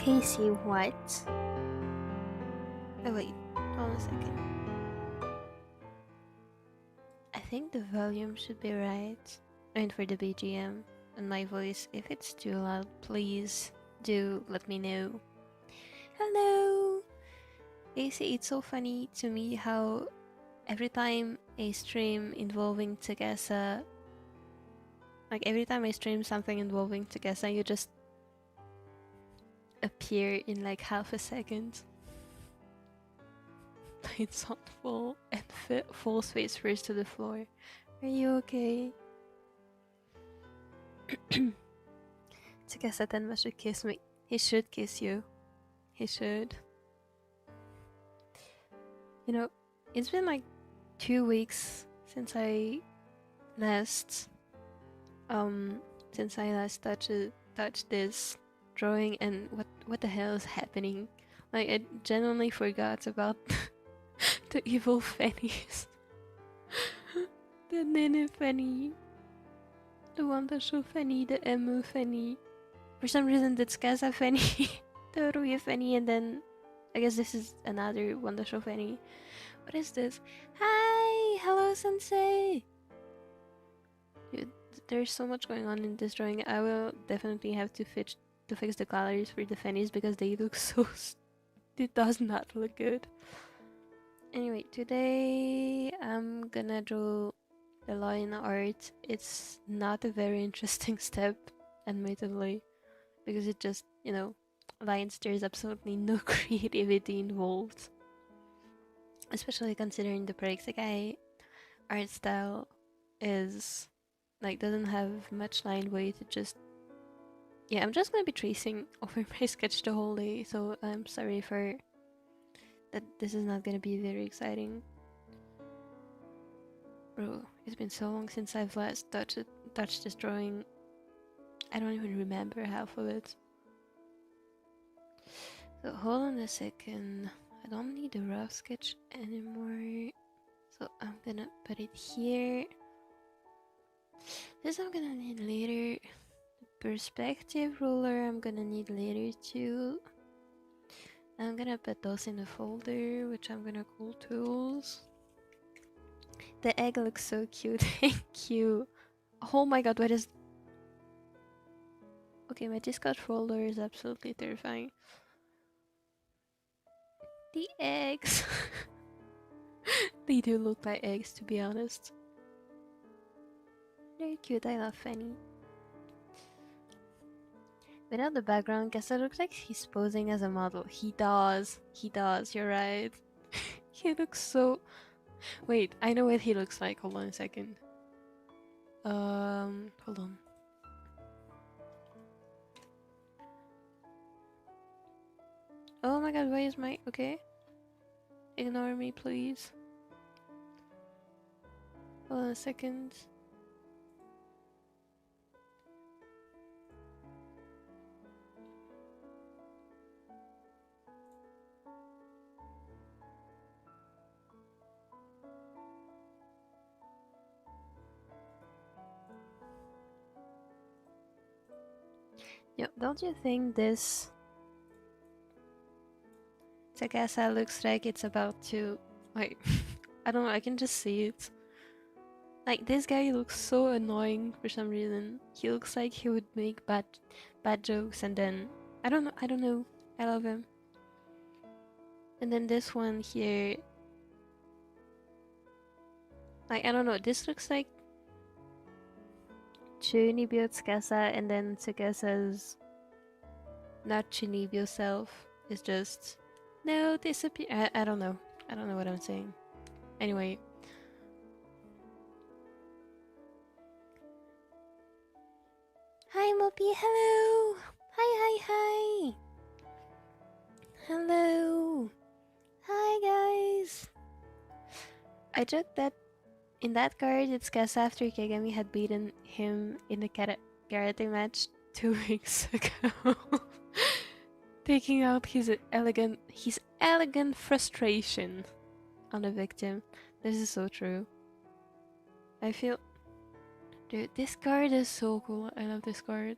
Casey, what? Oh wait, hold on a second. I think the volume should be right. I mean for the BGM and my voice. If it's too loud, please do let me know. Hello! Casey, it's so funny to me how every time a stream involving Tsukasa, like every time I stream something involving Tsukasa, you just appear in like half a second. It's on full and full face first to the floor. Are you okay? Tsukasa Tenma should kiss me. He should kiss you. He should. You know, it's been like 2 weeks since I last touched this drawing, and what the hell is happening? Like I genuinely forgot about the evil fannies. The Nene fanny, the Wandasho fanny, the Emu fanny. For some reason the Tsukasa fanny, the Ruya fanny, and then I guess this is another Wandasho fanny. What is this? Hi! Hello, sensei! Dude, there's so much going on in this drawing. I will definitely have to fix the colors for the fannies because they look so... It does not look good. Anyway, today I'm gonna draw the line art. It's not a very interesting step, admittedly, because it just, you know, lines, there's absolutely no creativity involved. Especially considering the SEKAI art style is like doesn't have much line weight. It just, yeah, I'm just gonna be tracing over my sketch the whole day, so I'm sorry for that. This is not gonna be very exciting. Bro, it's been so long since I've last touched this drawing. I don't even remember half of it. So hold on a second. I don't need a rough sketch anymore, so I'm gonna put it here. This I'm gonna need later. The perspective ruler I'm gonna need later too. I'm gonna put those in a folder, which I'm gonna call tools. The egg looks so cute. Thank you. Oh my god, what is... Okay, my Discord folder is absolutely terrifying. The eggs. They do look like eggs, to be honest. They're cute, I love Fanny. Without the background, Kessa looks like he's posing as a model. He does, you're right. He looks so... Wait, I know what he looks like, hold on a second. Hold on. Oh my god, why is my... Okay. Ignore me, please. Hold on a second. Yo, don't you think this Tsukasa looks like it's about to... Wait, I don't know, I can just see it. Like, this guy looks so annoying for some reason. He looks like he would make bad jokes, and then... I don't know, I love him. And then this one here... Like, I don't know, this looks like Chunibyo Tsukasa, and then Tsukasa's not Chunibyo self is just... No, disappear. I don't know. I don't know what I'm saying. Anyway. Hi, Mopi. Hello. Hi. Hello. Hi, guys. I joked that in that card, it's Kasa after Kagami had beaten him in the karate match 2 weeks ago. Taking out his elegant frustration on the victim. This is so true. I feel... Dude, this card is so cool. I love this card.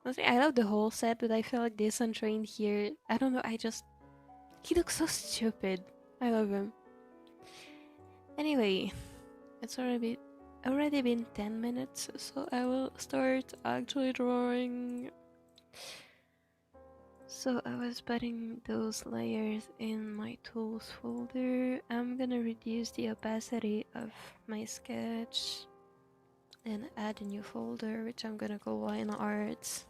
Honestly, I love the whole set, but I feel like this untrained here, I don't know, he looks so stupid. I love him. Anyway, it's already been 10 minutes, so I will start actually drawing. So I was putting those layers in my tools folder. I'm gonna reduce the opacity of my sketch and add a new folder, which I'm gonna call line arts.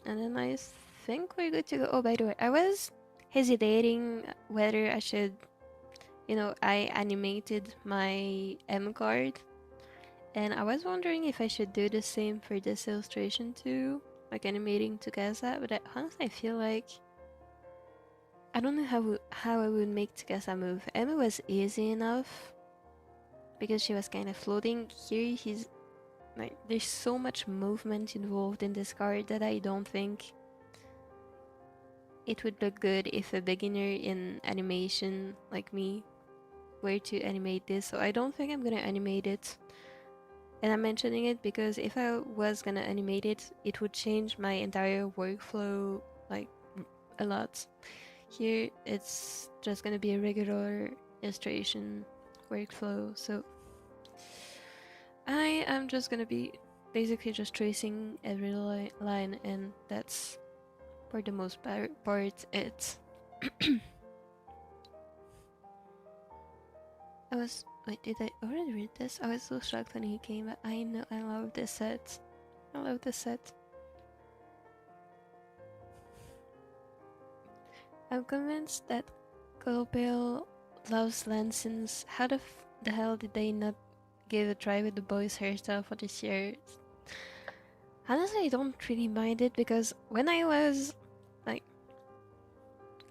And then I think we're good to go. Oh, by the way, I was hesitating whether I should, I animated my M card, and I was wondering if I should do the same for this illustration too, like animating Tsukasa, but honestly I feel like I don't know how I would make Tsukasa move. Emma was easy enough because she was kind of floating. Here he's like, there's so much movement involved in this card that I don't think it would look good if a beginner in animation like me were to animate this, so I don't think I'm gonna animate it. And I'm mentioning it because if I was gonna animate it, it would change my entire workflow like a lot. Here it's just gonna be a regular illustration workflow, so I am just gonna be basically just tracing every line, and that's for the most part it. Wait, did I already read this? I was so shocked when he came, but I know I love this set. I love this set. I'm convinced that Colopale loves Lanson's. How the hell did they not give a try with the boys' hairstyle for this year? Honestly, I don't really mind it because when I was like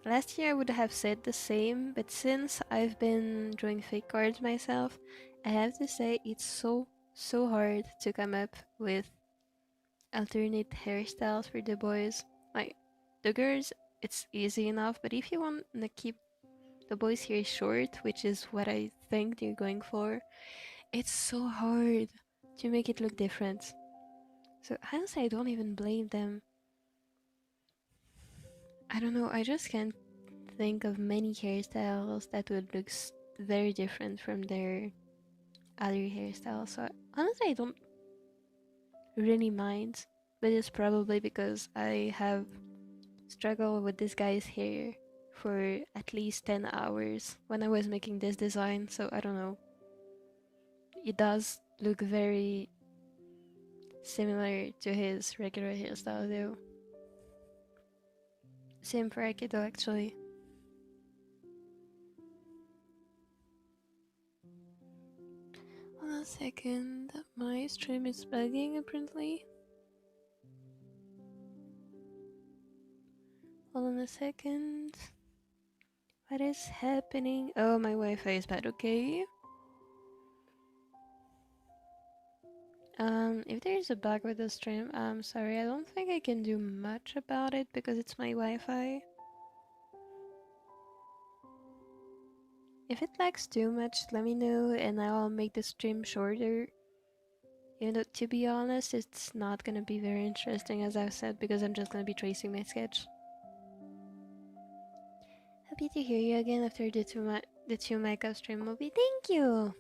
last year I would have said the same, but since I've been drawing fake cards myself, I have to say it's so hard to come up with alternate hairstyles for the boys. Like the girls, it's easy enough, but if you want to keep the boys' hair short, which is what I think they're going for, it's so hard to make it look different. So honestly, I don't even blame them. I don't know, I just can't think of many hairstyles that would look very different from their other hairstyles. So honestly, I don't really mind, but it's probably because I have struggled with this guy's hair for at least 10 hours when I was making this design, so I don't know. It does look very similar to his regular hairstyle though. Same for Akido actually. Hold on a second, my stream is bugging apparently. Hold on a second. What is happening? Oh, my Wi-Fi is bad, okay. If there's a bug with the stream, I'm sorry, I don't think I can do much about it because it's my Wi-Fi. If it lags too much, let me know and I'll make the stream shorter. Even though, to be honest, it's not gonna be very interesting as I've said because I'm just gonna be tracing my sketch. Happy to hear you again after the two mic off stream, Mopi. Thank you!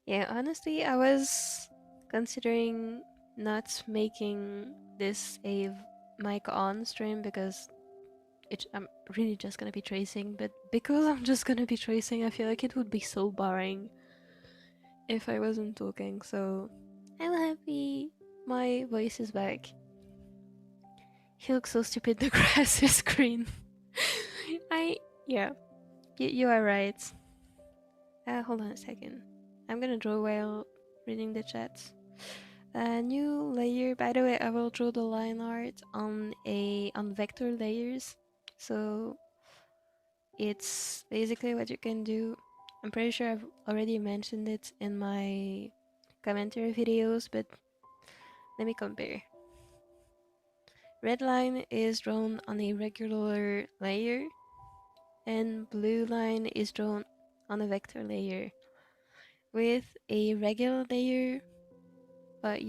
Yeah, honestly, I was considering not making this a mic on stream because I'm really just gonna be tracing, but because I'm just gonna be tracing, I feel like it would be so boring if I wasn't talking, so I'm happy my voice is back. He looks so stupid, the grass is green. Yeah, you are right. Hold on a second. I'm gonna draw while reading the chat. New layer. By the way, I will draw the line art on vector layers. So it's basically what you can do. I'm pretty sure I've already mentioned it in my commentary videos, but let me compare. Red line is drawn on a regular layer, and blue line is drawn on a vector layer. with a regular layer, but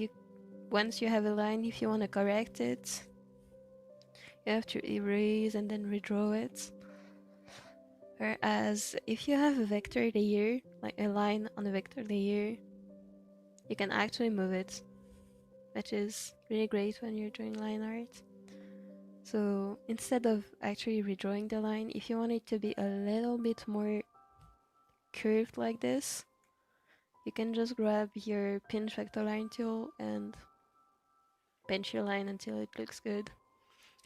once you have a line, if you want to correct it, you have to erase and then redraw it. Whereas if you have a vector layer, like a line on a vector layer, you can actually move it, which is really great when you're doing line art. So instead of actually redrawing the line, if you want it to be a little bit more curved like this, you can just grab your pinch vector line tool and pinch your line until it looks good.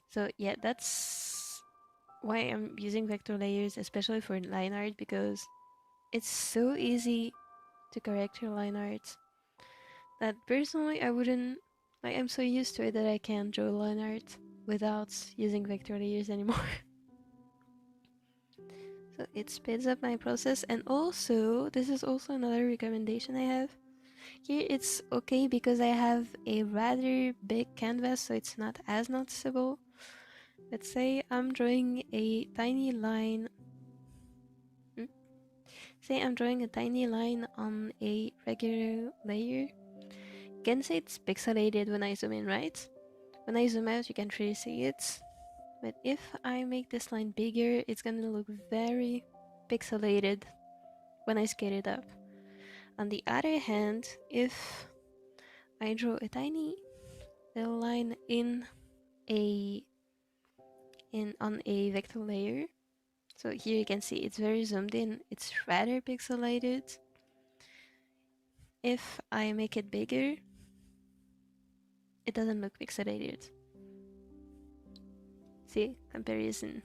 So yeah, that's why I'm using vector layers, especially for line art, because it's so easy to correct your line art that personally I wouldn't, like, I'm so used to it that I can't draw line art without using vector layers anymore. So it speeds up my process, and also this is also another recommendation I have. Here it's okay because I have a rather big canvas, so it's not as noticeable. Let's say I'm drawing a tiny line. Say I'm drawing a tiny line on a regular layer. You can say it's pixelated when I zoom in, right? When I zoom out, you can't really see it. But if I make this line bigger, it's gonna look very pixelated when I scale it up. On the other hand, if I draw a tiny little line on a vector layer, so here you can see it's very zoomed in, it's rather pixelated. If I make it bigger, it doesn't look pixelated. See, comparison.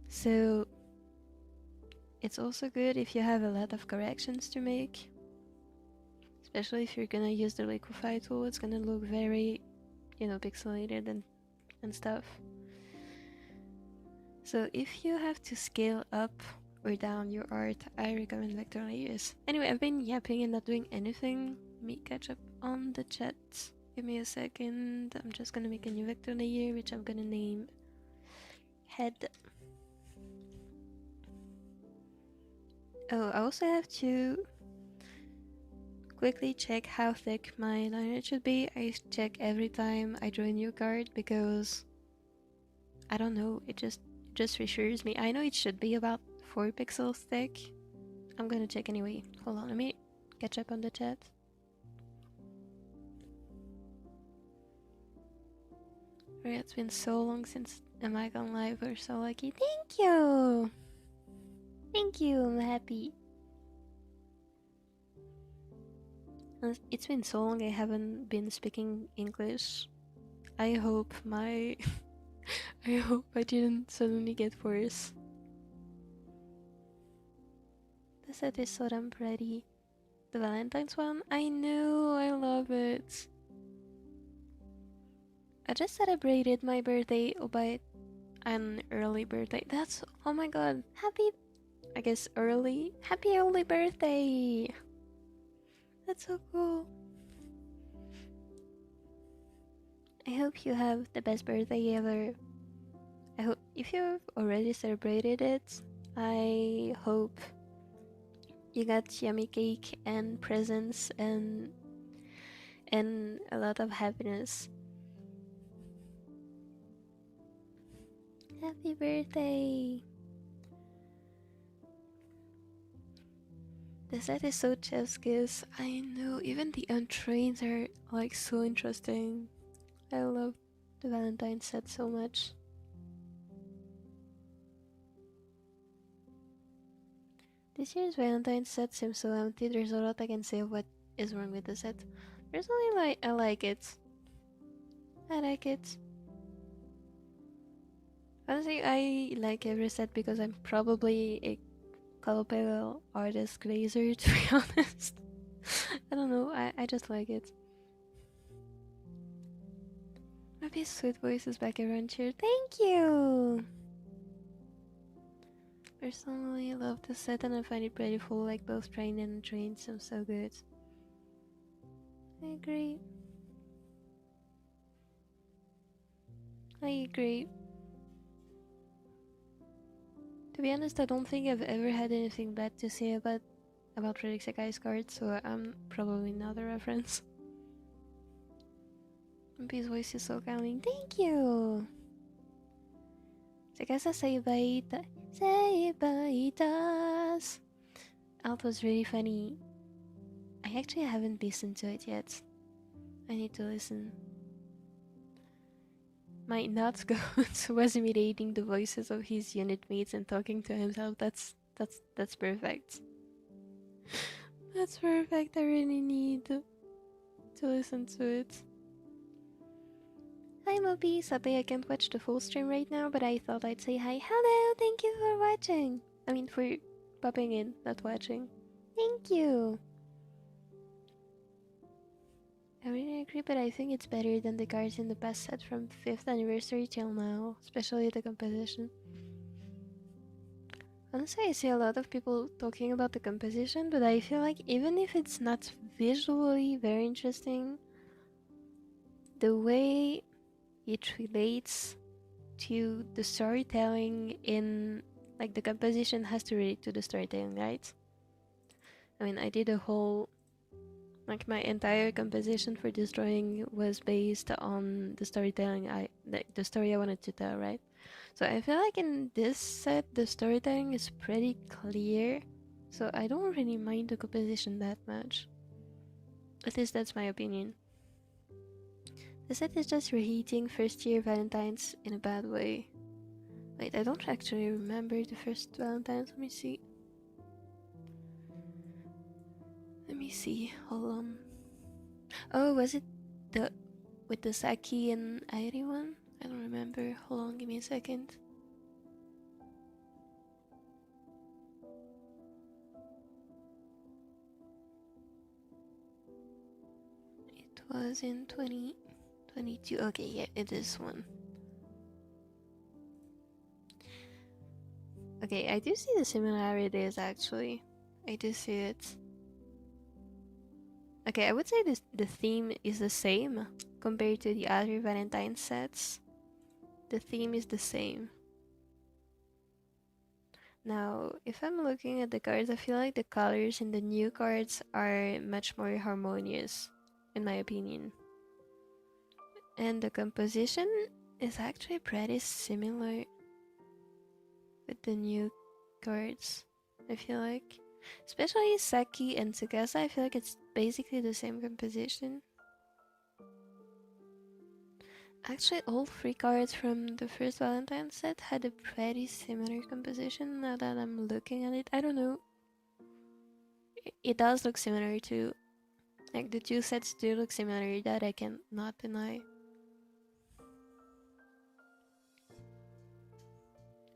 So it's also good if you have a lot of corrections to make, especially if you're gonna use the liquify tool. It's gonna look very, pixelated and stuff. So if you have to scale up or down your art, I recommend vector layers. Anyway, I've been yapping and not doing anything. Let me catch up on the chat. Give me a second. I'm just gonna make a new vector layer, which I'm gonna name head. Oh, I also have to quickly check how thick my liner should be. I check every time I draw a new card because I don't know, it just reassures me. I know it should be about 4 pixels thick. I'm gonna check anyway. Hold on, let me catch up on the chat. Alright, it's been so long since a mic on live. We're so lucky. Thank you! Thank you, I'm happy. It's been so long I haven't been speaking English. I hope I didn't suddenly get worse. The set is so damn pretty. The Valentine's one? I know, I love it. I just celebrated my birthday by an early birthday. Oh my god, happy early birthday! That's so cool. I hope you have the best birthday ever. I hope if you've already celebrated it, I hope you got yummy cake and presents and a lot of happiness. Happy birthday! The set is so chef's kiss. I know, even the entrains are like so interesting. I love the Valentine set so much. This year's Valentine set seems so empty. There's a lot I can say of what is wrong with the set. Personally, I like it. I like it. Honestly, I like every set because I'm probably a colorful artist glazer, to be honest. I don't know, I just like it. Maybe Sweet Voice is back around here. Thank you! Personally, I love the set and I find it pretty full, like both train and train seem so good. I agree. I agree. To be honest, I don't think I've ever had anything bad to say about about reading SEKAI's cards, so I'm probably not a reference. Mopi's voice is so calming. Thank you! Tsukasa Seibaita's Alt was really funny. I actually haven't listened to it yet. I need to listen. My not goat was imitating the voices of his unit mates and talking to himself. That's perfect. That's perfect. I really need to listen to it. Hi Mopi, sorry I can't watch the full stream right now, but I thought I'd say hi. Hello, thank you for watching. I mean for popping in, not watching. Thank you. I really agree, but I think it's better than the cards in the past set from 5th anniversary till now, especially the composition. Honestly, I see a lot of people talking about the composition, but I feel like even if it's not visually very interesting, the way it relates to the storytelling in, like, the composition has to relate to the storytelling, right? I mean, I did a whole, like, my entire composition for this drawing was based on the storytelling the story I wanted to tell, right? So I feel like in this set the storytelling is pretty clear, so I don't really mind the composition that much. At least that's my opinion. The set is just reheating first year Valentine's in a bad way. Wait, I don't actually remember the first Valentine's. Let me see. Hold on. Oh, was it the with the Saki and Airi one? I don't remember. Hold on, give me a second. It was in 2022. Okay, yeah, it is one. Okay, I do see the similarities actually. I do see it. Okay, I would say the theme is the same compared to the other Valentine sets. The theme is the same. Now, if I'm looking at the cards, I feel like the colors in the new cards are much more harmonious, in my opinion. And the composition is actually pretty similar with the new cards, I feel like. Especially Saki and Tsukasa, I feel like it's basically the same composition. Actually, all 3 cards from the first Valentine set had a pretty similar composition now that I'm looking at it. I don't know. It does look similar too. Like, the 2 sets do look similar, that I can not deny.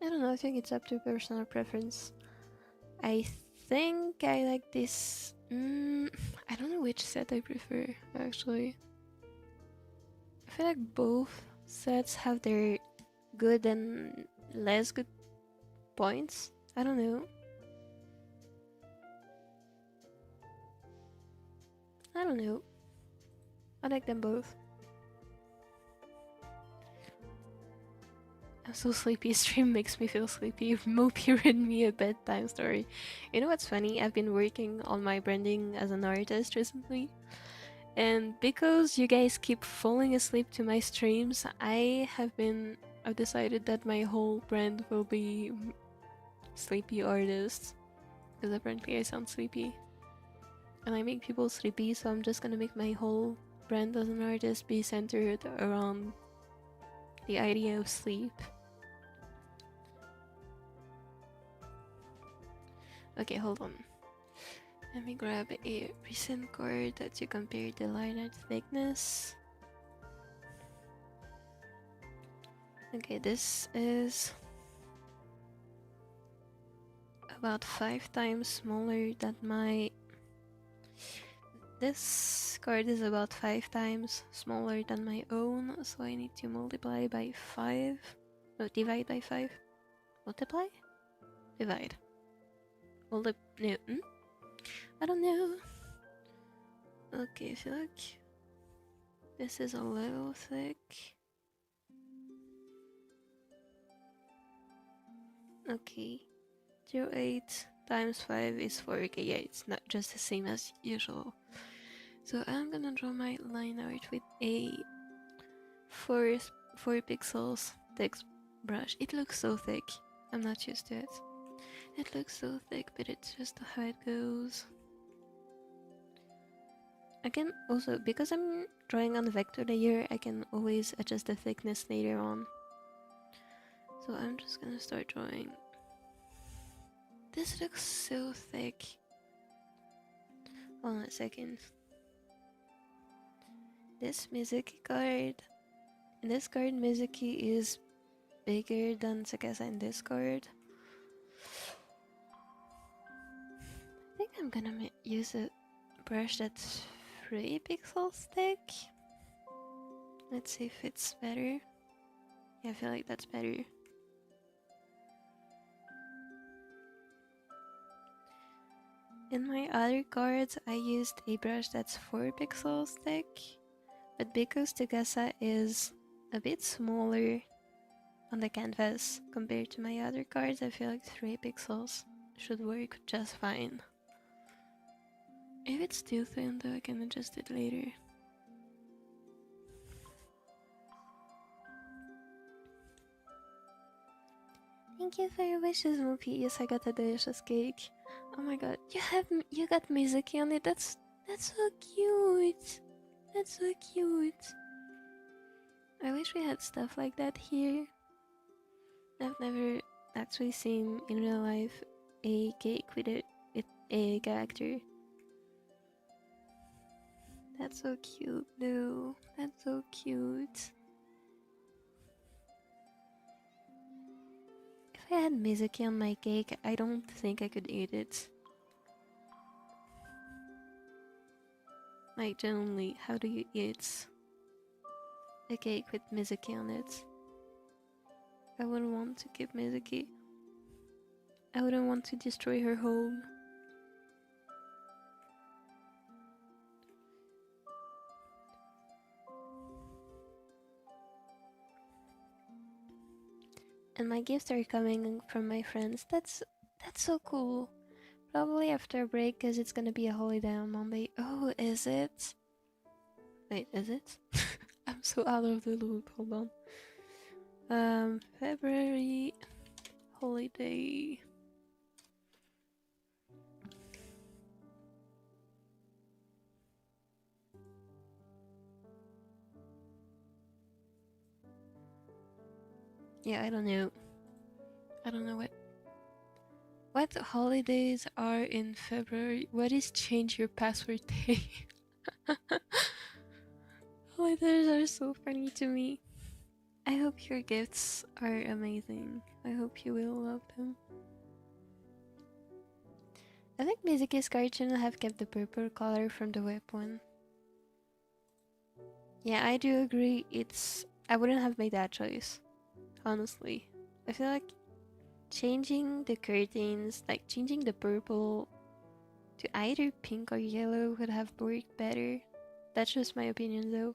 I don't know, I think it's up to personal preference. I think I like this. I don't know which set I prefer, actually. I feel like both sets have their good and less good points. I don't know. I like them both. I'm so sleepy. Stream makes me feel sleepy. Mopi read me a bedtime story. You know what's funny? I've been working on my branding as an artist recently. And because you guys keep falling asleep to my streams, I've decided that my whole brand will be sleepy artist. Because apparently I sound sleepy. And I make people sleepy, so I'm just gonna make my whole brand as an artist be centered around the idea of sleep. Okay, hold on. Let me grab a recent card to compare the line art thickness. Okay, this is about 5 times smaller than my... This card is about 5 times smaller than my own, so I need to multiply by 5. No, divide by 5. Multiply? Divide. No, I don't know. Okay, I feel like this is a little thick. Okay, 0.8 times 5 is 4. Okay, yeah, it's not just the same as usual. So I'm gonna draw my line art with a 4 pixels text brush. It looks so thick. I'm not used to it. It looks so thick, but it's just how it goes. I can also, because I'm drawing on the vector layer, I can always adjust the thickness later on. So I'm just gonna start drawing. This looks so thick. Hold on a second. This Mizuki card. In this card, Mizuki is bigger than Tsukasa in this card. I think I'm gonna use a brush that's 3 pixels thick. Let's see if it's better. Yeah, I feel like that's better. In my other cards, I used a brush that's 4 pixels thick, but because Tsukasa is a bit smaller on the canvas compared to my other cards, I feel like 3 pixels should work just fine. If it's too thin though, I can adjust it later. Thank you for your wishes, Mopi. Yes, I got a delicious cake. Oh my god, you got Mizuki on it. That's so cute. That's so cute. I wish we had stuff like that here. I've never actually seen in real life a cake with a character. That's so cute though. That's so cute. If I had Mizuki on my cake, I don't think I could eat it. Like, generally, how do you eat a cake with Mizuki on it? I wouldn't want to keep Mizuki. I wouldn't want to destroy her home. And my gifts are coming from my friends. That's so cool. Probably after a break, because it's gonna be a holiday on Monday. Oh, is it? Wait, is it? I'm so out of the loop. Hold on. February holiday. Yeah, I don't know. I don't know what holidays are in February. What is change your password day? Holidays are so funny to me. I hope your gifts are amazing. I hope you will love them. I think Mizuki's card shouldn't have kept the purple color from the web one. Yeah, I do agree. I wouldn't have made that choice. Honestly. I feel like changing the curtains, like changing the purple to either pink or yellow would have worked better. That's just my opinion though.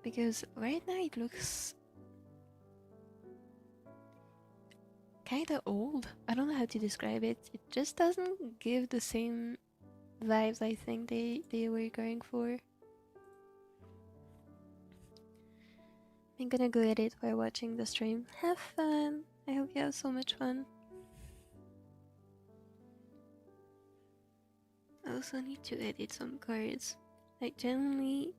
Because right now it looks kinda old. I don't know how to describe it. It just doesn't give the same vibes I think they were going for. I'm gonna go edit while watching the stream. Have fun! I hope you have so much fun. I also need to edit some cards. Like generally,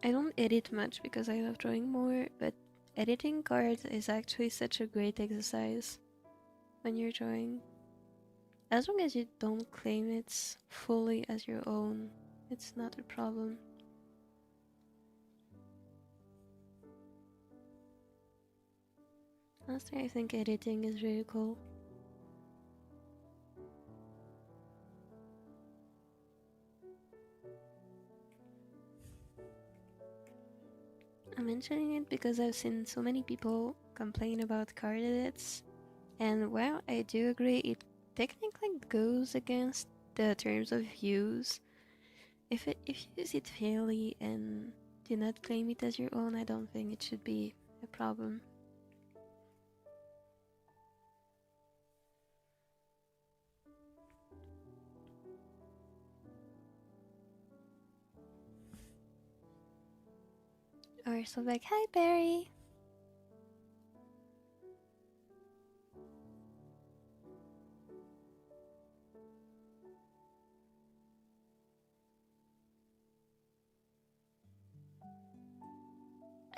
I don't edit much because I love drawing more, but editing cards is actually such a great exercise when you're drawing. As long as you don't claim it fully as your own, it's not a problem. Honestly, I think editing is really cool. I'm mentioning it because I've seen so many people complain about card edits, and while I do agree it technically goes against the terms of use, if you use it fairly and do not claim it as your own, I don't think it should be a problem. We're still back. Hi, Barry.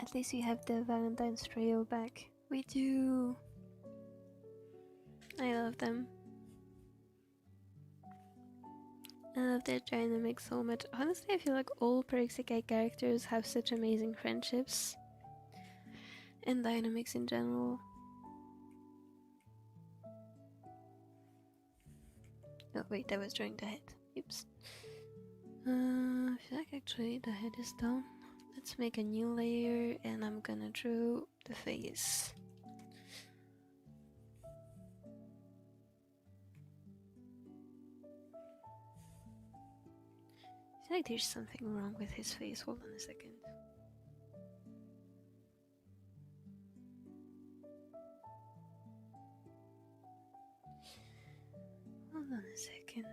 At least we have the Valentine's trio back. We do. I love them. I love their dynamic so much. Honestly, I feel like all SEKAI characters have such amazing friendships and dynamics in general. Oh wait, I was drawing the head. Oops. I feel like actually the head is done. Let's make a new layer and I'm gonna draw the face. I feel like there's something wrong with his face. Hold on a second. Hold on a second.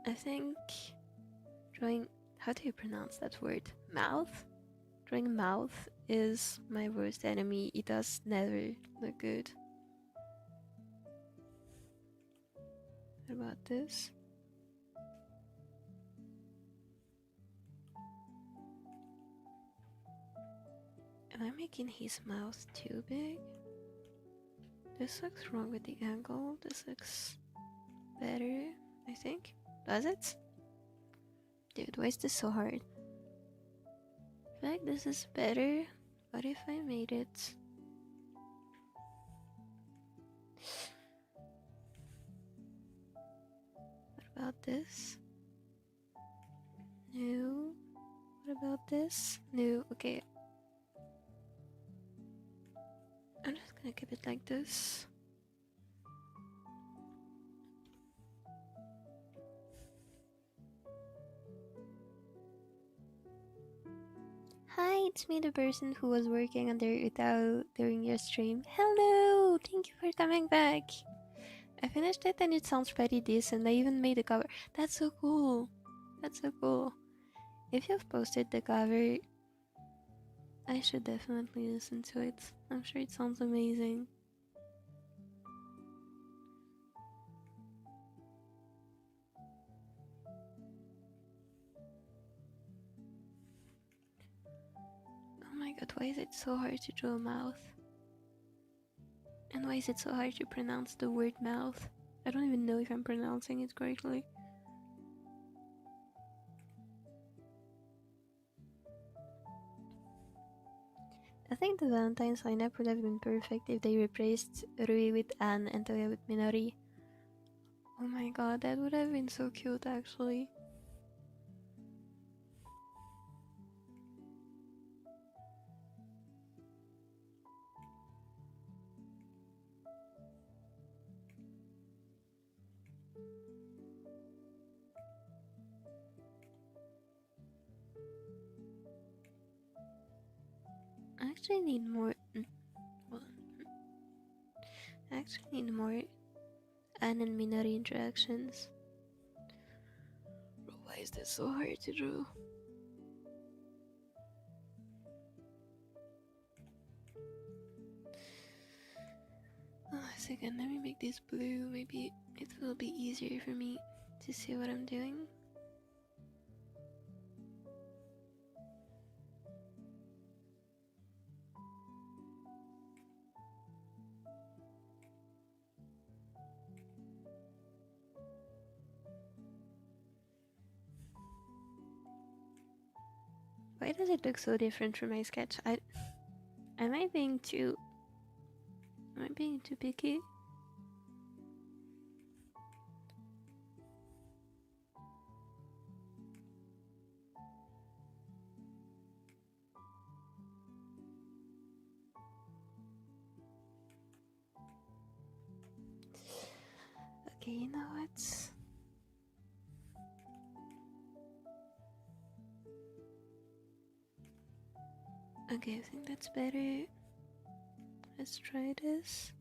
I think drawing, how do you pronounce that word? Mouth? Drawing mouth is my worst enemy. It does never look good. What about this? Am I making his mouth too big? This looks wrong with the angle. This looks better, I think. Does it? Dude, why is this so hard? I feel like this is better. What if I made it? What about this? No. What about this? No. Okay. I'm just gonna keep it like this. Hi, it's me, the person who was working on their Utao during your stream. Hello! Thank you for coming back. I finished it and it sounds pretty decent. I even made a cover. That's so cool. That's so cool. If you've posted the cover, I should definitely listen to it. I'm sure it sounds amazing. Oh my god, why is it so hard to draw a mouth? And why is it so hard to pronounce the word mouth? I don't even know if I'm pronouncing it correctly. I think the Valentine's lineup would have been perfect if they replaced Rui with Anne and Toya with Minori. Oh my god, that would have been so cute actually. I actually need more. Hold on. I actually need more Anne and Minori interactions. Bro, why is this so hard to draw? Oh, a second, let me make this blue. Maybe it will be easier for me to see what I'm doing. Why does it look so different from my sketch? Am I being too picky? Okay, you know what? Okay, I think that's better. Let's try this.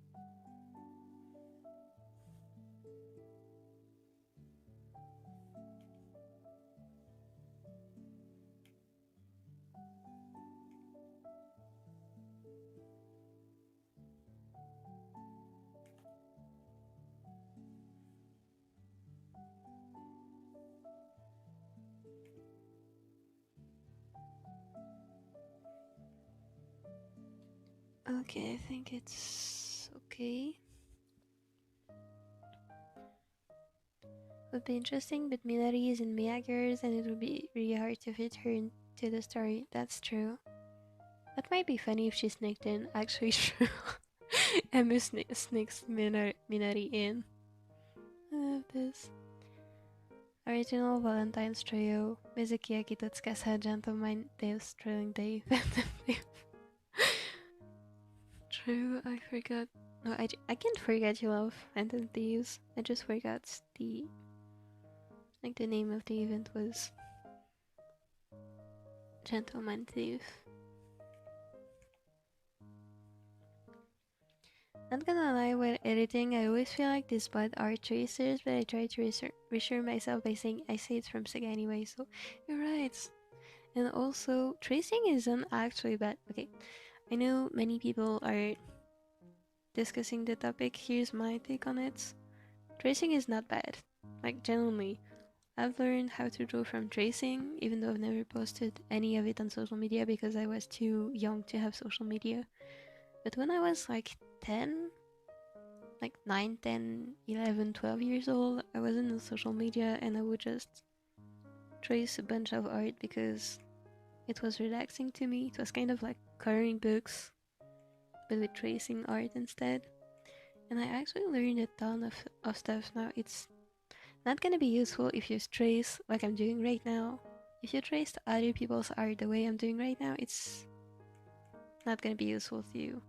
Okay, I think it's okay. Would be interesting, but Minari is in Miyagers and it would be really hard to fit her into the story. That's true. That might be funny if she sneaked in. Actually, true. Emma sneaks Minari in. I love this. Original Valentine's Trio. Mizuki, Akito, Tsukasa, Gentleman, Deus, Trailing Day, Phantom Thief. True, I forgot. No, I can't forget you love Phantom Thieves. I just forgot the name of the event was Gentleman Thief. Not gonna lie, when editing, I always feel like these bad art tracers, but I try to reassure myself by saying I say it's from SEKAI anyway, so you're right. And also, tracing isn't actually bad. Okay, I know many people are discussing the topic. Here's my take on it. Tracing is not bad. Like, genuinely. I've learned how to draw from tracing, even though I've never posted any of it on social media because I was too young to have social media. But when I was like 10, like 9, 10, 11, 12 years old, I was in social media and I would just trace a bunch of art because it was relaxing to me. It was kind of like coloring books, but with tracing art instead. And I actually learned a ton of stuff now. It's not gonna be useful if you trace like I'm doing right now. If you trace other people's art the way I'm doing right now, it's not gonna be useful to you.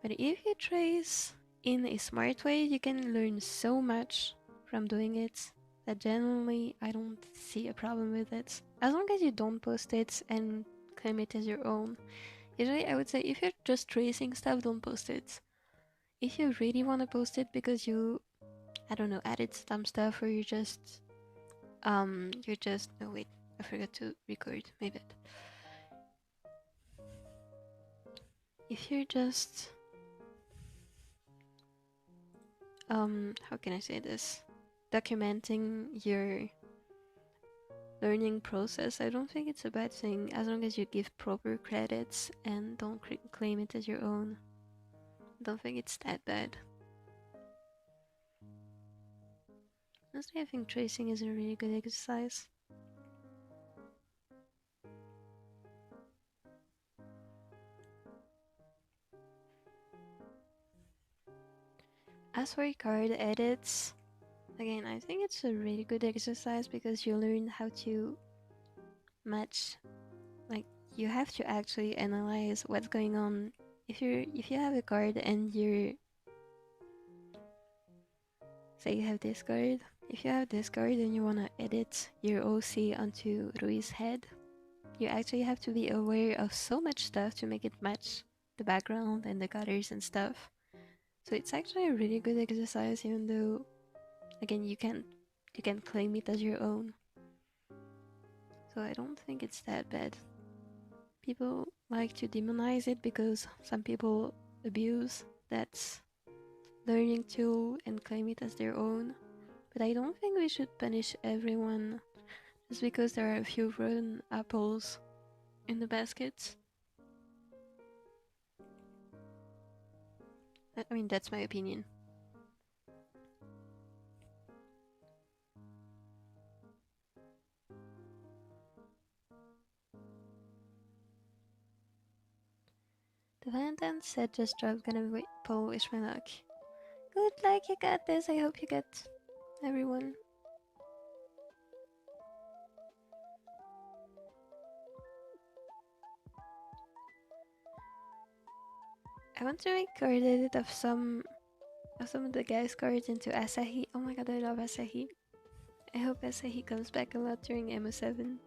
But if you trace in a smart way, you can learn so much from doing it that generally I don't see a problem with it. As long as you don't post it and claim it as your own. Usually I would say if you're just tracing stuff, don't post it. If you really want to post it because you, I don't know, added some stuff or no wait, I forgot to record, my bad. If you're just how can I say this? Documenting your learning process, I don't think it's a bad thing as long as you give proper credits and don't claim it as your own. I don't think it's that bad. Honestly, I think tracing is a really good exercise. As for card edits, again, I think it's a really good exercise because you learn how to match, like you have to actually analyze what's going on. If you have a card and you're, say you have this card, if you have this card and you want to edit your OC onto Rui's head, you actually have to be aware of so much stuff to make it match the background and the colors and stuff. So it's actually a really good exercise, even though, again, you can't claim it as your own. So I don't think it's that bad. People like to demonize it because some people abuse that learning tool and claim it as their own. But I don't think we should punish everyone just because there are a few rotten apples in the basket. I mean, that's my opinion. The Valentine's set just dropped. Gonna pull wish my luck. Good luck, you got this. I hope you get everyone. I want to make card edit of some of the guys' cards into Asahi. Oh my god, I love Asahi. I hope Asahi comes back a lot during MO7.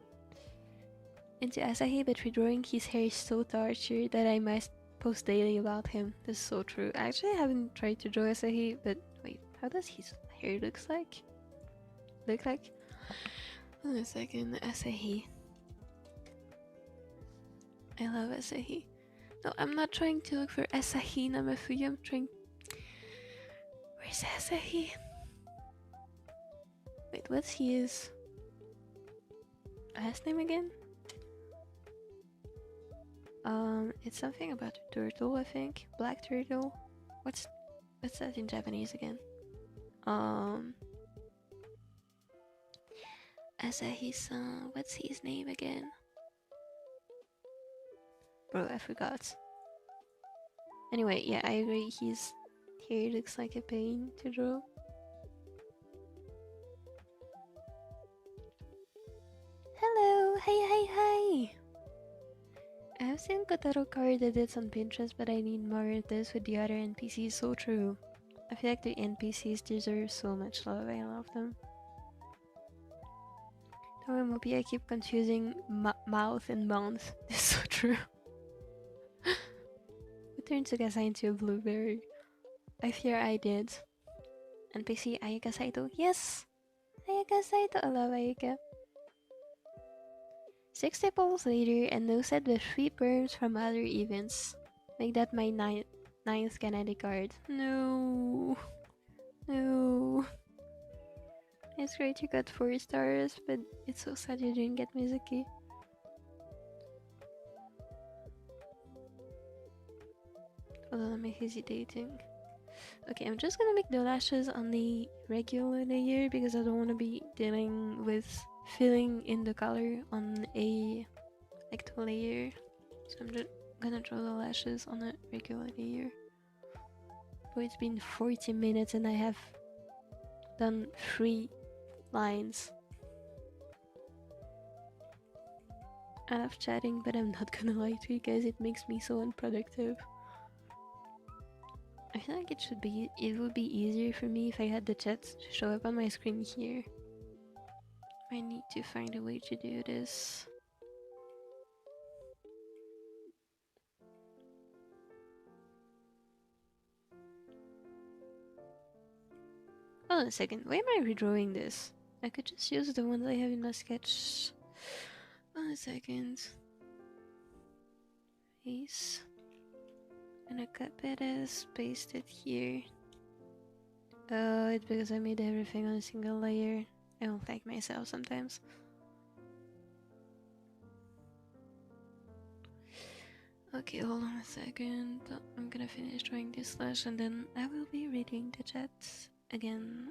Into Asahi, but redrawing his hair is so torture that I must post daily about him. This is so true. I actually haven't tried to draw Asahi, but wait, how does his hair look like? Hold on a second, Asahi. I love Asahi. No, I'm not trying to look for Asahi Namafuyu, I'm trying... Where's Asahi? Wait, what's his last name again? It's something about a turtle, I think. Black turtle. What's that in Japanese again? Asahi-san. What's his name again? Bro, I forgot. Anyway, yeah, I agree. His hair looks like a pain to draw. Hello! Hi! I have seen Kotaro card edits on Pinterest, but I need more of this with the other NPCs. So true. I feel like the NPCs deserve so much love. I love them. Don't worry, Mopi, I keep confusing mouth and month. It's so true. Who turned Tsukasa into a blueberry? I fear I did. NPC Ayaka Saito. Yes! Ayaka Saito. I love Ayaka. 60 polls later and no set with 3 perms from other events. Make that my ninth kinetic card. No. It's great you got 4 stars, but it's so sad you didn't get Mizuki. Hold on, I'm hesitating. Okay, I'm just gonna make the lashes on the regular layer because I don't want to be dealing with filling in the color on a actual layer. So I'm just gonna draw the lashes on a regular layer. But it's been 40 minutes and I have done 3 lines. I love chatting, but I'm not gonna lie to you guys, it makes me so unproductive. I feel like it would be easier for me if I had the chat show up on my screen here. I need to find a way to do this. Hold on a second, why am I redrawing this? I could just use the ones I have in my sketch. Hold on a second. Face. Gonna copy this, paste it here. Oh, it's because I made everything on a single layer. I don't like myself sometimes. Okay, hold on a second. I'm gonna finish drawing this slash and then I will be reading the chat again.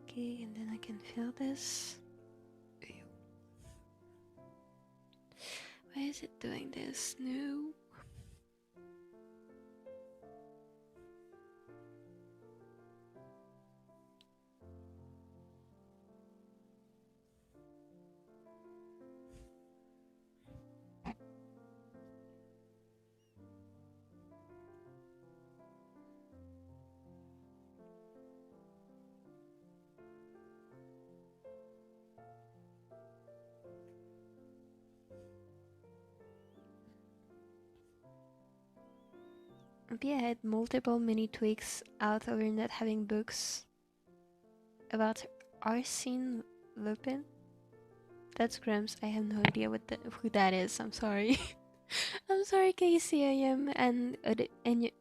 Okay, and then I can fill this. Why is it doing this? No. Maybe I had multiple mini tweaks out over not having books about Arsene Lupin. That's Grimm's. I have no idea who that is. I'm sorry. I'm sorry, Casey. I am an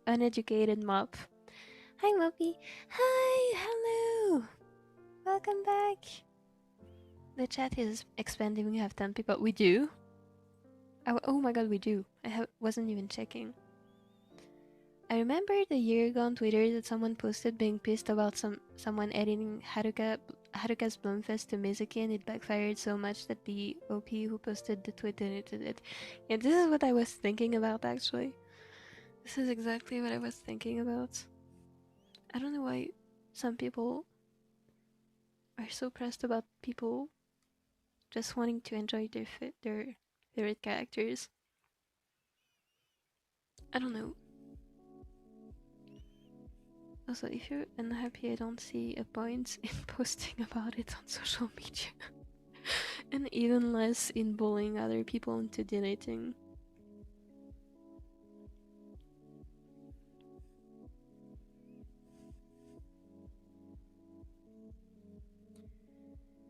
uneducated mop. Hi, Mopi. Hi, hello. Welcome back. The chat is expanding. We have 10 people. We do. Oh my god, we do. Wasn't even checking. I remember the year ago on Twitter that someone posted being pissed about someone editing Haruka's Bloomfest to Mizuki and it backfired so much that the OP who posted the tweet deleted it. Yeah, this is what I was thinking about actually. This is exactly what I was thinking about. I don't know why some people are so pressed about people just wanting to enjoy their favorite characters. I don't know. Also, if you're unhappy, I don't see a point in posting about it on social media. And even less in bullying other people into deleting.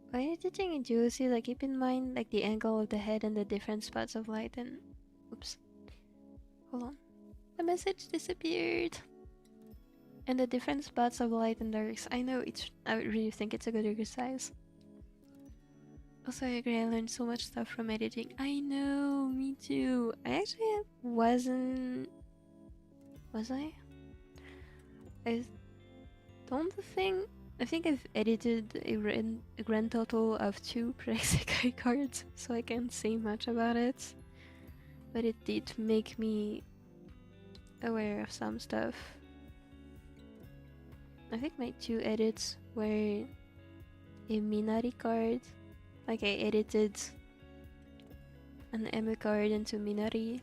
While editing in Juicy, keep in mind the angle of the head and the different spots of light and... Oops. Hold on. The message disappeared! And the different spots of light and darks. I know I really think it's a good exercise. Also, I agree, I learned so much stuff from editing. I know, me too. I actually wasn't... Was I? I don't think... I think I've edited a grand total of 2 SEKAI cards, so I can't say much about it. But it did make me aware of some stuff. I think my 2 edits were a Minari card. Like I edited an Emu card into Minari.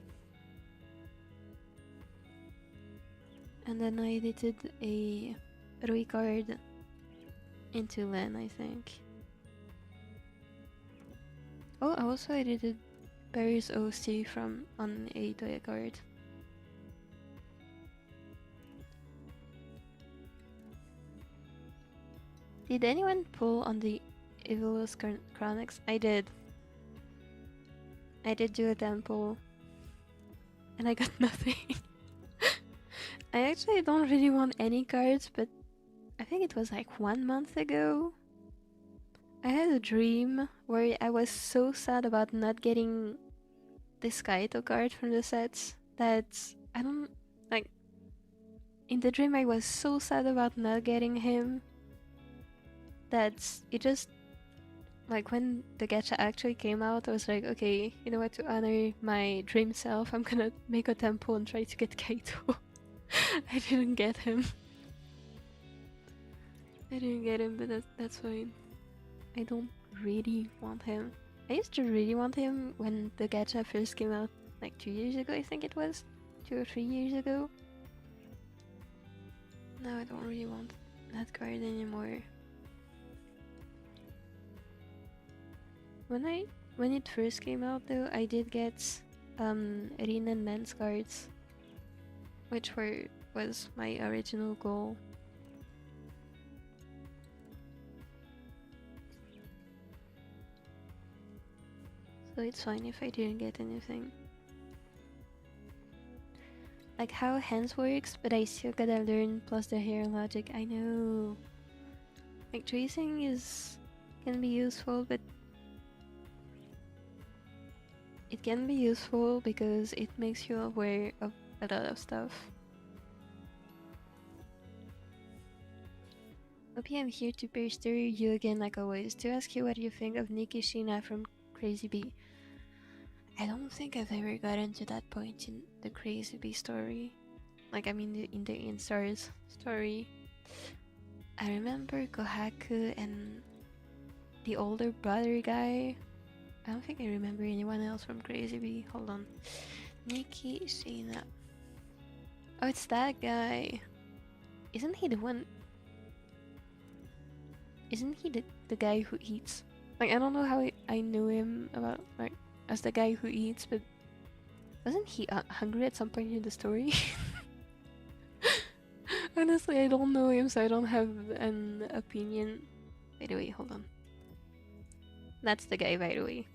And then I edited a Rui card into Len, I think. Oh, I also edited Barry's OC from on a Toya card. Did anyone pull on the Evilus Chronics? I did. I did do a temple. And I got nothing. I actually don't really want any cards, but I think it was like 1 month ago. I had a dream where I was so sad about not getting this Kaito card from the sets that I don't like. In the dream, I was so sad about not getting him that it just like when the gacha actually came out, I was like, okay, you know what? To honor my dream self, I'm gonna make a temple and try to get Kaito. I didn't get him. I didn't get him, but that's fine. I don't really want him. I used to really want him when the gacha first came out, like 2 years ago, I think it was. 2 or 3 years ago. Now I don't really want that card anymore. When it first came out though, I did get Rin and Nan's cards, which was my original goal. So it's fine if I didn't get anything. Like how hands works, but I still gotta learn plus the hair logic. I know. Like tracing can be useful, but it can be useful because it makes you aware of a lot of stuff. Mopi, I'm here to pester you again like always, to ask you what you think of Nikishina from Crazy Bee. I don't think I've ever gotten to that point in the Crazy Bee story. Like, I mean, in the Instars story. I remember Kohaku and the older brother guy. I don't think I remember anyone else from Crazy Bee. Hold on. Nikishina. Oh, it's that guy. Isn't he the one? Isn't he the guy who eats? Like, I don't know how I knew him about, like, as the guy who eats, but wasn't he hungry at some point in the story? Honestly, I don't know him, so I don't have an opinion. By the way, hold on. That's the guy, by the way.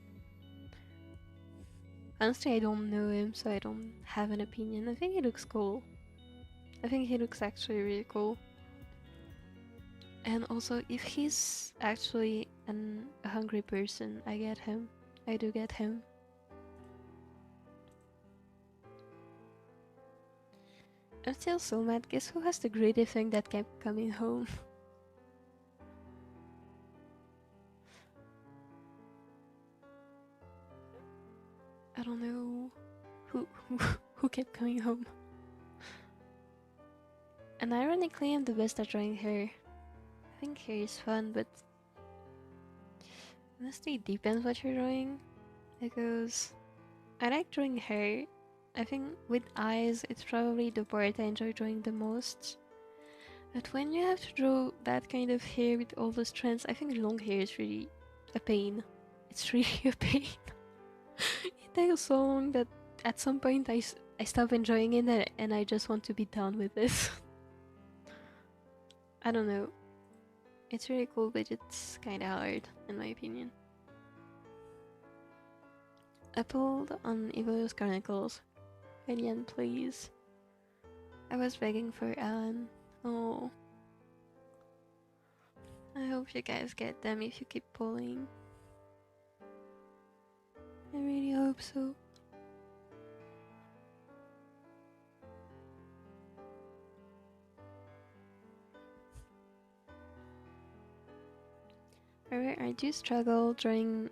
Honestly, I don't know him, so I don't have an opinion. I think he looks cool. I think he looks actually really cool. And also, if he's actually a hungry person, I get him. I do get him. I'm still so mad. Guess who has the greedy thing that kept coming home? I don't know who kept coming home. And ironically, I'm the best at drawing hair. I think hair is fun, but honestly, it depends what you're drawing. Because I like drawing hair. I think with eyes, it's probably the part I enjoy drawing the most. But when you have to draw that kind of hair with all the strands, I think long hair is really a pain. It's really a pain. It takes so long that at some point I stop enjoying it and I just want to be done with this. I don't know. It's really cool, but it's kinda hard, in my opinion. Upload on Evilus Chronicles. Alien, please. I was begging for Alan. Oh. I hope you guys get them if you keep pulling. I really hope so. I do struggle drawing.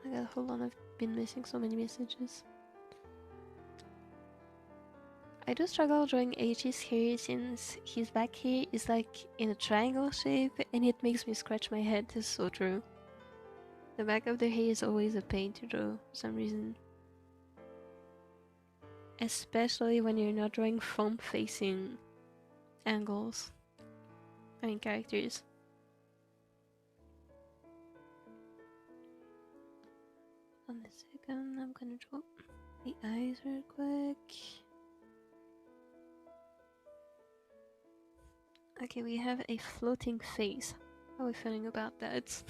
I gotta hold on, I've been missing so many messages. I do struggle drawing H's hair since his back hair is like in a triangle shape and it makes me scratch my head. This is so true. The back of the hair is always a pain to draw for some reason. Especially when you're not drawing front facing angles. I mean characters. On a second, I'm gonna draw the eyes real quick. Okay, we have a floating face. How are we feeling about that?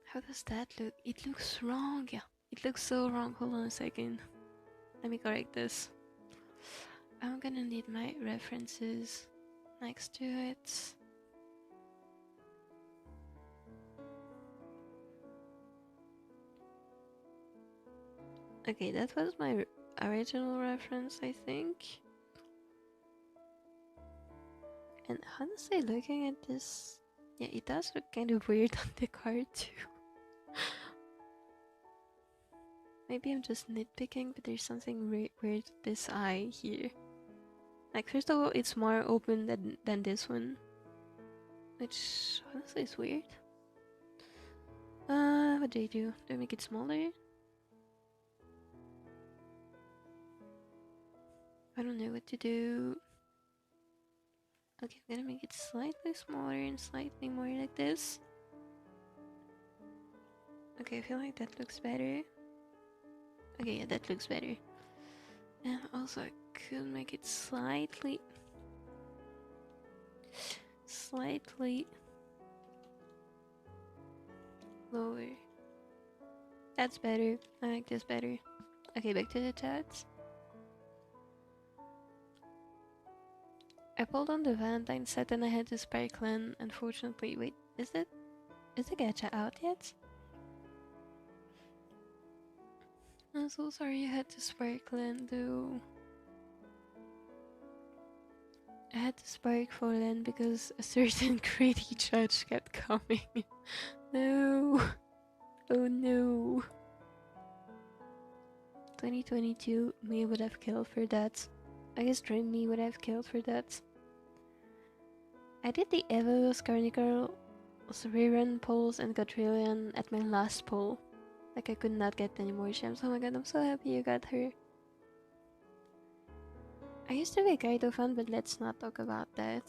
How does that look? It looks wrong. It looks so wrong. Hold on a second. Let me correct this. I'm gonna need my references next to it. Okay, that was my original reference, I think. And honestly, looking at this, yeah, it does look kind of weird on the card too. Maybe I'm just nitpicking, but there's something weird with this eye here. Like, first of all, it's more open than this one. Which, honestly, is weird. What do I do? Do I make it smaller? I don't know what to do. Okay, I'm gonna make it slightly smaller and slightly more like this. Okay, I feel like that looks better. Okay, yeah, that looks better. And also, I could make it slightly lower. That's better. I like this better. Okay, back to the tats. I pulled on the Valentine set and I had to sparkle. Unfortunately, wait, is the gacha out yet? I'm so sorry you had to sparkle though. I had to spark for Len because a certain greedy judge kept coming. No. Oh no. 2022, me would have killed for that. I guess Dream Me would have killed for that. I did the Evo's Carnicle rerun polls and got Trillian at my last poll. Like I could not get any more gems. Oh my god, I'm so happy you got her. I used to be a Kaito fan, but let's not talk about that.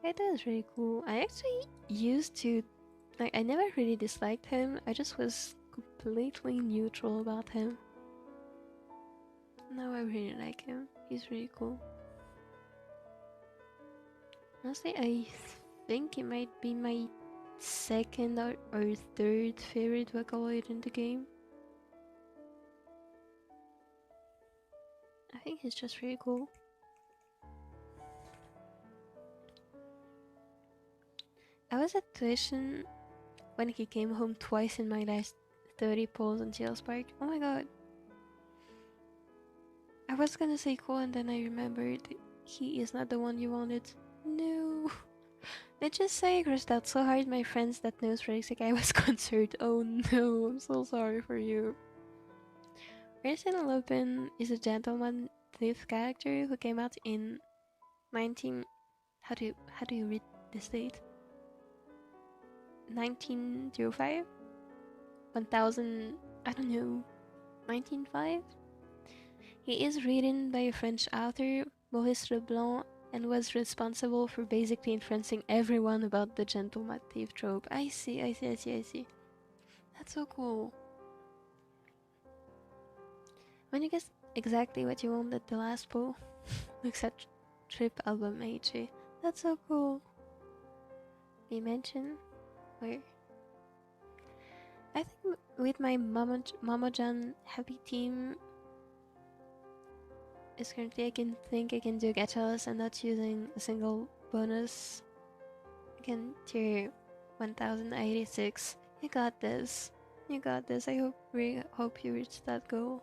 Kaito is really cool. I actually used to... Like, I never really disliked him. I just was completely neutral about him. Now I really like him. He's really cool. Honestly, I think he might be my second or third favorite Vocaloid in the game. I think he's just really cool. I was at tuition when he came home twice in my last 30 polls on TL Spark. Oh my god. I was gonna say cool and then I remembered he is not the one you wanted. No. Let's just say I crushed out so hard my friends that knows where SEKAI was concerned. Oh no, I'm so sorry for you. Resident Lupin is a gentleman thief character who came out in 19... How do you read this date? 1905? 1000... I don't know... 1905? He is written by a French author, Maurice Leblanc, and was responsible for basically influencing everyone about the gentleman thief trope. I see. That's so cool. When you guess exactly what you want at the last poll, looks at Trip Album HA. That's so cool. We mention where? I think with my Momojan happy team is currently I can do gachas and not using a single bonus. I can tier 1086. You got this. You got this. I hope you reach that goal.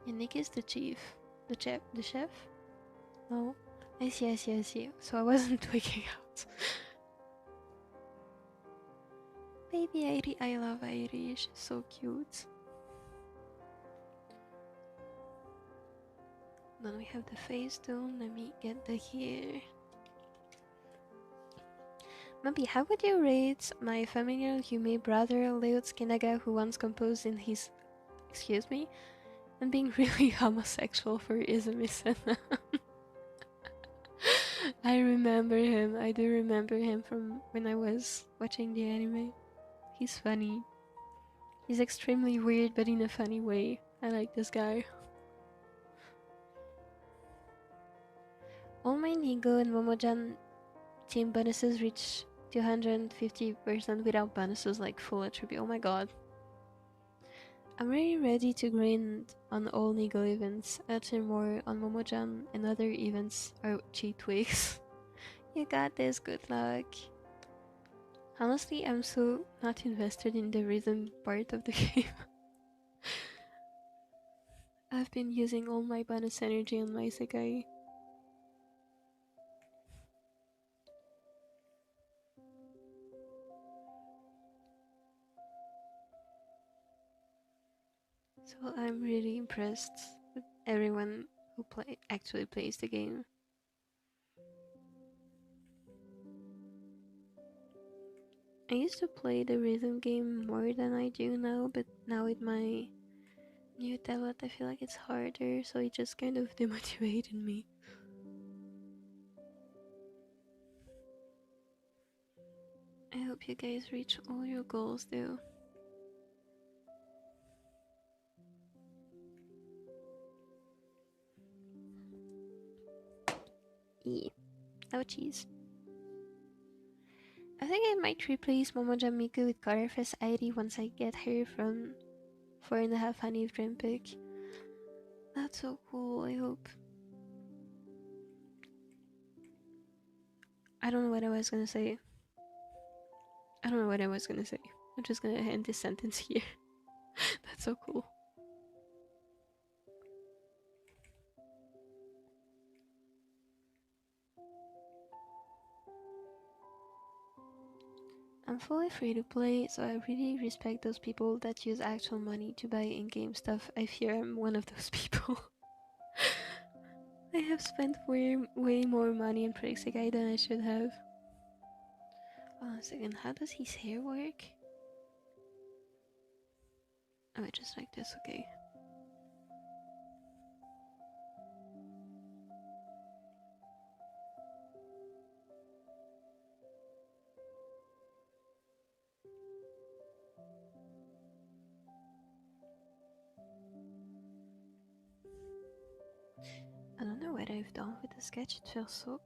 Your nick is the chief. The chef? Oh. I see. So I wasn't tweaking out. Baby Airi, I love Airi. She's so cute. Then we have the face tone. Let me get the hair. Mopi, how would you rate my familiar Yume brother Leo Tsukinaga, who once composed in his... Excuse me? And being really homosexual for Izumi-sana? I remember him. I do remember him from when I was watching the anime. He's funny. He's extremely weird, but in a funny way. I like this guy. All my Nigo and Momojan team bonuses reach 250% without bonuses like full attribute. Oh my god. I'm really ready to grind on all Nigo events, utter more on Momojan, and other events are cheat weeks. You got this, good luck. Honestly, I'm so not invested in the rhythm part of the game. I've been using all my bonus energy on my SEKAI. So I'm really impressed with everyone who actually plays the game. I used to play the rhythm game more than I do now, but now with my new tablet I feel like it's harder, so it just kind of demotivated me. I hope you guys reach all your goals though. Ouchies. I think I might replace Momoja Miku with Colorfest ID once I get her from 4.5 Honey Dream Pick. That's so cool, I hope. I don't know what I was gonna say. I'm just gonna end this sentence here. That's so cool. I'm fully free to play, so I really respect those people that use actual money to buy in-game stuff. I fear I'm one of those people. I have spent way more money on Isekai than I should have. Hold on a second, how does his hair work? Oh, just like this, okay. I don't know what I've done with the sketch, it feels so...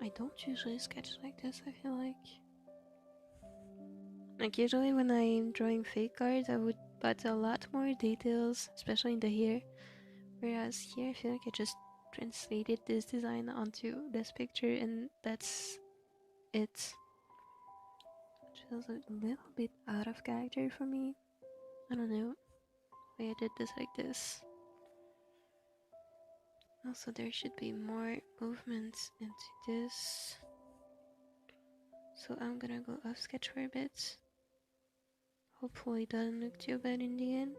I don't usually sketch like this, I feel like. Like usually when I'm drawing fake cards, I would put a lot more details, especially in the hair. Whereas here, I feel like I just translated this design onto this picture and that's it. Which feels a little bit out of character for me. I don't know why I did this like this. Also, there should be more movements into this. So I'm gonna go off sketch for a bit. Hopefully it doesn't look too bad in the end.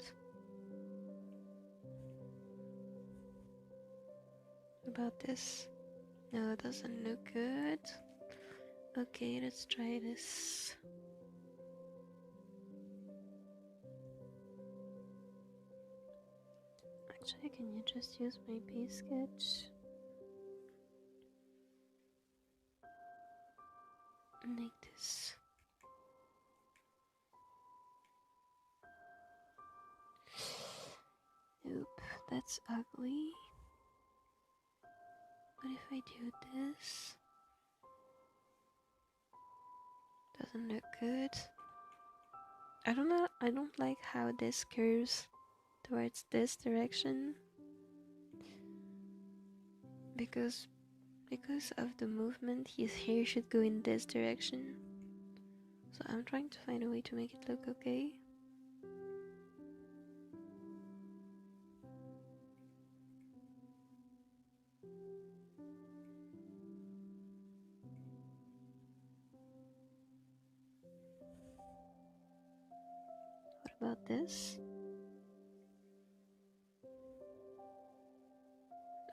About this. No, it doesn't look good. Okay, let's try this. Actually, can you just use my base sketch? Like this. Nope, that's ugly. But if I do this, doesn't look good. I don't know, I don't like how this curves towards this direction. because of the movement, his hair should go in this direction. So I'm trying to find a way to make it look okay. What about this?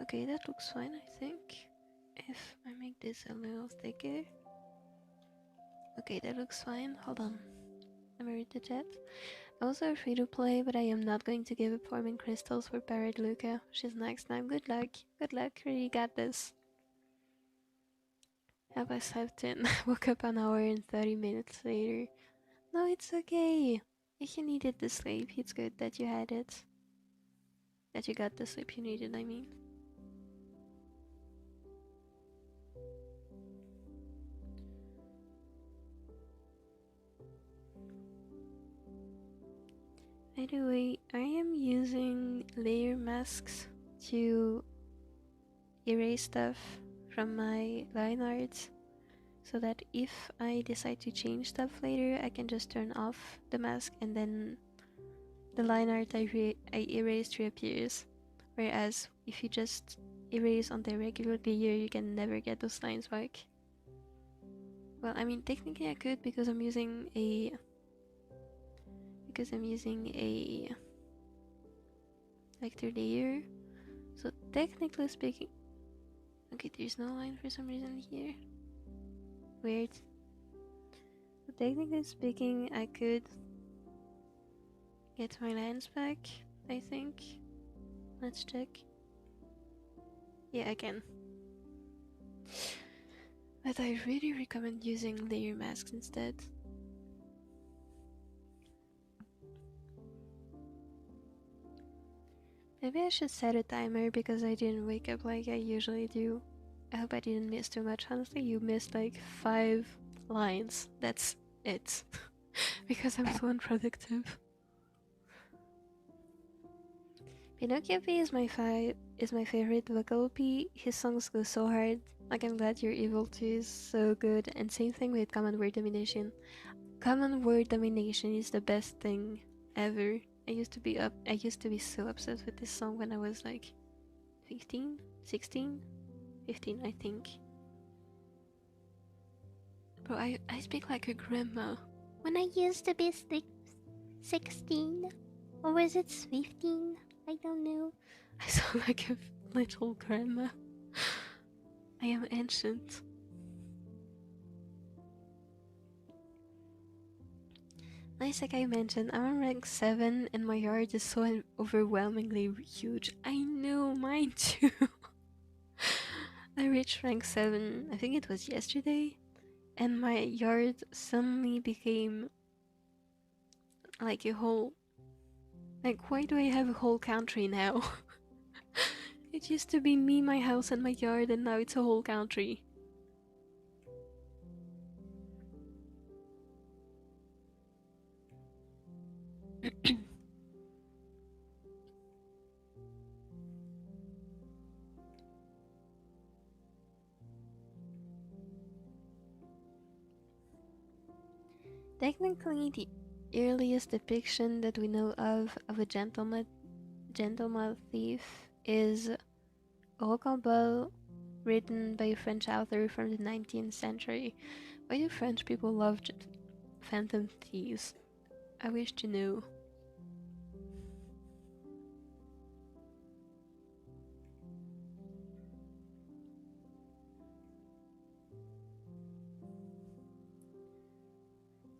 Okay, that looks fine, I think. If I make this a little thicker. Okay, that looks fine. Hold on. Let me read the chat. Also free to play, but I am not going to give up forming crystals for Parrot Luca. She's next time. Good luck. Good luck. Really got this. Have I slept in? Woke up an hour and 30 minutes later. No, it's okay. If you needed the sleep, it's good that you had it. That you got the sleep you needed, I mean. By the way, I am using layer masks to erase stuff from my line art, so that if I decide to change stuff later, I can just turn off the mask and then the line art I erased reappears. Whereas if you just erase on the regular layer, you can never get those lines back. Well, I mean, technically I could because I'm using a vector layer. So technically speaking, okay, there's no line for some reason here. Weird. So technically speaking, I could get my lines back, I think. Let's check. Yeah, I can. But I really recommend using layer masks instead. Maybe I should set a timer because I didn't wake up like I usually do. I hope I didn't miss too much. Honestly, you missed like 5 lines. That's it. Because I'm so unproductive. Pinocchio P is my favorite vocal P. His songs go so hard. Like, I'm glad you're evil too is so good. And same thing with Common Word Domination. Common Word Domination is the best thing ever. I used to be so obsessed with this song when I was like 15, 16, 15 I think. Bro, I speak like a grandma. When I used to be 16, or was it 15? I don't know. I sound like a little grandma. I am ancient. Like I mentioned, I'm on rank 7 and my yard is so overwhelmingly huge. I know, mine too. I reached rank 7, I think it was yesterday, and my yard suddenly became like a whole... Like, why do I have a whole country now? It used to be me, my house, and my yard, and now it's a whole country. Technically, the earliest depiction that we know of a gentleman thief is Rocambole, written by a French author from the 19th century. Why do French people love phantom thieves? I wish to know.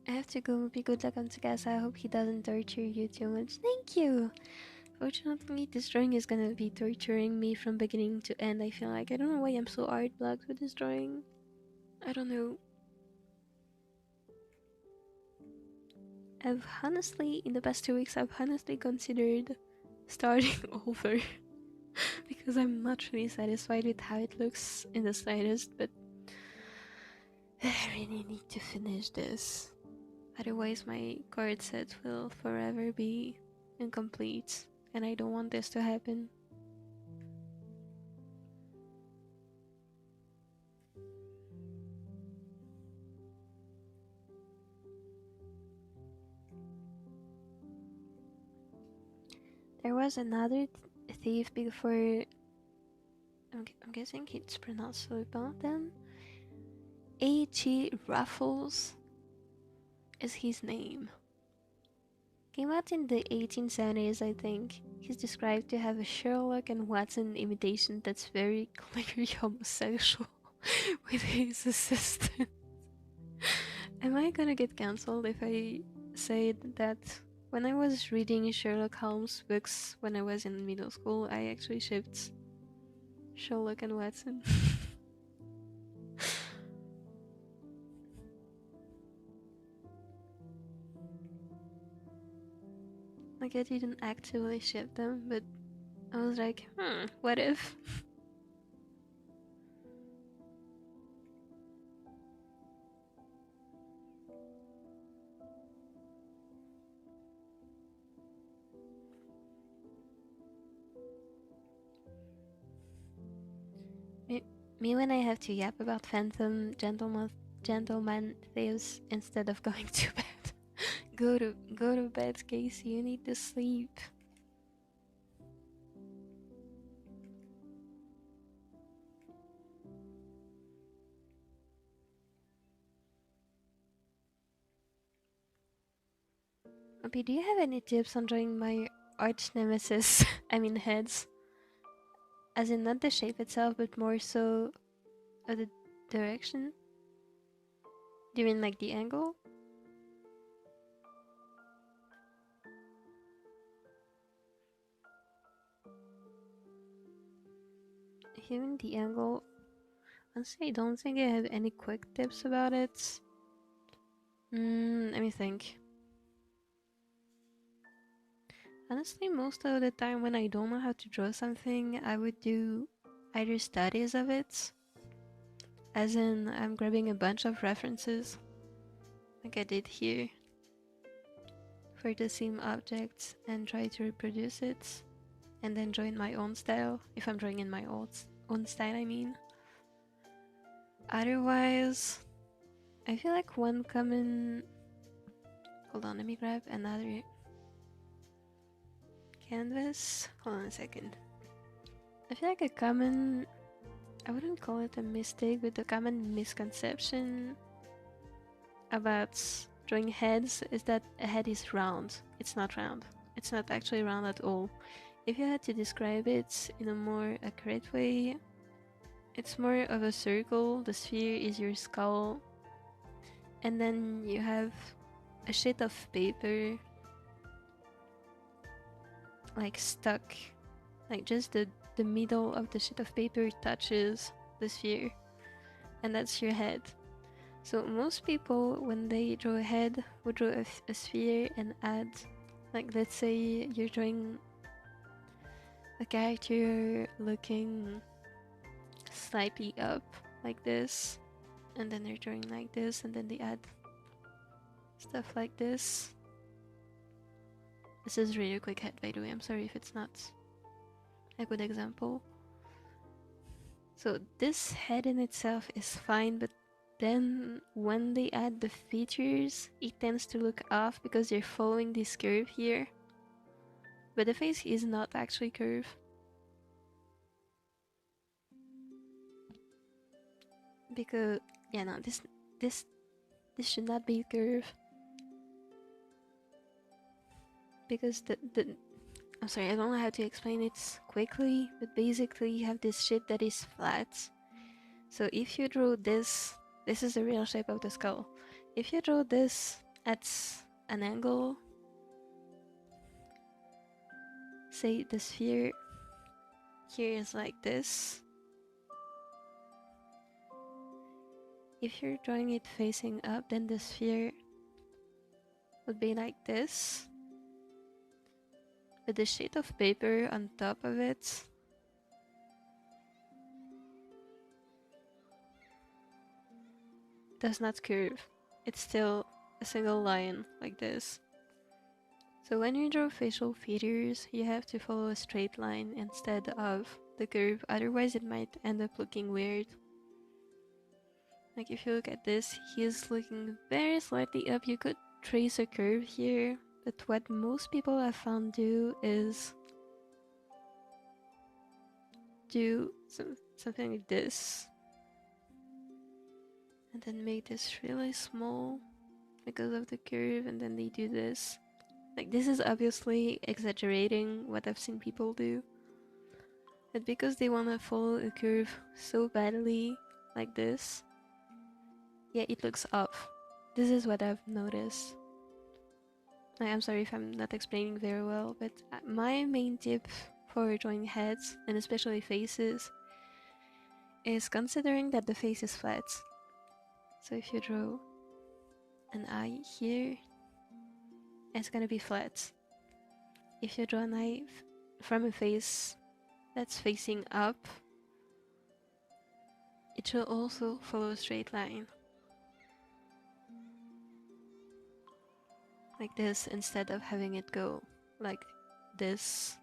I have to go, Mopi. Good luck on Tsukasa. I hope he doesn't torture you too much. Thank you! Fortunately, this drawing is gonna be torturing me from beginning to end, I feel like. I don't know why I'm so art blocked with this drawing. I don't know. In the past 2 weeks, I've honestly considered starting over. Because I'm not really satisfied with how it looks in the slightest, but I really need to finish this. Otherwise, my card set will forever be incomplete, and I don't want this to happen. There was another thief before. I'm guessing it's pronounced Lupin then. A.G. Ruffles is his name. Came out in the 1870s, I think. He's described to have a Sherlock and Watson imitation that's very clearly homosexual with his assistant. Am I gonna get cancelled if I say that when I was reading Sherlock Holmes books when I was in middle school, I actually shipped Sherlock and Watson? Like, I didn't actively ship them, but I was like, what if? Me when I have to yap about Phantom Gentleman thieves instead of going to bed. Go to bed, Casey. You need to sleep. Mopi, do you have any tips on drawing my arch nemesis? I mean heads. As in not the shape itself, but more so of the direction? Do you mean like the angle? Even the angle, honestly, I don't think I have any quick tips about it. Let me think. Honestly, most of the time when I don't know how to draw something, I would do either studies of it, as in I'm grabbing a bunch of references, like I did here, for the same object and try to reproduce it, and then draw in my own style, if I'm drawing in my own style, I mean. Otherwise, I feel like one common... Hold on, let me grab another canvas. Hold on a second. I feel like a common... I wouldn't call it a mistake, but a common misconception about drawing heads is that a head is round. It's not round. It's not actually round at all. If you had to describe it in a more accurate way, it's more of a circle. The sphere is your skull, and then you have a sheet of paper like stuck, like just the middle of the sheet of paper touches the sphere, and that's your head. So most people, when they draw a head, would draw a sphere and add, like, let's say you're drawing a character looking slightly up like this, and then they're drawing like this, and then they add stuff like this. This is really a quick head, by the way. I'm sorry if it's not a good example. So this head in itself is fine, but then when they add the features, it tends to look off because they're following this curve here. But the face is not actually curved. Because, yeah, no, this should not be curved. Because I'm sorry, I don't know how to explain it quickly, but basically you have this shit that is flat. So if you draw this is the real shape of the skull. If you draw this at an angle, say the sphere here is like this. If you're drawing it facing up, then the sphere would be like this. But the sheet of paper on top of it does not curve. It's still a single line like this. So when you draw facial features, you have to follow a straight line instead of the curve, otherwise it might end up looking weird. Like if you look at this, he's looking very slightly up. You could trace a curve here, but what most people have found do is do something like this. And then make this really small because of the curve, and then they do this. Like, this is obviously exaggerating what I've seen people do. But because they want to follow a curve so badly, like this, yeah, it looks off. This is what I've noticed. I'm sorry if I'm not explaining very well, but my main tip for drawing heads, and especially faces, is considering that the face is flat. So if you draw an eye here, it's gonna be flat. If you draw an eye from a face that's facing up, it should also follow a straight line. Like this, instead of having it go like this.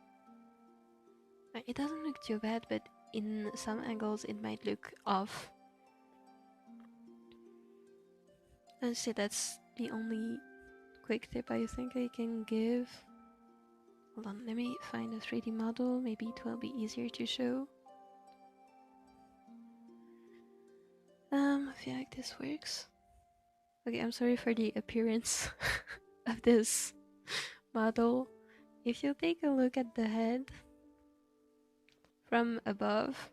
It doesn't look too bad, but in some angles it might look off. Let's see, that's the only quick tip I think I can give. Hold on, let me find a 3D model, maybe it will be easier to show. I feel like this works. Okay, I'm sorry for the appearance of this model. If you take a look at the head from above,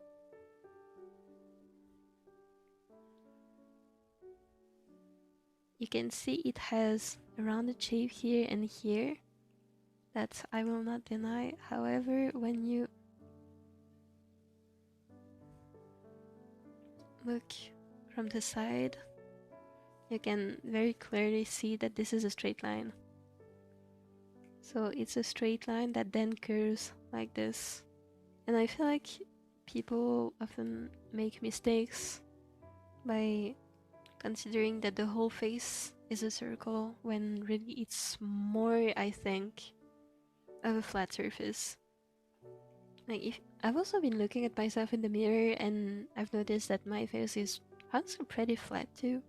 you can see it has a rounded shape here and here. That I will not deny. However, when you look from the side, you can very clearly see that this is a straight line. So it's a straight line that then curves like this. And I feel like people often make mistakes by considering that the whole face is a circle, when really it's more, I think, of a flat surface. Like, if I've also been looking at myself in the mirror, and I've noticed that my face is also pretty flat too.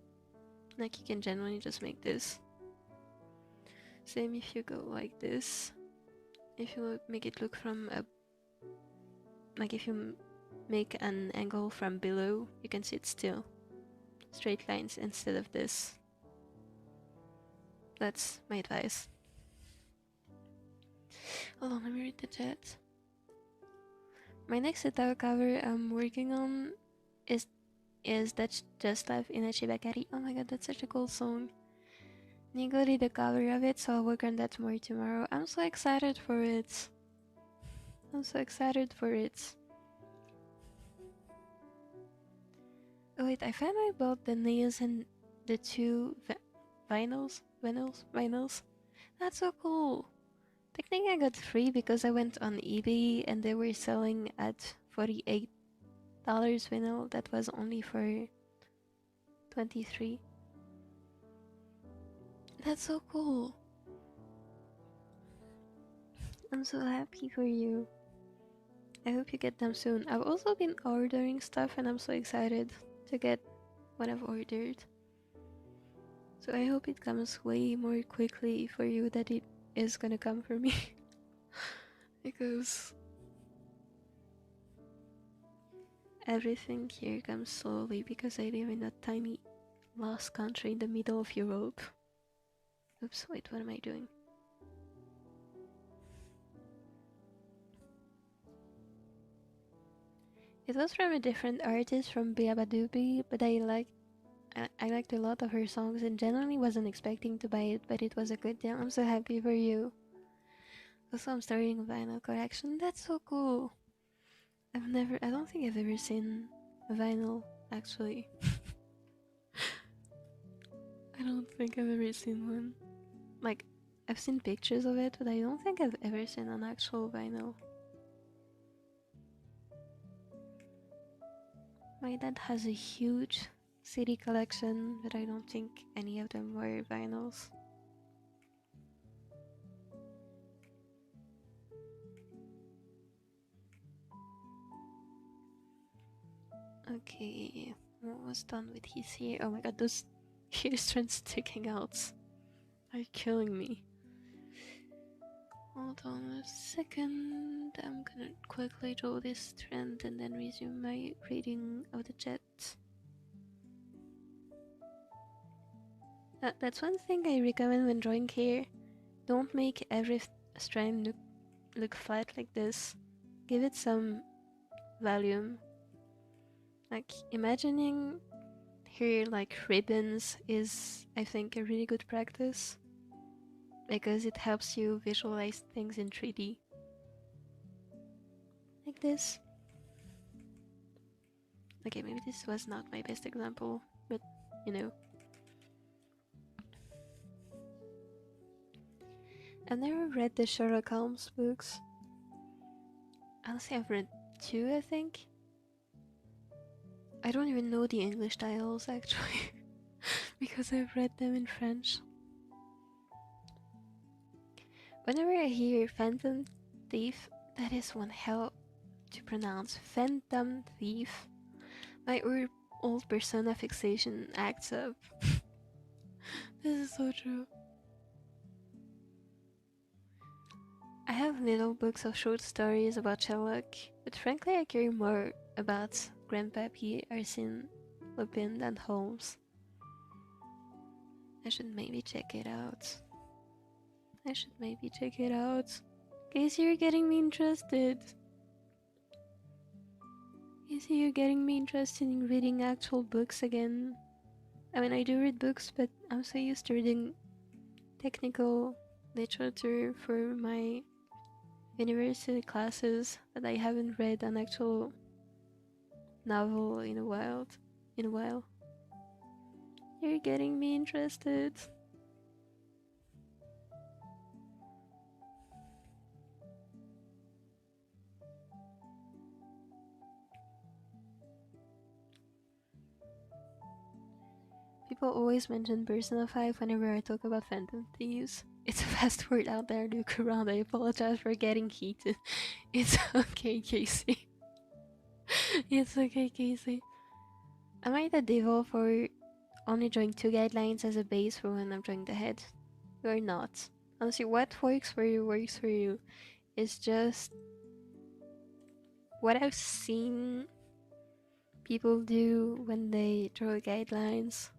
Like, you can generally just make this. Same if you go like this. If you make it look from a... Like, if you make an angle from below, you can see it's still straight lines instead of this. That's my advice. Hold on, let me read the chat. My next Setao cover I'm working on is That's Just Life in a Shibakari. Oh my god, that's such a cool song. Nigo did the cover of it, so I'll work on that more tomorrow. I'm so excited for it. I'm so excited for it. Oh wait, I finally bought the nails and the two vinyls. That's so cool. Technically I got 3 because I went on eBay and they were selling at $48 vinyl. That was only for 23. That's so cool. I'm so happy for you. I hope you get them soon. I've also been ordering stuff and I'm so excited to get what I've ordered. So I hope it comes way more quickly for you than it is gonna come for me. Because everything here comes slowly because I live in a tiny lost country in the middle of Europe. Oops, wait, what am I doing? It was from a different artist from Biabadoobie, but I liked a lot of her songs and generally wasn't expecting to buy it, but it was a good deal. I'm so happy for you. Also, I'm starting a vinyl collection. That's so cool. I don't think I've ever seen a vinyl, actually. I don't think I've ever seen one. Like, I've seen pictures of it, but I don't think I've ever seen an actual vinyl. My dad has a huge CD collection, but I don't think any of them were vinyls. Okay, almost done with his hair. Oh my god, those hair strands sticking out are killing me. Hold on a second. I'm gonna quickly draw this trend and then resume my reading of the chat. That's one thing I recommend when drawing hair. Don't make every strand look flat like this. Give it some volume. Like, imagining hair like ribbons is, I think, a really good practice. Because it helps you visualize things in 3D. Like this. Okay, maybe this was not my best example, but you know. I've never read the Sherlock Holmes books. Honestly, I've read 2, I think. I don't even know the English titles actually, because I've read them in French. Whenever I hear Phantom Thief, that is one hell to pronounce. Phantom Thief. My old persona fixation acts up. This is so true. I have little books of short stories about Sherlock, but frankly I care more about Grandpappy, Arsene Lupin than Holmes. I should maybe check it out. Casey, you're getting me interested. Casey, you're getting me interested in reading actual books again. I mean, I do read books, but I'm so used to reading technical literature for my university classes that I haven't read an actual novel in a while. You're getting me interested. People always mention Persona 5 whenever I talk about Phantom Thieves. It's a fast word out there, look around. I apologize for getting heated. It's okay, Casey. It's okay, Casey. Am I the devil for only drawing 2 guidelines as a base for when I'm drawing the head? You're not. Honestly, what works for you It's just what I've seen people do when they draw guidelines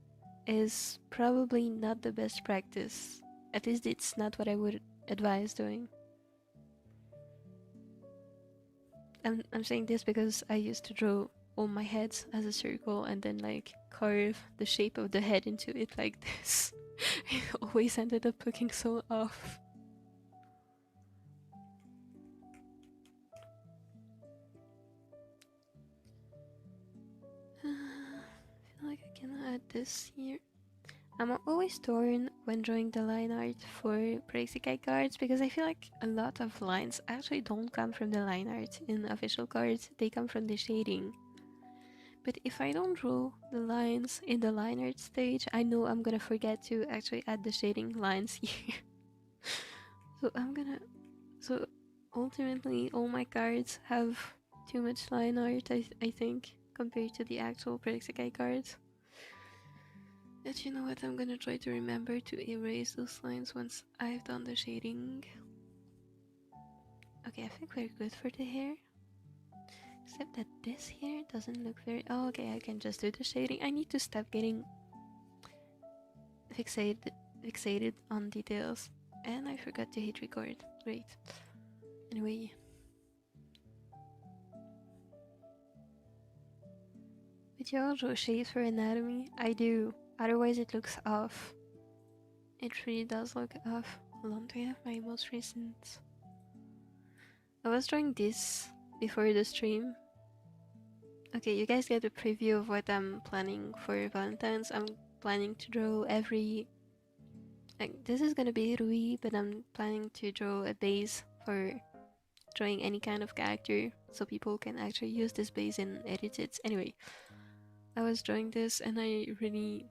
is probably not the best practice. At least it's not what I would advise doing. I'm saying this because I used to draw all my heads as a circle and then like carve the shape of the head into it like this. It always ended up looking so off. I feel like I can add this here. I'm always torn when drawing the line art for SEKAI cards because I feel like a lot of lines actually don't come from the line art in official cards, they come from the shading. But if I don't draw the lines in the line art stage, I know I'm gonna forget to actually add the shading lines here. So ultimately all my cards have too much line art, I think, compared to the actual SEKAI cards. But you know what, I'm gonna try to remember to erase those lines once I've done the shading. Okay, I think we're good for the hair. Except that this here doesn't look very... Oh, okay, I can just do the shading. I need to stop getting fixated on details. And I forgot to hit record. Great. Anyway. But you all draw shapes for anatomy? I do. Otherwise it looks off. It really does look off. Hold on, do I have my most recent? I was drawing this before the stream. Okay, you guys get a preview of what I'm planning for Valentine's. I'm planning to draw every... Like, this is gonna be Rui, but I'm planning to draw a base for drawing any kind of character, so people can actually use this base and edit it. Anyway, I was drawing this and I really...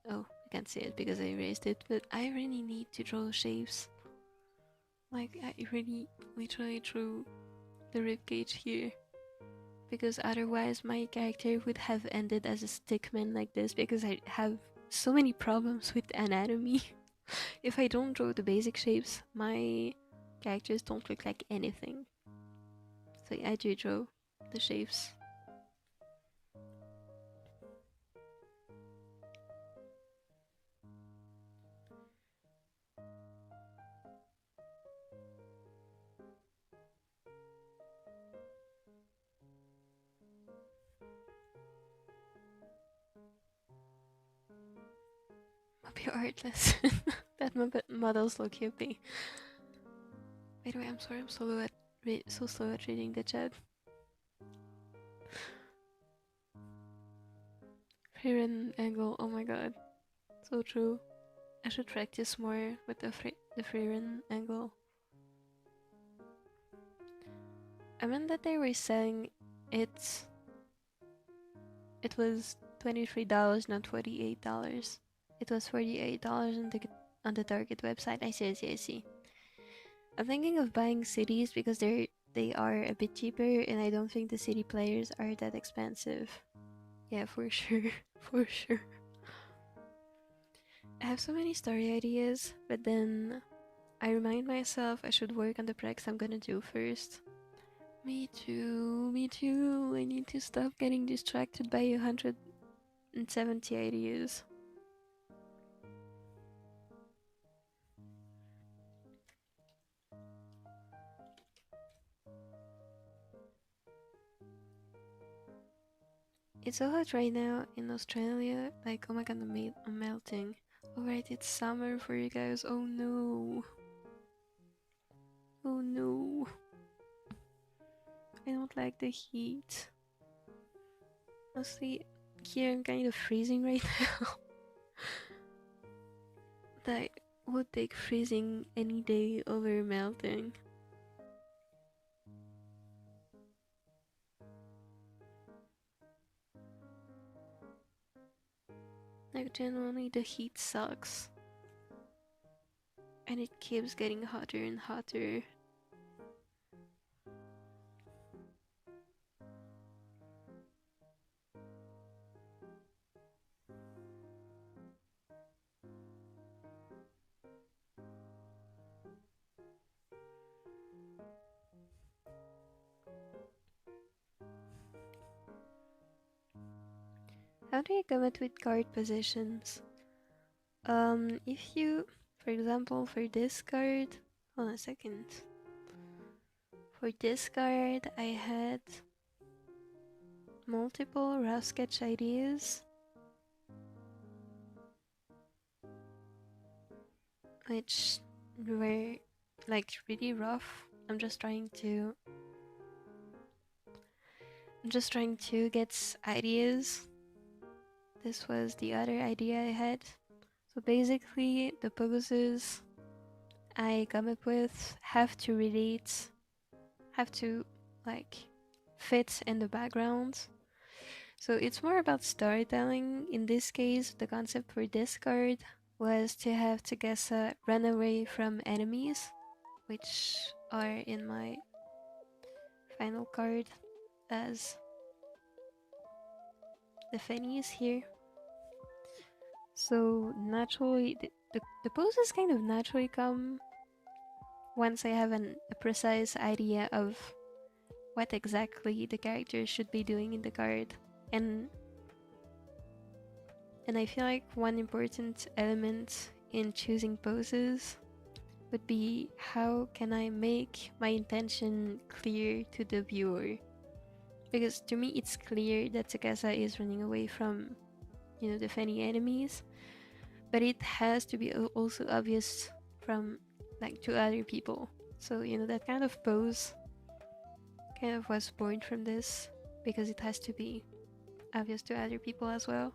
Oh, I can't see it because I erased it, but I really need to draw shapes. Like, I really literally drew the ribcage here. Because otherwise my character would have ended as a stickman like this, because I have so many problems with anatomy. If I don't draw the basic shapes, my characters don't look like anything. So I do draw the shapes. Mopi artless. That models look hippie. By the way, I'm sorry I'm so slow at reading the chat. Free-written angle, oh my god. So true. I should practice more with the free-written angle. I meant that they were saying it was $23, not $48. It was $48 on the Target website. I see. I'm thinking of buying cities because they are a bit cheaper, and I don't think the city players are that expensive. Yeah, for sure, for sure. I have so many story ideas, but then I remind myself I should work on the projects I'm gonna do first. Me too. I need to stop getting distracted by 170 ideas. It's so hot right now in Australia, like, oh my god, I'm melting. Alright, it's summer for you guys, oh no. Oh no. I don't like the heat. Honestly, here I'm kind of freezing right now. I would take freezing any day over melting. Like, genuinely, the heat sucks. And it keeps getting hotter and hotter. How do you come up with card positions? If you, for example, for this card, hold on a second. For this card, I had multiple rough sketch ideas, which were like really rough. I'm just trying to get ideas. This was the other idea I had. So basically, the poses I come up with have to like fit in the background. So it's more about storytelling. In this case, the concept for this card was to have Tsukasa run away from enemies, which are in my final card as the Fennies here. So naturally, the poses kind of naturally come once I have a precise idea of what exactly the character should be doing in the card. And I feel like one important element in choosing poses would be how can I make my intention clear to the viewer. Because to me it's clear that Tsukasa is running away from, the Fenny enemies, but it has to be also obvious from to other people. So that kind of pose kind of was born from this, because it has to be obvious to other people as well.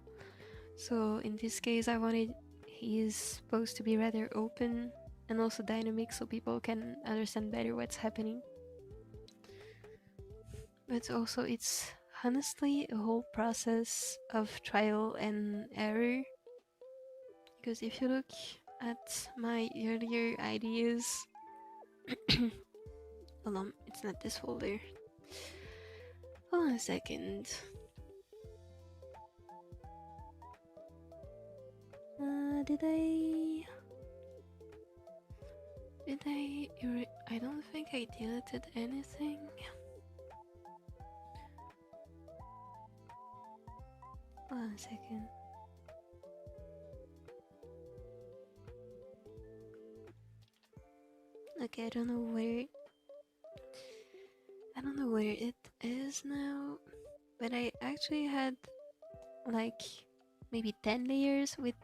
So in this case I wanted his pose to be rather open and also dynamic, so people can understand better what's happening. But also it's honestly a whole process of trial and error, because if you look at my earlier ideas hold on, it's not this folder, hold on a second. Did I don't think I deleted anything. Hold on a second. Okay, I don't know where it is now, but I actually had like maybe 10 layers with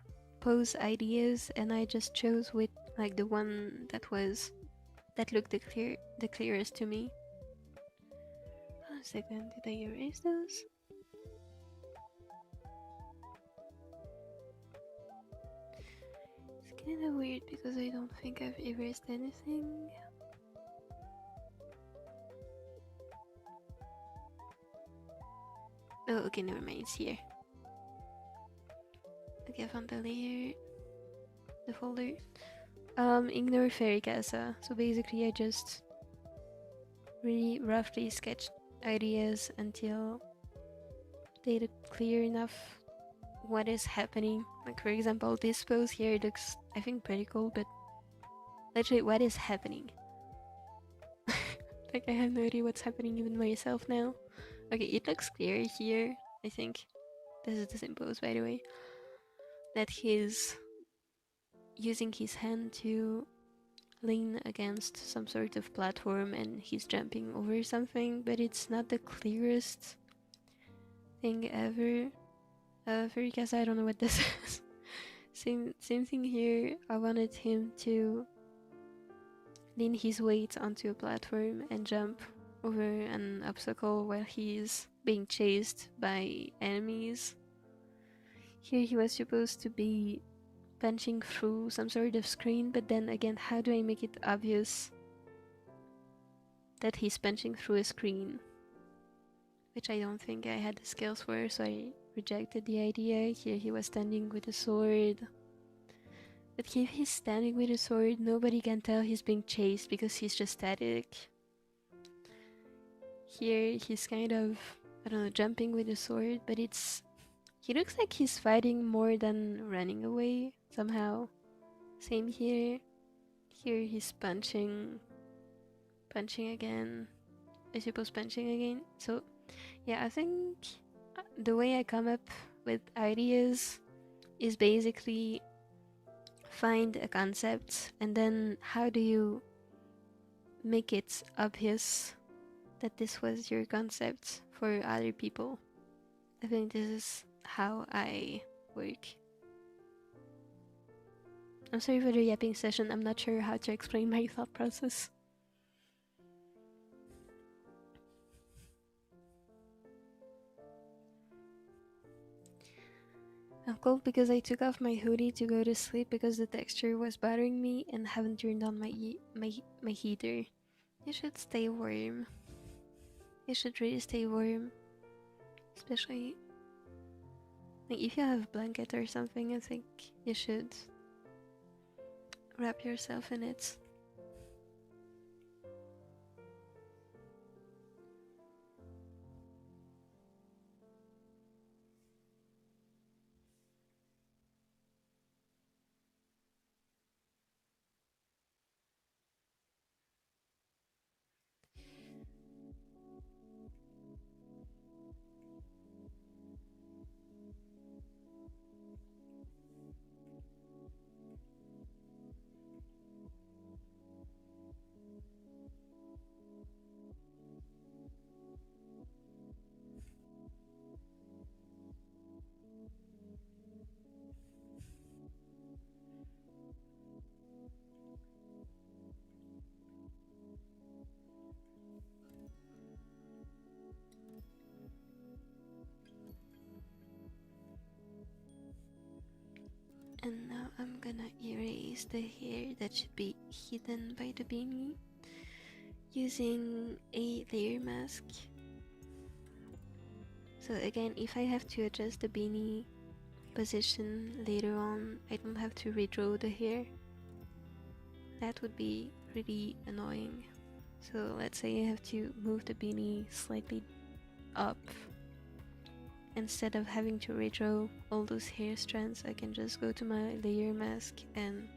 pose ideas, and I just chose with like the one that looked the clearest to me. Hold on a second, did I erase those? It's kinda weird because I don't think I've erased anything. Oh, okay, never mind, it's here. Okay, I found the layer, the folder. Ignore Tsukasa. So basically I just really roughly sketched ideas until they look clear enough what is happening. Like for example, this pose here looks, I think, pretty cool, but literally what is happening? Like I have no idea what's happening even myself now. Okay, it looks clear here, I think. This is the same pose, by the way. That he's using his hand to lean against some sort of platform and he's jumping over something, but it's not the clearest thing ever. Because I don't know what this is. Same thing here. I wanted him to lean his weight onto a platform and jump over an obstacle while he's being chased by enemies. Here he was supposed to be punching through some sort of screen, but then again, how do I make it obvious that he's punching through a screen? Which I don't think I had the skills for, so I rejected the idea. Here he was standing with a sword. But if he's standing with a sword, nobody can tell he's being chased because he's just static. Here he's kind of, I don't know, jumping with a sword, but he looks like he's fighting more than running away somehow. Same here. Here he's punching again. I suppose punching again. So yeah, I think the way I come up with ideas is basically find a concept and then how do you make it obvious that this was your concept for other people. I think this is how I work. I'm sorry for the yapping session. I'm not sure how to explain my thought process. I'm cold because I took off my hoodie to go to sleep because the texture was bothering me and haven't turned on my heater. You should stay warm. You should really stay warm. Especially like if you have a blanket or something, I think you should wrap yourself in it. And now I'm gonna erase the hair that should be hidden by the beanie using a layer mask. So again, if I have to adjust the beanie position later on, I don't have to redraw the hair. That would be really annoying. So let's say I have to move the beanie slightly up. Instead of having to redraw all those hair strands, I can just go to my layer mask and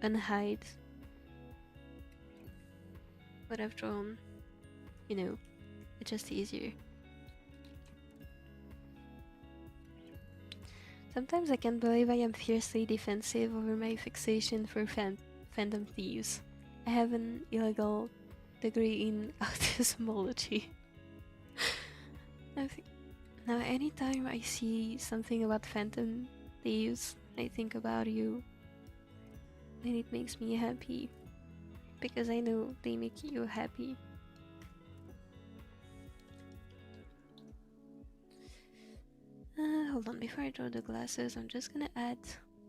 unhide what I've drawn. You know, it's just easier. Sometimes I can't believe I am fiercely defensive over my fixation for fandom thieves. I have an illegal degree in autismology. Now anytime I see something about phantom thieves, I think about you. And it makes me happy. Because I know they make you happy. Hold on, before I draw the glasses, I'm just gonna add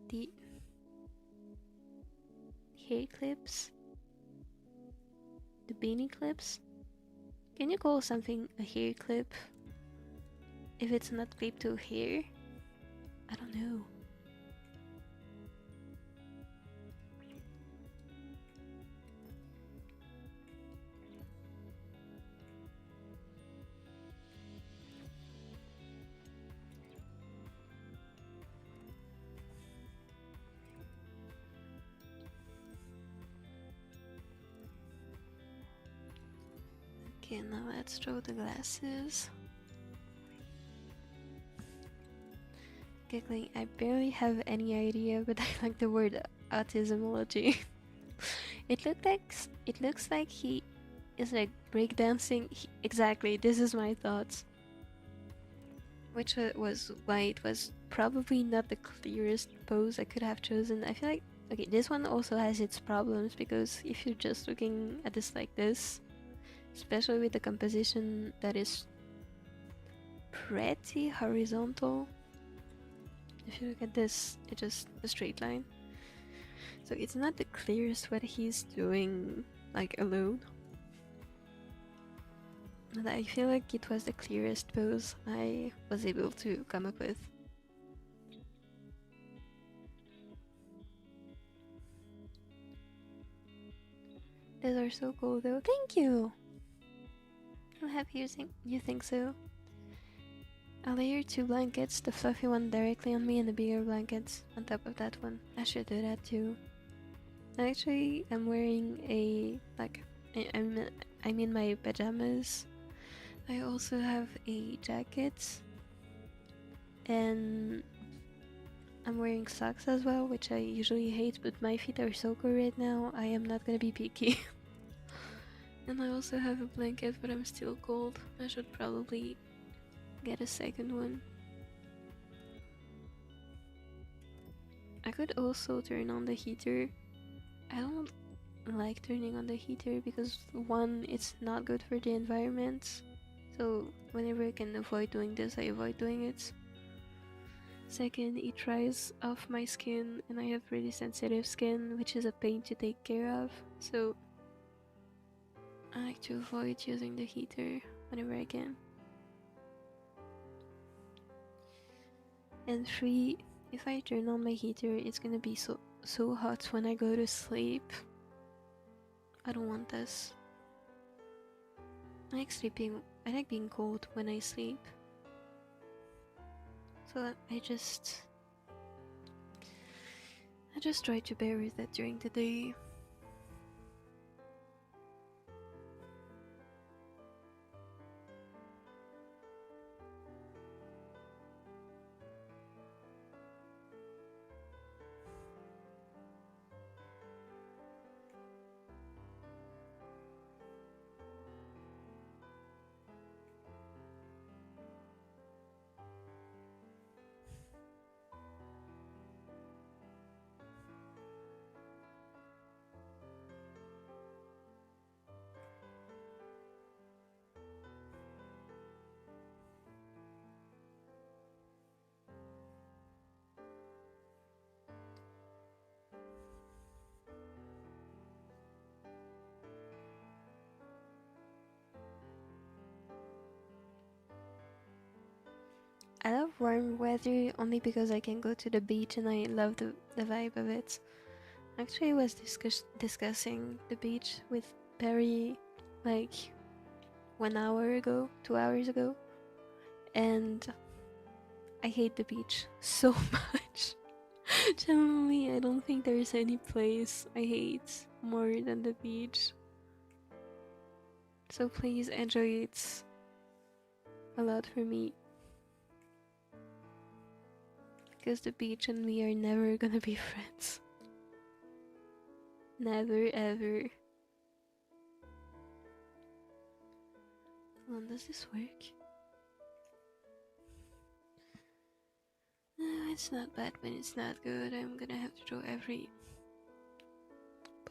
the hair clips. The beanie clips. Can you call something a hair clip if it's not clipped to hair? I don't know. Okay, now let's draw the glasses. Giggling, I barely have any idea, but I like the word autismology. It looks like he is like breakdancing. Exactly, this is my thoughts. Which was why it was probably not the clearest pose I could have chosen. I feel like, okay, this one also has its problems because if you're just looking at this like this, especially with the composition that is pretty horizontal. If you look at this, it's just a straight line. So it's not the clearest what he's doing, like, alone. But I feel like it was the clearest pose I was able to come up with. These are so cool though. Thank you! I'm happy you think so. I'll layer 2 blankets, the fluffy one directly on me and the bigger blankets on top of that one. I should do that too. Actually, I'm wearing a, like, I'm in my pajamas. I also have a jacket. And I'm wearing socks as well, which I usually hate, but my feet are so cold right now, I am not gonna be picky. And I also have a blanket, but I'm still cold. I should probably get a second one. I could also turn on the heater. I don't like turning on the heater because one, it's not good for the environment. So whenever I can avoid doing this, I avoid doing it. Second, it dries off my skin and I have really sensitive skin, which is a pain to take care of. So I like to avoid using the heater whenever I can. And 3, if I turn on my heater, it's gonna be so hot when I go to sleep. I don't want this. I like being cold when I sleep. So I just try to bear with that during the day. I love warm weather only because I can go to the beach and I love the vibe of it. Actually, I was discussing the beach with Perry like 1 hour ago, 2 hours ago, and I hate the beach so much. Generally, I don't think there's any place I hate more than the beach. So please enjoy it a lot for me. Because the beach and me are never gonna be friends. Never ever. Hold on, does this work? No, it's not bad, but it's not good. I'm gonna have to draw every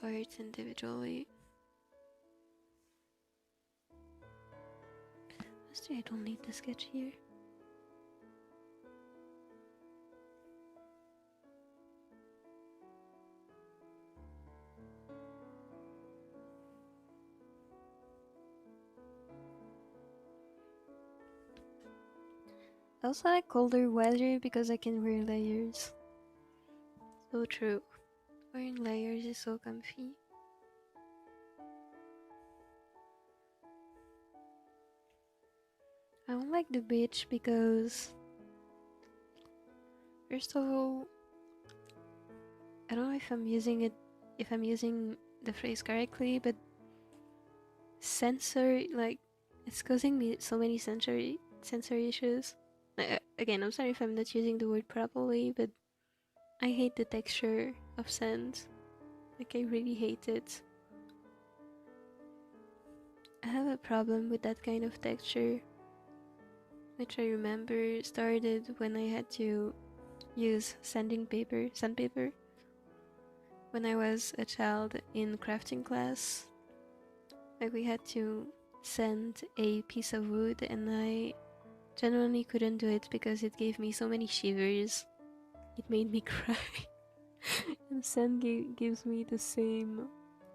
part individually. Honestly, I don't need the sketch here. I also like colder weather because I can wear layers. So true. Wearing layers is so comfy. I don't like the beach because, first of all, I don't know if I'm using the phrase correctly, but it's causing me so many sensory issues. Again, I'm sorry if I'm not using the word properly, but I hate the texture of sand. Like, I really hate it. I have a problem with that kind of texture, which I remember started when I had to use sandpaper when I was a child in crafting class. Like, we had to sand a piece of wood, and I genuinely couldn't do it because it gave me so many shivers. It made me cry. And sand gives me the same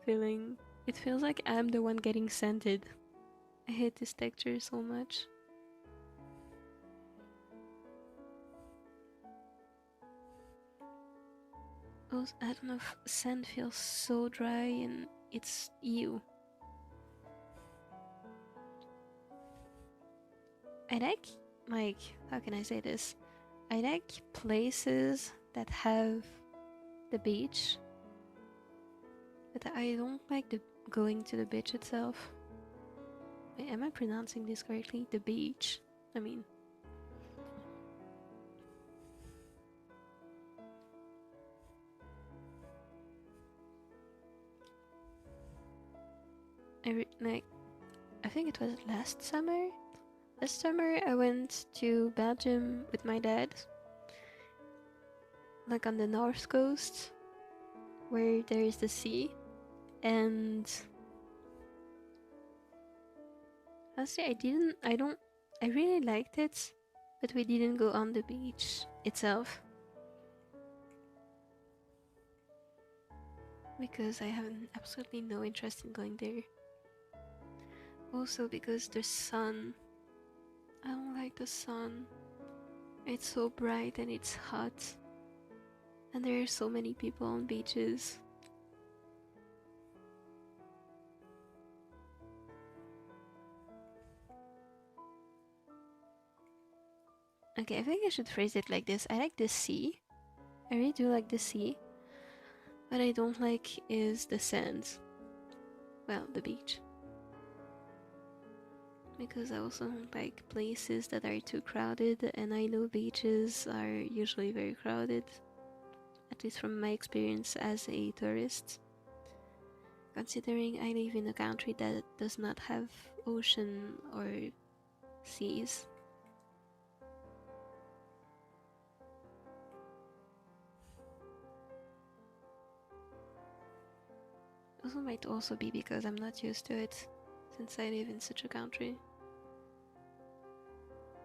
feeling. It feels like I'm the one getting sanded. I hate this texture so much. Also, I don't know if sand feels so dry and it's ew. I like, how can I say this? I like places that have the beach, but I don't like going to the beach itself. Wait, am I pronouncing this correctly? The beach? I mean... I think it was last summer. Last summer I went to Belgium with my dad. Like on the north coast, where there is the sea. And honestly, I really liked it, but we didn't go on the beach itself. Because I have absolutely no interest in going there. Also because the sun. I don't like the sun. It's so bright and it's hot. And there are so many people on beaches. Okay, I think I should phrase it like this. I like the sea. I really do like the sea. What I don't like is the sand. Well, the beach. Because I also don't like places that are too crowded, and I know beaches are usually very crowded, at least from my experience as a tourist. Considering I live in a country that does not have ocean or seas. Also might also be because I'm not used to it, since I live in such a country.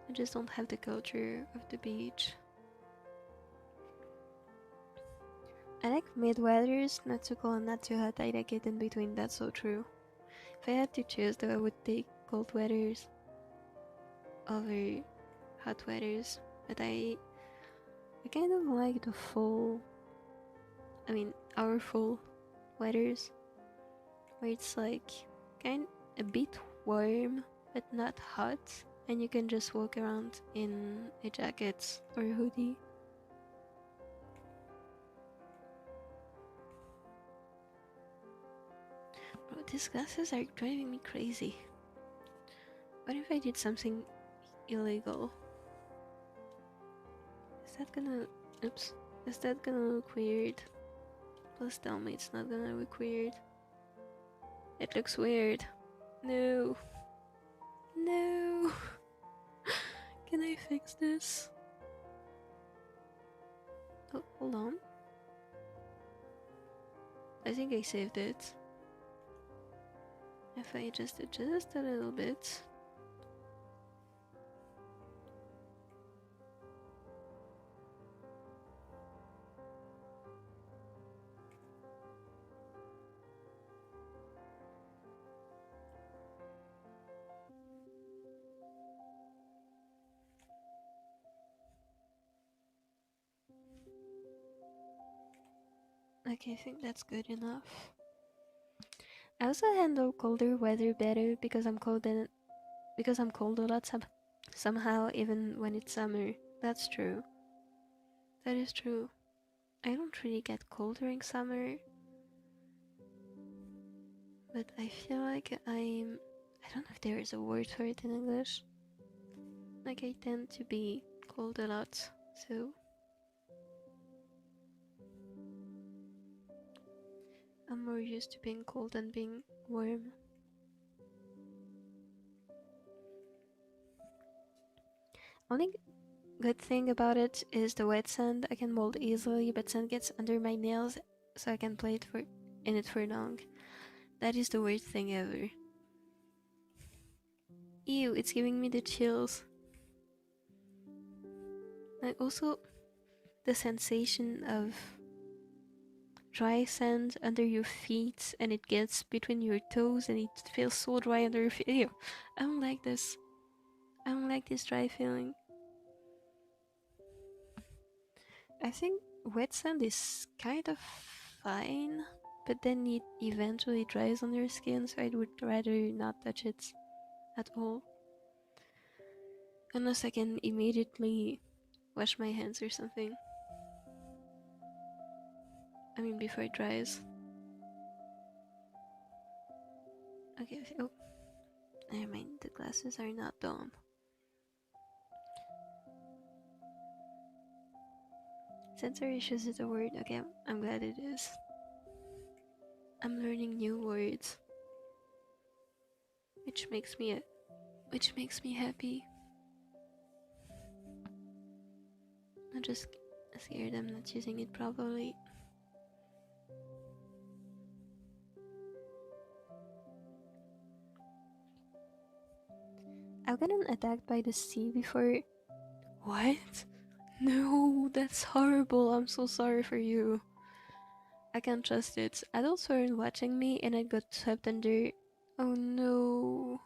I just don't have the culture of the beach. I like mid-weathers, not too cold and not too hot. I like it in between, that's so true. If I had to choose though, I would take cold weathers over hot weathers. But I kind of like the fall, our fall weathers, where it's like a bit warm but not hot, and you can just walk around in a jacket or a hoodie. Bro, these glasses are driving me crazy. What if I did something illegal? Is that gonna... Oops. Is that gonna look weird? Please tell me it's not gonna look weird. It looks weird. No. No. Can I fix this? Oh, hold on. I think I saved it. If I just adjust a little bit. Okay, I think that's good enough. I also handle colder weather better because I'm cold a lot somehow, even when it's summer. That's true. That is true. I don't really get cold during summer, but I feel like I don't know if there is a word for it in English. Like I tend to be cold a lot, so I'm more used to being cold than being warm. Only good thing about it is the wet sand. I can mold easily, but sand gets under my nails, so I can play in it for long. That is the worst thing ever. Ew, it's giving me the chills. And also, the sensation of dry sand under your feet and it gets between your toes and it feels so dry under your feet. Ew, I don't like this. I don't like this dry feeling. I think wet sand is kind of fine, but then it eventually dries on your skin, so I would rather not touch it at all. Unless I can immediately wash my hands or something. I mean, before it dries. Okay, oh. Never mind, the glasses are not done. Sensor issues is a word. Okay, I'm glad it is. I'm learning new words. Which makes me happy. I'm just scared I'm not using it properly. I've gotten attacked by the sea before. What? No, that's horrible. I'm so sorry for you. I can't trust it. Adults weren't watching me and I got swept under. Oh no.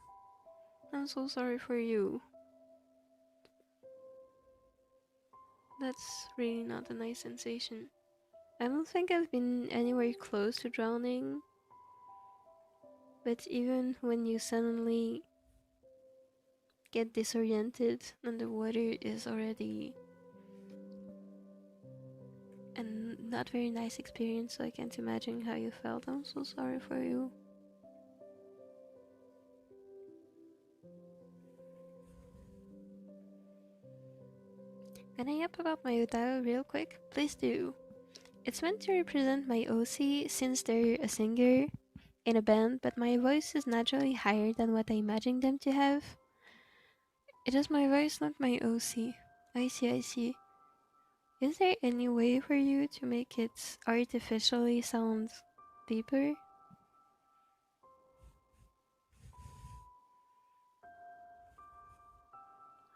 I'm so sorry for you. That's really not a nice sensation. I don't think I've been anywhere close to drowning. But even when you suddenly get disoriented and the water is already a not very nice experience, so I can't imagine how you felt. I'm so sorry for you. Can I yap about my utao real quick? Please do. It's meant to represent my OC since they're a singer in a band, but my voice is naturally higher than what I imagined them to have. It is my voice, not my OC. I see. Is there any way for you to make it artificially sound deeper?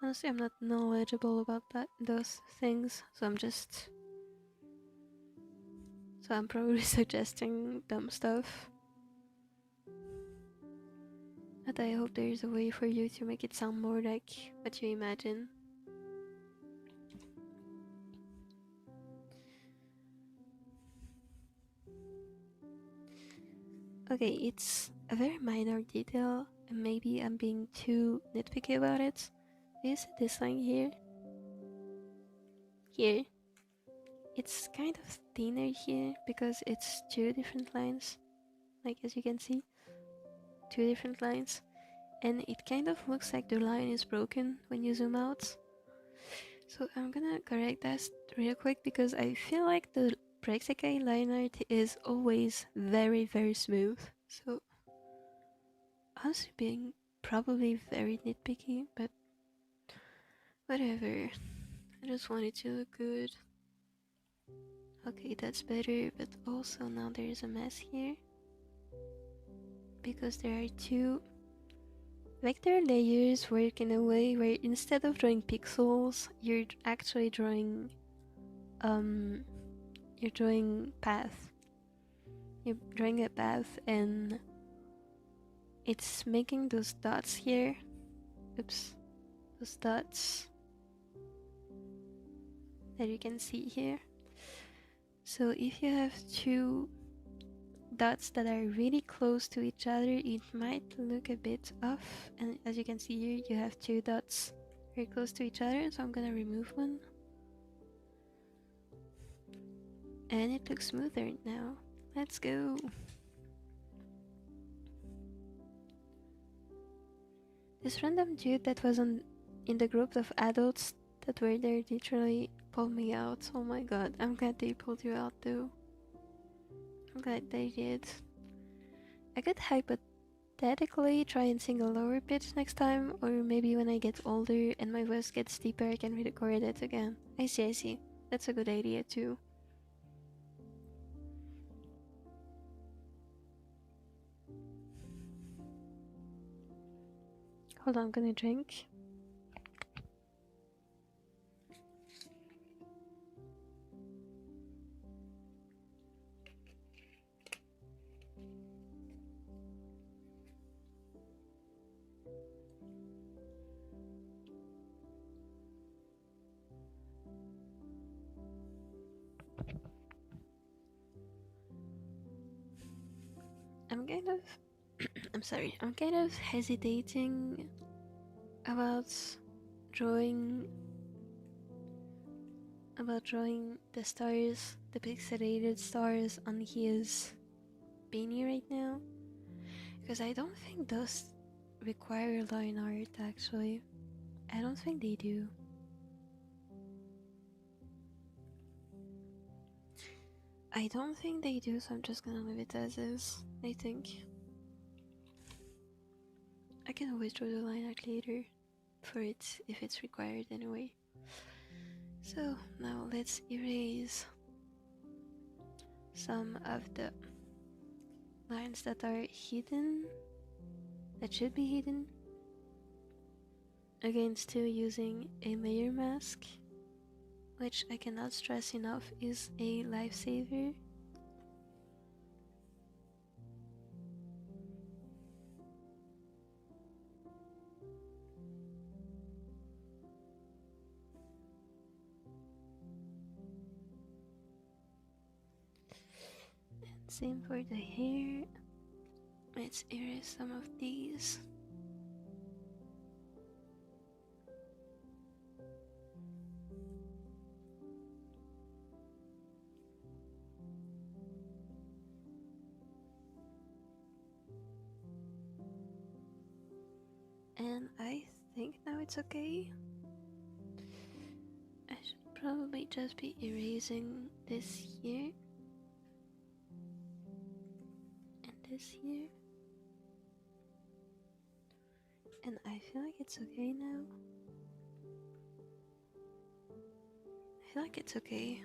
Honestly, I'm not knowledgeable about those things, so I'm probably suggesting dumb stuff. But I hope there's a way for you to make it sound more like what you imagine. Okay, it's a very minor detail, and maybe I'm being too nitpicky about it. Do you see this line here? Here. It's kind of thinner here because it's two different lines. Like, as you can see, two different lines. and it kind of looks like the line is broken when you zoom out. So I'm gonna correct that real quick because I feel like the SEKAI line art is always very, very smooth. So honestly being probably very nitpicky, but whatever. I just want it to look good. Okay, that's better, but also now there is a mess here because there are two vector layers work in a way where instead of drawing pixels, you're actually drawing you're drawing path. You're drawing a path and it's making those dots here. Oops. Those dots that you can see here. So if you have two dots that are really close to each other, it might look a bit off, and as you can see here, you have two dots very close to each other, so I'm gonna remove one. And it looks smoother now. Let's go! This random dude that was in the group of adults that were there literally pulled me out. Oh my god, I'm glad they pulled you out though. I'm glad they did. I could hypothetically try and sing a lower pitch next time, or maybe when I get older and my voice gets deeper I can record it again. I see. That's a good idea too. Hold on, I'm gonna drink. I'm kind of hesitating about drawing the stars, the pixelated stars on his beanie right now, because I don't think those require line art actually. I don't think they do. I don't think they do, so I'm just gonna leave it as is, I think. I can always draw the line art later for it if it's required anyway. So now let's erase some of the lines that are hidden, that should be hidden. Again, still using a layer mask, which I cannot stress enough is a lifesaver. Same for the hair. Let's erase some of these. And I think now it's okay. I should probably just be erasing this here. This here, and I feel like it's okay now. I feel like it's okay.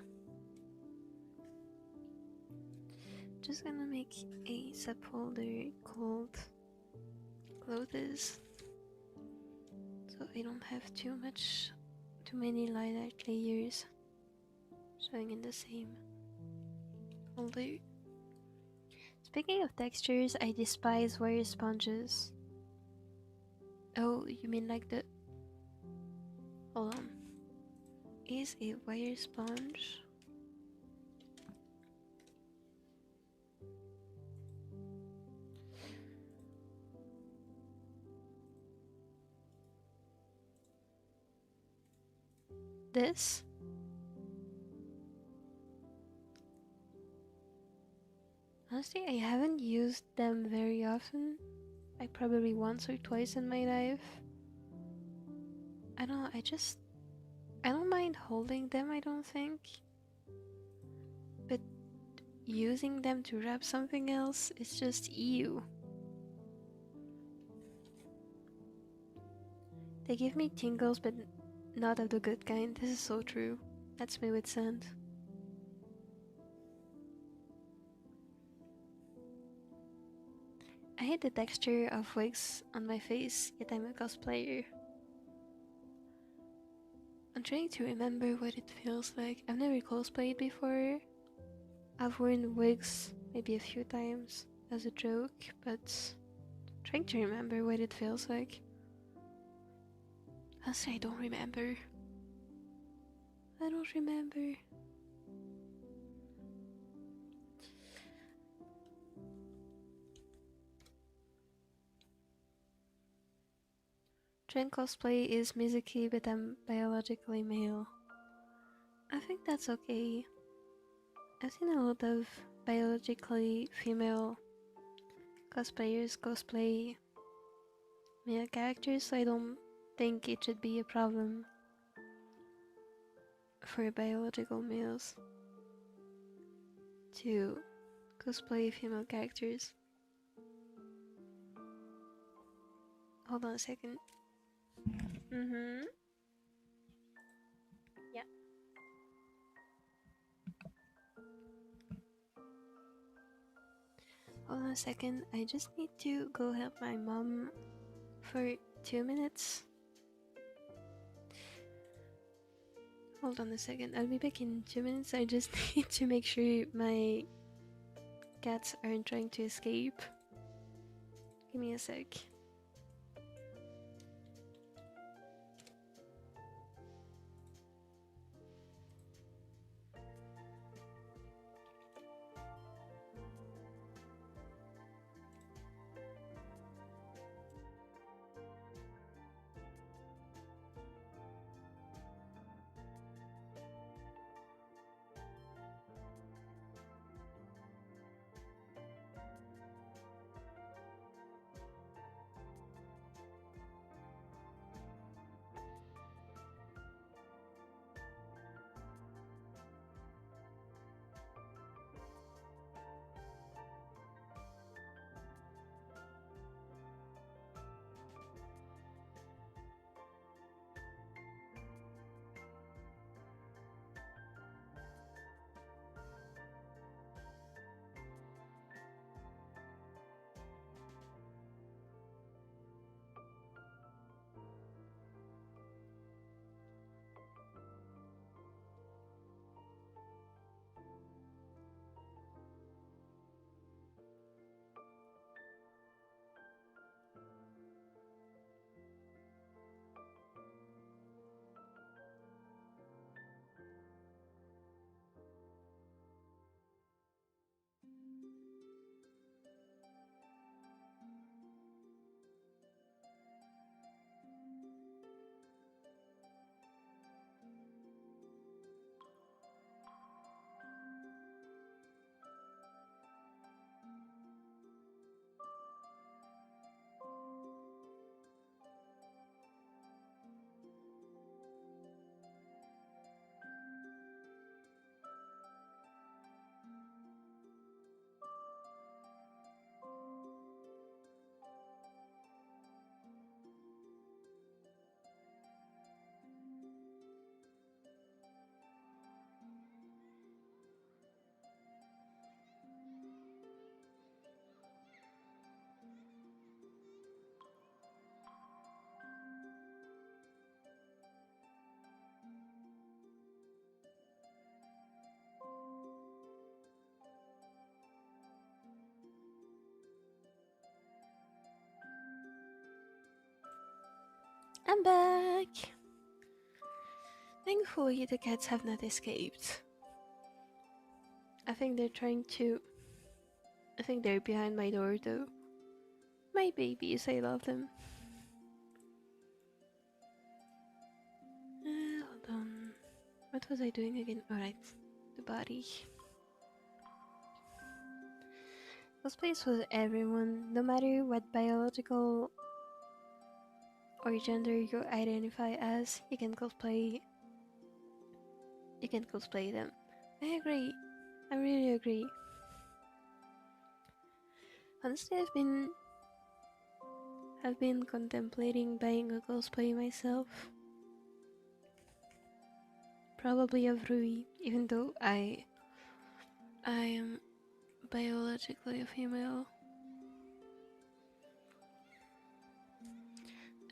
Just gonna make a subfolder called clothes, so I don't have too many line art layers showing in the same folder. Speaking of textures, I despise wire sponges. Oh, you mean like the... Hold on. Is a wire sponge? This? Honestly, I haven't used them very often, like probably once or twice in my life. I don't know, I don't mind holding them, I don't think. But using them to wrap something else is just ew. They give me tingles, but not of the good kind. This is so true. That's me with sand. I hate the texture of wigs on my face, yet I'm a cosplayer. I'm trying to remember what it feels like. I've never cosplayed before. I've worn wigs maybe a few times as a joke, but I'm trying to remember what it feels like. Honestly, I don't remember. I don't remember. Trend cosplay is Mizuki, but I'm biologically male. I think that's okay. I've seen a lot of biologically female cosplayers cosplay male characters, so I don't think it should be a problem for biological males to cosplay female characters. Hold on a second. Yeah. Hold on a second. I just need to go help my mom for 2 minutes. Hold on a second. I'll be back in 2 minutes. I just need to make sure my cats aren't trying to escape. Give me a sec. I'm back! Thankfully, the cats have not escaped. I think they're trying to... I think they're behind my door though. My babies, I love them. Hold on. What was I doing again? Alright, the body. Cosplay is for everyone, no matter what biological or gender you identify as. You can cosplay them. I agree. I really agree. Honestly, I've been contemplating buying a cosplay myself. Probably of Rui, even though I am biologically a female.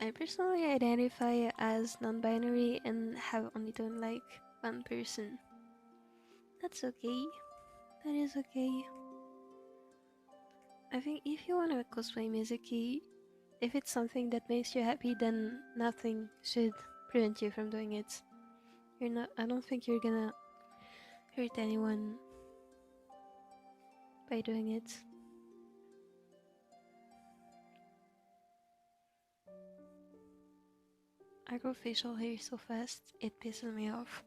I personally identify as non-binary and have only done like one person. That's okay. That is okay. I think if you want to cosplay Mizuki, if it's something that makes you happy, then nothing should prevent you from doing it. I don't think you're gonna hurt anyone by doing it. I grow facial hair so fast, it pisses me off.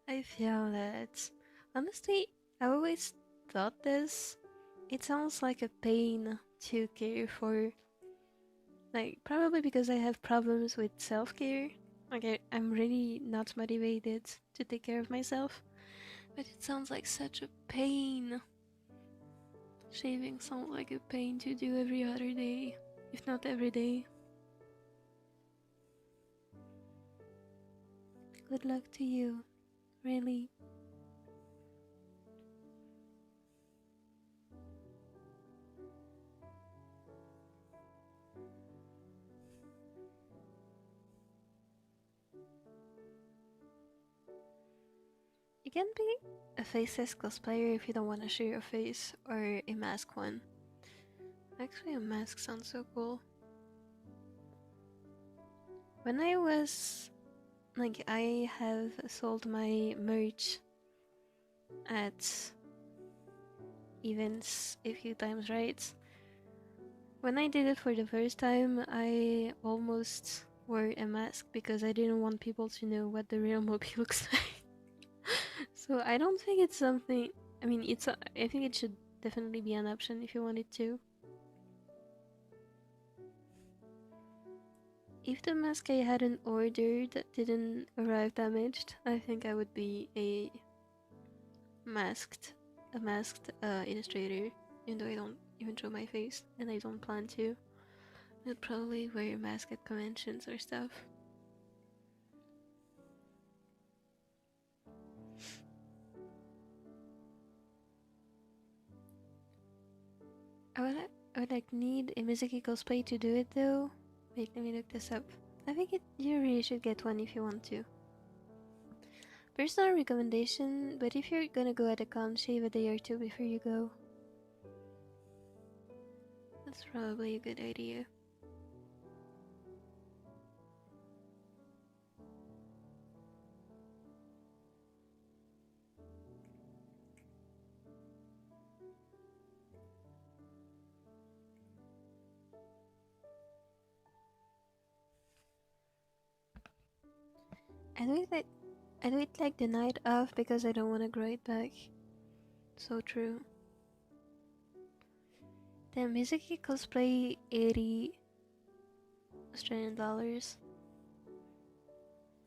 I feel that. Honestly, I always thought this. It sounds like a pain to care for. Like, probably because I have problems with self-care. Like, I'm really not motivated to take care of myself. But it sounds like such a pain. Shaving sounds like a pain to do every other day, if not every day. Good luck to you, really. You can be a faceless cosplayer if you don't want to show your face, or a mask one. Actually, a mask sounds so cool. When I was... like, I have sold my merch at events a few times, right? When I did it for the first time, I almost wore a mask because I didn't want people to know what the real Mopi looks like. So I don't think it's something... I mean, I think it should definitely be an option if you wanted to. If the mask I hadn't ordered didn't arrive damaged, I think I would be a masked illustrator, even though I don't even show my face, and I don't plan to. I'd probably wear a mask at conventions or stuff. I would like need a Mizuki cosplay to do it though. Wait, let me look this up. I think you really should get one if you want to. Personal recommendation, but if you're gonna go at a con, shave a day or two before you go. That's probably a good idea. I do it like the night of because I don't want to grow it back. So true. The Mizuki cosplay 80 Australian dollars.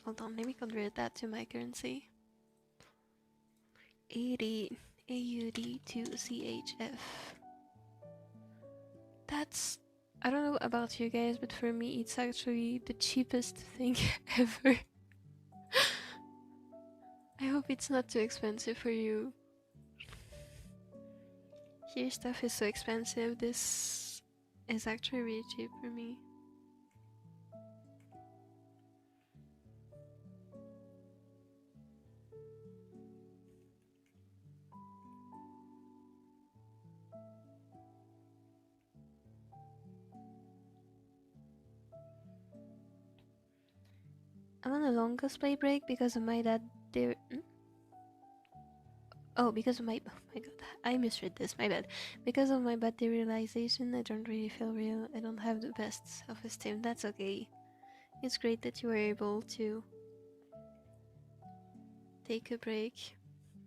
Hold on, let me convert that to my currency. 80 AUD to CHF. That's... I don't know about you guys, but for me it's actually the cheapest thing ever. I hope it's not too expensive for you. Here stuff is so expensive, this is actually really cheap for me. I'm on a long cosplay break because of my dad. Oh, because of my... oh my god, I misread this, my bad. Because of my bad derealization, I don't really feel real. I don't have the best self-esteem. That's okay. It's great that you were able to take a break.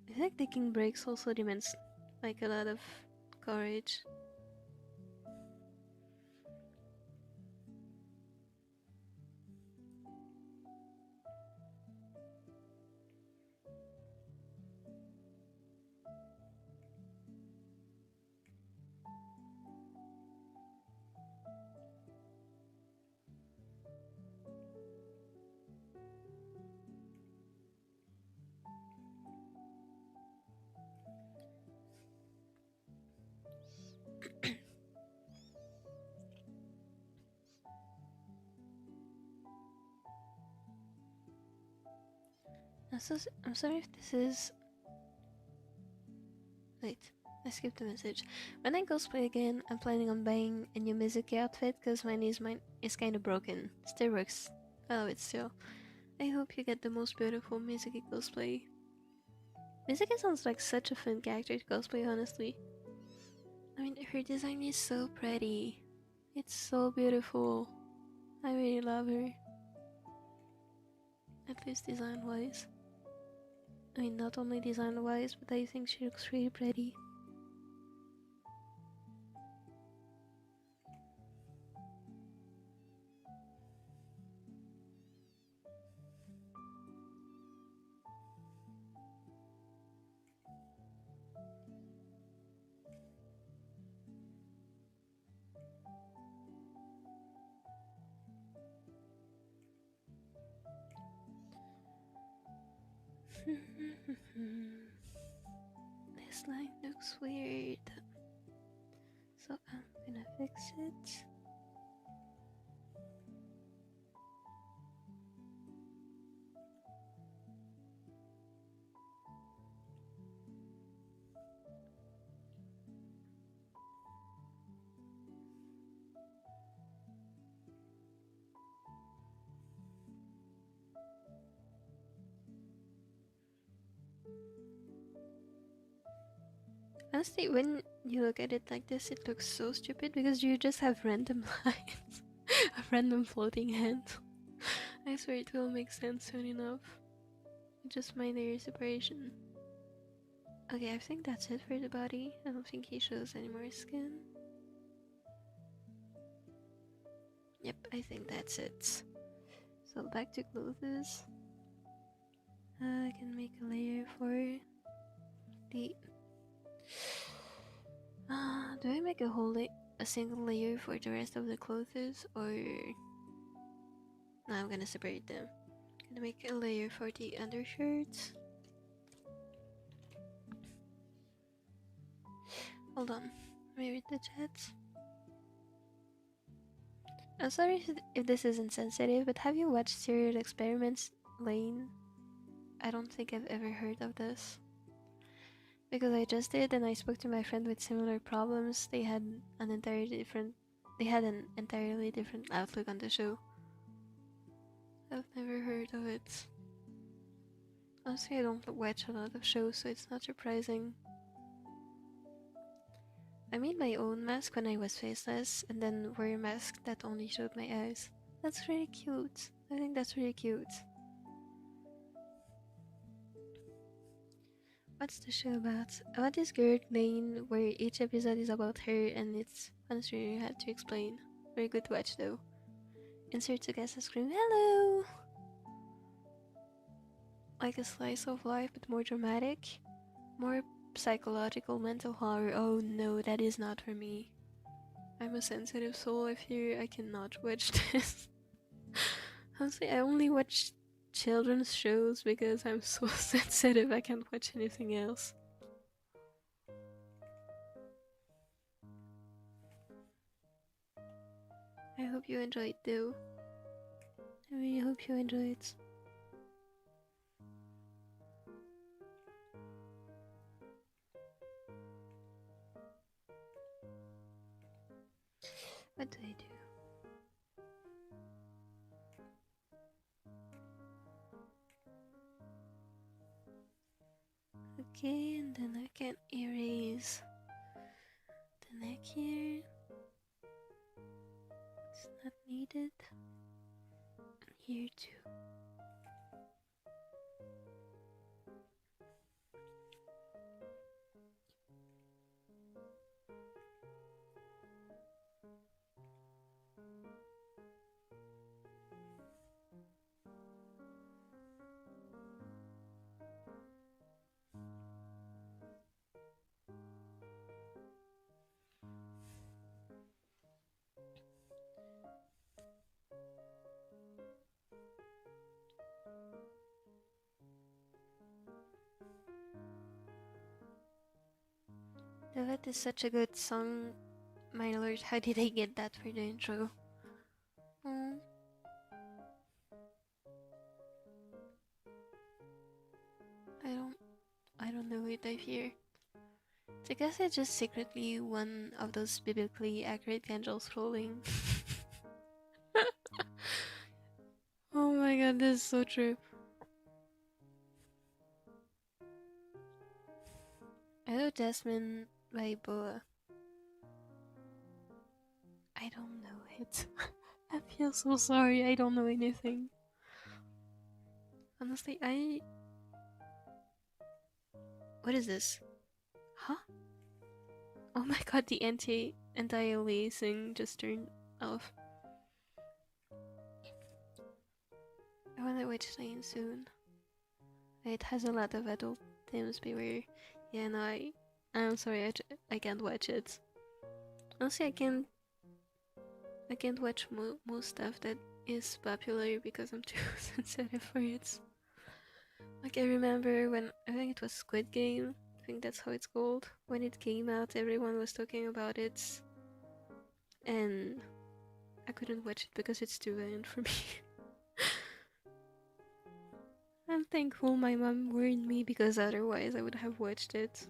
I feel like taking breaks also demands like a lot of courage. I'm sorry if this is... Wait, I skipped the message. When I cosplay again, I'm planning on buying a new Mizuki outfit because mine is kinda broken. Still works. I love it still. I hope you get the most beautiful Mizuki cosplay. Mizuki sounds like such a fun character to cosplay, honestly. I mean, her design is so pretty. It's so beautiful. I really love her. At least design-wise. I mean, not only design-wise, but I think she looks really pretty. This line looks weird, so I'm gonna fix it. Honestly, when you look at it like this, it looks so stupid because you just have random lines, a random floating hand. I swear it will make sense soon enough. Just my layer separation. Okay, I think that's it for the body. I don't think he shows any more skin. Yep, I think that's it. So back to clothes. I can make a layer for the... do I make a single layer for the rest of the clothes, or... No, I'm gonna separate them. I'm gonna make a layer for the undershirts. Hold on, let me read the chat. I'm sorry if this is insensitive, but have you watched Serial Experiments Lane? I don't think I've ever heard of this. Because I just did, and I spoke to my friend with similar problems. They had an entirely different outlook on the show. I've never heard of it. Honestly, I don't watch a lot of shows, so it's not surprising. I made my own mask when I was faceless, and then wore a mask that only showed my eyes. That's really cute. I think that's really cute. What's the show about? About this girl, Lane, where each episode is about her, and it's honestly really hard to explain. Very good to watch though. Insert Tsukasa scream, hello! Like a slice of life, but more dramatic. More psychological mental horror. Oh no, that is not for me. I'm a sensitive soul, I fear I cannot watch this. Honestly, I only watch children's shows because I'm so sensitive I can't watch anything else. I hope you enjoyed though. I really hope you enjoyed. What do I do? Okay, and then I can erase the neck here. It's not needed. And here too. That is such a good song, my lord. How did I get that for the intro? I don't know it, I fear. Tsukasa is just secretly one of those biblically accurate angels rolling. Oh my god, this is so true. Hello Jasmine by Boa. I don't know it. I feel so sorry, I don't know anything. Honestly, what is this? Huh? Oh my god, the anti-aliasing just turned off. I wanna watch Lane soon. It has a lot of adult themes, beware. Yeah, no, I'm sorry, I can't watch it. Honestly, I can't watch most stuff that is popular because I'm too sensitive for it. Like, I remember when, I think it was Squid Game, I think that's how it's called. When it came out, everyone was talking about it. And I couldn't watch it because it's too violent for me. I'm thankful my mom warned me because otherwise I would have watched it.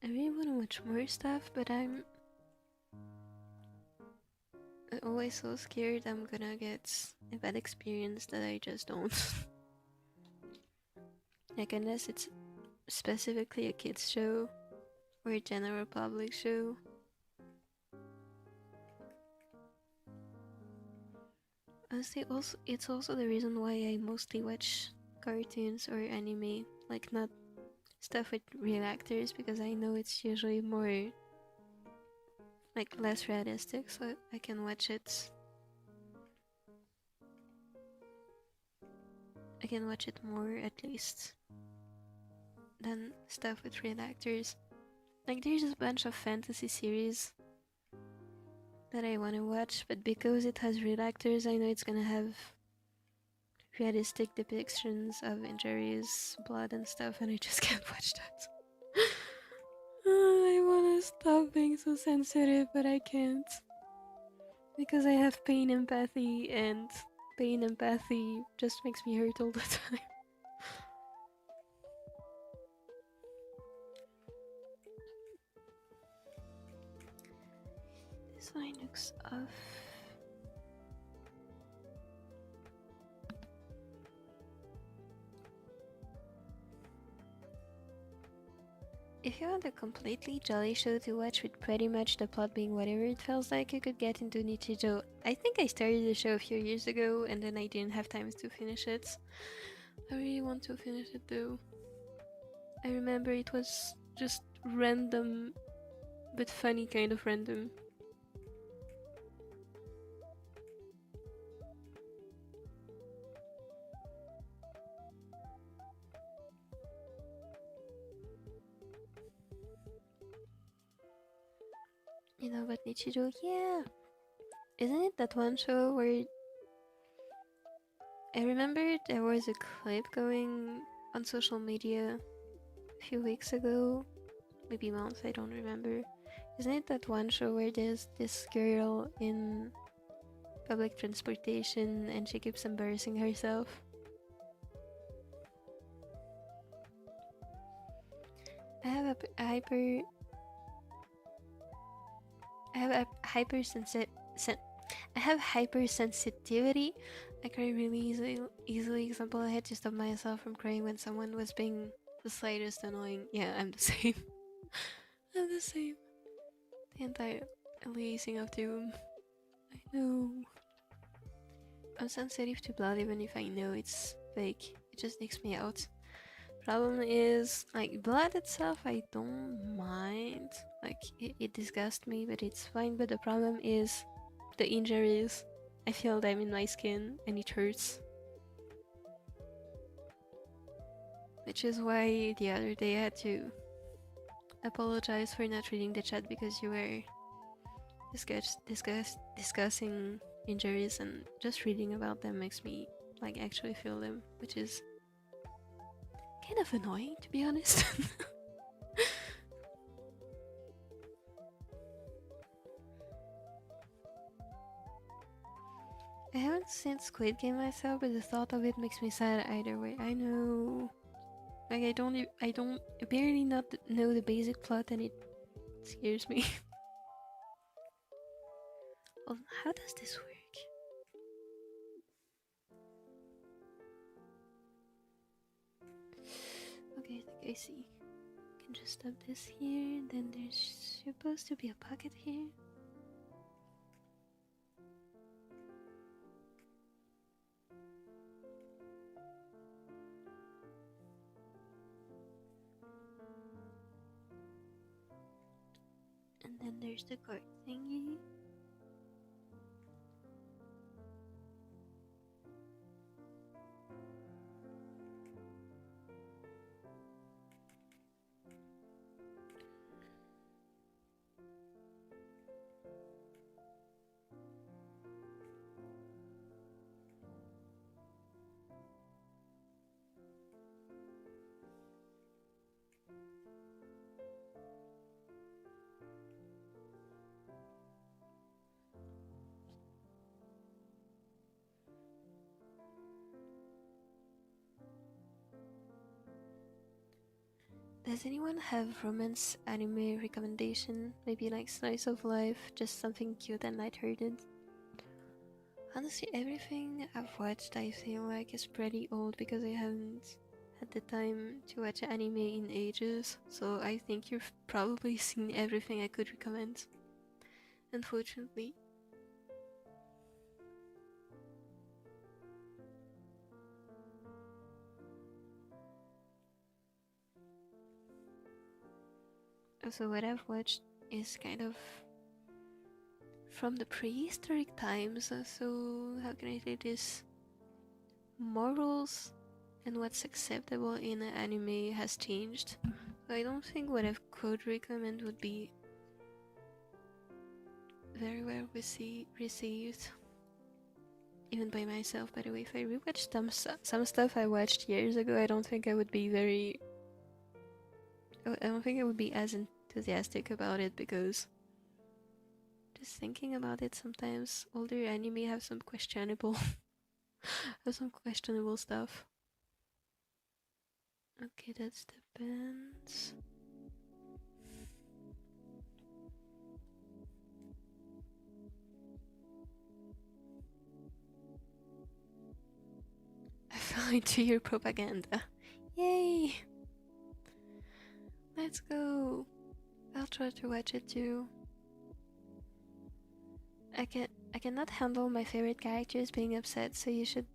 I really want to watch more stuff, but I'm always so scared I'm gonna get a bad experience that I just don't. Like, unless it's specifically a kids show or a general public show. Honestly, it's also the reason why I mostly watch cartoons or anime, like not stuff with real actors, because I know it's usually more like less realistic, so I can watch it. I can watch it more at least than stuff with real actors. Like, there's a bunch of fantasy series that I want to watch, but because it has real actors, I know it's gonna have realistic depictions of injuries, blood and stuff, and I just can't watch that. I wanna stop being so sensitive, but I can't. Because I have pain empathy, and pain empathy just makes me hurt all the time. This line looks off. If you want a completely jolly show to watch with pretty much the plot being whatever it feels like, you could get into Nichijou. I think I started the show a few years ago and then I didn't have time to finish it. I really want to finish it though. I remember it was just random, but funny kind of random. You know about Nichijou? Yeah! Isn't it that one show where... I remember there was a clip going on social media a few weeks ago, maybe months, I don't remember. Isn't it that one show where there's this girl in public transportation and she keeps embarrassing herself? I have a hypersensitivity. I cry really easily. Example, I had to stop myself from crying when someone was being the slightest annoying. Yeah, I'm the same. I'm the same. The entire aliasing of doom. I know. I'm sensitive to blood even if I know it's fake. It just takes me out. Problem is, like, blood itself I don't mind. Like, it disgusts me, but it's fine. But the problem is the injuries. I feel them in my skin and it hurts. Which is why the other day I had to apologize for not reading the chat because you were discussing injuries, and just reading about them makes me like actually feel them, which is kind of annoying, to be honest. I haven't seen Squid Game myself, but the thought of it makes me sad either way. I know. Like I barely not know the basic plot, and it scares me. Well, how does this work? Okay, I think I see. Can just stop this here, then there's supposed to be a pocket here. And then there's the card thingy. Does anyone have romance anime recommendation? Maybe like slice of life, just something cute and lighthearted? Honestly, everything I've watched I feel like is pretty old because I haven't had the time to watch anime in ages, so I think you've probably seen everything I could recommend, unfortunately. So what I've watched is kind of from the prehistoric times, so how can I say this? Morals and what's acceptable in an anime has changed. So I don't think what I could recommend would be very well received. Even by myself, by the way. If I rewatched some stuff I watched years ago, I don't think I would be as enthusiastic about it, because just thinking about it, sometimes older anime have some questionable stuff. Okay, that's the bands. I fell into your propaganda. Yay! Let's go. I'll try to watch it too. I cannot handle my favorite characters being upset, so you should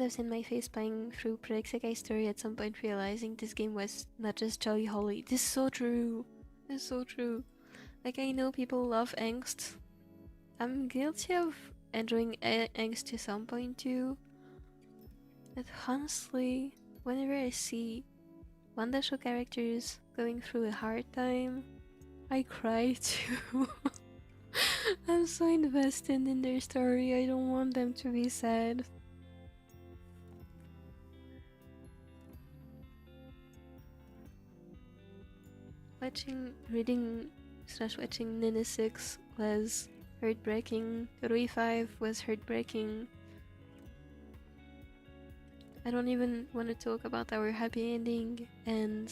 have seen my face playing through SEKAI story at some point, realizing this game was not just jolly holly. This is so true. This is so true. Like, I know people love angst. I'm guilty of enjoying angst to some point too. But honestly, whenever I see Wanda show characters going through a hard time, I cry too. I'm so invested in their story, I don't want them to be sad. Reading/watching Nina 6 was heartbreaking. Rui 5 was heartbreaking. I don't even want to talk about our happy ending and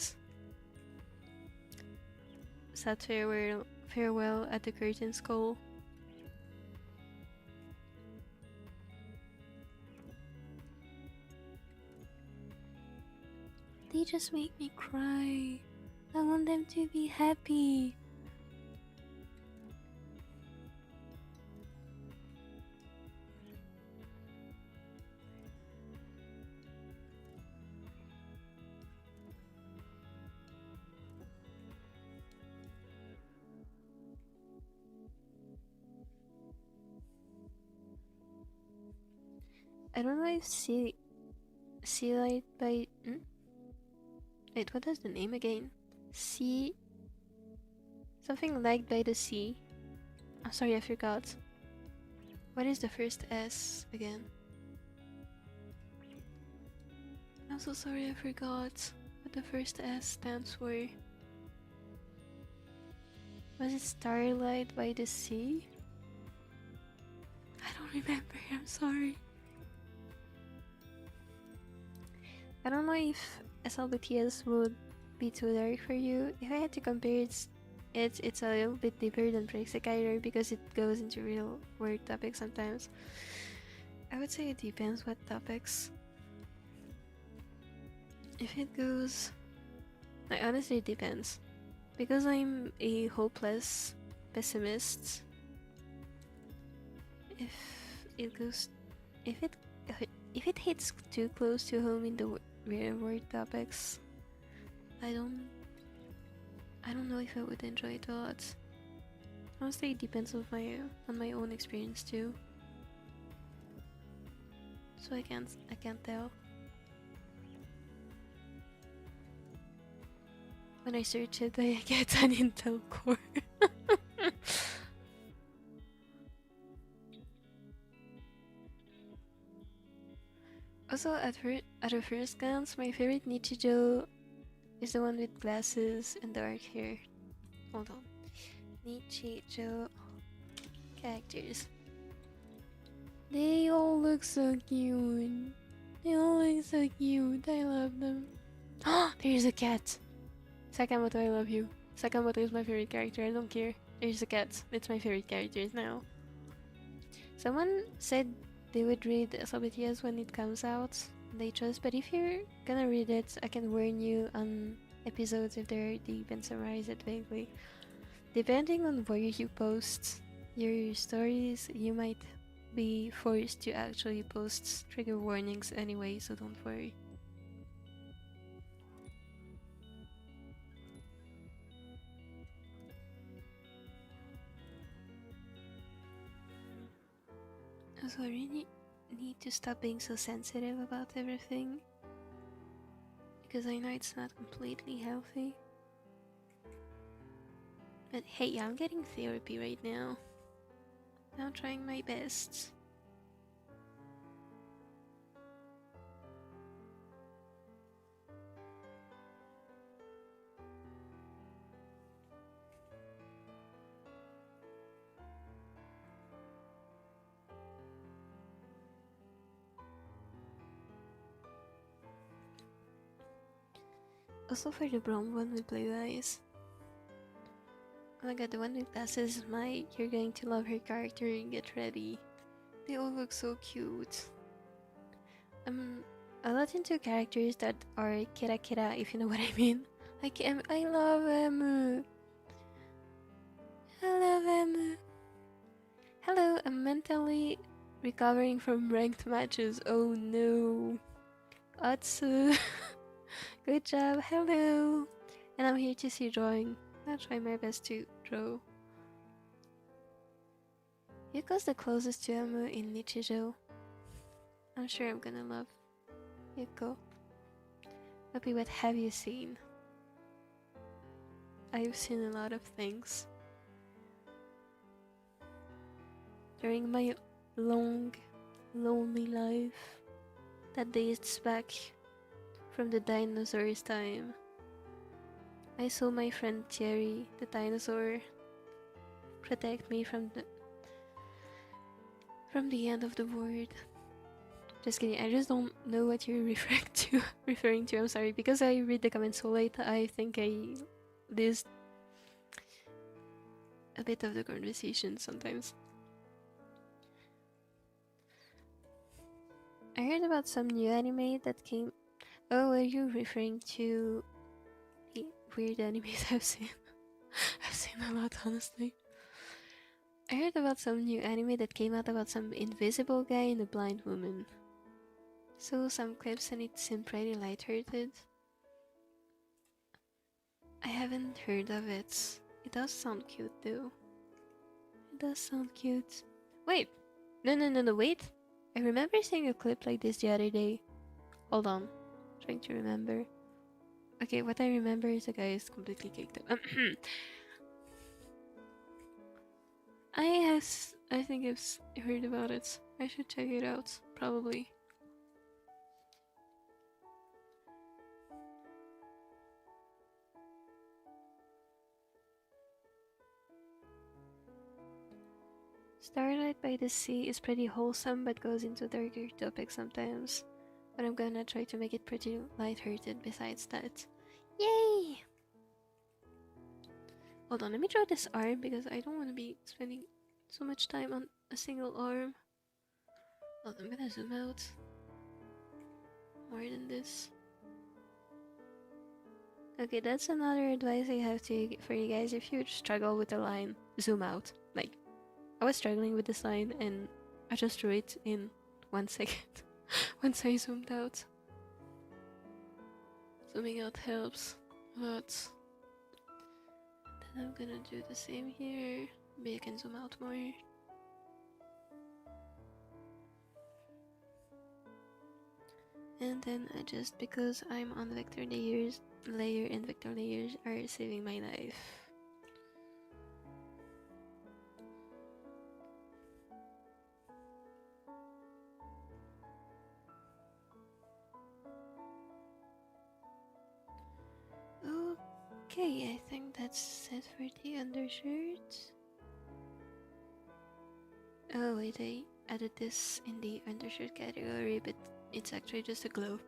sad farewell at the curtain's call. They just make me cry. I want them to be happy. I don't know if Sea Light by... Wait, what is the name again? Sea... Something Light by the Sea. I'm sorry, I forgot. What is the first S again? I'm so sorry, I forgot. what the first S stands for. Was it Starlight by the Sea? I don't remember, I'm sorry. I don't know if SLBTS would be too dark for you. If I had to compare, it's a little bit deeper than SEKAI because it goes into real world topics sometimes. I would say it depends what topics. If it goes... Like, honestly, it depends. Because I'm a hopeless pessimist, if it goes... If it hits too close to home in the real world topics, I don't know if I would enjoy it a lot. Honestly, it depends on my own experience too. So I can't tell. When I search it, I get an Intel Core. Also, at a first glance, my favorite Nichijou is the one with glasses and dark hair. Hold on. Nichijou characters. They all look so cute. They all look so cute. I love them. There's a cat. Sakamoto, I love you. Sakamoto is my favorite character. I don't care. There's a cat. It's my favorite character now. Someone said they would read SLBTS when it comes out. They chose, but if you're gonna read it, I can warn you on episodes if they're deep and summarize it vaguely. Depending on where you post your stories, you might be forced to actually post trigger warnings anyway, so don't worry. Also, I really need to stop being so sensitive about everything, because I know it's not completely healthy. But hey, I'm getting therapy right now. I'm trying my best. Also for the brown one with blue eyes. Oh my god, the one with glasses is my "you're going to love her" character, get ready. They all look so cute. I'm a lot into characters that are kira kira, if you know what I mean. Like, I love Emu. I love Emu. Hello, I'm mentally recovering from ranked matches. Oh no. Atsu. Good job, hello! And I'm here to see drawing. I'll try my best to draw. Yuko's the closest to Emu in Nichijou. I'm sure I'm gonna love Yuko. Mopi, what have you seen? I've seen a lot of things. During my long, lonely life that dates back from the dinosaurs' time, I saw my friend Thierry, the dinosaur, protect me from the end of the world. Just kidding, I just don't know what you're referring to. I'm sorry, because I read the comments so late. I think I lose a bit of the conversation sometimes. I heard about some new anime that came. Oh, are you referring to the weird animes I've seen? I've seen a lot, honestly. I heard about some new anime that came out about some invisible guy and a blind woman. Saw some clips and it seemed pretty lighthearted. I haven't heard of it. It does sound cute though. It does sound cute. Wait! No, wait! I remember seeing a clip like this the other day. Hold on. Trying to remember. Okay, what I remember is the guy is completely caked up. I think I've heard about it. I should check it out, probably. Starlight by the Sea is pretty wholesome but goes into darker topics sometimes. But I'm gonna try to make it pretty lighthearted besides that. Yay! Hold on, let me draw this arm because I don't want to be spending so much time on a single arm. Hold on, I'm gonna zoom out more than this. Okay, that's another advice I have for you guys. If you struggle with a line, zoom out. Like, I was struggling with this line and I just drew it in 1 second once I zoomed out. Zooming out helps a lot. Then I'm gonna do the same here. Maybe I can zoom out more. And then adjust because I'm on vector layers. Layer and vector layers are saving my life. Okay, I think that's it for the undershirt. Oh wait, I added this in the undershirt category, but it's actually just a glove.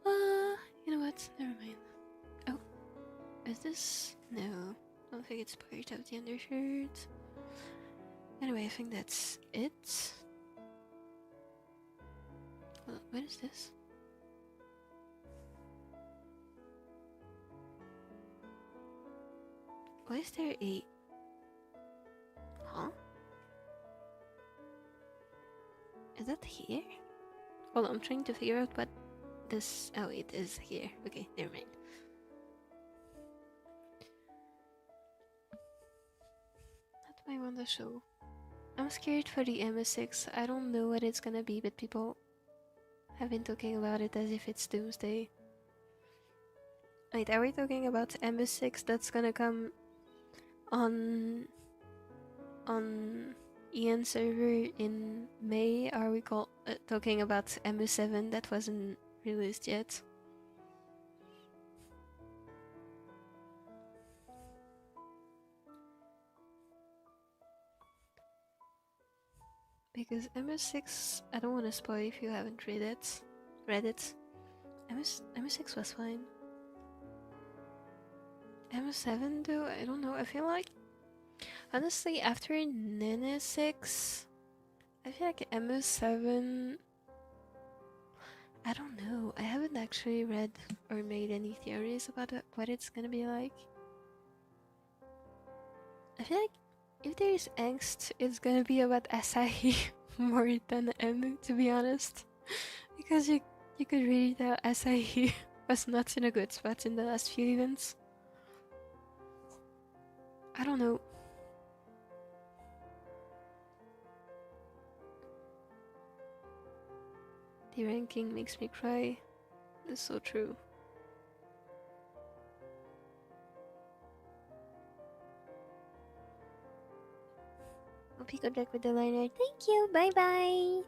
You know what? Never mind. Oh, is this? No, I don't think it's part of the undershirt. Anyway, I think that's it. Well, what is this? Why is there a... Huh? Is that here? Hold on, I'm trying to figure out what this... Oh, it is here. Okay, never mind. That might want to show. I'm scared for the MS6. I don't know what it's gonna be, but people have been talking about it as if it's Doomsday. Wait, are we talking about MS6 that's gonna come on Ian's server in May? Are we talking about MS7 that wasn't released yet? Because MS6, I don't want to spoil if you haven't read it. MS6 was fine. MS7 though, I don't know. I feel like, honestly, after Nene 6, I feel like MS7, I don't know. I haven't actually read or made any theories about what it's gonna be like. I feel like if there is angst, it's gonna be about Asahi more than M, to be honest. Because you could really tell Asahi was not in a good spot in the last few events. I don't know. The ranking makes me cry. That's so true. Hope you good luck with the liner. Thank you. Bye bye.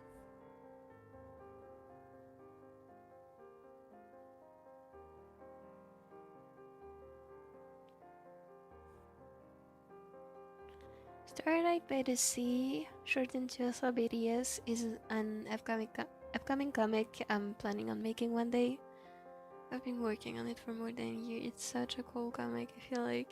Starlight by the Sea, shortened to SLBDS, is an upcoming comic I'm planning on making one day. I've been working on it for more than a year. It's such a cool comic, I feel like.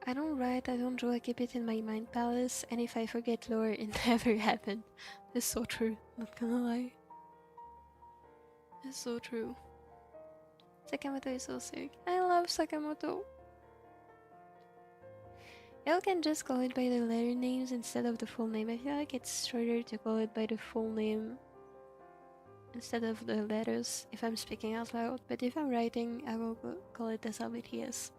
I don't write, I don't draw, I keep it in my mind palace, and if I forget lore, it never happened. That's so true, not gonna lie. It's so true. Sakamoto is so sick. I love Sakamoto. Y'all can just call it by the letter names instead of the full name. I feel like it's shorter to call it by the full name instead of the letters if I'm speaking out loud. But if I'm writing, I will call it SLBTS.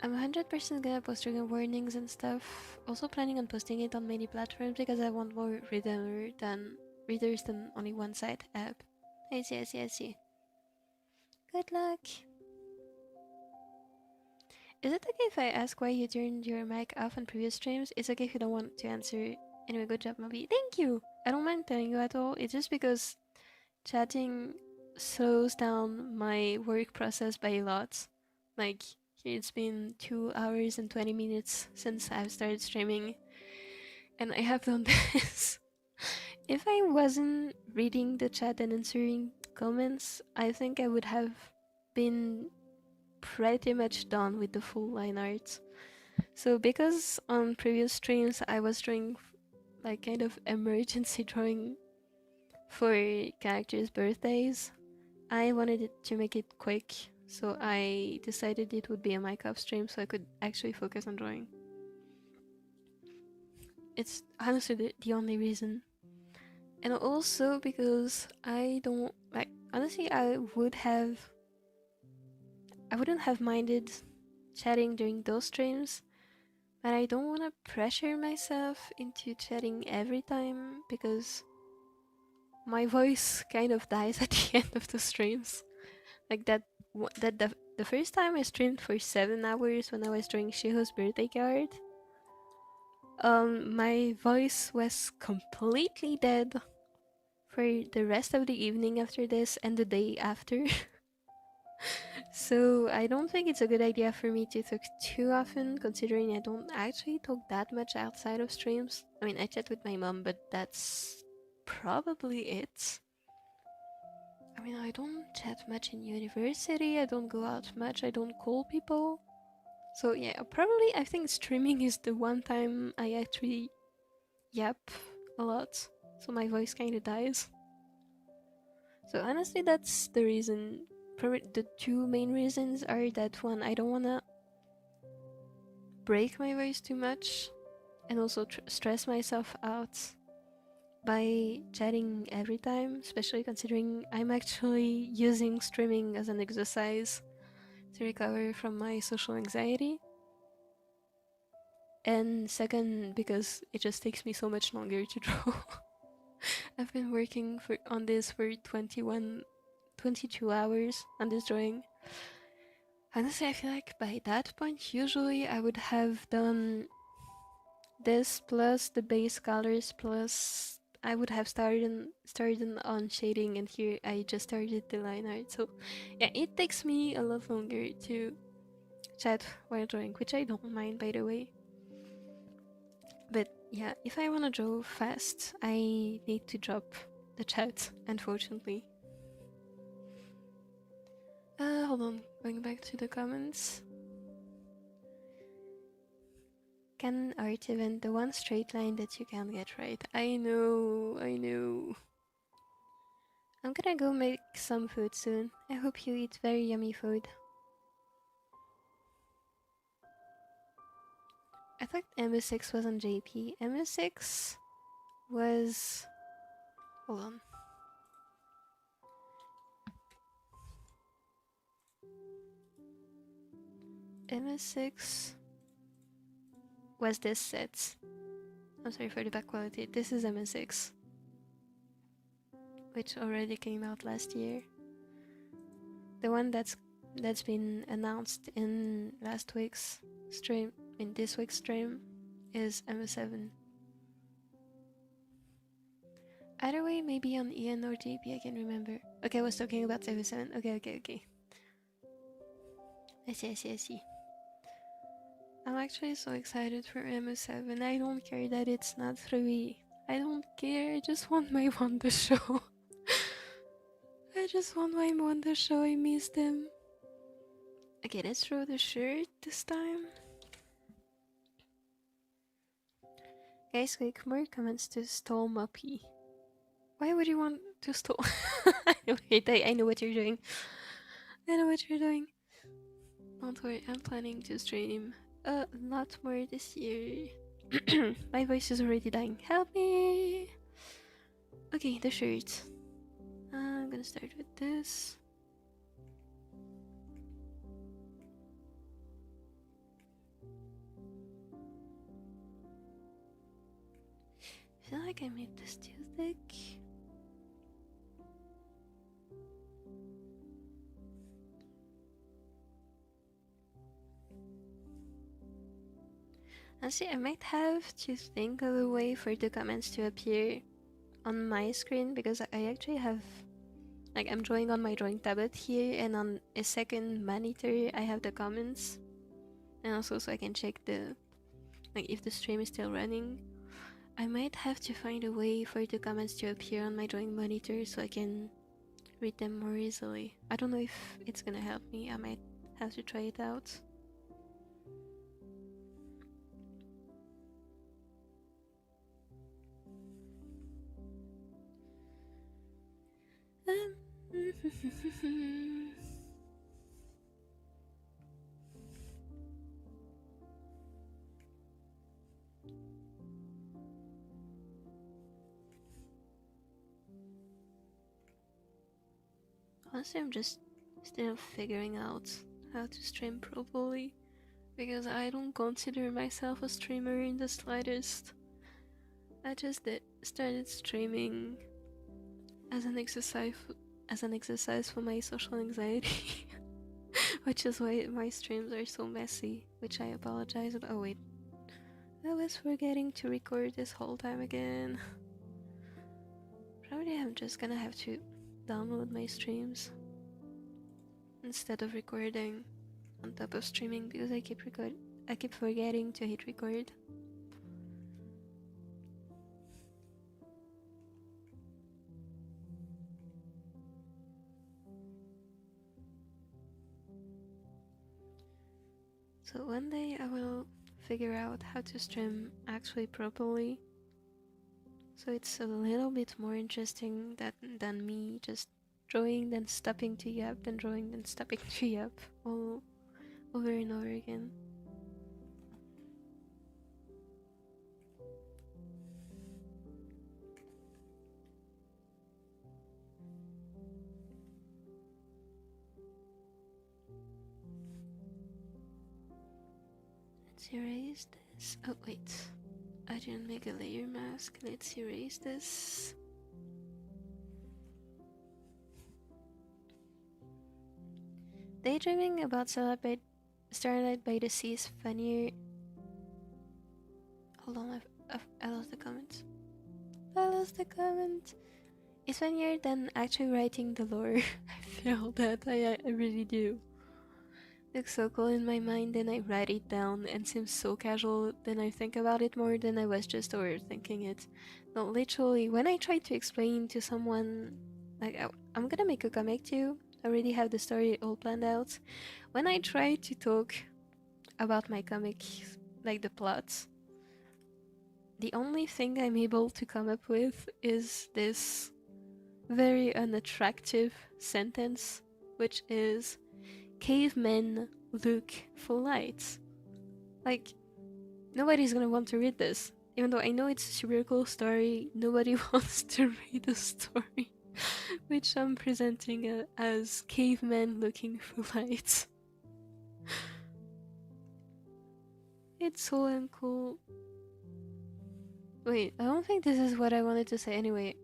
I'm 100% gonna post trigger warnings and stuff. Also planning on posting it on many platforms because I want more readers than only one site app. I see. Good luck. Is it okay if I ask why you turned your mic off on previous streams? It's okay if you don't want to answer. Anyway, good job, Mopi. Thank you! I don't mind telling you at all. It's just because chatting slows down my work process by a lot. Like, here it's been 2 hours and 20 minutes since I've started streaming, and I have done this. If I wasn't reading the chat and answering comments, I think I would have been pretty much done with the full line art. So because on previous streams I was drawing like kind of emergency drawing for characters' birthdays, I wanted it to make it quick, so I decided it would be a Minecraft stream so I could actually focus on drawing. It's honestly the only reason. And also because I don't like, honestly I wouldn't have minded chatting during those streams, but I don't want to pressure myself into chatting every time because my voice kind of dies at the end of the streams. Like the first time I streamed for 7 hours when I was drawing Shiho's birthday card, my voice was completely dead for the rest of the evening after this and the day after. So I don't think it's a good idea for me to talk too often, considering I don't actually talk that much outside of streams. I mean, I chat with my mom, but that's probably it. I mean, I don't chat much in university, I don't go out much, I don't call people. So yeah, probably I think streaming is the one time I actually yap a lot, so my voice kinda dies. So honestly, that's the reason. Probably the two main reasons are that one, I don't wanna break my voice too much, and also stress myself out by chatting every time, especially considering I'm actually using streaming as an exercise to recover from my social anxiety. And second, because it just takes me so much longer to draw. I've been working on this for 22 hours on this drawing. Honestly, I feel like by that point, usually I would have done this plus the base colors plus I would have started on shading, and here I just started the line art. So yeah, it takes me a lot longer to chat while drawing, which I don't mind, by the way. But yeah, if I want to draw fast, I need to drop the chat, unfortunately. Hold on, going back to the comments. Canon art event, the one straight line that you can't get right. I know. I'm gonna go make some food soon. I hope you eat very yummy food. I thought MS6 was on JP. MS6 was... Hold on. MS6 was this set. I'm sorry for the back quality. This is MS6, which already came out last year. The one that's been announced in last week's stream, in this week's stream, is MS7. Either way, maybe on EN or JP, I can't remember. Okay, I was talking about MS7. Okay. I see. I'm actually so excited for MS7. I don't care that it's not 3. I don't care, I just want my Wonder Show. I just want my Wonder Show, I miss them. Okay, let's throw the shirt this time. Guys, quick, more comments to stall Mopi. Why would you want to stall? Wait, I know what you're doing. Don't worry, I'm planning to stream a lot more this year. My voice is already dying. Help me! Okay, the shirt. I'm gonna start with this. I feel like I made this too thick. Honestly, I might have to think of a way for the comments to appear on my screen, because I actually have Like, I'm drawing on my drawing tablet here, and on a second monitor I have the comments, and also so I can check like if the stream is still running. I might have to find a way for the comments to appear on my drawing monitor so I can read them more easily. I don't know if it's gonna help me. I might have to try it out. Honestly, I'm just still figuring out how to stream properly, because I don't consider myself a streamer in the slightest. I just started streaming as an exercise for my social anxiety, which is why my streams are so messy, which I apologize about. Oh wait, I was forgetting to record this whole time again. Probably I'm just gonna have to download my streams instead of recording on top of streaming, because I keep forgetting to hit record. So one day I will figure out how to stream actually properly, so it's a little bit more interesting than me just drawing then stopping to yap, then drawing then stopping to yap all over and over again. Let's erase this. Oh wait, I didn't make a layer mask. Let's erase this. Daydreaming about Starlight by the Sea is funnier. Hold on, I lost the comment. It's funnier than actually writing the lore. I feel that, I really do. Looks so cool in my mind, then I write it down, and seems so casual, then I think about it more than I was just overthinking it. No, literally, when I try to explain to someone, like, I'm gonna make a comic too, I already have the story all planned out. When I try to talk about my comic, like the plots, the only thing I'm able to come up with is this very unattractive sentence, which is, cavemen look for lights. Like, nobody's gonna want to read this. Even though I know it's a super cool story, nobody wants to read the story which I'm presenting as cavemen looking for lights. It's so uncool. Wait, I don't think this is what I wanted to say anyway.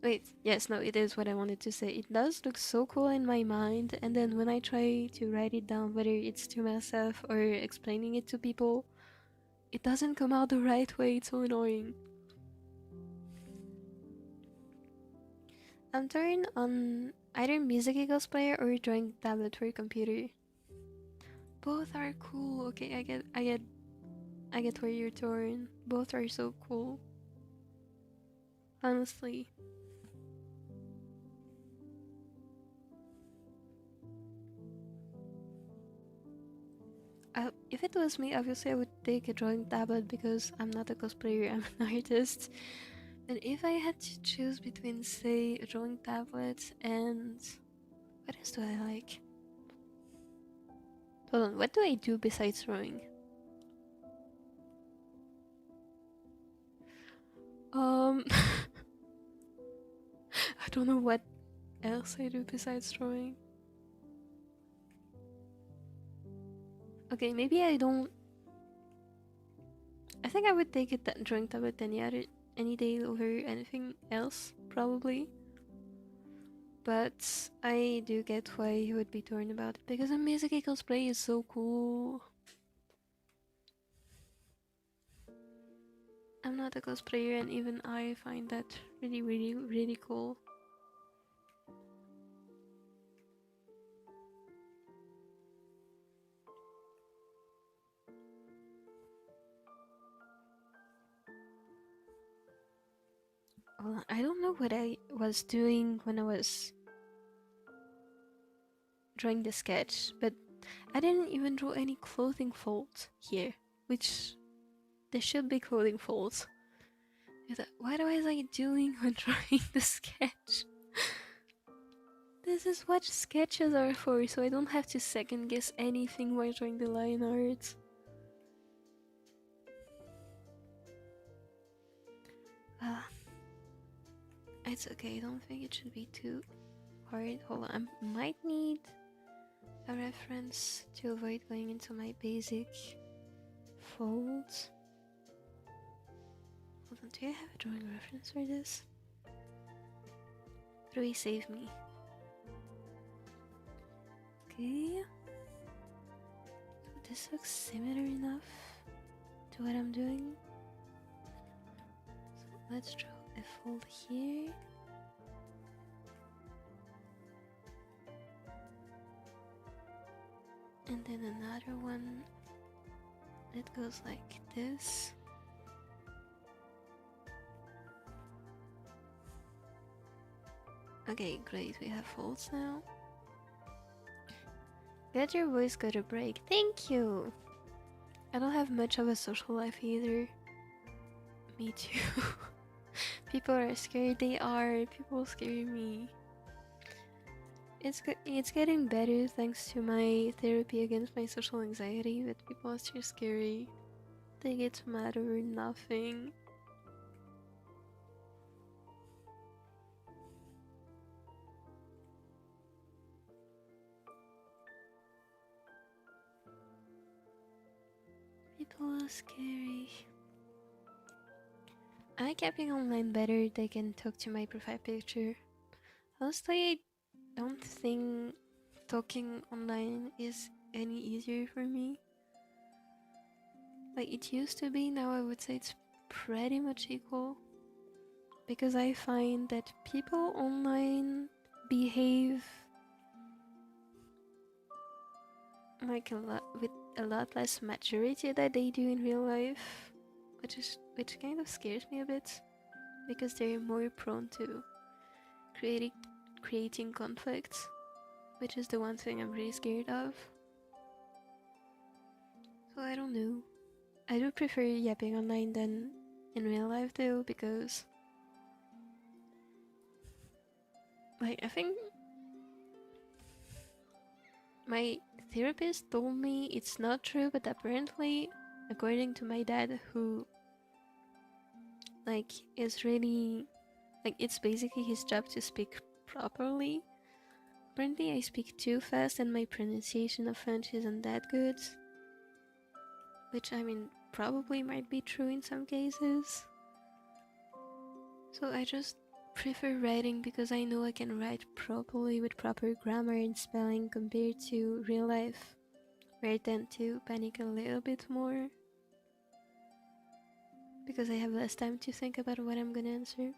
Wait, yes, no, it is what I wanted to say. It does look so cool in my mind, and then when I try to write it down, whether it's to myself or explaining it to people, it doesn't come out the right way. It's so annoying. I'm torn on either music Eagles player or drawing tablet for computer. Both are cool. Okay, I get where you're torn. Both are so cool. Honestly. If it was me, obviously I would take a drawing tablet because I'm not a cosplayer, I'm an artist. But if I had to choose between, say, a drawing tablet and... what else do I like? Hold on, what do I do besides drawing? I don't know what else I do besides drawing. Okay, maybe I don't... I think I would take a drawing tablet any day over anything else, probably. But I do get why you would be torn about it, because a music cosplay is so cool. I'm not a cosplayer, and even I find that really, really, really cool. Well, I don't know what I was doing when I was drawing the sketch, but I didn't even draw any clothing folds here, which there should be clothing folds. What was I doing when drawing the sketch? This is what sketches are for, so I don't have to second guess anything while drawing the line art. It's okay, I don't think it should be too hard. Hold on, I might need a reference to avoid going into my basic folds. Hold on, do I have a drawing reference for this? Rui, save me. Okay. This looks similar enough to what I'm doing. So let's draw a fold here. And then another one that goes like this. Okay, great, we have folds now. Glad your voice got a break. Thank you! I don't have much of a social life either. Me too. People are scared. They are. People scare me. It's getting better thanks to my therapy against my social anxiety, but people are still scary. They get mad over nothing. People are scary. I like yapping online better. They can talk to my profile picture. Honestly, I don't think talking online is any easier for me. Like it used to be, now I would say it's pretty much equal. Because I find that people online behave like with a lot less maturity that they do in real life, which kind of scares me a bit, because they're more prone to creating conflicts, which is the one thing I'm really scared of. So I don't know. I do prefer yapping online than in real life though, because like I think my therapist told me it's not true, but apparently, according to my dad, who like is really like it's basically his job to speak properly. Apparently I speak too fast and my pronunciation of French isn't that good. Which I mean probably might be true in some cases. So I just prefer writing because I know I can write properly with proper grammar and spelling compared to real life, where I tend to panic a little bit more because I have less time to think about what I'm gonna answer.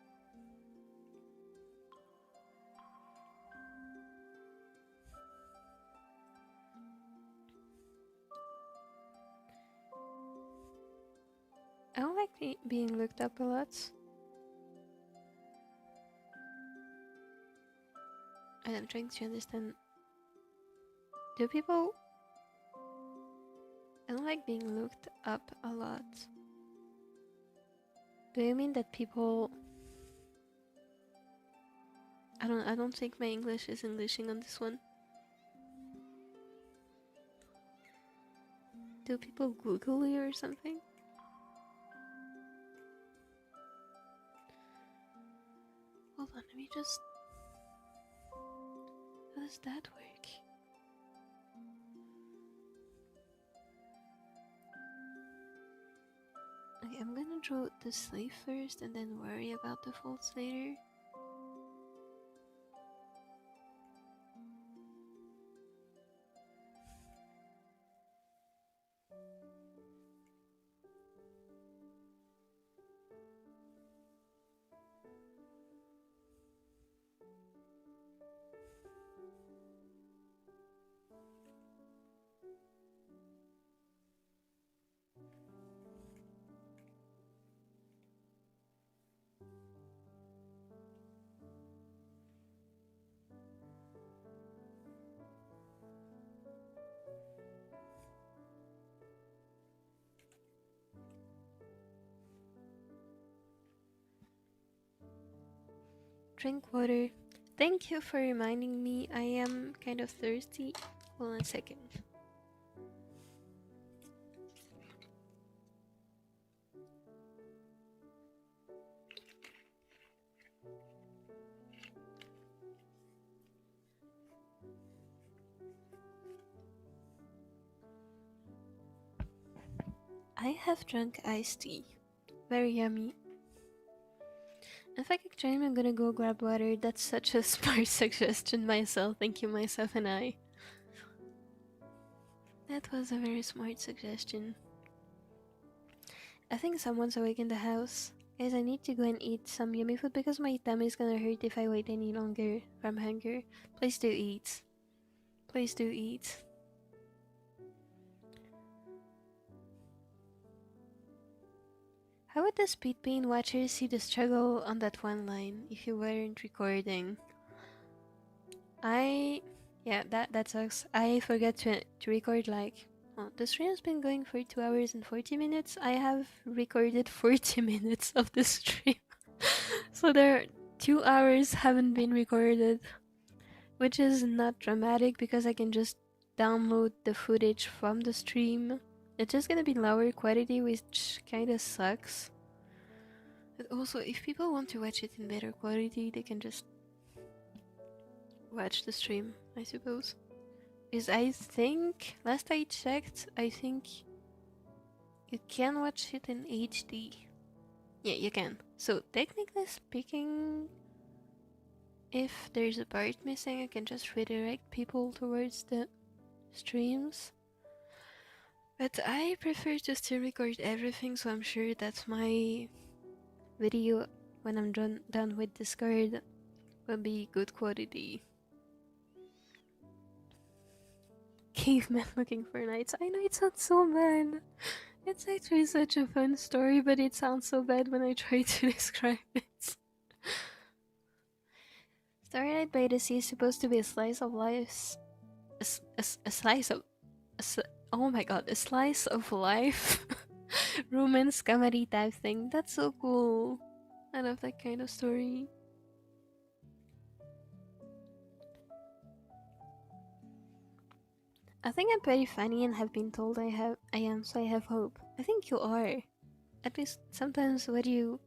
I don't like being looked up a lot. And I'm trying to understand. Do people... I don't like being looked up a lot. Do you mean that people... I don't think my English is Englishing on this one. Do people Google you or something? Hold on, let me just... How does that work? Okay, I'm gonna draw the sleeve first and then worry about the folds later. Drink water. Thank you for reminding me. I am kind of thirsty. Hold on a second. I have drunk iced tea. Very yummy. If I get time, I'm gonna go grab water. That's such a smart suggestion myself. Thank you, myself and I. That was a very smart suggestion. I think someone's awake in the house. Guys, I need to go and eat some yummy food because my tummy is gonna hurt if I wait any longer from hunger. Please do eat. Please do eat. How would the speed paint watchers see the struggle on that one line if you weren't recording? Yeah, that sucks. I forgot to record like... Oh, the stream has been going for 2 hours and 40 minutes. I have recorded 40 minutes of the stream. So there 2 hours haven't been recorded. Which is not dramatic because I can just download the footage from the stream. It's just gonna be lower quality, which kinda sucks. But also, if people want to watch it in better quality, they can just watch the stream, I suppose. Because I think, last I checked, I think you can watch it in HD. Yeah, you can. So, technically speaking, if there's a part missing, I can just redirect people towards the streams. But I prefer to still record everything, so I'm sure that my video, when I'm done with Discord, will be good quality. Caveman looking for knights. I know it sounds so bad. It's actually such a fun story, but it sounds so bad when I try to describe it. Starlight by the Sea is supposed to be a slice of life. A slice of... oh my god, a slice of life. Romance comedy type thing. That's so cool. I love that kind of story. I think I'm pretty funny and have been told I am, so I have hope. I think you are. At least sometimes what you...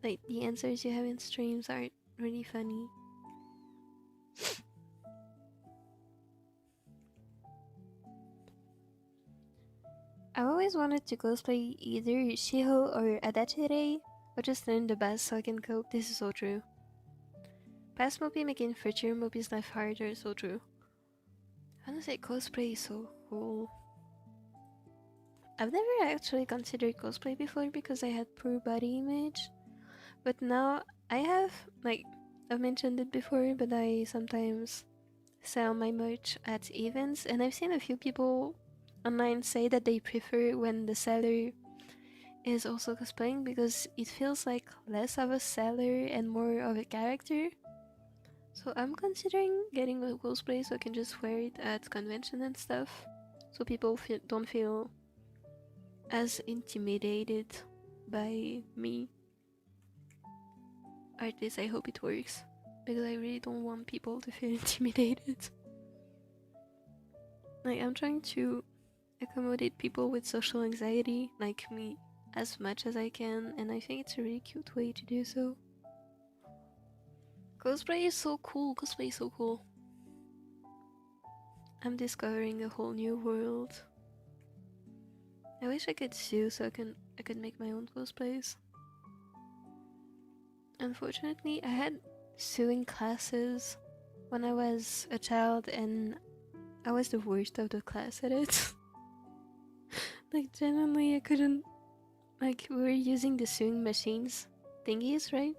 like, the answers you have in streams aren't really funny. I've always wanted to cosplay either Shiho or Adachire, but just learn the best so I can cope. This is so true. Past Mopi making future Mopi's life harder, so true. I wanna say cosplay is so cool. I've never actually considered cosplay before because I had poor body image. But now I have, like, I've mentioned it before, but I sometimes sell my merch at events, and I've seen a few people online say that they prefer when the seller is also cosplaying because it feels like less of a seller and more of a character. So I'm considering getting a cosplay so I can just wear it at convention and stuff, so people don't feel as intimidated by me. At least I hope it works, because I really don't want people to feel intimidated. Like, I'm trying to accommodate people with social anxiety, like me, as much as I can, and I think it's a really cute way to do so. Cosplay is so cool, cosplay is so cool. I'm discovering a whole new world. I wish I could sew so I could make my own cosplays. Unfortunately, I had sewing classes when I was a child and I was the worst of the class at it. Like, genuinely, I couldn't... like, we were using the sewing machines thingies, right?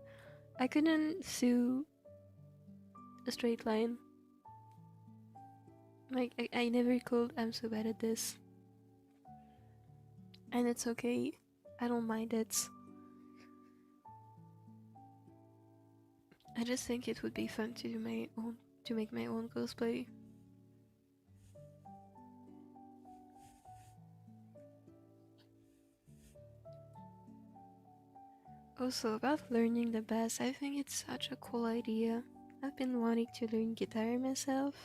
I couldn't sew a straight line. Like, I never could. I'm so bad at this. And it's okay. I don't mind it. I just think it would be fun to do my own, to make my own cosplay. Also, about learning the bass, I think it's such a cool idea. I've been wanting to learn guitar myself.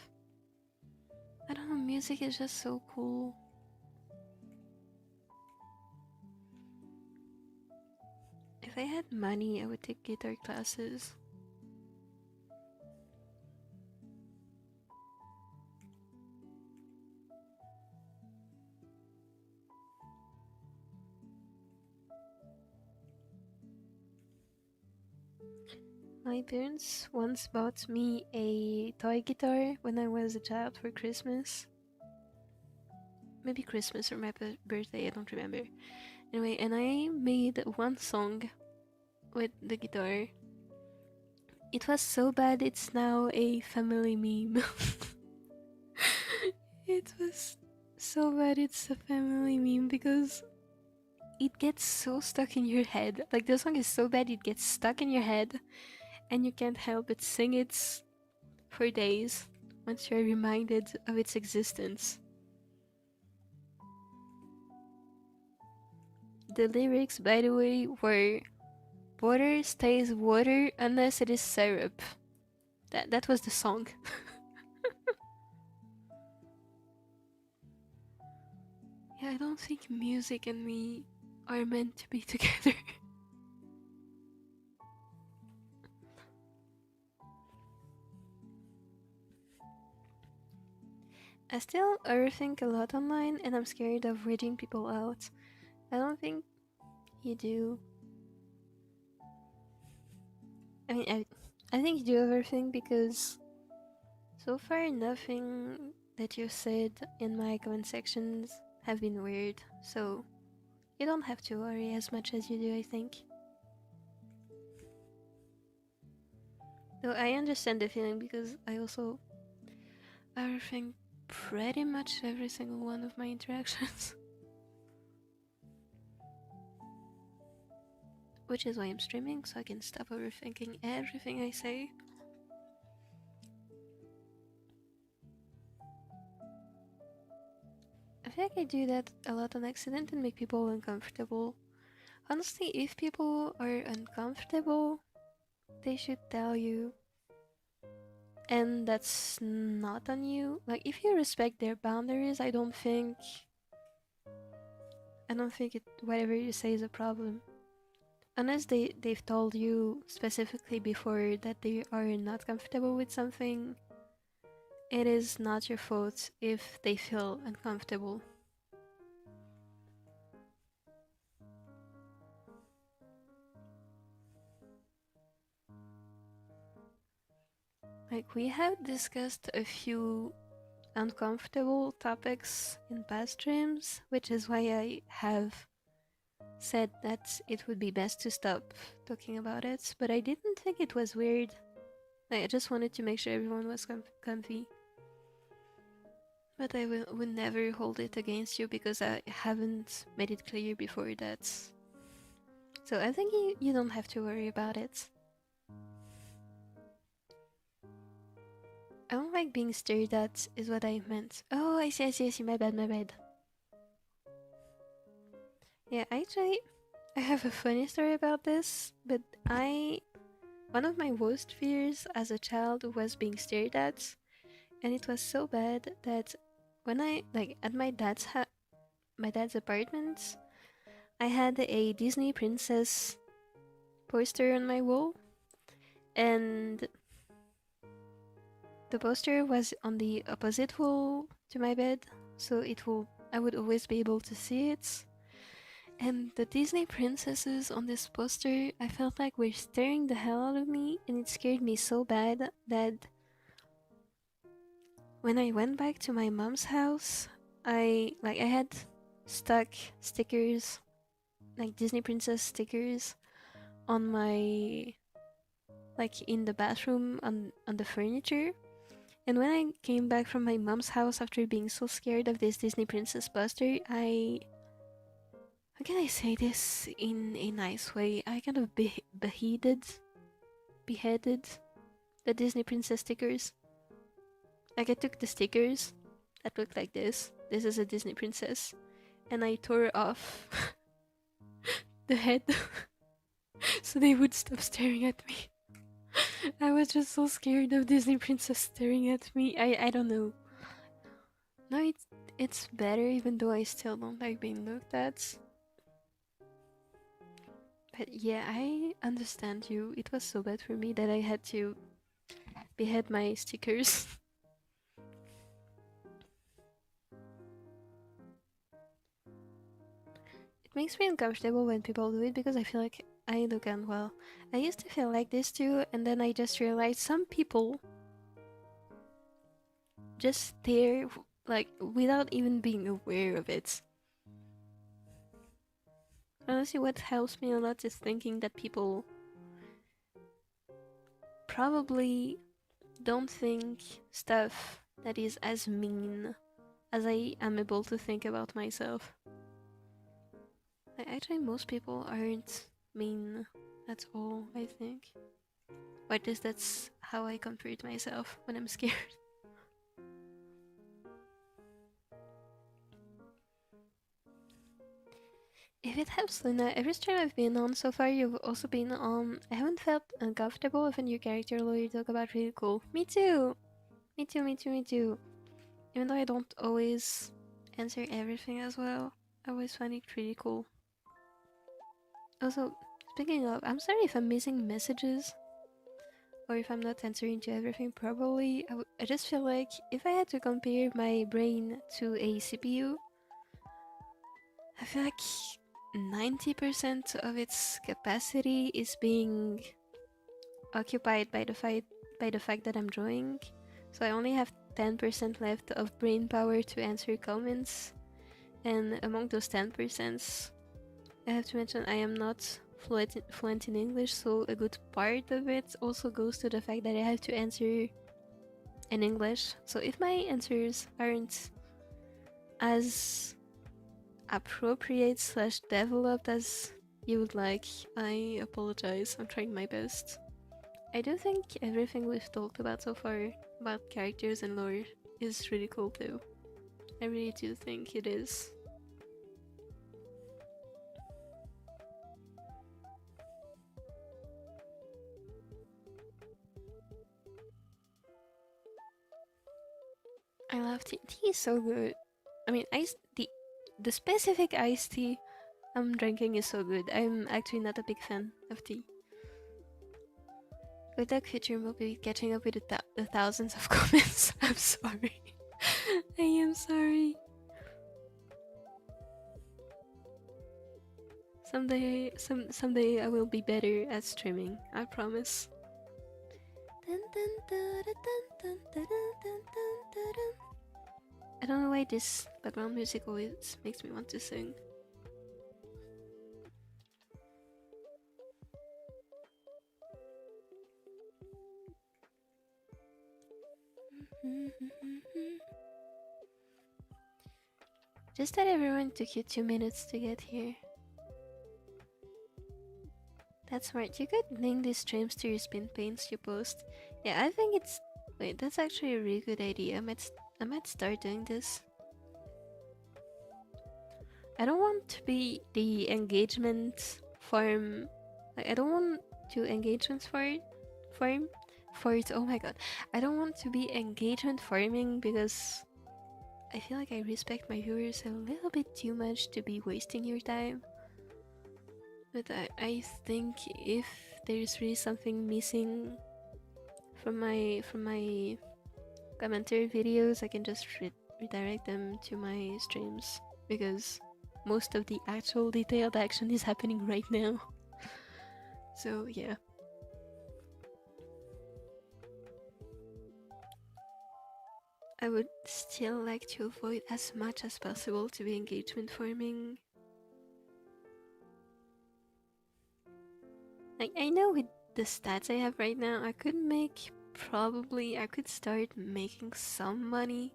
I don't know, music is just so cool. If I had money, I would take guitar classes. My parents once bought me a toy guitar when I was a child for Christmas. Maybe Christmas or my birthday, I don't remember. Anyway, and I made one song with the guitar. It was so bad it's now a family meme. It was so bad it's a family meme because it gets so stuck in your head. Like, the song is so bad it gets stuck in your head and you can't help but sing it for days once you're reminded of its existence. The lyrics, by the way, were water stays water unless it is syrup. That was the song. Yeah, I don't think music and me are meant to be together. I still overthink a lot online and I'm scared of reading people out. I don't think you do. I mean, I think you do overthink because so far nothing that you said in my comment sections have been weird, so you don't have to worry as much as you do, I think. Though I understand the feeling because I also overthink pretty much every single one of my interactions. Which is why I'm streaming, so I can stop overthinking everything I say. I feel like I do that a lot on accident and make people uncomfortable. Honestly, if people are uncomfortable, they should tell you. And that's not on you. Like, if you respect their boundaries, I don't think whatever you say is a problem. Unless they've told you specifically before that they are not comfortable with something, it is not your fault if they feel uncomfortable. Like, we have discussed a few uncomfortable topics in past streams, which is why I have said that it would be best to stop talking about it, but I didn't think it was weird. I just wanted to make sure everyone was comfy. But I would never hold it against you because I haven't made it clear before that. So I think you don't have to worry about it. I don't like being stared at, is what I meant. Oh, I see, my bad. Yeah, actually, I have a funny story about this, but one of my worst fears as a child was being stared at, and it was so bad that when at my dad's apartment, I had a Disney princess poster on my wall, and the poster was on the opposite wall to my bed, so I would always be able to see it. And the Disney princesses on this poster, I felt like were staring the hell out of me, and it scared me so bad that when I went back to my mom's house, I had stuck stickers, like Disney princess stickers, on my in the bathroom on the furniture. And when I came back from my mom's house after being so scared of this Disney princess poster, how can I say this in a nice way? I kind of beheaded the Disney princess stickers. Like, I took the stickers that looked like this. This is a Disney princess. And I tore off the head so they would stop staring at me. I was just so scared of Disney princess staring at me. I don't know. No, it's better, even though I still don't like being looked at. But yeah, I understand you. It was so bad for me that I had to behead my stickers. It makes me uncomfortable when people do it because I feel like I look unwell. I used to feel like this too, and then I just realized some people just stare like without even being aware of it. Honestly, what helps me a lot is thinking that people probably don't think stuff that is as mean as I am able to think about myself. Actually, most people aren't mean at all, I think. Or at least that's how I comfort myself when I'm scared. If it helps, Luna, every stream I've been on so far, you've also been on. I haven't felt uncomfortable with a new character lawyer talk about really cool. Me too! Me too, me too, me too. Even though I don't always answer everything as well, I always find it pretty cool. Also, speaking of, I'm sorry if I'm missing messages or if I'm not answering to everything properly. I just feel like if I had to compare my brain to a CPU, I feel like 90% of its capacity is being occupied by the fact that I'm drawing. So I only have 10% left of brain power to answer comments. And among those 10%, I have to mention I am not fluent in English, so a good part of it also goes to the fact that I have to answer in English. So if my answers aren't as appropriate / developed as you would like, I apologize. I'm trying my best. I do think everything we've talked about so far about characters and lore is really cool though. I really do think it is. I love tea. Tea is so good. I mean, the specific iced tea I'm drinking is so good. I'm actually not a big fan of tea. Good luck, future Mopi, catching up with the thousands of comments. I'm sorry. I am sorry. Someday I will be better at streaming. I promise. I don't know why this background music always makes me want to sing. Just that everyone took you 2 minutes to get here. That's smart. You could link these streams to your spin paints you post. Yeah, I think it's... Wait, that's actually a really good idea. I might start doing this. I don't want to be the engagement farm. I don't want to engagements farm for it. Oh my god. I don't want to be engagement farming because I feel like I respect my viewers a little bit too much to be wasting your time. But I think if there's really something missing from my commentary videos, I can just redirect them to my streams because most of the actual detailed action is happening right now. So yeah. I would still like to avoid as much as possible to be engagement farming. Like, I know with the stats I have right now, I could start making some money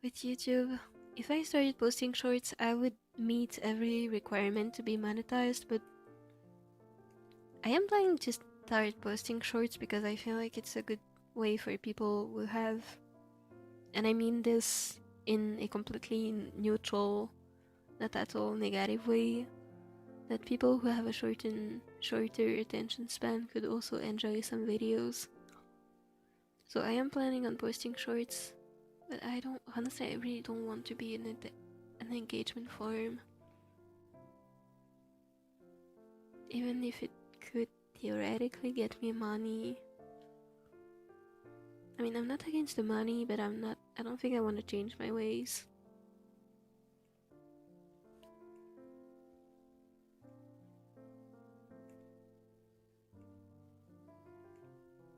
with YouTube. If I started posting shorts, I would meet every requirement to be monetized, but I am planning to start posting shorts because I feel like it's a good way for people who have, and I mean this in a completely neutral, not at all negative way, that people who have a shorter attention span could also enjoy some videos. So I am planning on posting shorts, but I don't, honestly, I really don't want to be in an engagement forum. Even if it could theoretically get me money. I mean, I'm not against the money, but I don't think I want to change my ways.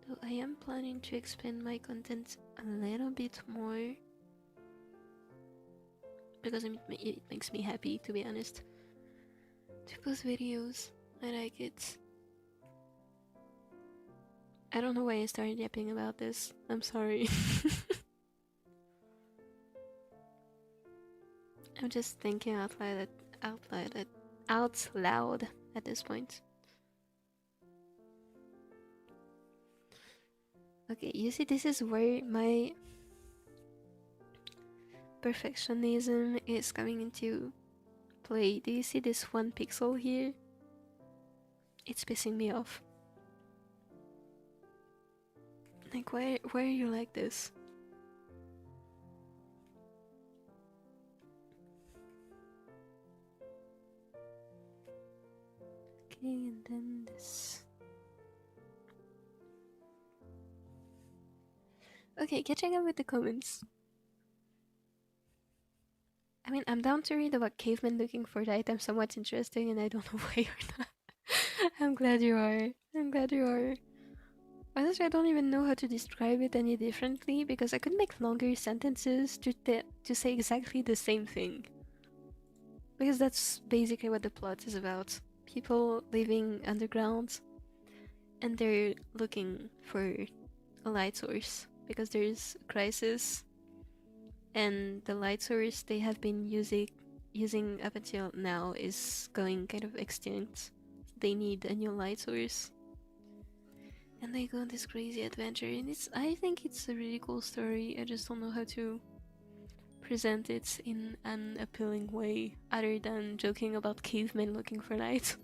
So I am planning to expand my content a little bit more, because it makes me happy, to be honest, to post videos. I like it. I don't know why I started yapping about this. I'm sorry. I'm just thinking out loud at this point. Okay, you see, this is where my perfectionism is coming into play. Do you see this 1 pixel here? It's pissing me off. Like, why are you like this? Okay, and then this. Okay, catching up with the comments. I mean, I'm down to read about cavemen looking for the item somewhat interesting, and I don't know why you're not. I'm glad you are. I'm glad you are. Honestly, I don't even know how to describe it any differently, because I could make longer sentences to say exactly the same thing. Because that's basically what the plot is about. People living underground, and they're looking for a light source, because there's a crisis, and the light source they have been using up until now is going kind of extinct. They need a new light source. And they go on this crazy adventure, and I think it's a really cool story. I just don't know how to present it in an appealing way, other than joking about cavemen looking for light.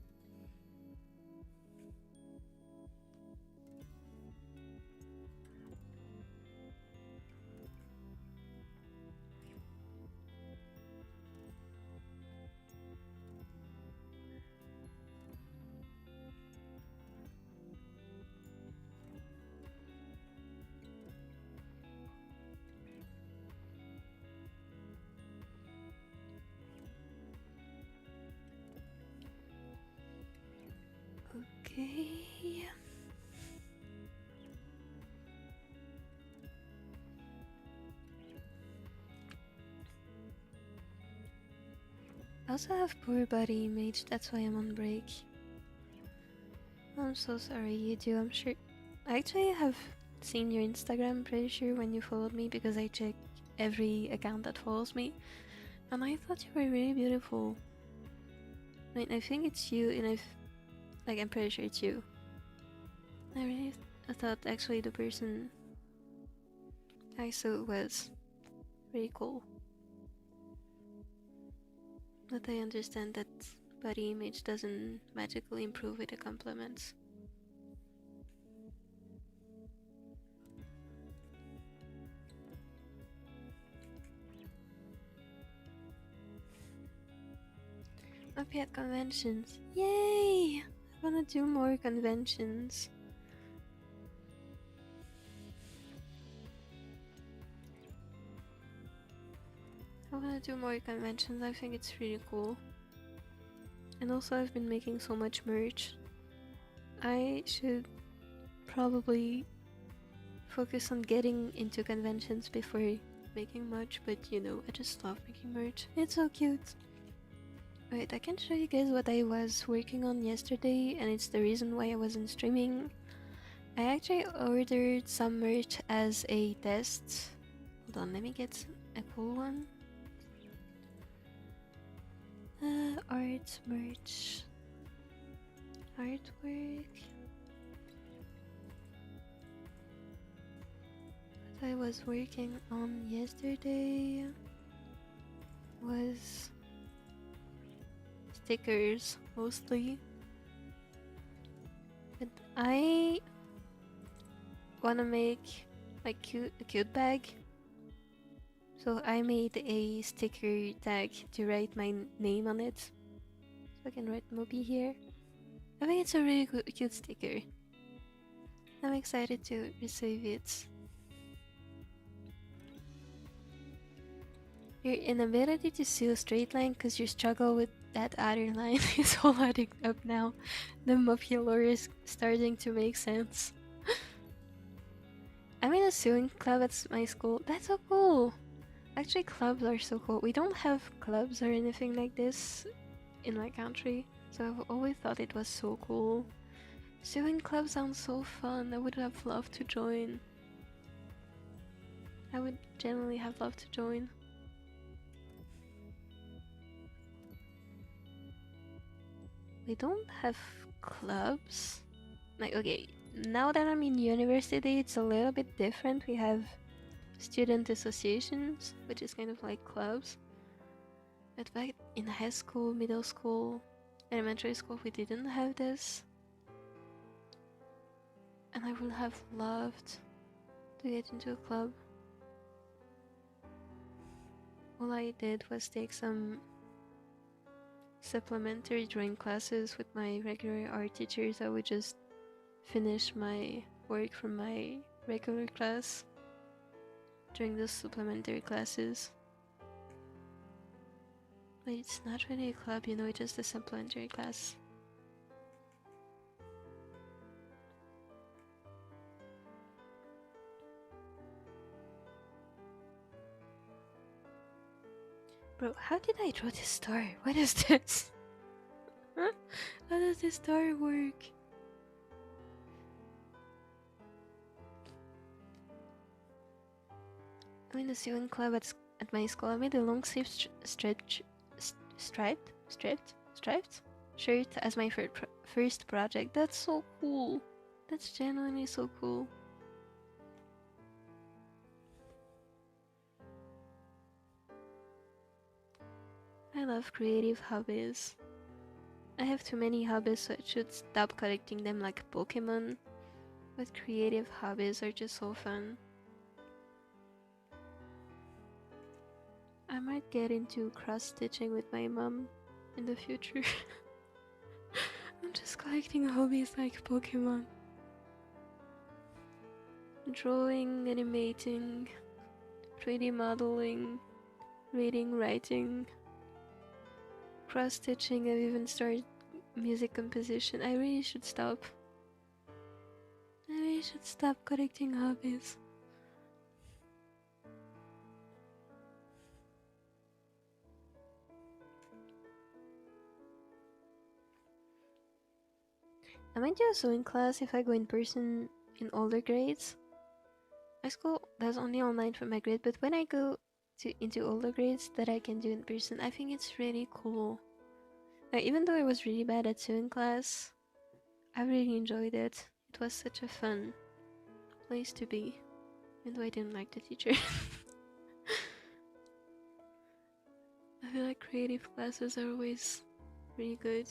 Okay. I also have poor body image, that's why I'm on break. I'm so sorry, you do, I'm sure. I actually have seen your Instagram, pretty sure, when you followed me, because I check every account that follows me. And I thought you were really beautiful. I mean, I think it's you, and I'm pretty sure it's you. I thought actually the person I saw was pretty cool. But I understand that body image doesn't magically improve with the compliments. Mopi at conventions. Yay! I wanna do more conventions. I wanna do more conventions, I think it's really cool. And also I've been making so much merch. I should probably focus on getting into conventions before making merch, but you know, I just love making merch. It's so cute. Wait, I can show you guys what I was working on yesterday, and it's the reason why I wasn't streaming. I actually ordered some merch as a test. Hold on, let me get a cool one. Art merch. Artwork. What I was working on yesterday was stickers, mostly. But I wanna make like a cute bag. So I made a sticker tag to write my name on it. So I can write Mopi here. I think it's a really cute sticker. I'm excited to receive it. Your inability to see a straight line because you struggle with that other line is all adding up now. The Mopi lore is starting to make sense. I'm in a sewing club at my school. That's so cool! Actually, clubs are so cool. We don't have clubs or anything like this in my country, so I've always thought it was so cool. Sewing club sounds so fun. I would have loved to join. I would genuinely have loved to join. We don't have clubs. Like, okay, now that I'm in university, it's a little bit different. We have student associations, which is kind of like clubs. But back in high school, middle school, elementary school, we didn't have this. And I would have loved to get into a club. All I did was take some supplementary drawing classes with my regular art teachers. I would just finish my work from my regular class during those supplementary classes. But it's not really a club, you know, it's just a supplementary class. Bro, how did I draw this star? What is this? Huh? How does this star work? I'm in the sewing club at my school. I made a long sleeve striped shirt as my first project. That's so cool. That's genuinely so cool. I love creative hobbies. I have too many hobbies, so I should stop collecting them like Pokemon. But creative hobbies are just so fun. I might get into cross-stitching with my mom in the future. I'm just collecting hobbies like Pokemon. Drawing, animating, 3D modeling, reading, writing, cross-stitching. I've even started music composition. I really should stop. I really should stop collecting hobbies. I might do a sewing class if I go in person in older grades. My school does only online for my grade, but when I go into older grades that I can do in person, I think it's really cool. Like, even though I was really bad at sewing class, I really enjoyed it. It was such a fun place to be, even though I didn't like the teacher. I feel like creative classes are always really good.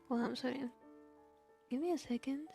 Well, I'm sorry. Give me a second.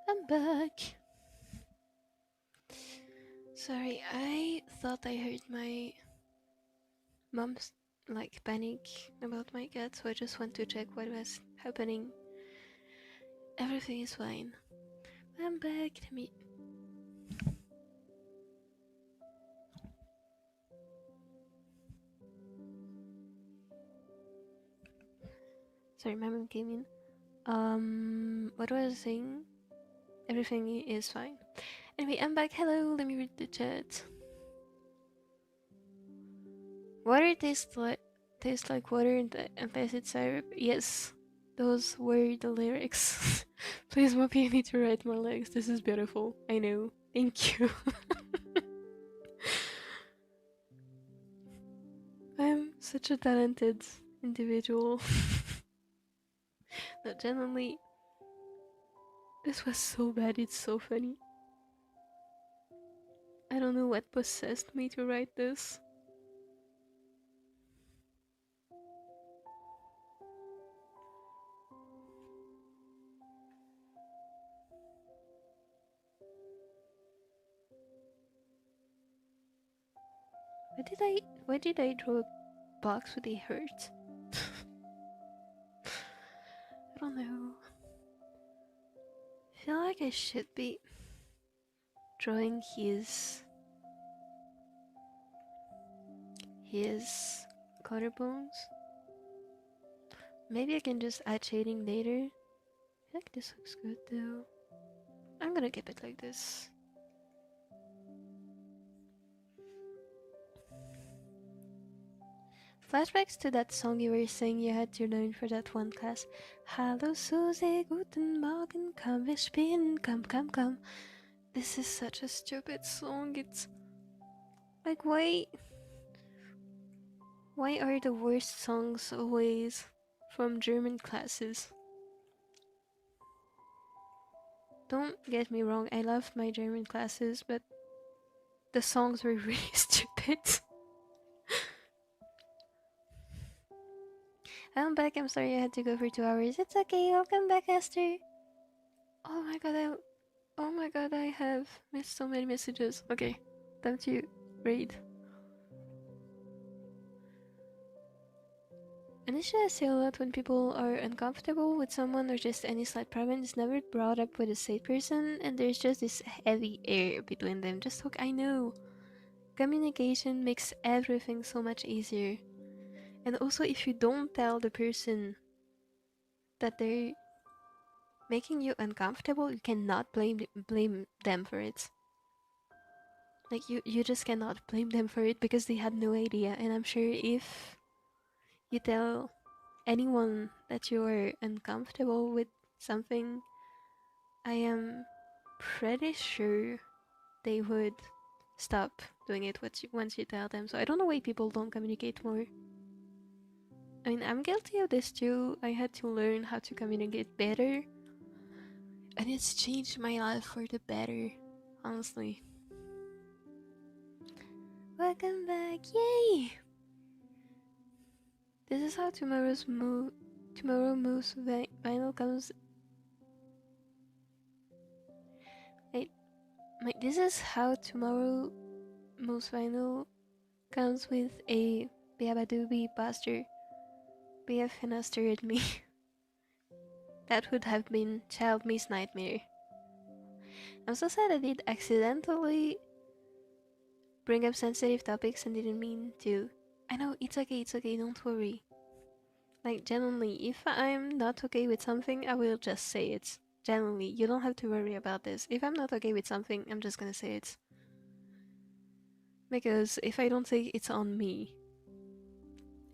I'm back. Sorry, I thought I heard my mom's like panic about my cat, so I just went to check what was happening. Everything is fine. I'm back. Let me. Sorry, my mom came in. What was I saying? Everything is fine. Anyway, I'm back. Hello, let me read the chat. Water tastes like water unless it's syrup. Yes, those were the lyrics. Please, Mopi, I need to write more lyrics. This is beautiful. I know. Thank you. I'm such a talented individual. But genuinely, this was so bad, it's so funny. I don't know what possessed me to write this. Why did I draw a box with a heart? I don't know. I feel like I should be drawing his collarbones. Maybe I can just add shading later. I feel like this looks good though. I'm gonna keep it like this. Flashbacks to that song you were saying you had to learn for that one class. Hallo Susi, guten Morgen, komm wir spielen, komm. This is such a stupid song. It's like, why are the worst songs always from German classes? Don't get me wrong, I loved my German classes, but the songs were really stupid. I'm back. I'm sorry I had to go for 2 hours. It's okay. Welcome back, Esther. Oh my god, I have missed so many messages. Okay, time to read. Initially, I say a lot when people are uncomfortable with someone or just any slight problem is never brought up with a safe person, and there's just this heavy air between them. Just talk. I know. Communication makes everything so much easier. And also, if you don't tell the person that they're making you uncomfortable, you cannot blame them for it. Like, you just cannot blame them for it because they had no idea. And I'm sure if you tell anyone that you're uncomfortable with something, I am pretty sure they would stop doing it once you tell them. So I don't know why people don't communicate more. I mean, I'm guilty of this too. I had to learn how to communicate better, and it's changed my life for the better, honestly. Welcome back, yay! This is how tomorrow moves vinyl comes. Wait, this is how tomorrow moves vinyl comes with a Beabadoobie poster. BF Hina stared at me. That would have been child me's nightmare. I'm so sad I did accidentally bring up sensitive topics and didn't mean to. I know, it's okay, don't worry. Like, genuinely, if I'm not okay with something, I will just say it. Genuinely, you don't have to worry about this. If I'm not okay with something, I'm just gonna say it. Because if I don't say it's on me.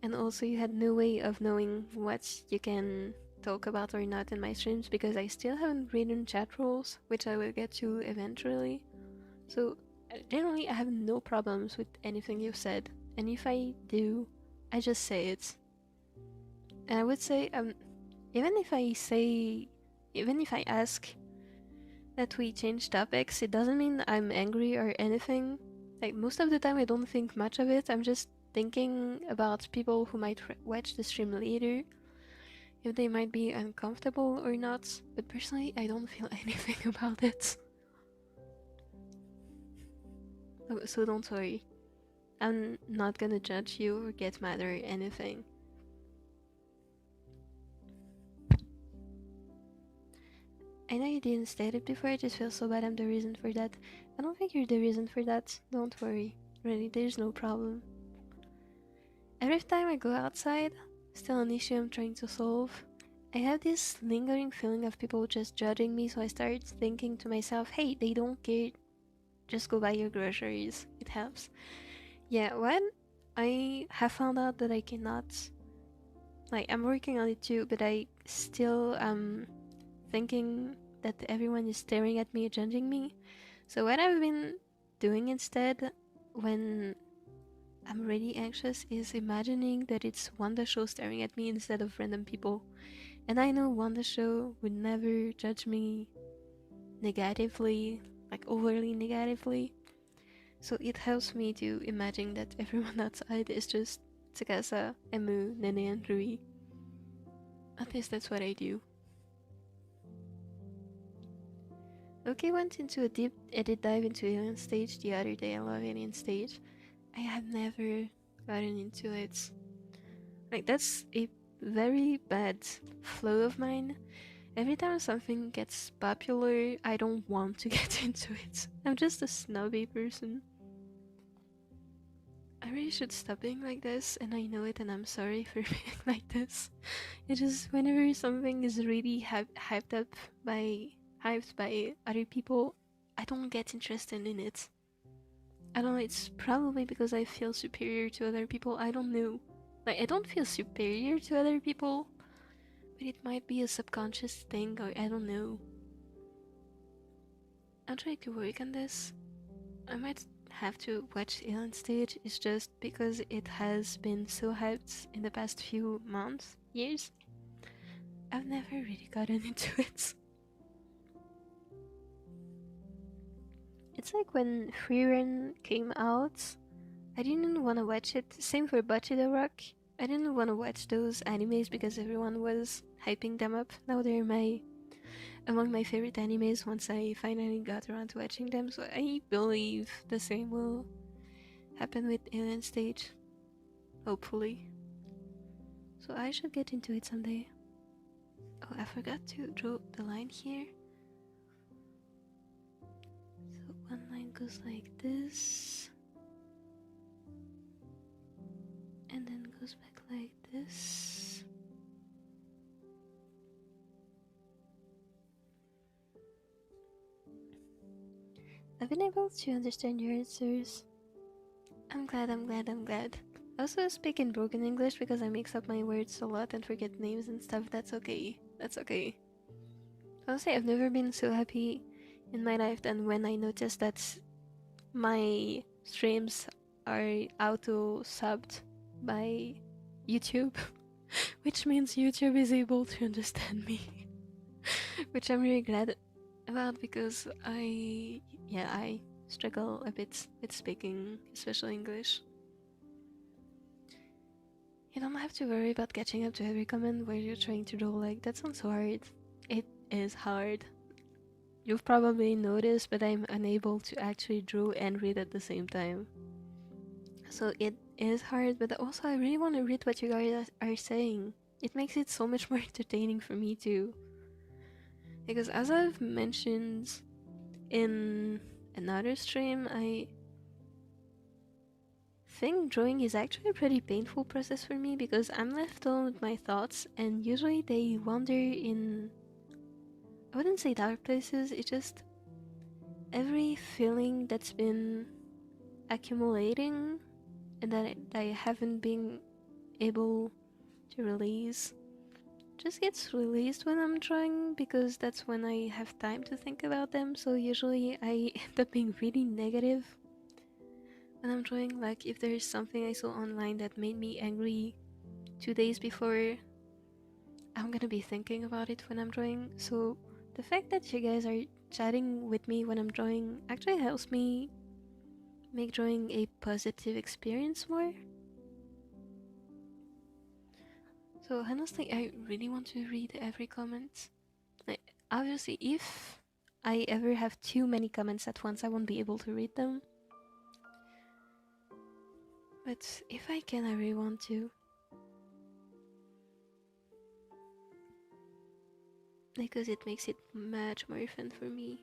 And also you had no way of knowing what you can talk about or not in my streams because I still haven't written chat rules, which I will get to eventually. So generally I have no problems with anything you've said, and if I do, I just say it. And I would say, even if I ask that we change topics, it doesn't mean I'm angry or anything. Like, most of the time I don't think much of it, I'm just thinking about people who might watch the stream later. if they might be uncomfortable or not, but personally I don't feel anything about it. So don't worry. I'm not gonna judge you or get mad or anything. I know you didn't state it before, I just feel so bad I'm the reason for that. I don't think you're the reason for that, don't worry. Really, there's no problem. Every time I go outside, still an issue I'm trying to solve. I have this lingering feeling of people just judging me, so I start thinking to myself, hey, they don't care, just go buy your groceries, it helps. Yeah, when I have found out that I cannot, like, I'm working on it too, but I still thinking that everyone is staring at me, judging me. So what I've been doing instead, when I'm really anxious, is imagining that it's Wanda Show staring at me instead of random people. And I know Wanda Show would never judge me negatively, like overly negatively. So it helps me to imagine that everyone outside is just Tsukasa, Emu, Nene, and Rui. At least that's what I do. Okay, went into a deep edit dive into Alien Stage the other day. I love Alien Stage. I have never gotten into it. Like, that's a very bad flow of mine. Every time something gets popular, I don't want to get into it. I'm just a snobby person. I really should stop being like this, and I know it, and I'm sorry for being like this. It's just whenever something is really hyped by other people, I don't get interested in it. I don't know, it's probably because I feel superior to other people, I don't know. Like, I don't feel superior to other people, but it might be a subconscious thing, or I don't know. I'm trying to work on this. I might have to watch Alien Stage, it's just because it has been so hyped in the past few months, years. I've never really gotten into it. It's like when Freerun came out, I didn't want to watch it. Same for Bocce the Rock. I didn't want to watch those animes because everyone was hyping them up. Now they're among my favorite animes once I finally got around to watching them, so I believe the same will happen with Alien Stage. Hopefully. So I should get into it someday. Oh, I forgot to draw the line here. So one line goes like this. And then goes back like this. I've been able to understand your answers. I'm glad. I also speak in broken English because I mix up my words a lot and forget names and stuff. That's okay. Honestly, I've never been so happy in my life than when I noticed that my streams are auto-subbed by YouTube, which means YouTube is able to understand me, which I'm really glad about because I struggle a bit with speaking, especially English. You don't have to worry about catching up to every comment where you're trying to draw, like, that sounds hard. It is hard. You've probably noticed, but I'm unable to actually draw and read at the same time. So it is hard, but also I really want to read what you guys are saying. It makes it so much more entertaining for me too. Because as I've mentioned in another stream, I think drawing is actually a pretty painful process for me because I'm left alone with my thoughts and usually they wander in, I wouldn't say dark places, it's just every feeling that's been accumulating and that I haven't been able to release just gets released when I'm drawing because that's when I have time to think about them. So usually I end up being really negative when I'm drawing. Like if there's something I saw online that made me angry 2 days before, I'm gonna be thinking about it when I'm drawing. So the fact that you guys are chatting with me when I'm drawing actually helps me make drawing a positive experience more. So honestly, I really want to read every comment. Like, obviously, if I ever have too many comments at once, I won't be able to read them. But if I can, I really want to. Because it makes it much more fun for me.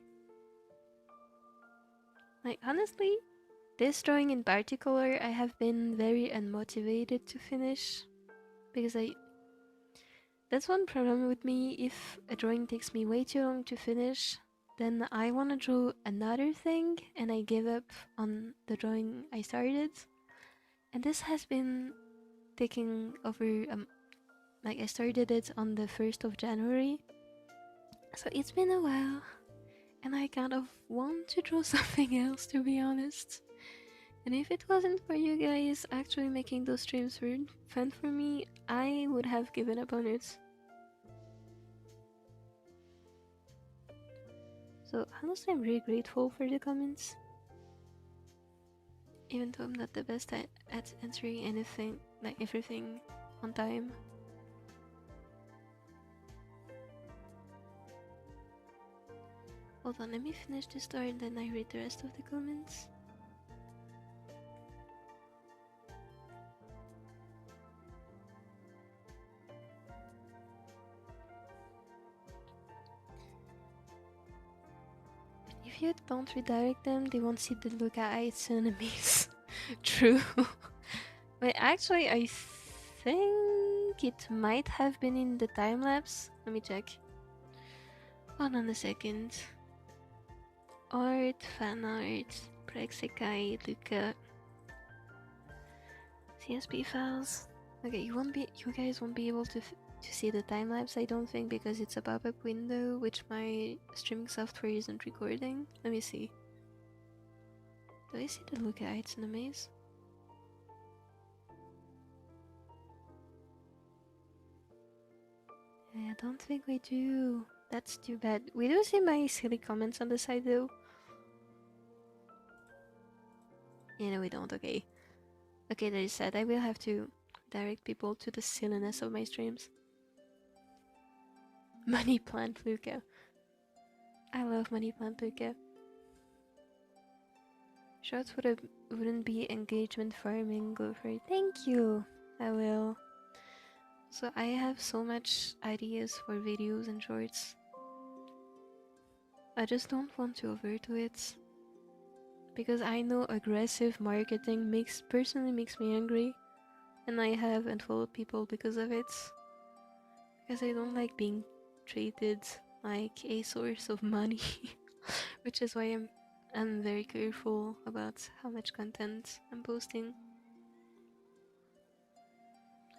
Like, honestly, this drawing in particular, I have been very unmotivated to finish. Because that's one problem with me. If a drawing takes me way too long to finish, then I want to draw another thing and I give up on the drawing I started. And this has been taking over, like I started it on the 1st of January. So it's been a while. And I kind of want to draw something else, to be honest. And if it wasn't for you guys actually making those streams fun for me, I would have given up on it. So honestly, I'm really grateful for the comments. Even though I'm not the best at answering anything, like everything on time. Hold on, let me finish this story and then I read the rest of the comments. If you don't redirect them, they won't see the lookalikes enemies. True. But actually, I think it might have been in the time lapse. Let me check. Hold on a second. Art, fan art, SEKAI, Luca. CSP files. Okay, you guys won't be able to see the time lapse, I don't think, because it's a pop-up window which my streaming software isn't recording. Let me see. Do I see the lookalikes in the maze? I don't think we do. That's too bad. We do see my silly comments on the side though. Yeah, no, we don't. Okay. Okay, that is sad. I will have to direct people to the silliness of my streams. Money plant Luca. I love money plant Luca. Shots wouldn't be engagement farming. Go for it. Thank you. I will. So I have so much ideas for videos and shorts. I just don't want to overdo it. Because I know aggressive marketing personally makes me angry. And I have unfollowed people because of it. Because I don't like being treated like a source of money. Which is why I'm very careful about how much content I'm posting.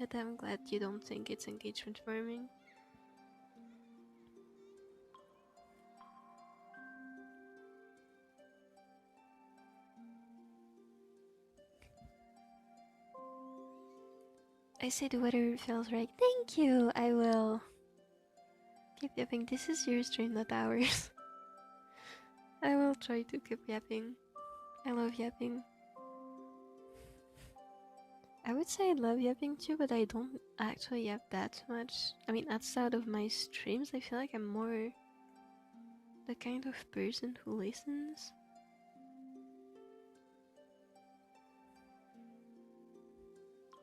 But I'm glad you don't think it's engagement farming. I say the weather feels right. Thank you! I will. Keep yapping. This is your stream, not ours. I will try to keep yapping. I love yapping. I would say I love yapping too, but I don't actually yap that much. I mean, outside of my streams, I feel like I'm more the kind of person who listens.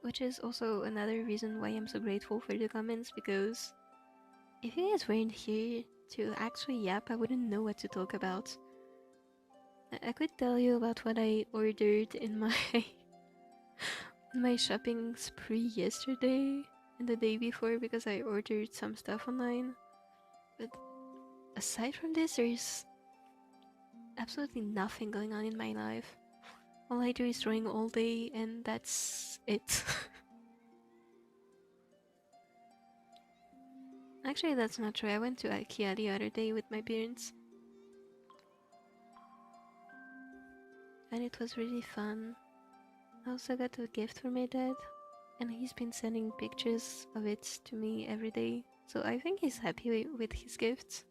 Which is also another reason why I'm so grateful for the comments, because if you guys weren't here to actually yap, I wouldn't know what to talk about. I could tell you about what I ordered in my my shopping spree yesterday and the day before, because I ordered some stuff online. But aside from this, there's absolutely nothing going on in my life. All I do is drawing all day, and that's it. Actually, that's not true. I went to IKEA the other day with my parents. And it was really fun. I also got a gift for my dad. And he's been sending pictures of it to me every day. So I think he's happy with his gifts.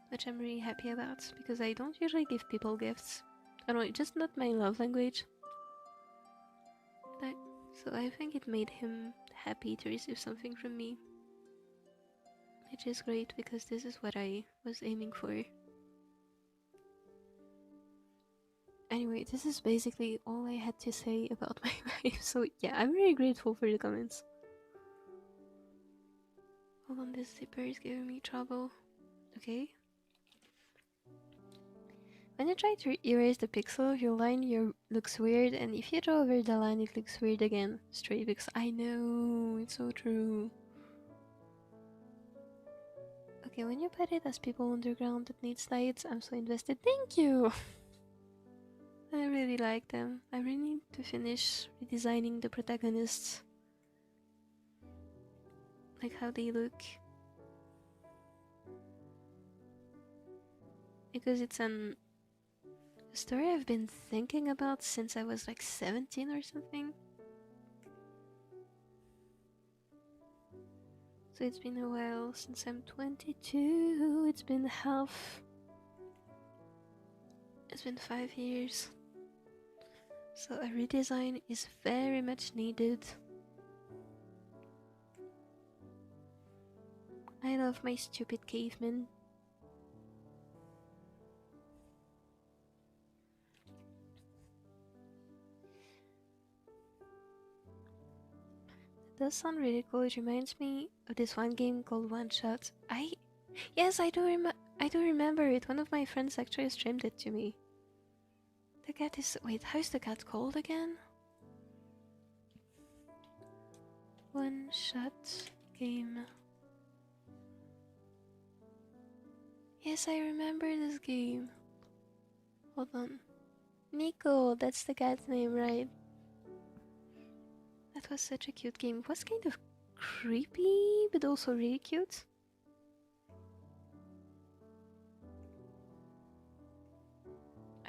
Which I'm really happy about, because I don't usually give people gifts. I don't know, just not my love language. So I think it made him happy to receive something from me. Which is great because this is what I was aiming for. Anyway, this is basically all I had to say about my life. So yeah, I'm very grateful for the comments. Hold on, this zipper is giving me trouble. Okay. When you try to erase the pixel, your line looks weird, and if you draw over the line, it looks weird again. Stray pixel. I know, it's so true. Okay, when you put it as people underground that need slides, I'm so invested. Thank you! I really like them. I really need to finish redesigning the protagonists. Like how they look. Because it's a story I've been thinking about since I was like 17 or something. So it's been a while since I'm 22. It's been half. It's been 5 years. So a redesign is very much needed. I love my stupid caveman. It does sound really cool. It reminds me of this one game called One Shot. Yes, I do remember it. One of my friends actually streamed it to me. The cat is... Wait, how's the cat called again? One Shot game. Yes, I remember this game. Hold on. Nico, that's the cat's name, right? That was such a cute game. It was kind of creepy, but also really cute.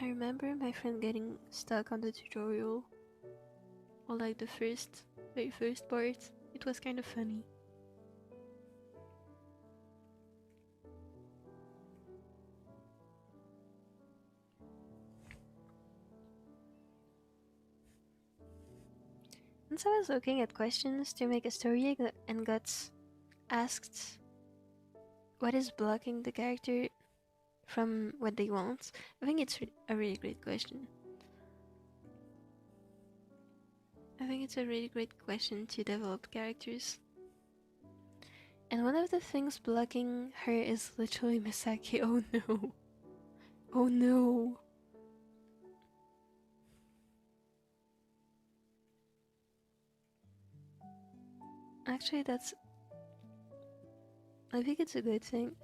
I remember my friend getting stuck on the tutorial. Or like the very first part. It was kind of funny. Once I was looking at questions to make a story and got asked what is blocking the character from what they want. I think it's a really great question. I think it's a really great question to develop characters. And one of the things blocking her is literally Misaki. Oh no. Oh no. Actually, I think it's a good thing.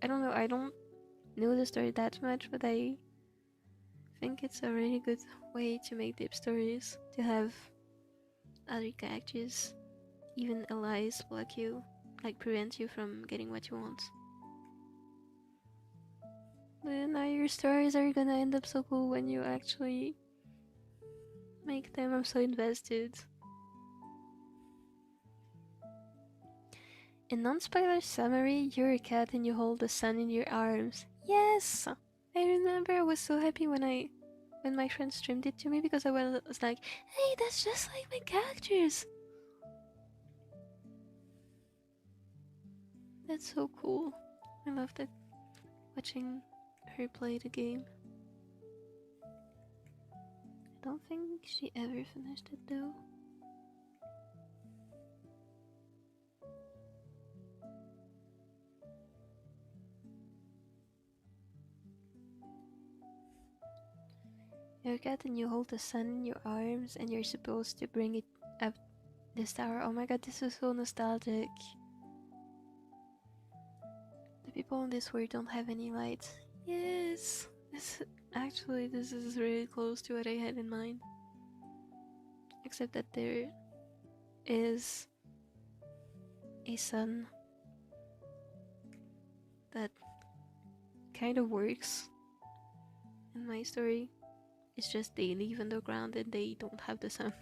I don't know, I don't know the story that much, but I think it's a really good way to make deep stories. To have other characters, even allies, block you, like prevent you from getting what you want. But now your stories are gonna end up so cool when you actually make them. I'm so invested. In non-spoiler summary, you're a cat and you hold the sun in your arms. Yes! I remember I was so happy when my friend streamed it to me because I was like, hey, that's just like my characters! That's so cool. I loved it. Watching her play the game. I don't think she ever finished it though. You're a cat and you hold the sun in your arms and you're supposed to bring it up this tower. Oh my god, this is so nostalgic. The people in this world don't have any lights. Yes! This is really close to what I had in mind. Except that there is a sun that kind of works in my story. It's just they live underground and they don't have the sun.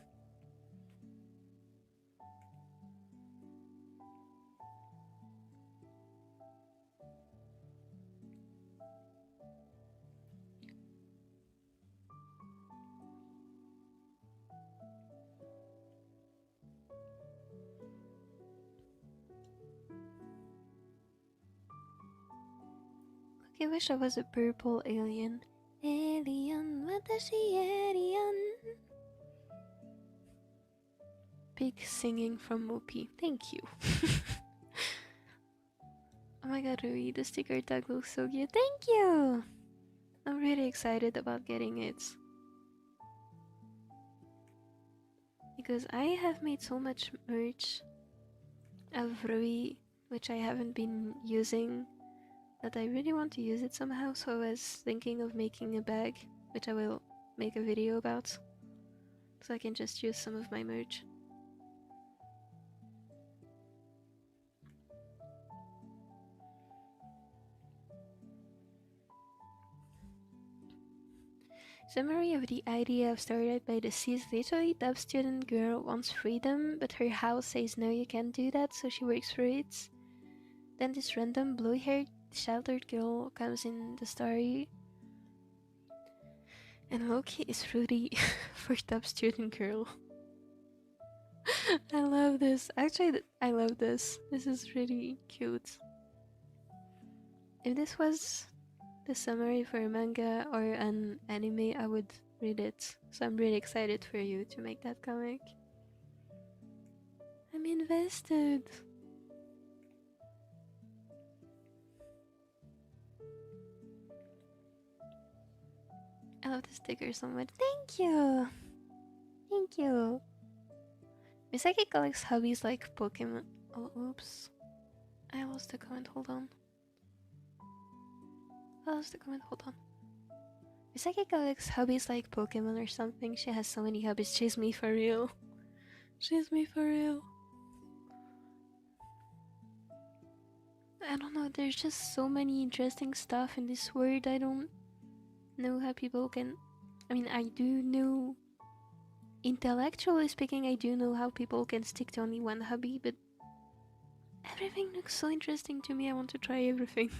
I wish I was a purple alien. Alien, watashi alien. Big singing from Mopi. Thank you. Oh my god, Rui, the sticker tag looks so cute. Thank you! I'm really excited about getting it. Because I have made so much merch of Rui, which I haven't been using, that I really want to use it somehow, so I was thinking of making a bag, which I will make a video about, so I can just use some of my merch. Summary of the idea started by the seas. Literally, dub student girl wants freedom, but her house says no, you can't do that, so she works for it. Then this random blue-haired, sheltered girl comes in the story. And Loki is fruity for dub student girl. I love this. Actually, I love this. This is really cute. If this was the summary for a manga or an anime, I would read it. So I'm really excited for you to make that comic. I'm invested. I love the sticker so much. Thank you! Thank you! Misaki collects hobbies like Pokemon. Oh, oops. I lost the comment, hold on. Hold on. Misaki collects hobbies like Pokemon or something. She has so many hobbies. She's me for real. She's me for real. I don't know, there's just so many interesting stuff in this world. I don't know how people can... I mean, I do know... Intellectually speaking, I do know how people can stick to only one hobby, but... Everything looks so interesting to me, I want to try everything.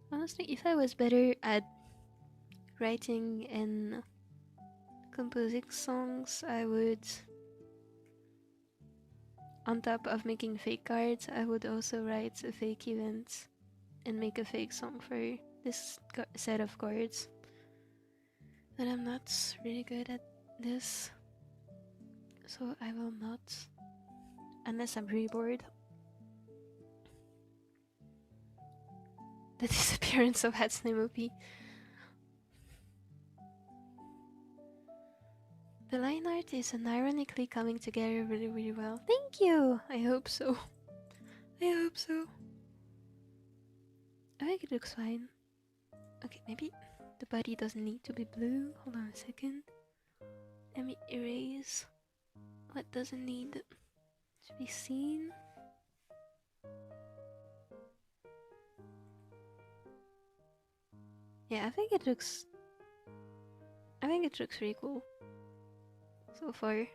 Honestly, if I was better at writing and composing songs, I would, on top of making fake cards, I would also write a fake event and make a fake song for this set of cards. But I'm not really good at this, so I will not, unless I'm really bored. The disappearance of Hatsune Mopi. The line art is unironically coming together really well. Thank you! I hope so. I hope so. I think it looks fine. Okay, maybe the body doesn't need to be blue. Hold on a second. Let me erase what doesn't need to be seen. Yeah, I think it looks really cool so far.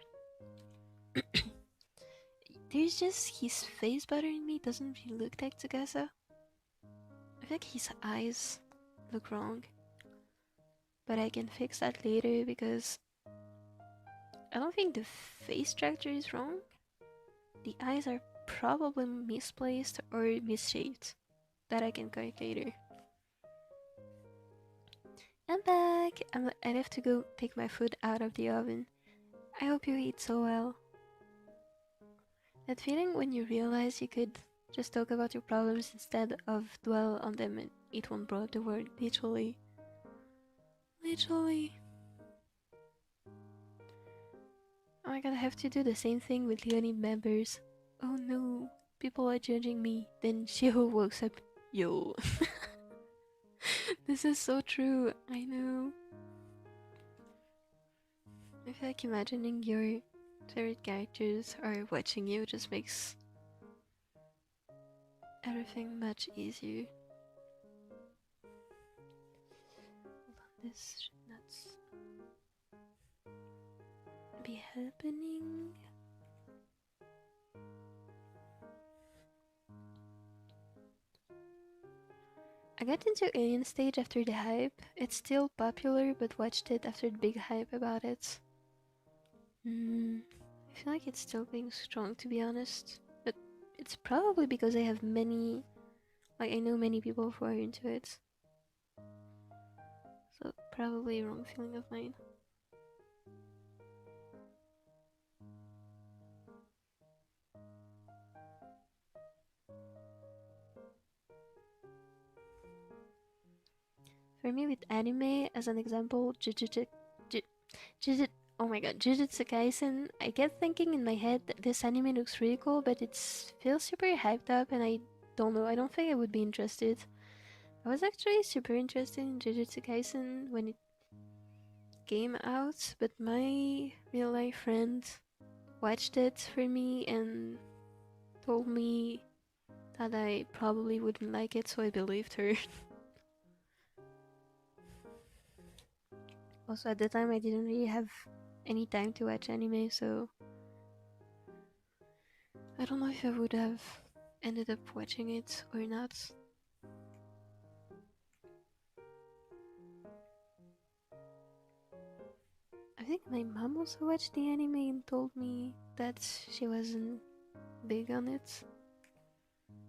There's just his face bothering me. Doesn't really look like Tsukasa. I think his eyes look wrong, but I can fix that later because I don't think the face structure is wrong. The eyes are probably misplaced or misshaped. That I can correct later. I'm back! I have to go take my food out of the oven. I hope you eat so well. That feeling when you realize you could just talk about your problems instead of dwell on them and it won't blow up the world. Literally. Literally. Oh my god, I have to do the same thing with Leonie members. Oh no, people are judging me. Then Shiho wakes up. Yo. This is so true, I know. I feel like imagining your favorite characters or watching you just makes everything much easier. Hold on, this should not be happening. I got into Alien Stage after the hype. It's still popular, but watched it after the big hype about it. I feel like it's still being strong, to be honest. But it's probably because I have many, like I know many people who are into it. So probably a wrong feeling of mine. For me, with anime, as an example, oh my god, Jujutsu Kaisen, I kept thinking in my head that this anime looks really cool, but it feels super hyped up, and I don't know, I don't think I would be interested. I was actually super interested in Jujutsu Kaisen when it came out, but my real life friend watched it for me and told me that I probably wouldn't like it, so I believed her. Also, at the time, I didn't really have any time to watch anime, so I don't know if I would have ended up watching it or not. I think my mom also watched the anime and told me that she wasn't big on it.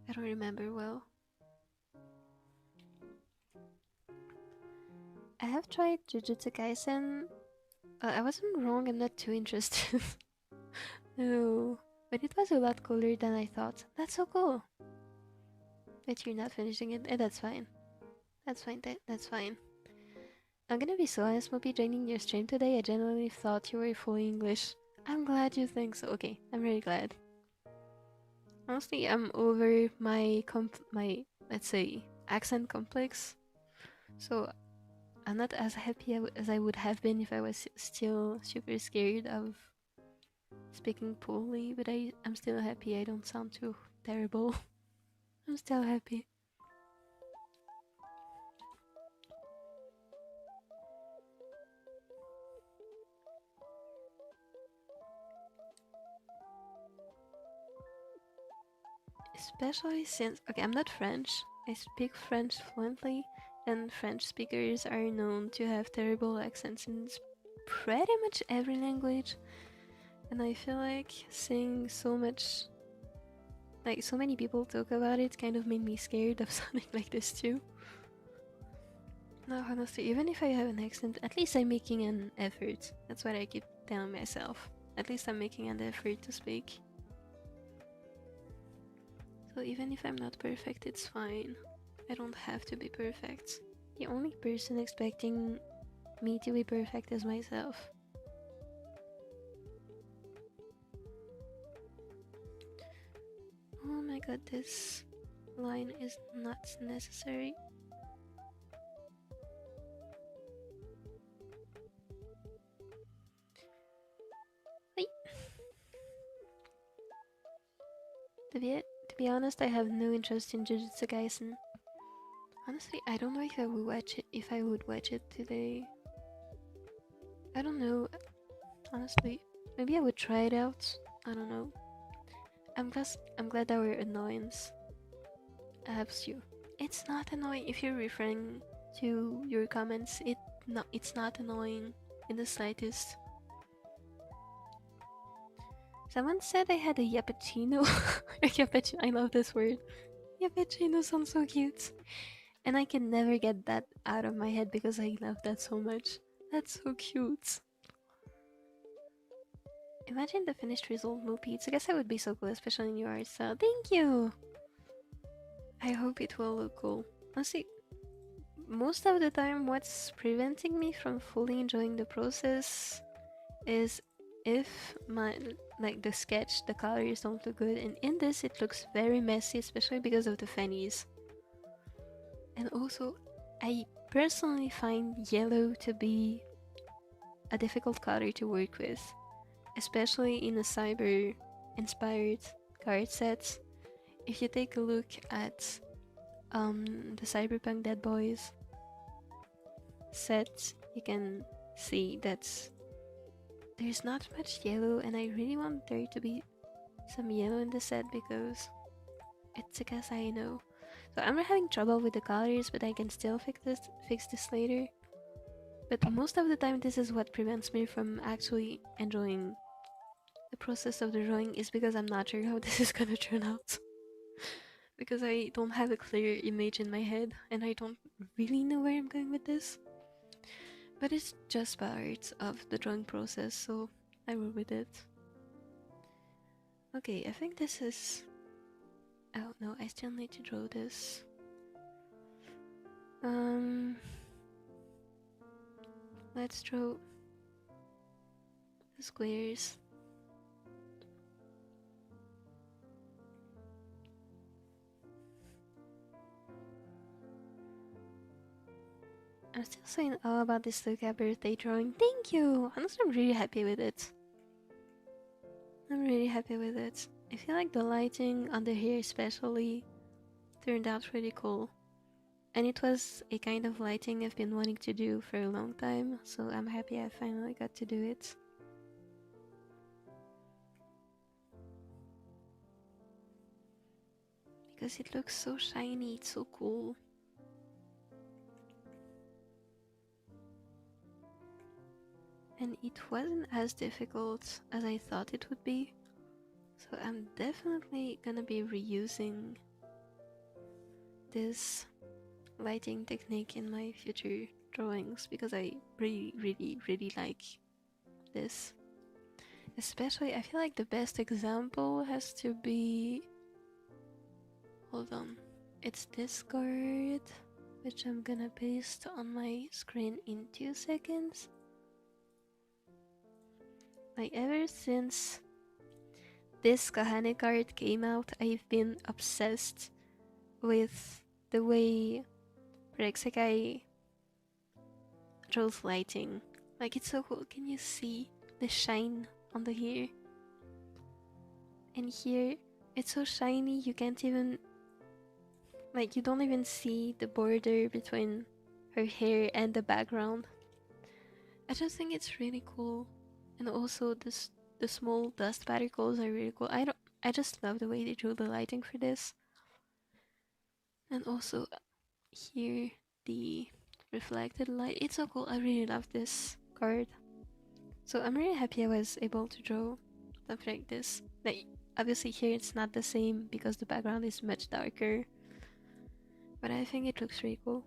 I don't remember well. I have tried Jujutsu Kaisen. I wasn't wrong, I'm not too interested. No, but it was a lot cooler than I thought. That's so cool. But you're not finishing it, and that's fine. That's fine, that's fine. I'm gonna be so honest, Mopi, joining your stream today, I genuinely thought you were fully English. I'm glad you think so. Okay, I'm really glad. Honestly, I'm over my let's say, accent complex. So I'm not as happy as I would have been if I was still super scared of speaking poorly, but I'm still happy I don't sound too terrible. I'm still happy. Especially since, okay, I'm not French. I speak French fluently, and French speakers are known to have terrible accents in pretty much every language. And I feel like seeing so much, like so many people talk about it, kind of made me scared of sounding like this too. No, honestly, even if I have an accent, at least I'm making an effort. That's what I keep telling myself. At least I'm making an effort to speak. So even if I'm not perfect, it's fine. I don't have to be perfect. The only person expecting me to be perfect is myself. Oh my god, this line is not necessary. Wait. To be honest, I have no interest in Jujutsu Kaisen. Honestly, I don't know if I would watch it today. I don't know. Honestly, maybe I would try it out. I don't know. I'm glad our annoyance helps you. It's not annoying if you're referring to your comments. It's not annoying in the slightest. Someone said I had a yappuccino. I love this word. Yappuccino sounds so cute. And I can never get that out of my head because I love that so much. That's so cute. Imagine the finished result, Mopi. Tsukasa would be so cool, especially in your art style. Thank you! I hope it will look cool. Honestly, most of the time what's preventing me from fully enjoying the process is if the sketch, the colors don't look good, and in this it looks very messy, especially because of the fannies. And also, I personally find yellow to be a difficult color to work with, especially in a cyber-inspired card set. If you take a look at the Cyberpunk Dead Boys set, you can see that there's not much yellow, and I really want there to be some yellow in the set because it's Tsukasa, I know. So I'm having trouble with the colors, but I can still fix this later. But most of the time, this is what prevents me from actually enjoying the process of the drawing is because I'm not sure how this is gonna turn out. Because I don't have a clear image in my head and I don't really know where I'm going with this. But it's just part of the drawing process, so I roll with it. Okay, I think this is... Oh no, I still need to draw this. Let's draw the squares. I'm still saying all about this Tsukasa birthday drawing. Thank you! Honestly, I'm really happy with it. I'm really happy with it. I feel like the lighting on the hair especially turned out pretty cool. And it was a kind of lighting I've been wanting to do for a long time, so I'm happy I finally got to do it. Because it looks so shiny, it's so cool. And it wasn't as difficult as I thought it would be, so I'm definitely gonna be reusing this lighting technique in my future drawings because I really like this. Especially, I feel like the best example has to be... Hold on. It's this card, which I'm gonna paste on my screen in 2 seconds. Like, ever since this Kahane card came out, I've been obsessed with the way SEKAI draws lighting. Like, it's so cool. Can you see the shine on the hair? And here, it's so shiny you can't even... Like, you don't even see the border between her hair and the background. I just think it's really cool. And also the small dust particles are really cool. I just love the way they drew the lighting for this. And also here the reflected light. It's so cool. I really love this card. So I'm really happy I was able to draw something like this. Like, obviously here it's not the same because the background is much darker. But I think it looks really cool.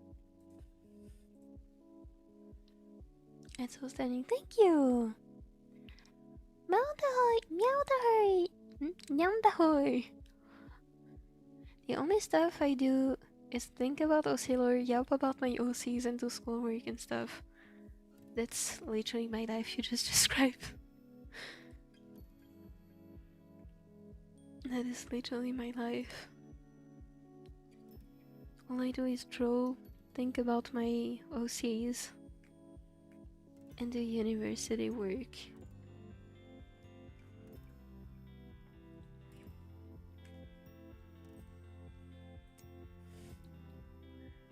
It's so stunning. Thank you! Meowdahoy! Meowdahoy! The only stuff I do is think about Oscillor, yelp about my OCs and do schoolwork and stuff. That's literally my life you just described. That is literally my life. All I do is draw, think about my OCs, and do university work.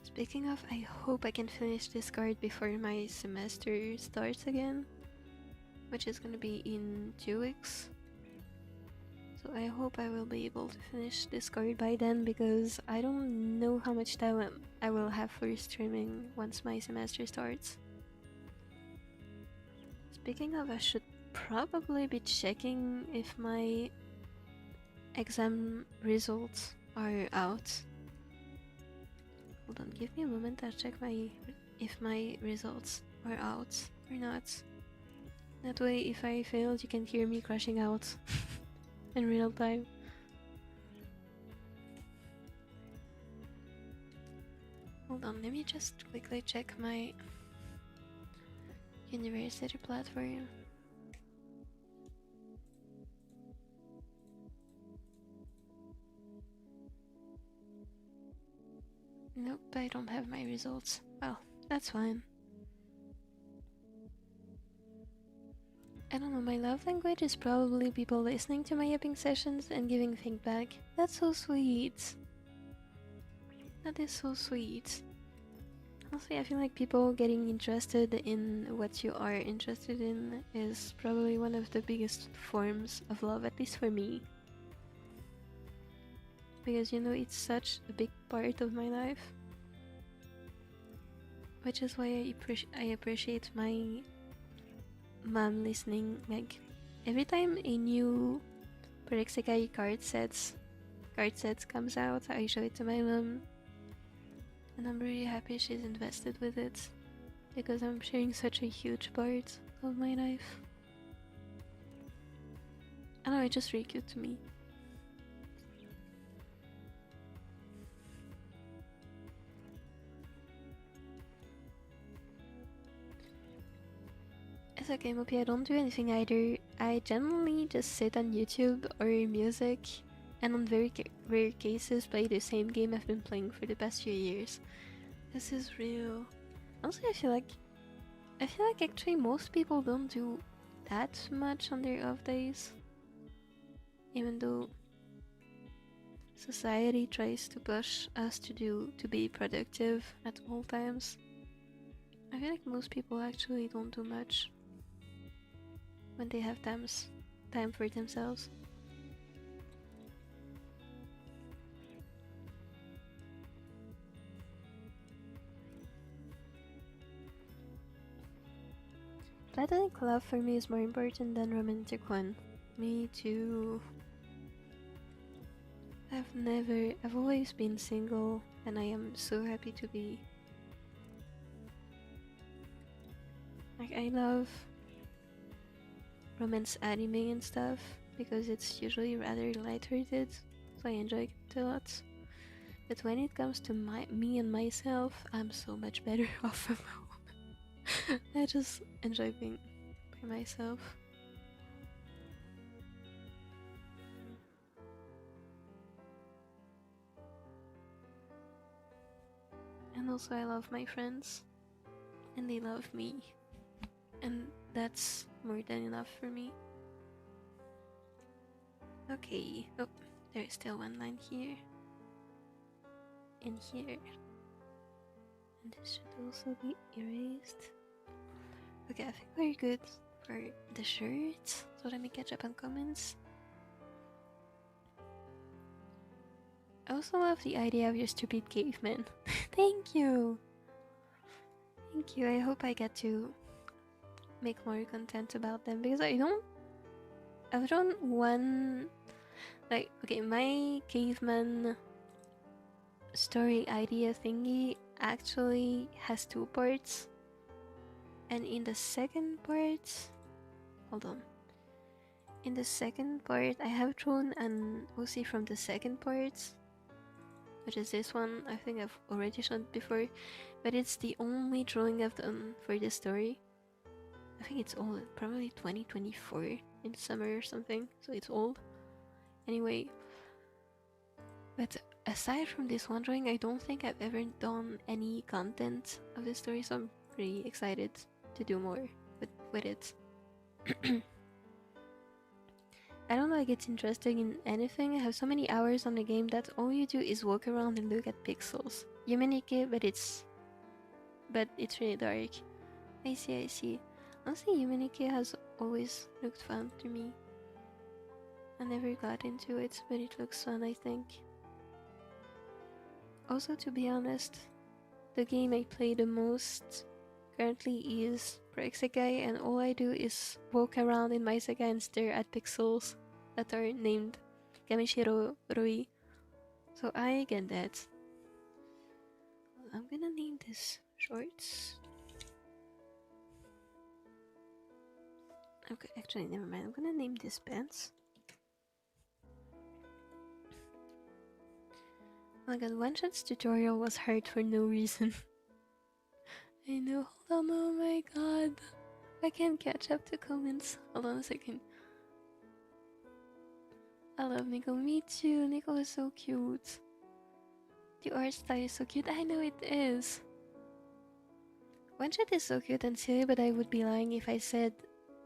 Speaking of, I hope I can finish this card before my semester starts again, which is gonna be in 2 weeks. So I hope I will be able to finish this card by then, because I don't know how much time I will have for streaming once my semester starts. Speaking of, I should probably be checking if my exam results are out. Hold on, give me a moment, I'll check if my results are out or not. That way, if I failed, you can hear me crashing out in real time. Hold on, let me just quickly check my university platform. Nope, I don't have my results. Well, that's fine. I don't know, my love language is probably people listening to my yapping sessions and giving feedback. That's so sweet. That is so sweet. Honestly, I feel like people getting interested in what you are interested in is probably one of the biggest forms of love, at least for me. Because, you know, it's such a big part of my life. Which is why I appreciate my mom listening, like, every time a new SEKAI card sets comes out, I show it to my mom, and I'm really happy she's invested with it, because I'm sharing such a huge part of my life. I don't know, it's just really cute to me. It's okay, Mopi, I don't do anything either. I generally just sit on YouTube or music, and on very rare cases play the same game I've been playing for the past few years. This is real. Also, I feel like actually most people don't do that much on their off days. Even though society tries to push us to be productive at all times, I feel like most people actually don't do much when they have time for themselves. Platonic love for me is more important than romantic one. Me too. I've always been single, and I am so happy to be. Like, I love romance anime and stuff, because it's usually rather lighthearted, so I enjoy it a lot. But when it comes to me and myself, I'm so much better off alone. I just enjoy being by myself. And also I love my friends, and they love me, and that's more than enough for me. Okay, oh, there's still one line here, and here, and this should also be erased. Okay, I think we're good for the shirt, so let me catch up on comments. I also love the idea of your stupid caveman. Thank you! Thank you, I hope I get to make more content about them, because I've drawn one, like, okay, my caveman story idea thingy actually has 2 parts, and in the second part, hold on, in the second part I have drawn an OC from the second part, which is this one. I think I've already shown it before, but it's the only drawing I've done for this story. I think it's old, probably 2024 in summer or something, so it's old. Anyway, but aside from this one drawing, I don't think I've ever done any content of this story, so I'm pretty excited to do more with it. I don't like it's interesting in anything. I have so many hours on the game that all you do is walk around and look at pixels. Yumenike, but it's really dark. I see. Honestly, Yumenike has always looked fun to me. I never got into it, but it looks fun, I think. Also, to be honest, the game I play the most currently is SEKAI, and all I do is walk around in my Sekai and stare at pixels that are named Kamishiro Rui. So I get that. I'm gonna name this shorts. Okay, actually, never mind. I'm gonna name this pants. Oh my god, One Shot's tutorial was hard for no reason. I know, hold on, oh my god. I can't catch up to comments. Hold on a second. I love Nico, me too. Nico is so cute. The art style is so cute. I know it is. One Shot is so cute and silly, but I would be lying if I said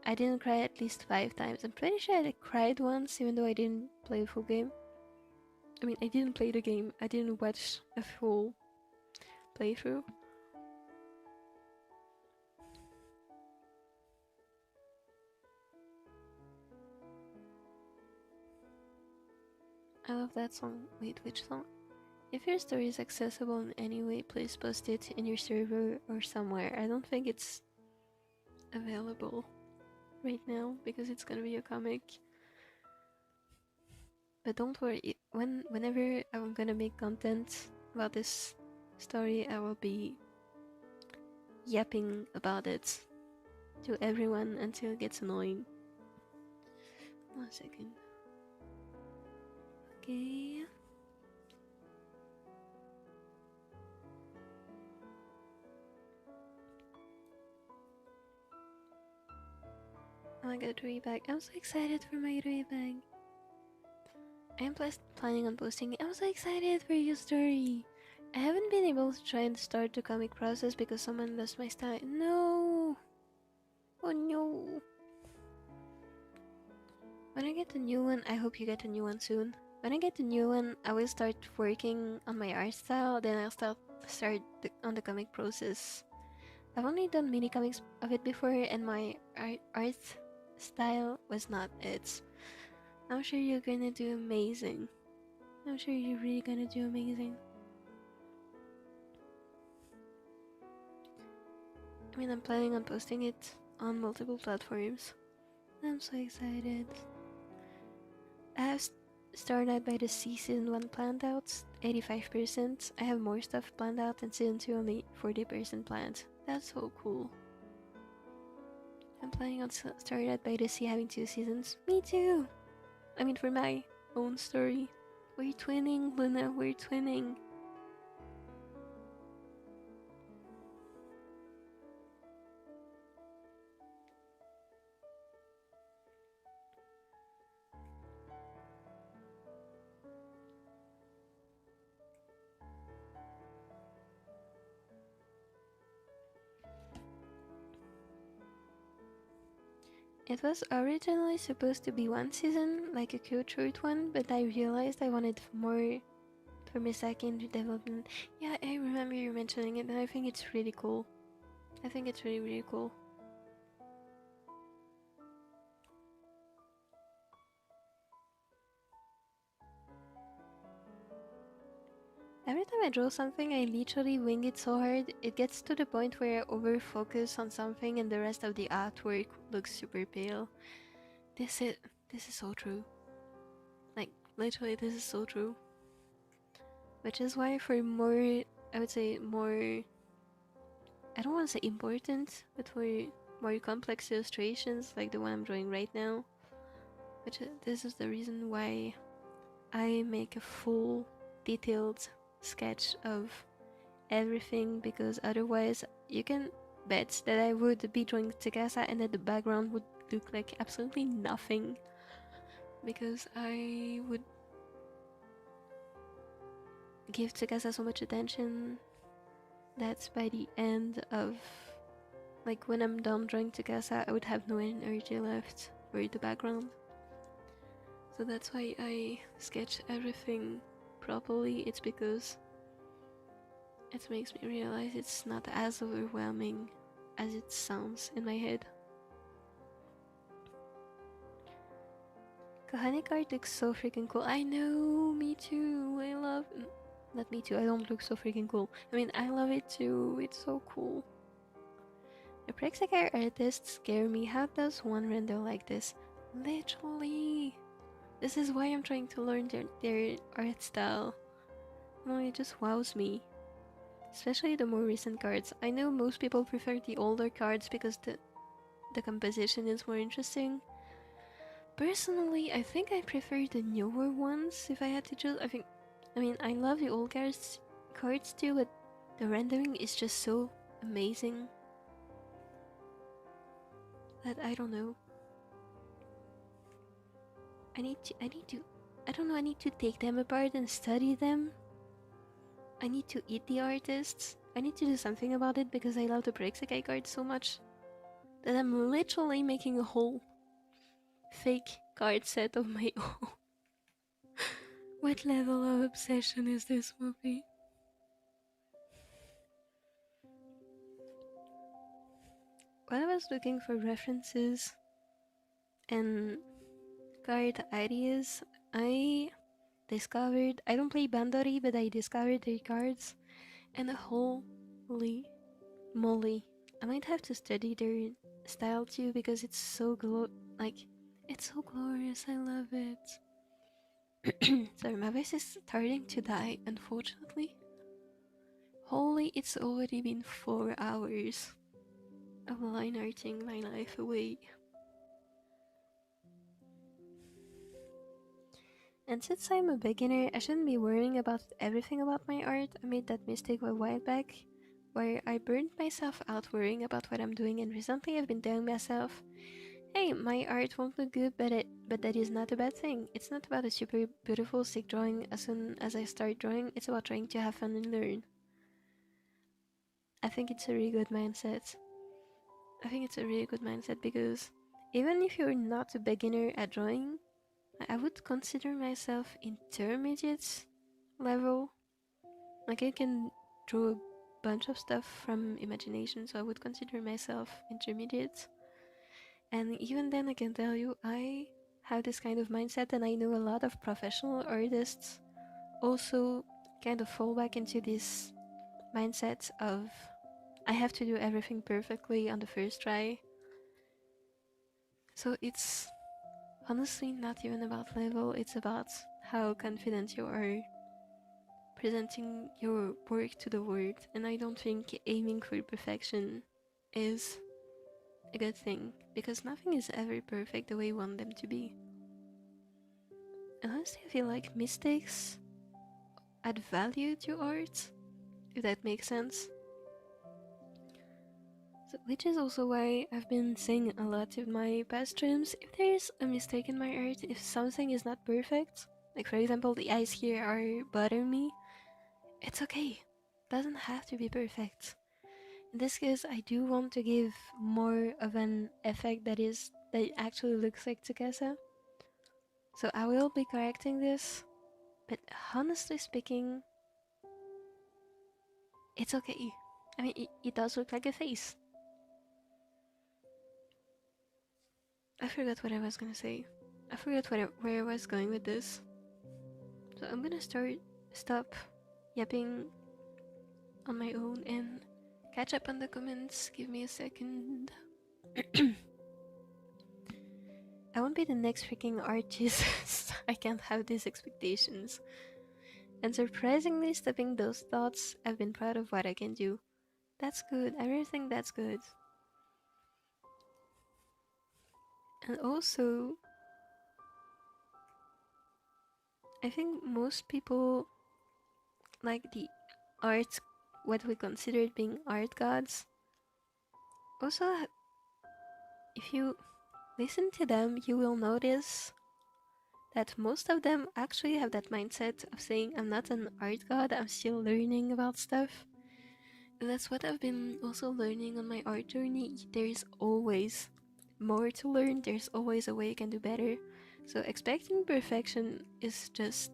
I didn't cry at least 5 times. I'm pretty sure I cried once, even though I didn't play the full game. I mean, I didn't play the game. I didn't watch a full playthrough. I love that song. Wait, which song? If your story is accessible in any way, please post it in your server or somewhere. I don't think it's available right now because it's gonna be a comic. But don't worry, whenever I'm gonna make content about this story, I will be yapping about it to everyone until it gets annoying. 1 second. Okay. Oh, I got a Yuri bag. I'm so excited for my Yuri bag. I am planning on posting it. I'm so excited for your story. I haven't been able to try and start the comic process because someone lost my style. No! Oh no! When I get the new one, I hope you get a new one soon. When I get the new one, I will start working on my art style, then I'll start on the comic process. I've only done mini comics of it before, and my art style was not it. I'm sure you're gonna do amazing. I'm sure you're really gonna do amazing. I mean, I'm planning on posting it on multiple platforms. I'm so excited. I have Starlight by the Sea Season 1 planned out, 85%. I have more stuff planned out, and Season 2 only 40% planned. That's so cool. I'm planning on Starlight by the Sea having 2 seasons. Me too! I mean, for my own story. We're twinning, Luna, we're twinning. It was originally supposed to be 1 season, like a cute short one, but I realized I wanted more for my second development. Yeah, I remember you mentioning it, and I think it's really cool. I think it's really, really cool. Every time I draw something, I literally wing it so hard, it gets to the point where I over-focus on something and the rest of the artwork looks super pale. This is so true. Like, literally, this is so true. Which is why for more, I would say more, I don't want to say important, but for more complex illustrations like the one I'm drawing right now, which this is the reason why I make a full detailed sketch of everything, because otherwise you can bet that I would be drawing Tsukasa and that the background would look like absolutely nothing, because I would give Tsukasa so much attention that by the end of, like, when I'm done drawing Tsukasa, I would have no energy left for the background. So that's why I sketch everything properly. It's because it makes me realize it's not as overwhelming as it sounds in my head. Kahane card looks so freaking cool. I know, me too. I love... Not me too, I don't look so freaking cool. I mean, I love it too. It's so cool. The SEKAI artists scare me. How does one render like this? Literally. This is why I'm trying to learn their art style. No, it just wows me. Especially the more recent cards. I know most people prefer the older cards because the composition is more interesting. Personally, I think I prefer the newer ones if I had to choose. I mean, I love the old cards too, but the rendering is just so amazing that I don't know. I need to take them apart and study them. I need to eat the artists. I need to do something about it because I love the SEKAI cards so much that I'm literally making a whole fake card set of my own. What level of obsession is this movie? When I was looking for references and card ideas, I discovered, I don't play Bandori, but I discovered their cards, and holy moly, I might have to study their style too because it's so it's so glorious. I love it. Sorry, my voice is starting to die, unfortunately. Holy, it's already been 4 hours of line arting my life away. And since I'm a beginner, I shouldn't be worrying about everything about my art. I made that mistake a while back, where I burned myself out worrying about what I'm doing, and recently I've been telling myself, hey, my art won't look good, but that is not a bad thing. It's not about a super beautiful sick drawing as soon as I start drawing, it's about trying to have fun and learn. I think it's a really good mindset. Because even if you're not a beginner at drawing, I would consider myself intermediate level. Like I can draw a bunch of stuff from imagination, so I would consider myself intermediate. And even then I can tell you I have this kind of mindset, and I know a lot of professional artists also kind of fall back into this mindset of I have to do everything perfectly on the first try. So it's honestly not even about level, it's about how confident you are presenting your work to the world, and I don't think aiming for perfection is a good thing, because nothing is ever perfect the way you want them to be. And honestly, I feel like mistakes add value to art, if that makes sense. So, which is also why I've been saying a lot in my past streams, if there's a mistake in my art, if something is not perfect, like for example the eyes here are bothering me, it's okay. Doesn't have to be perfect. In this case, I do want to give more of an effect that actually looks like Tsukasa. So I will be correcting this, but honestly speaking, it's okay. I mean, it does look like a face. I forgot what I was gonna say. I forgot where I was going with this. So I'm gonna stop yapping on my own and catch up on the comments. Give me a second. I won't be the next freaking artist. I can't have these expectations. And surprisingly, stepping those thoughts, I've been proud of what I can do. That's good. I really think that's good. And also, I think most people like the art, what we considered being art gods. Also, if you listen to them, you will notice that most of them actually have that mindset of saying, I'm not an art god, I'm still learning about stuff. And that's what I've been also learning on my art journey. There's always more to learn, there's always a way you can do better. So expecting perfection is just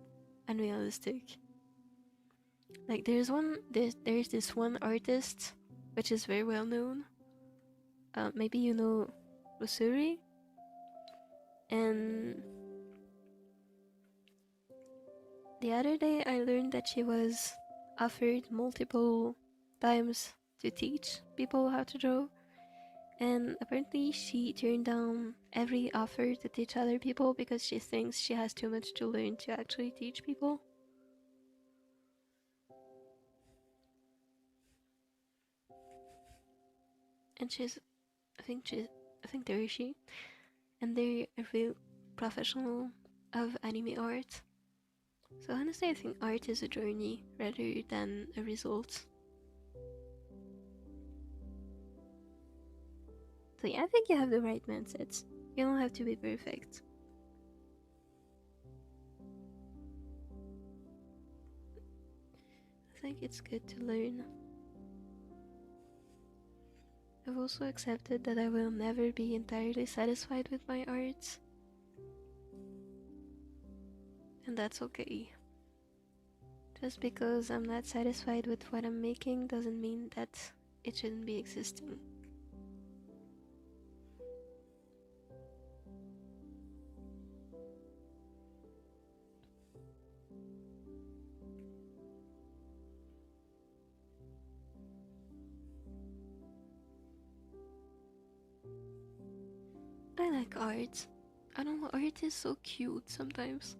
unrealistic. Like there's this one artist which is very well known. Maybe you know Usuri, and the other day I learned that she was offered multiple times to teach people how to draw, and apparently she turned down every offer to teach other people because she thinks she has too much to learn to actually teach people. And I think they're she, and they're a real professional of anime art. So honestly, I think art is a journey rather than a result. So yeah, I think you have the right mindset. You don't have to be perfect. I think it's good to learn. I've also accepted that I will never be entirely satisfied with my art. And that's okay. Just because I'm not satisfied with what I'm making doesn't mean that it shouldn't be existing. like art. I don't know, art is so cute sometimes.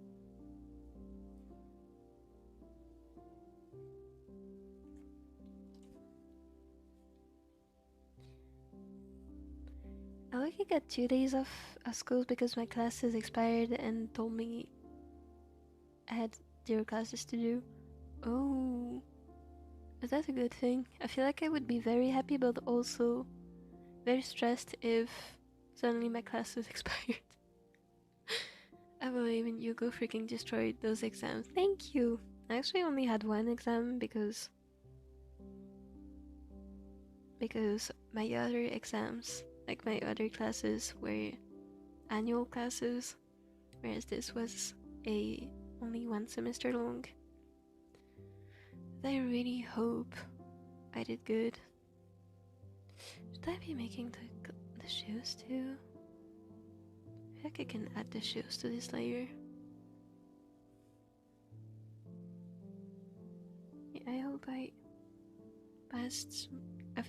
I like I got 2 days off of school because my classes expired and told me I had 0 classes to do. Oh, is that a good thing? I feel like I would be very happy but also very stressed if suddenly my classes expired. I believe in you, go freaking destroy those exams. Thank you. I actually only had 1 exam because my other exams, like my other classes, were annual classes, whereas this was only 1 semester long. But I really hope I did good. Should I be making the shoes too? I feel like I can add the shoes to this layer. Yeah, I hope I passed. I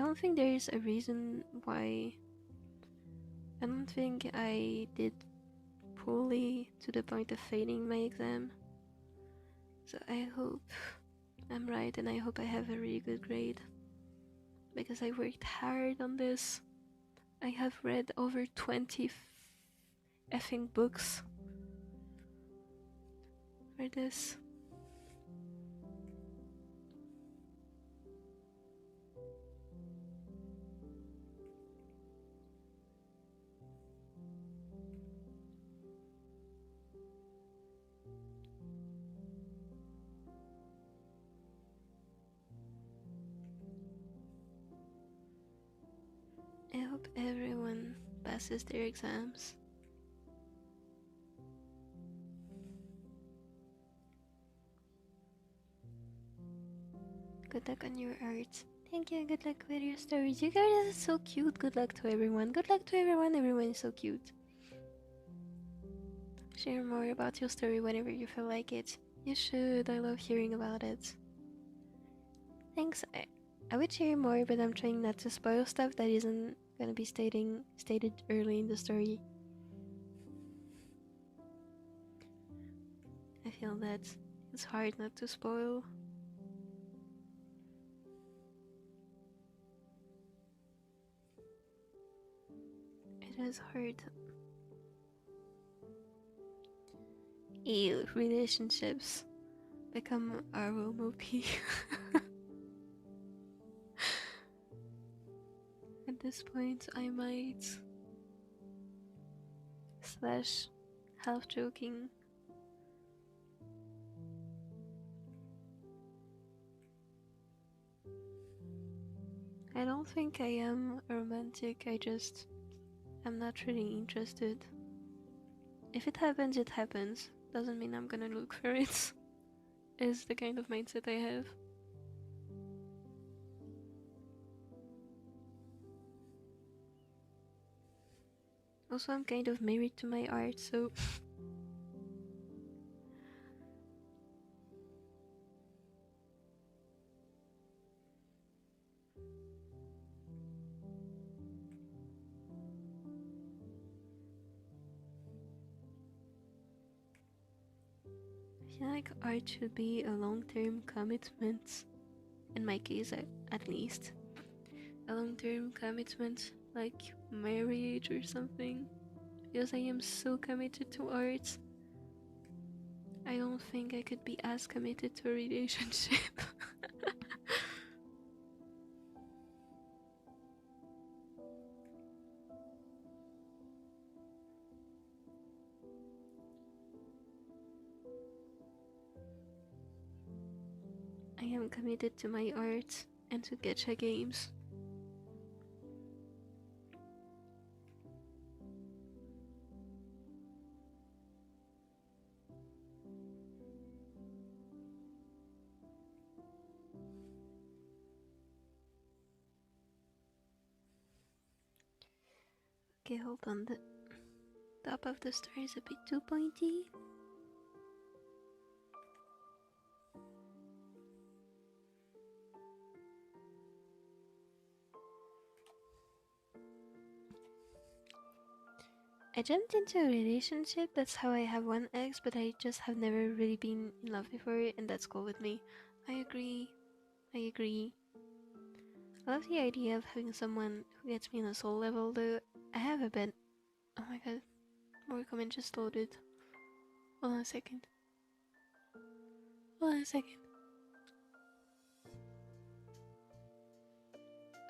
don't think there is a reason why. I don't think I did poorly to the point of failing my exam. So I hope I'm right and I hope I have a really good grade. Because I worked hard on this. I have read over 20 effing books for this. I hope everyone passes their exams. Good luck on your art. Thank you, good luck with your stories. You guys are so cute. Good luck to everyone. Good luck to everyone. Everyone is so cute. Share more about your story whenever you feel like it. You should. I love hearing about it. Thanks. I would share more, but I'm trying not to spoil stuff that isn't gonna be stated early in the story. I feel that it's hard not to spoil. It is hard. Ew, relationships become our Mopi. At this point, I might slash half joking. I don't think I am romantic, I'm not really interested. If it happens, it happens. Doesn't mean I'm gonna look for it. Is the kind of mindset I have. Also, I'm kind of married to my art, so I feel like art should be a long-term commitment. In my case, at least. A long-term commitment, like marriage or something. Because I am so committed to art. I don't think I could be as committed to a relationship. I am committed to my art and to gacha games. Okay, hold on, the top of the star is a bit too pointy. I jumped into a relationship, that's how I have one ex, but I just have never really been in love before, and that's cool with me. I agree. I love the idea of having someone who gets me on a soul level, though. I have a bit. Oh my god, more comment just loaded. Hold on a second.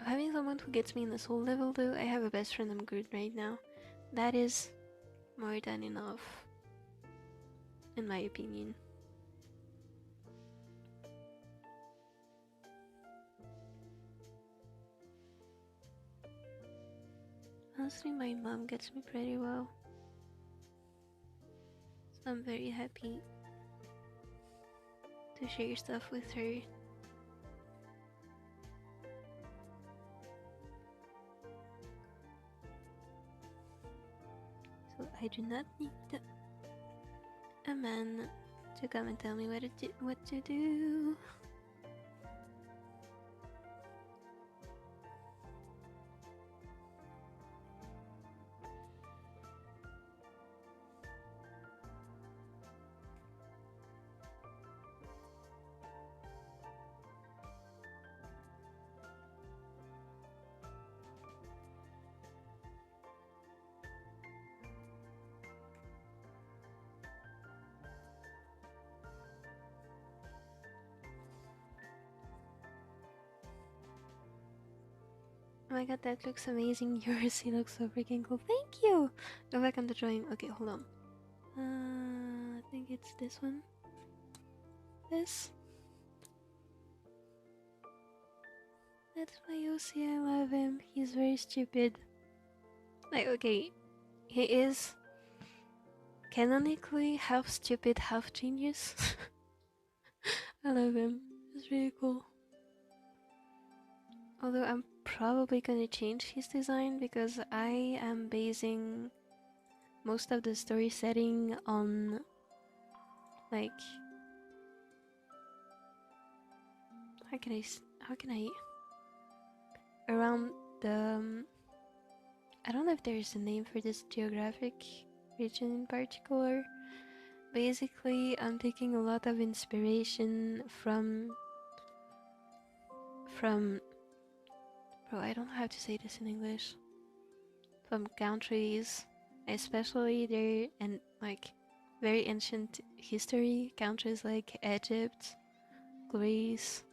Having someone who gets me in the soul level, though, I have a best friend I'm good right now. That is more than enough, in my opinion. Honestly, my mom gets me pretty well, so I'm very happy to share stuff with her. So I do not need a man to come and tell me what to do. Oh my god, that looks amazing. Yours, he looks so freaking cool. Thank you! Go back on the drawing. Okay, hold on. I think it's this one. This. That's my OC, I love him. He's very stupid. Like, okay, he is canonically half stupid, half genius. I love him. It's really cool. Although I'm probably gonna change his design because I am basing most of the story setting on like how can I around the I don't know if there's a name for this geographic region in particular. Basically, I'm taking a lot of inspiration from bro, I don't know how to say this in English. From countries, especially there and like very ancient history, countries like Egypt, Greece,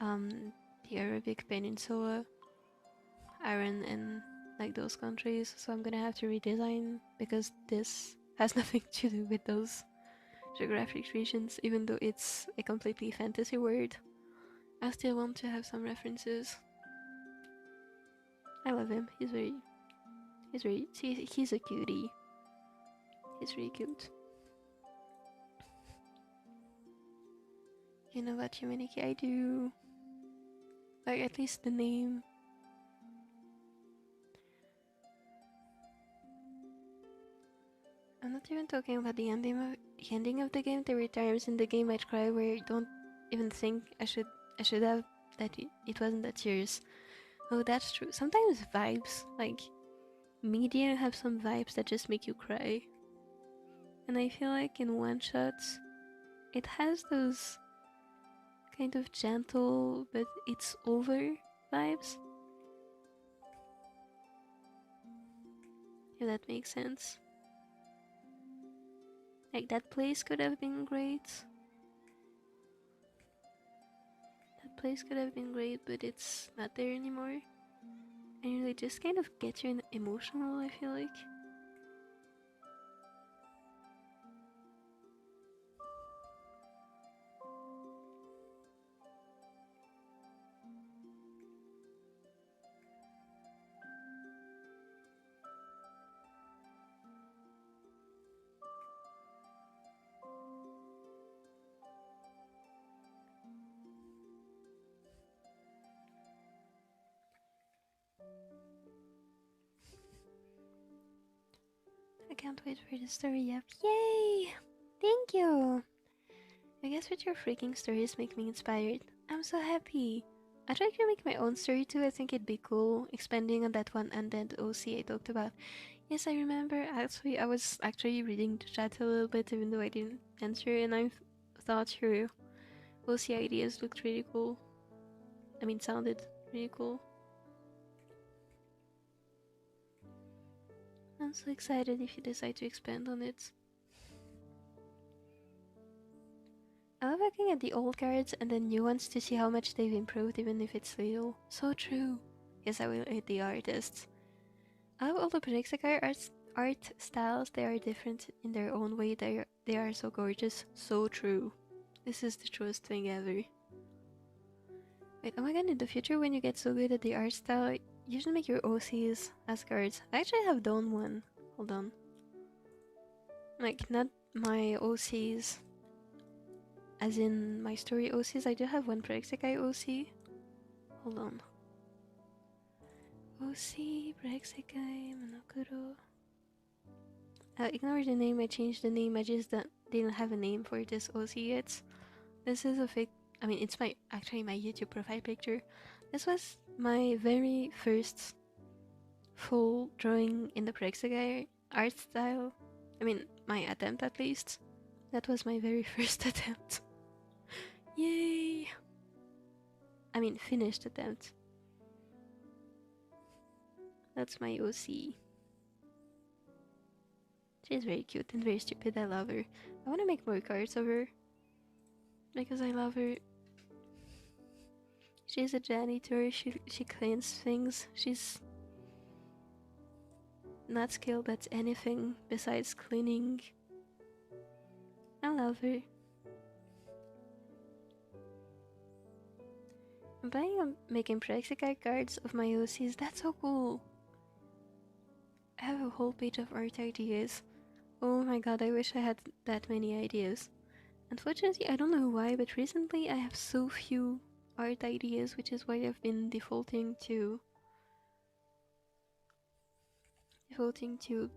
the Arabic Peninsula, Iran, and like those countries. So I'm gonna have to redesign because this has nothing to do with those geographic regions, even though it's a completely fantasy world. I still want to have some references. I love him. He's a cutie. He's really cute. You know what, Yuminiki, I do. Like, at least the name. I'm not even talking about the ending of the game. There were times in the game I'd cry where I don't even think I should have, that it wasn't that serious. Oh, that's true. Sometimes vibes, like media, have some vibes that just make you cry. And I feel like in one shots, it has those kind of gentle but it's over vibes. If that makes sense. Like, that place could have been great. That place could have been great, but it's not there anymore. And it just kind of gets you emotional, I feel like. I can't wait for the story up. Yay! Thank you! I guess with your freaking stories make me inspired. I'm so happy. I tried to make my own story too. I think it'd be cool, expanding on that one undead OC I talked about. Yes, I remember. Actually, I was actually reading the chat a little bit, even though I didn't answer, and I thought your OC ideas looked really cool. I mean, sounded really cool. I'm so excited if you decide to expand on it. I love looking at the old cards and the new ones to see how much they've improved, even if it's little. So true. Yes, I will hate the artists. I love all the SEKAI art styles. They are different in their own way. They are so gorgeous. So true. This is the truest thing ever. Wait, oh my god, in the future when you get so good at the art style, you should make your OCs as cards. I actually have done one. Hold on. Like, not my OCs as in my story OCs. I do have one SEKAI OC. Hold on. OC, SEKAI, Monokuro. Ignore the name, I changed the name, I just didn't have a name for this OC yet. This is a fake, I mean, it's actually my YouTube profile picture. This was my very first full drawing in the SEKAI art style. I mean, my attempt at least. That was my very first attempt. Yay! I mean, finished attempt. That's my OC. She's very cute and very stupid. I love her. I want to make more cards of her because I love her. She's a janitor. She cleans things. She's not skilled at anything besides cleaning. I love her. I'm planning on making SEKAI cards of my OCs. That's so cool. I have a whole page of art ideas. Oh my god, I wish I had that many ideas. Unfortunately, I don't know why, but recently I have so few art ideas, which is why I've been defaulting to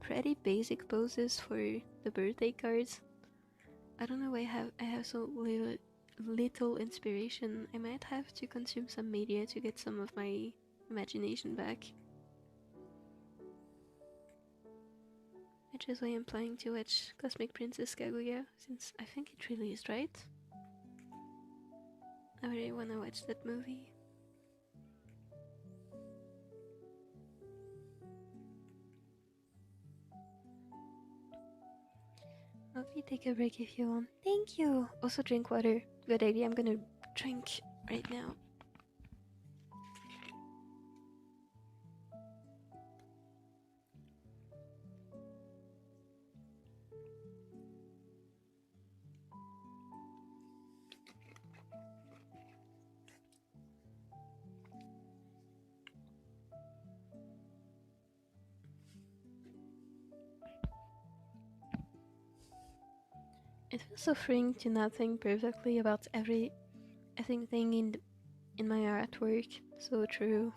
pretty basic poses for the birthday cards. I don't know why I have so little inspiration. I might have to consume some media to get some of my imagination back. Which is why I'm planning to watch Cosmic Princess Kaguya, since I think it released, right? I really wanna watch that movie. Mopi, take a break if you want. Thank you! Also drink water. Good idea, I'm gonna drink right now. It feels so freeing to not think perfectly about everything in my artwork. So true.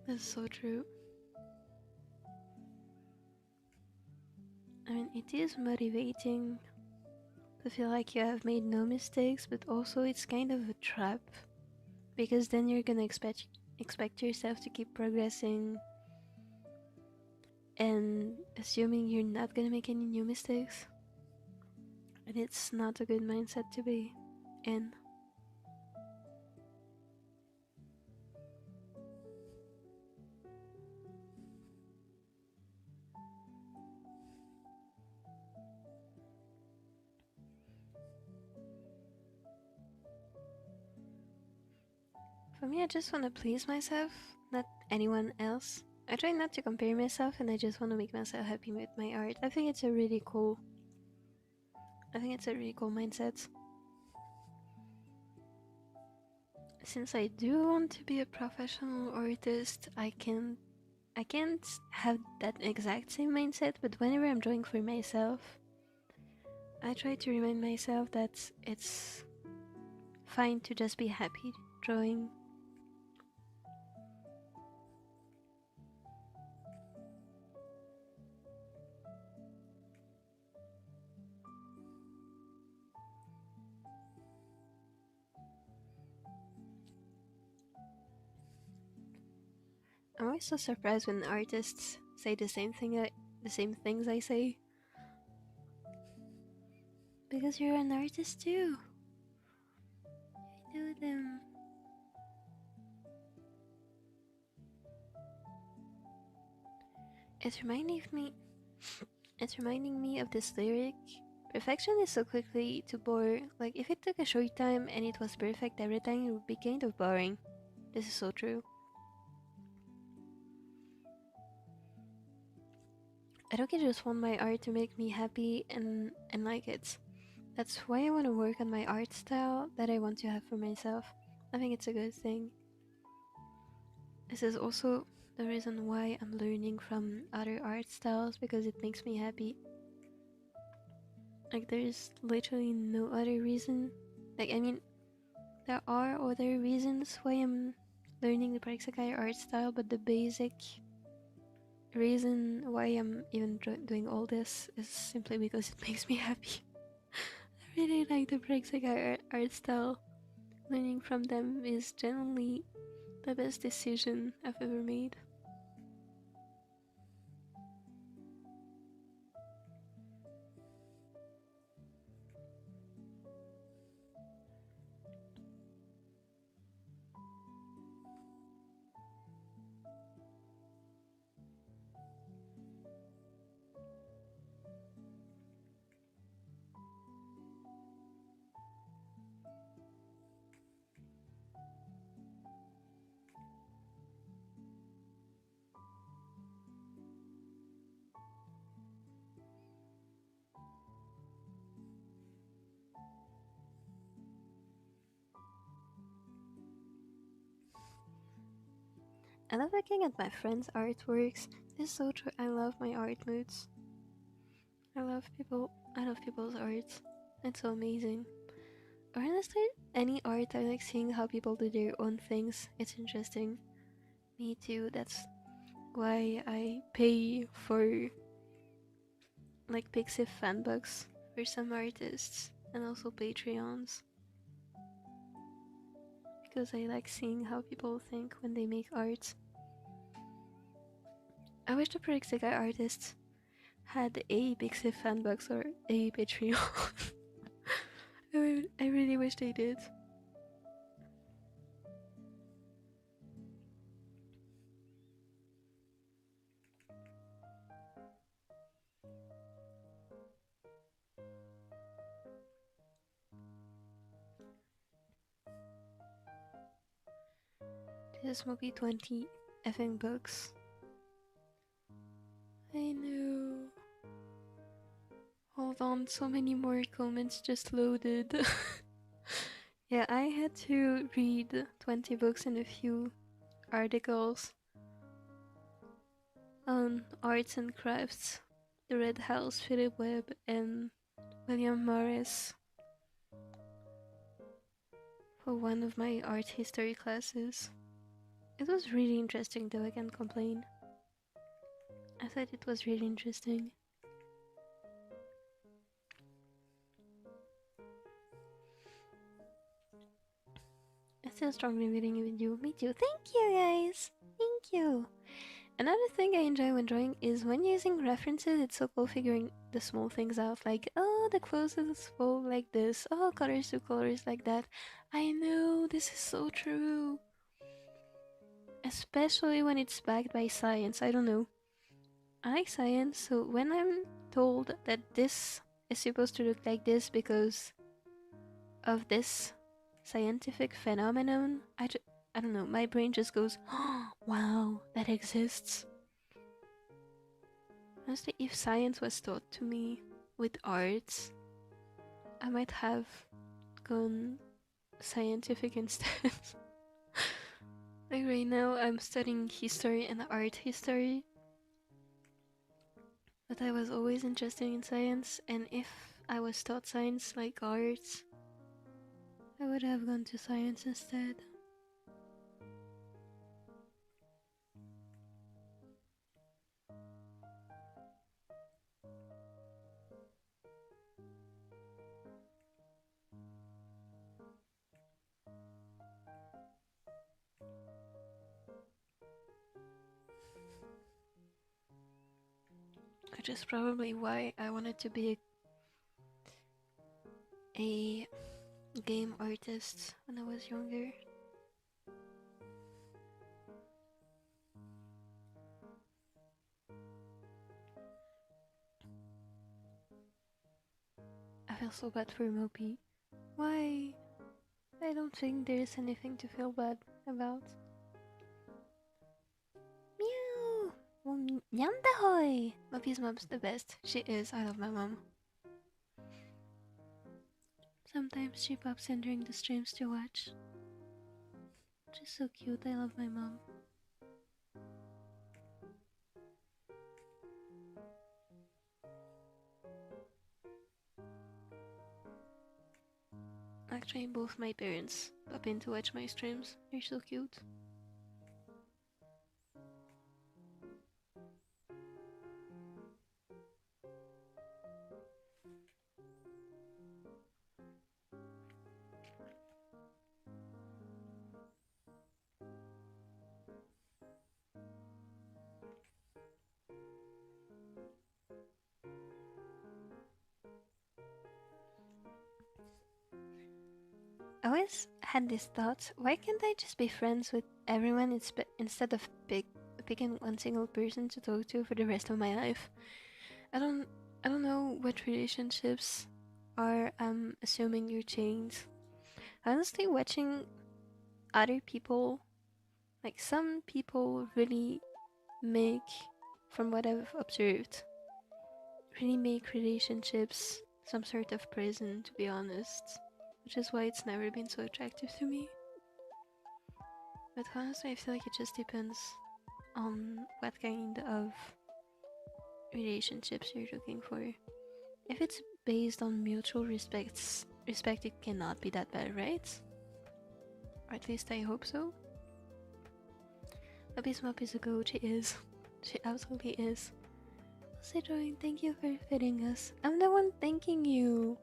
That's so true. I mean, it is motivating to feel like you have made no mistakes, but also it's kind of a trap, because then you're gonna expect yourself to keep progressing and assuming you're not gonna make any new mistakes. And it's not a good mindset to be in. For me, I just want to please myself, not anyone else. I try not to compare myself, and I just want to make myself happy with my art. I think it's a really cool mindset. Since I do want to be a professional artist, I can't have that exact same mindset, but whenever I'm drawing for myself, I try to remind myself that it's fine to just be happy drawing. I'm always so surprised when artists say the same things I say. Because you're an artist too. I know them. It's reminding me of this lyric. Perfection is so quickly to bore. Like, if it took a short time and it was perfect every time, it would be kind of boring. This is so true. I don't just want my art to make me happy and like it. That's why I want to work on my art style that I want to have for myself. I think it's a good thing. This is also the reason why I'm learning from other art styles, because it makes me happy. Like, there's literally no other reason. Like, I mean, there are other reasons why I'm learning the SEKAI art style, but the basic reason why I'm even doing all this is simply because it makes me happy. I really like the SEKAI art style. Learning from them is generally the best decision I've ever made. I love looking at my friends' artworks. It's so true. I love my art moods. I love people's art. It's so amazing. Or honestly, any art, I like seeing how people do their own things. It's interesting. Me too. That's why I pay for like Pixiv fanbucks for some artists, and also Patreons. Because I like seeing how people think when they make art. I wish the SEKAI artists had a Pixiv fanbox or a Patreon. I really wish they did. This is Mopi 20 effing books. I know. Hold on, so many more comments just loaded. Yeah, I had to read 20 books and a few articles on arts and crafts. The Red House, Philip Webb, and William Morris for one of my art history classes. It was really interesting though, I can't complain. I thought it was really interesting. I'm still strongly reading with you. Me too. Thank you guys! Thank you! Another thing I enjoy when drawing is when using references. It's so cool figuring the small things out, like, oh, the clothes fall like this, oh, colors to colors like that. I know, this is so true. Especially when it's backed by science. I don't know. I like science, so when I'm told that this is supposed to look like this because of this scientific phenomenon, I don't know, my brain just goes, oh, wow, that exists. Honestly, if science was taught to me with arts, I might have gone scientific instead. Like right now, I'm studying history and art history. But I was always interested in science, and if I was taught science like arts, I would have gone to science instead. which is probably why I wanted to be a game artist when I was younger. I feel so bad for Mopi. Why? I don't think there's anything to feel bad about. Meow! Nyandahoy! Mopi's mom's the best. She is. I love my mom. Sometimes she pops in during the streams to watch. She's so cute. I love my mom. Actually, both my parents pop in to watch my streams. They're so cute. I always had this thought, why can't I just be friends with everyone instead of picking one single person to talk to for the rest of my life? I don't know what relationships are assuming you're chained. Honestly, watching other people, like some people really make, from what I've observed, really make relationships some sort of prison, to be honest. Which is why it's never been so attractive to me. But honestly, I feel like it just depends on what kind of relationships you're looking for. If it's based on mutual respect, it cannot be that bad, right? Or at least I hope so. Mopi's Mop is a goat, she is. She absolutely is. Citroen, thank you for fitting us. I'm the one thanking you.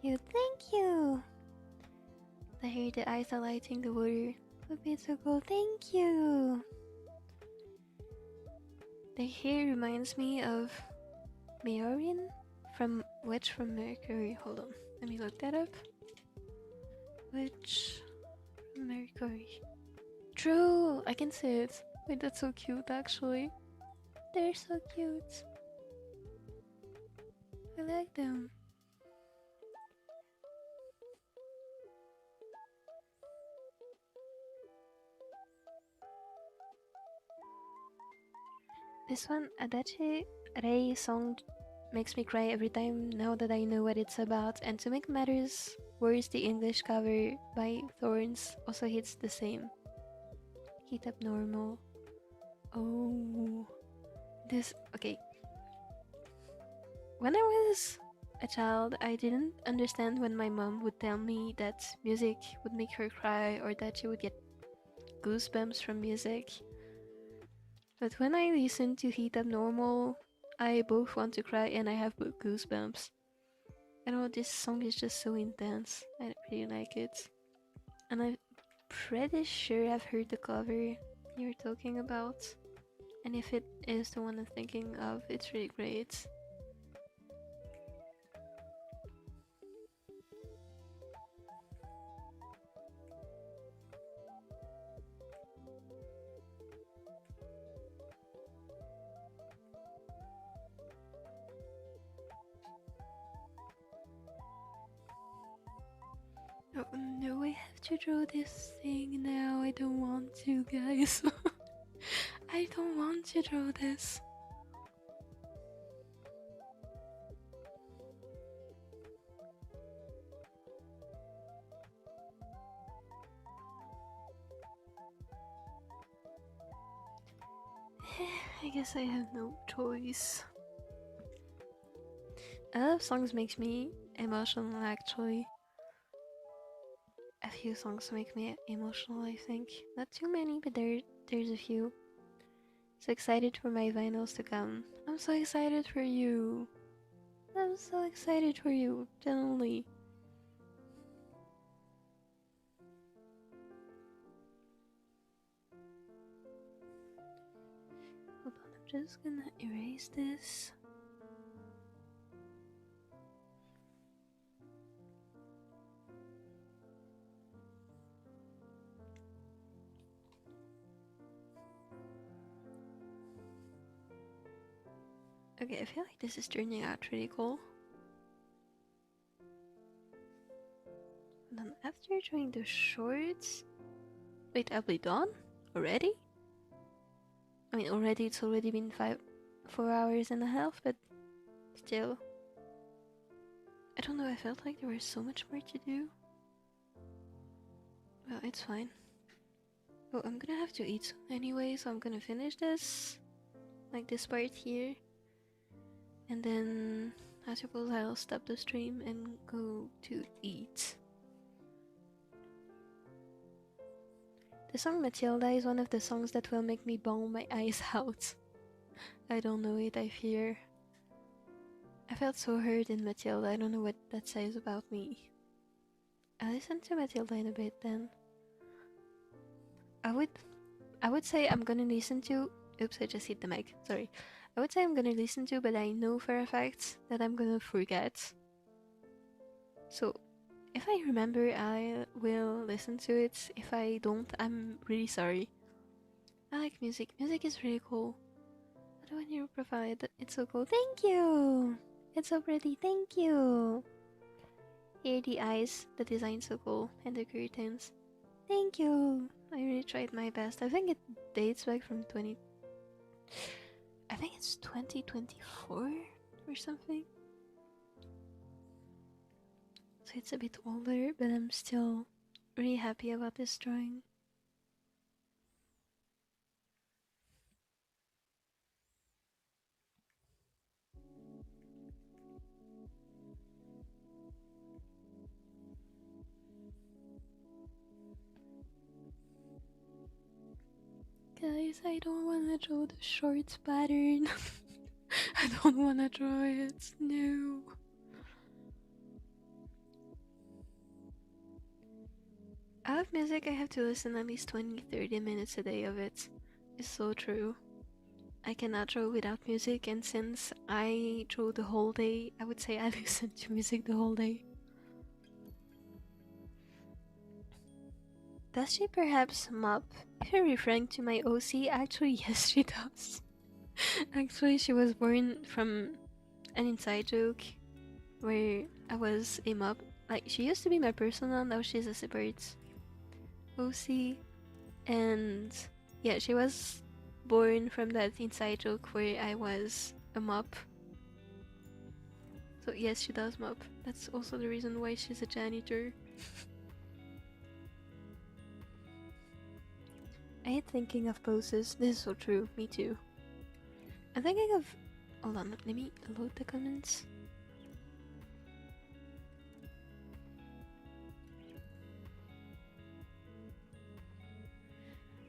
Thank you. I hear the eyes are lighting the water. Mopi, it's so cool. Thank you. The hair reminds me of Mayorin from Witch from Mercury. Hold on, let me look that up. Witch from Mercury. True, I can see it. Wait, that's so cute actually. They're so cute. I like them. This one, Adachi Rei song, makes me cry every time now that I know what it's about. And to make matters worse, the English cover by Thorns also hits the same. Heat up normal. Oh, this, okay. When I was a child, I didn't understand when my mom would tell me that music would make her cry or that she would get goosebumps from music. But when I listen to Heat Up Normal, I both want to cry and I have goosebumps. I don't know, this song is just so intense. I really like it. And I'm pretty sure I've heard the cover you're talking about. And if it is the one I'm thinking of, it's really great. Oh no, I have to draw this thing now. I don't want to, guys. I don't want to draw this. I guess I have no choice. A lot of songs makes me emotional actually. A few songs make me emotional, I think. Not too many, but there's a few. So excited for my vinyls to come. I'm so excited for you. I'm so excited for you, genuinely. Hold on, I'm just gonna erase this. Okay, I feel like this is turning out really cool. And then after drawing the shorts... Wait, are we done? Already? I mean, already it's already been 4 hours and a half, but still. I don't know, I felt like there was so much more to do. Well, it's fine. Oh, I'm gonna have to eat soon anyway, so I'm gonna finish this. Like this part here. And then I suppose I'll stop the stream and go to eat. The song Matilda is one of the songs that will make me bawl my eyes out. I don't know it, I fear. I felt so hurt in Matilda, I don't know what that says about me. I'll listen to Matilda in a bit then. I would say I'm gonna listen to... Oops, I just hit the mic, sorry. I would say I'm gonna listen to, but I know for a fact that I'm gonna forget. So, if I remember, I will listen to it. If I don't, I'm really sorry. I like music. Music is really cool. What do I need to provide? It's so cool. Thank you! It's so pretty. Thank you! Here, the eyes. The design's so cool. And the curtains. Thank you! I really tried my best. I think it dates back from I think it's 2024 or something. So it's a bit older, but I'm still really happy about this drawing. Guys, I don't wanna draw the shorts pattern. I don't wanna draw it, no. Out of music, I have to listen at least 20-30 minutes a day of it. It's so true. I cannot draw without music, and since I draw the whole day, I would say I listen to music the whole day. Does she perhaps mop? If you're referring to my OC, actually yes she does. Actually, she was born from an inside joke where I was a mop. Like, she used to be my personal, now she's a separate OC. And yeah, she was born from that inside joke where I was a mop. So yes, she does mop. That's also the reason why she's a janitor. I hate thinking of poses. This is so true. Me too. I'm thinking of... Hold on, let me load the comments.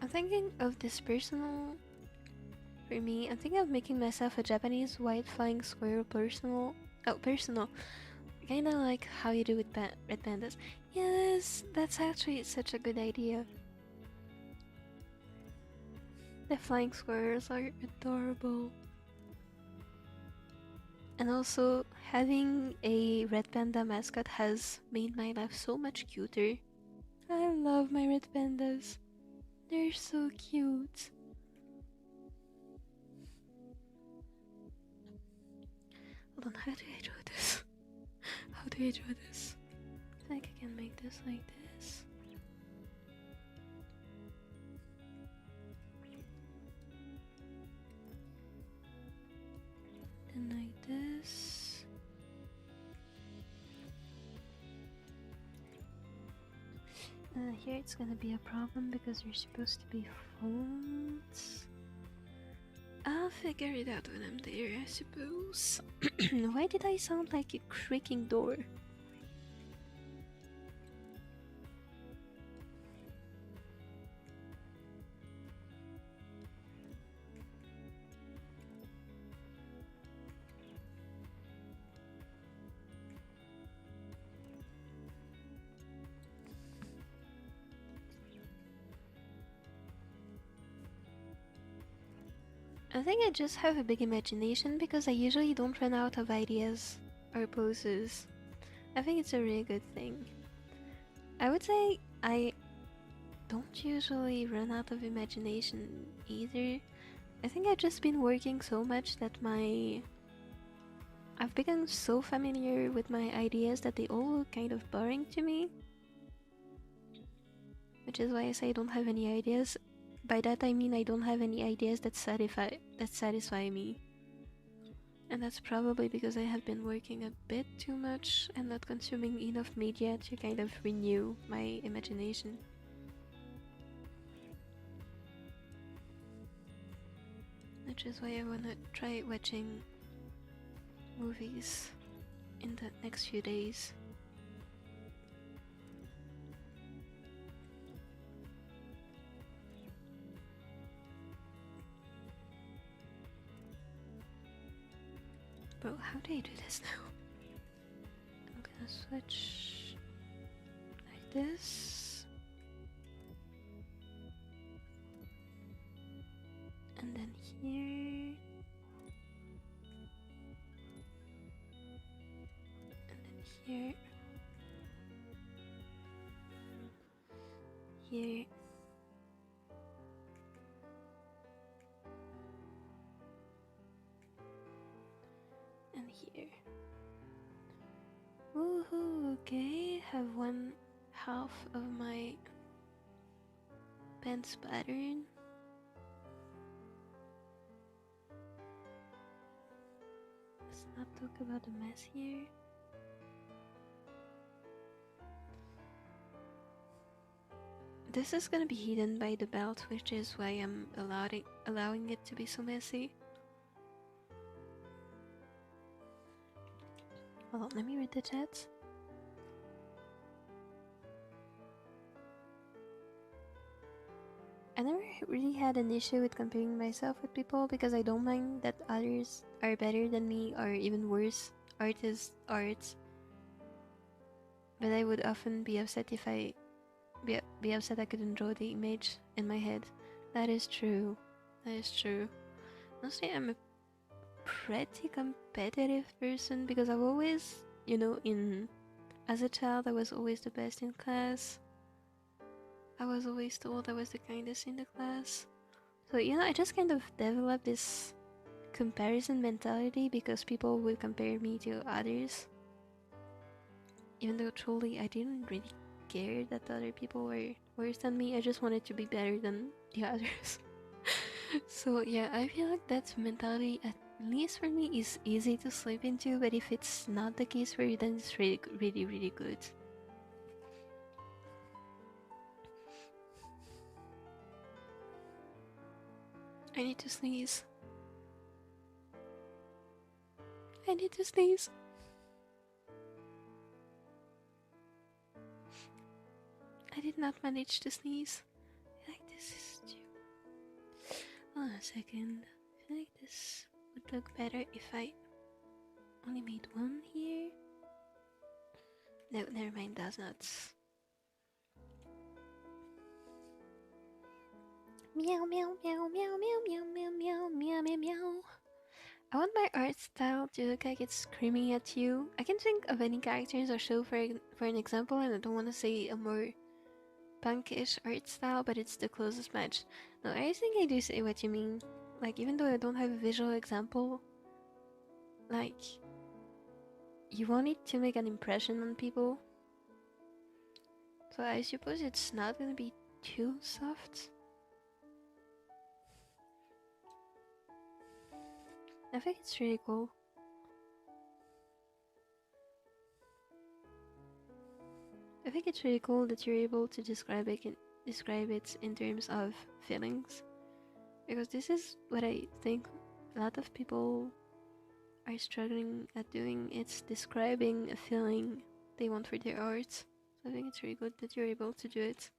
I'm thinking of this personal... For me, I'm thinking of making myself a Japanese white flying squirrel personal. Oh, personal. Kinda like how you do with red pandas. Yes, that's actually such a good idea. The flying squirrels are adorable. And also, having a red panda mascot has made my life so much cuter. I love my red pandas. They're so cute. Hold on, how do I draw this? How do I draw this? I think I can make this like this. Then like this. Here it's gonna be a problem because you're supposed to be fonts. I'll figure it out when I'm there, I suppose. Why did I sound like a creaking door? I think I just have a big imagination because I usually don't run out of ideas or poses. I think it's a really good thing. I would say I don't usually run out of imagination either. I think I've just been working so much that my I've become so familiar with my ideas that they all look kind of boring to me. Which is why I say I don't have any ideas. By that I mean I don't have any ideas that satisfy me. And that's probably because I have been working a bit too much and not consuming enough media to kind of renew my imagination. Which is why I wanna try watching movies in the next few days. Bro, how do I do this now? I'm gonna switch like this. And then here. And then here. Here. And here. Woohoo, okay, have one half of my pants pattern. Let's not talk about the mess here. This is gonna be hidden by the belt, which is why I'm allowing it to be so messy. Hold on, let me read the chat. I never really had an issue with comparing myself with people because I don't mind that others are better than me or even worse artists' arts. But I would often be upset if I upset I couldn't draw the image in my head. That is true. That is true. Honestly, I'm a pretty competitive person because I've always, you know, as a child I was always the best in class. I was always told I was the kindest in the class. So, you know, I just kind of developed this comparison mentality because people would compare me to others. Even though truly I didn't really care that other people were worse than me, I just wanted to be better than the others. So yeah, I feel like that mentality, at least for me, is easy to slip into, but if it's not the case for you, then it's really, really, really good. I need to sneeze. I need to sneeze. I did not manage to sneeze. I feel like this is too... Hold on a second. I feel like this would look better if I only made one here. No, never mind, does not. Meow meow meow meow meow meow meow meow meow meow meow. I want my art style to look like it's screaming at you. I can think of any characters or show for an example, and I don't want to say a more punkish art style, but it's the closest match. No, I think I do see what you mean. Like, even though I don't have a visual example, like, you want it to make an impression on people. So I suppose it's not gonna be too soft. I think it's really cool. I think it's really cool that you're able to describe it in terms of feelings, because this is what I think a lot of people are struggling at doing. It's describing a feeling they want for their art. So I think it's really good that you're able to do it.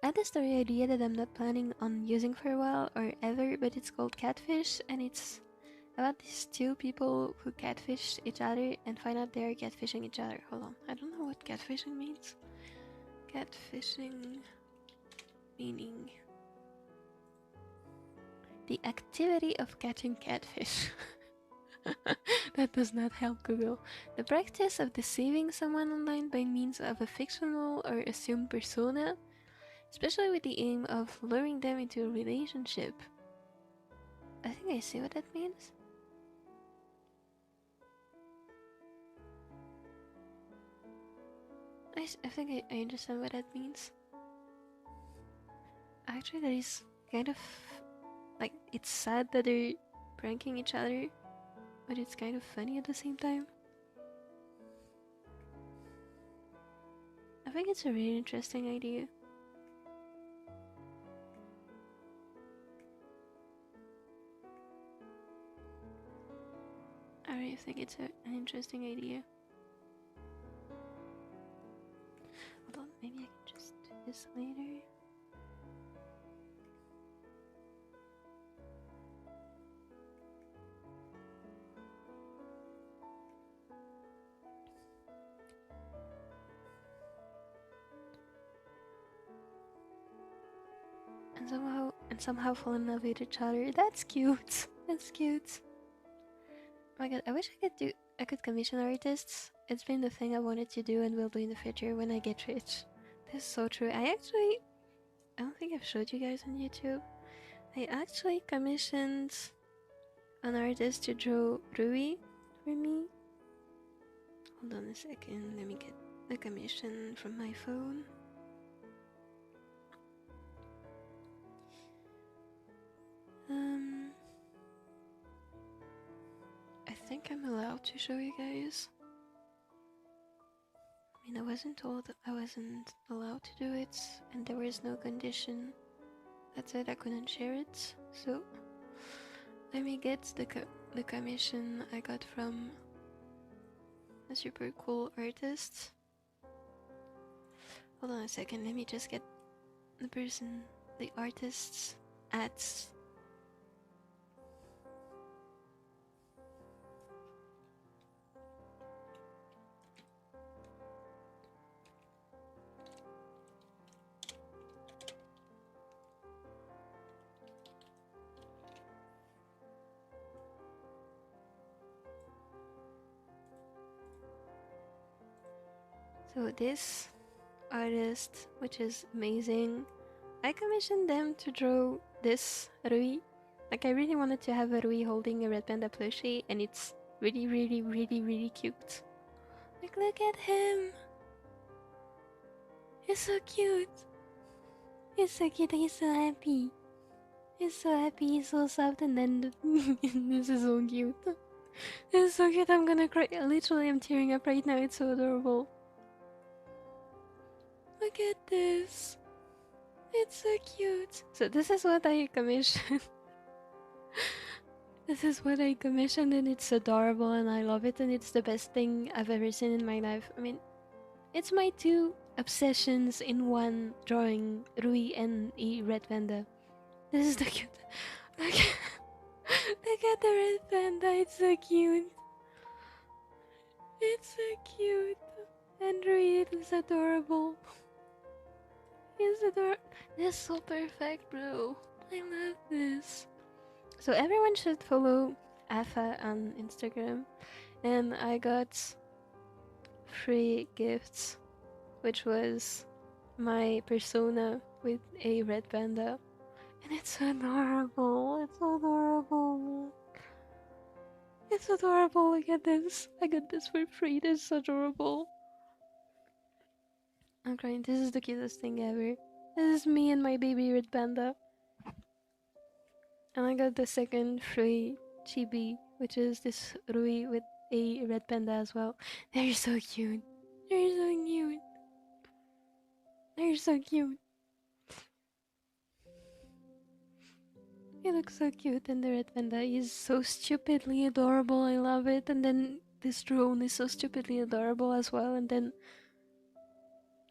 I had a story idea that I'm not planning on using for a while or ever, but it's called Catfish, and it's about these two people who catfish each other and find out they're catfishing each other. Hold on, I don't know what catfishing means. Catfishing meaning the activity of catching catfish. That does not help Google. The practice of deceiving someone online by means of a fictional or assumed persona, especially with the aim of luring them into a relationship. I think I see what that means. I think I understand what that means. Actually, that is kind of like, it's sad that they're pranking each other, but it's kind of funny at the same time. I think it's a really interesting idea. I really think it's an interesting idea. Hold on, maybe I can just do this later. And somehow fall in love with each other. That's cute. That's cute. Oh my god, I wish I could commission artists. It's been the thing I wanted to do and will do in the future when I get rich. This is so true. I don't think I've showed you guys on YouTube. I actually commissioned an artist to draw Rui for me. Hold on a second, let me get the commission from my phone. I think I'm allowed to show you guys. I mean, I wasn't told that I wasn't allowed to do it, and there was no condition that said I couldn't share it. So let me get the commission I got from a super cool artist. Hold on a second, let me just get the artist's ads. So this artist, which is amazing, I commissioned them to draw this Rui. Like, I really wanted to have a Rui holding a red panda plushie, and it's really, really, really, really cute. Like, look at him! He's so cute! He's so cute, he's so happy. He's so happy, he's so soft, and then this is so cute. This is so cute, I'm gonna cry. Literally, I'm tearing up right now, it's so adorable. Look at this. It's so cute. So this is what I commissioned. This is what I commissioned, and it's adorable and I love it, and it's the best thing I've ever seen in my life. I mean, it's my two obsessions in one drawing, Rui and a red panda. This is the cute. Look at the red panda, it's so cute. It's so cute. And Rui is adorable. He's adorable. This is so perfect, bro. I love this. So everyone should follow Afa on Instagram. And I got free gifts, which was my persona with a red panda. And it's adorable. It's adorable. It's adorable. Look at this. I got this for free. This is adorable. I'm crying. This is the cutest thing ever. This is me and my baby red panda. And I got the second free chibi, which is this Rui with a red panda as well. They're so cute. They're so cute. They're so cute. He looks so cute, and the red panda is so stupidly adorable. I love it. And then this drone is so stupidly adorable as well. And then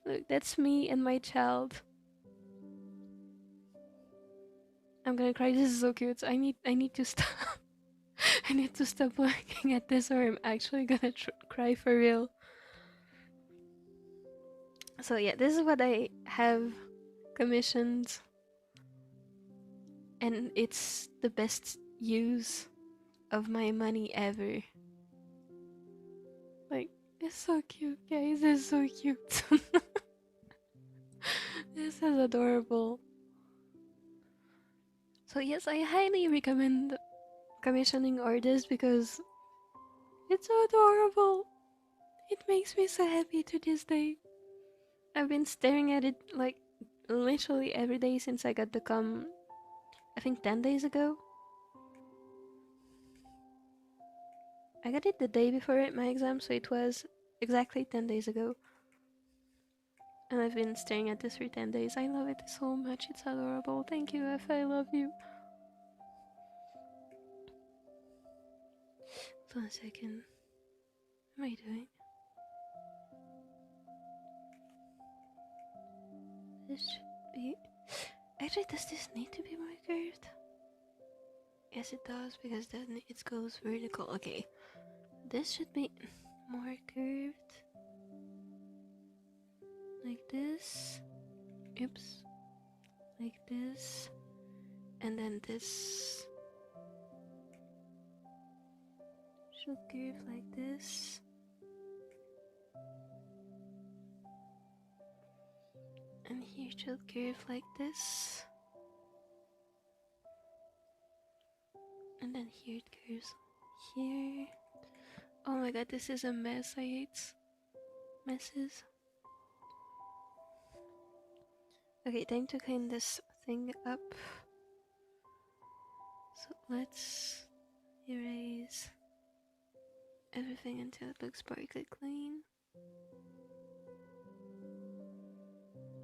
look, that's me and my child. I'm gonna cry. This is so cute. I need to stop. I need to stop looking at this, or I'm actually gonna cry for real. So yeah, this is what I have commissioned, and it's the best use of my money ever. Like, it's so cute, guys. It's so cute. This is adorable. So yes, I highly recommend commissioning artists because it's so adorable. It makes me so happy to this day. I've been staring at it like literally every day since I got the I think 10 days ago. I got it the day before my exam, so it was exactly 10 days ago. And I've been staring at this for 10 days. I love it so much, it's adorable. Thank you, F, I love you. Hold on a second. What am I doing? This should be... Actually, does this need to be more curved? Yes, it does, because then it goes vertical. Okay. This should be more curved. Like this. Oops. Like this. And then this should curve like this. And here should curve like this. And then here it curves here. Oh my god, this is a mess. I hate messes. Okay, time to clean this thing up. So let's erase everything until it looks sparkly clean.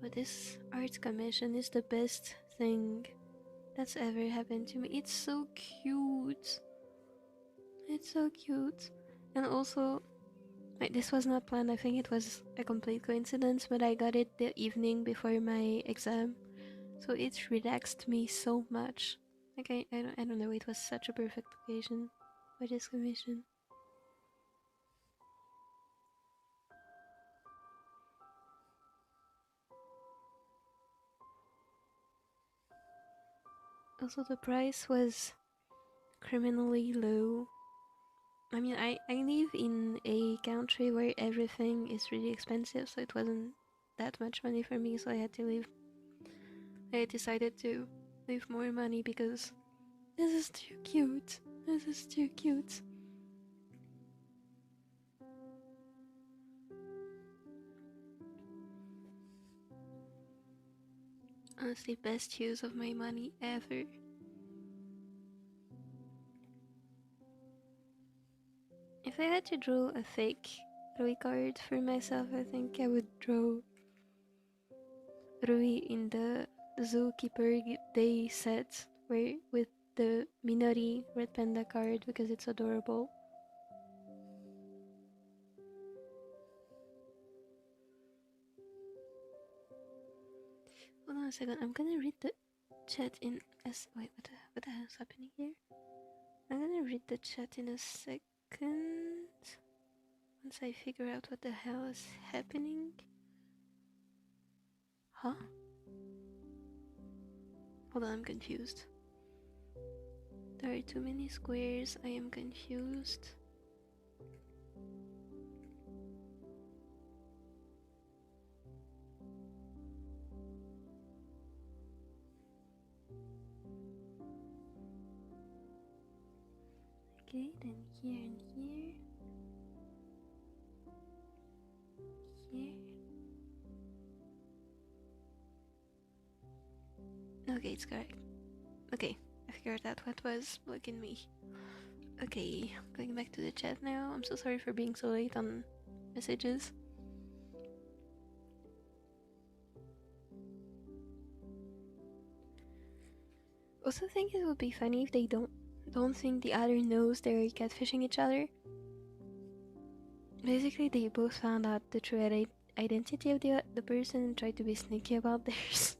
But this art commission is the best thing that's ever happened to me. It's so cute. It's so cute. And also, like, this was not planned. I think it was a complete coincidence, but I got it the evening before my exam, so it relaxed me so much. Like, I don't know, it was such a perfect occasion for this commission. Also, the price was criminally low. I mean, I live in a country where everything is really expensive, so it wasn't that much money for me, so I had to leave. I decided to leave more money because this is too cute. This is too cute. Honestly, best use of my money ever. If I had to draw a fake Rui card for myself, I think I would draw Rui in the Zookeeper Day set with the Minori Red Panda card because it's adorable. Hold on a second, I'm gonna read the chat in wait, what the hell is happening here? I'm gonna read the chat in a second. Once I figure out what the hell is happening. Huh? Hold on, I'm confused. There are too many squares, I am confused. Okay, then here and here. Here. Okay, it's correct. Okay, I figured out what was blocking me. Okay, going back to the chat now. I'm so sorry for being so late on messages. Also think it would be funny if they don't think the other knows they're catfishing each other. Basically, they both found out the true identity of the person and tried to be sneaky about theirs.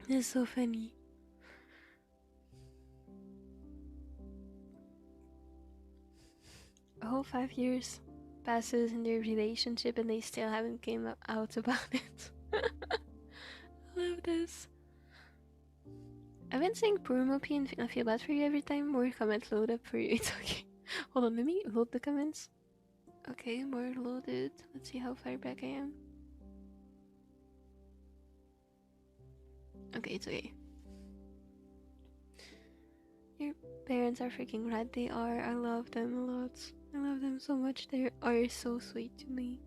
It's so funny. A whole 5 years passes in their relationship and they still haven't came out about it. I love this. I've been saying poor Mopi and I feel bad for you every time more comments load up for you. It's okay. Hold on, let me load the comments. Okay, more loaded. Let's see how far back I am. Okay, it's okay. Your parents are freaking rad. They are. I love them a lot. I love them so much. They are so sweet to me.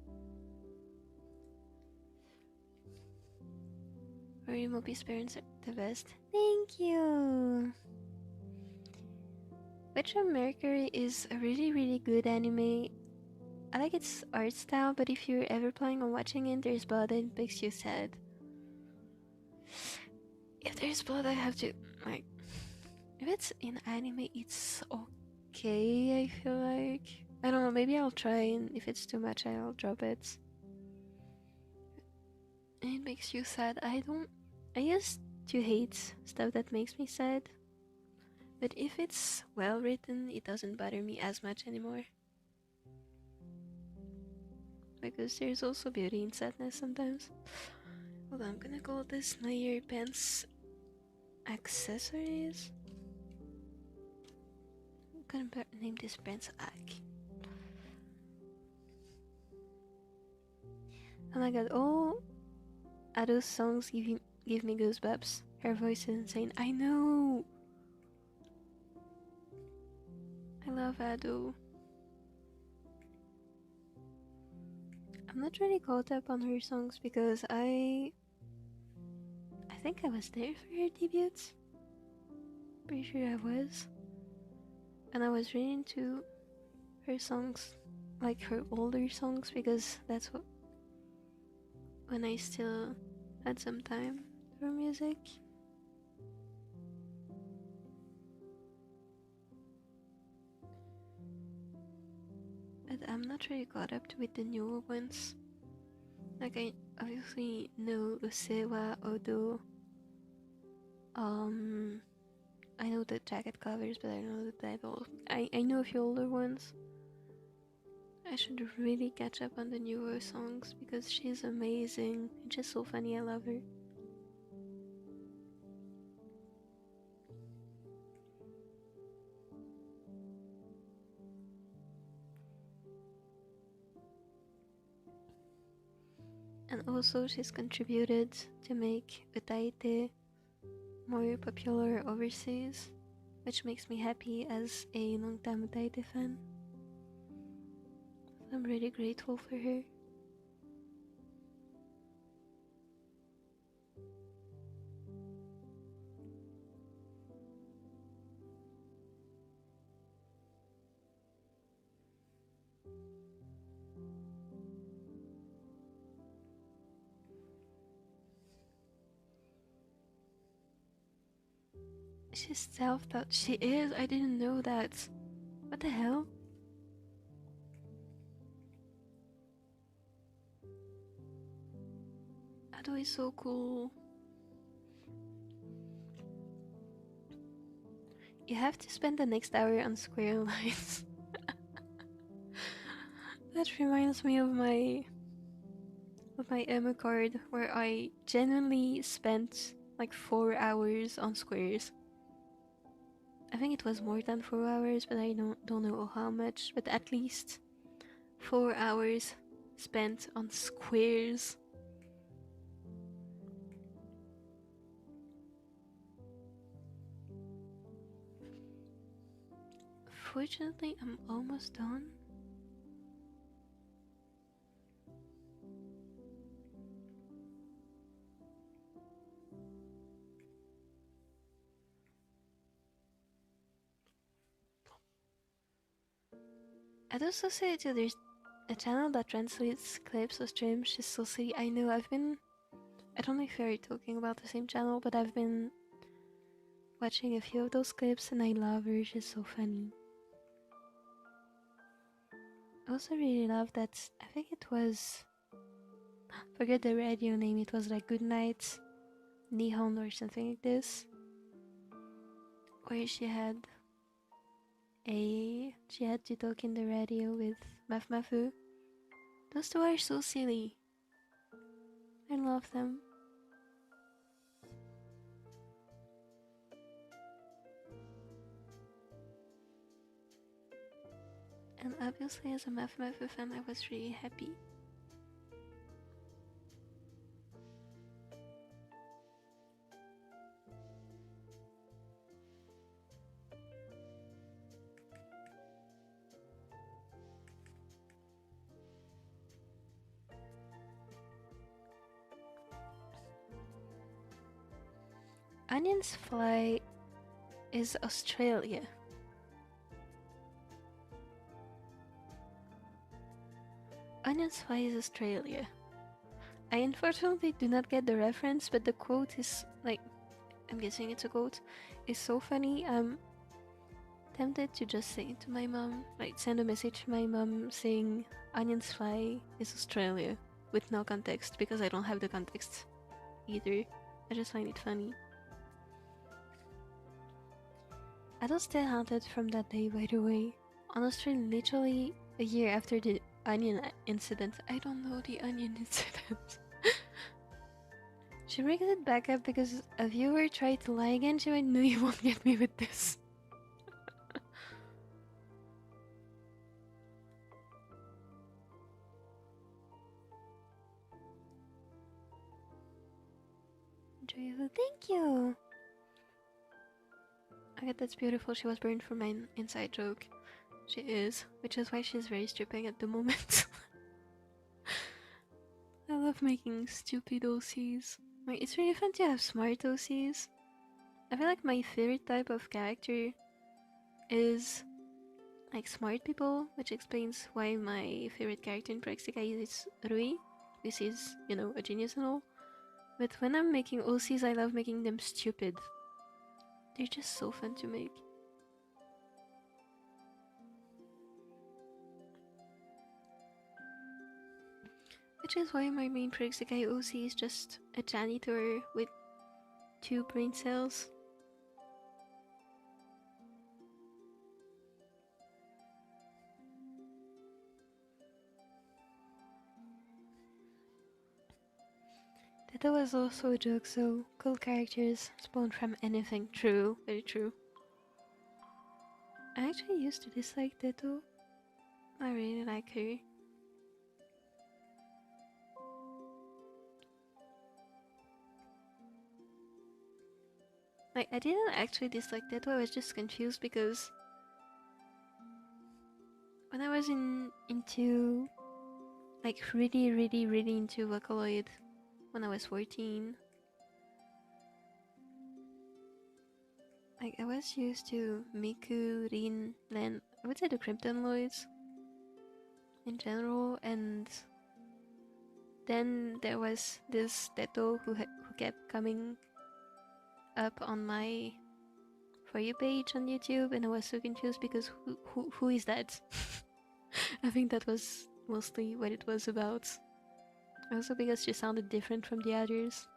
Very Mopi's parents are the best. Thank you! Witch of Mercury is a really good anime. I like its art style, but if you're ever planning on watching it, there's blood and it makes you sad. If there's blood, I have to, like... If it's in anime, it's okay, I feel like. I don't know, maybe I'll try, and if it's too much, I'll drop it. And it makes you sad. I used to hate stuff that makes me sad. But if it's well written, it doesn't bother me as much anymore. Because there's also beauty in sadness sometimes. Hold on, I'm gonna call this my ear pants accessories. I'm gonna name this brand Ak. Oh my god, all Ado's songs give me goosebumps. Her voice is insane. I know! I love Ado. I'm not really caught up on her songs because I think I was there for her debut. Pretty sure I was. And I was really into her songs, like her older songs, because that's when I still had some time for music. But I'm not really caught up with the newer ones. Like, I obviously know Usewa, Odo. I know the jacket covers, but I don't know the title. I know a few older ones. I should really catch up on the newer songs because she's amazing. It's just so funny, I love her. And also she's contributed to make Utaite more popular overseas, which makes me happy as a long-time Utaite fan. I'm really grateful for her. She's self-taught. She is? I didn't know that. What the hell? Ado is so cool. You have to spend the next hour on square lines. That reminds me of my Emma card where I genuinely spent like 4 hours on squares. I think it was more than 4 hours, but I don't know how much, but at least 4 hours spent on squares. Fortunately, I'm almost done. I'd also say too, there's a channel that translates clips of streams. She's so silly. I know, I don't know if you're talking about the same channel, but I've been watching a few of those clips and I love her. She's so funny. I also really love that, I think it was, forget the radio name, it was like Goodnight Nihon or something like this, where she had to talk in the radio with Mafu. Those two are so silly. I love them. And obviously as a Mafu fan, I was really happy. Onion's fly is Australia. Onion's fly is Australia. I unfortunately do not get the reference, but the quote is like, I'm guessing it's a quote, is so funny. I'm tempted to just say it to my mom, like send a message to my mom saying Onion's fly is Australia with no context, because I don't have the context either. I just find it funny. I was still haunted from that day, by the way. Honestly, literally a year after the onion incident. I don't know the onion incident. She brings it back up because a viewer tried to lie again. She went, no, you won't get me with this. Joyful, thank you! Okay, that's beautiful. She was burned for my inside joke. She is, which is why she's very stripping at the moment. I love making stupid OCs. Like, it's really fun to have smart OCs. I feel like my favorite type of character is like smart people, which explains why my favorite character in SEKAI is Rui, which is, you know, a genius and all. But when I'm making OCs, I love making them stupid. They're just so fun to make. Which is why my main SEKAI OC is just a janitor with 2 brain cells. That was also a joke, so cool characters spawn from anything. True, very true. I actually used to dislike Teto. I really like her. Like, I didn't actually dislike Teto, I was just confused because when I was into like really into Vocaloid when I was 14, like I was used to Miku, Rin, Len, I would say the Krypton Lloyds in general, and then there was this Teto who kept coming up on my For You page on YouTube, and I was so confused because who is that? I think that was mostly what it was about. Also because she sounded different from the others.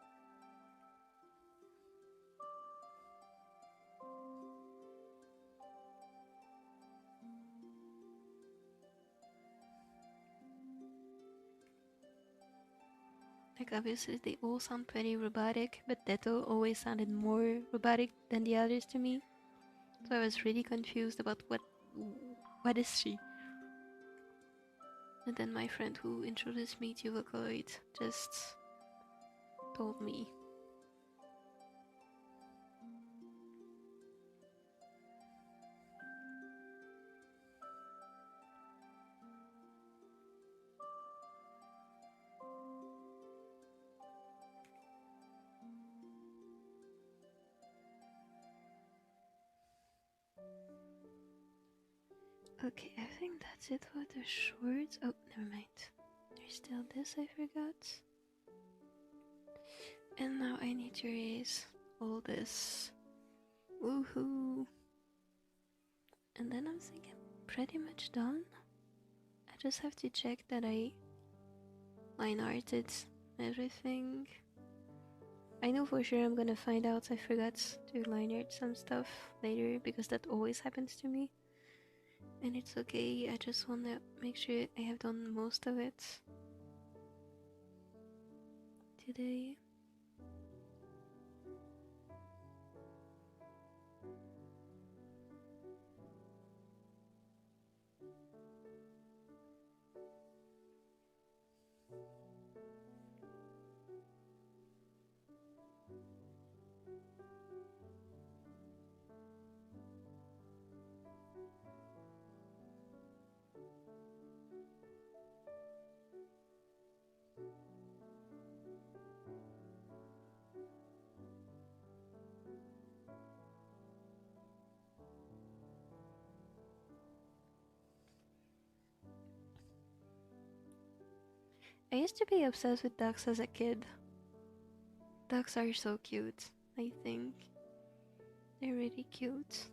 Like, obviously they all sound pretty robotic, but Teto always sounded more robotic than the others to me. So I was really confused about what is she? And then my friend who introduced me to Vocaloid just told me. Okay, I think that's it for the shorts. Oh, never mind. There's still this I forgot. And now I need to erase all this. Woohoo! And then I'm thinking pretty much done. I just have to check that I line arted everything. I know for sure I'm gonna find out I forgot to line art some stuff later because that always happens to me. And it's okay, I just wanna make sure I have done most of it today. I used to be obsessed with ducks as a kid. Ducks are so cute, I think. They're really cute.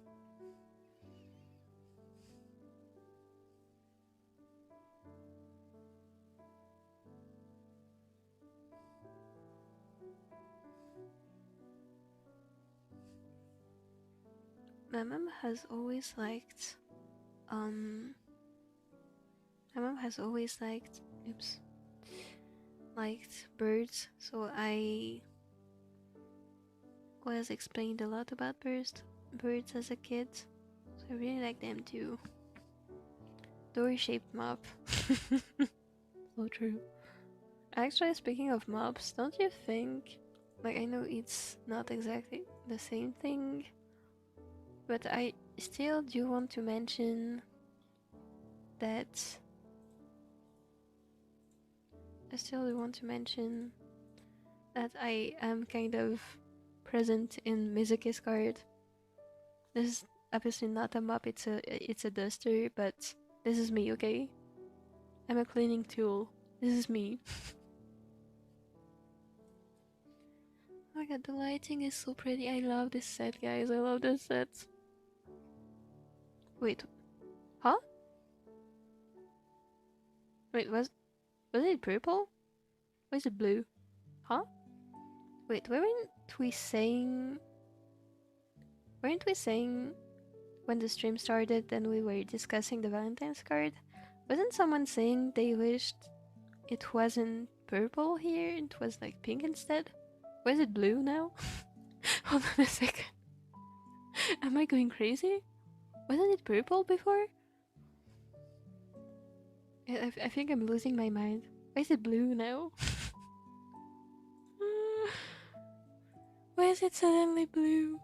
My mom has always liked liked birds, so I was explained a lot about birds as a kid, so I really like them too. Door-shaped mop. So true. Actually, speaking of mops, don't you think, like, I know it's not exactly the same thing, but I still do want to mention that I am kind of present in Mizuki's card. This is obviously not a mop, it's a duster, but this is me, okay? I'm a cleaning tool. This is me. Oh my god, the lighting is so pretty. I love this set, guys. I love this set. Wait. Huh? Wait, was it purple? Or is it blue? Huh? Wait, weren't we saying when the stream started and we were discussing the Valentine's card? Wasn't someone saying they wished it wasn't purple here, it was like pink instead? Or is it blue now? Hold on a second. Am I going crazy? Wasn't it purple before? I think I'm losing my mind. Why is it blue now? Why is it suddenly blue?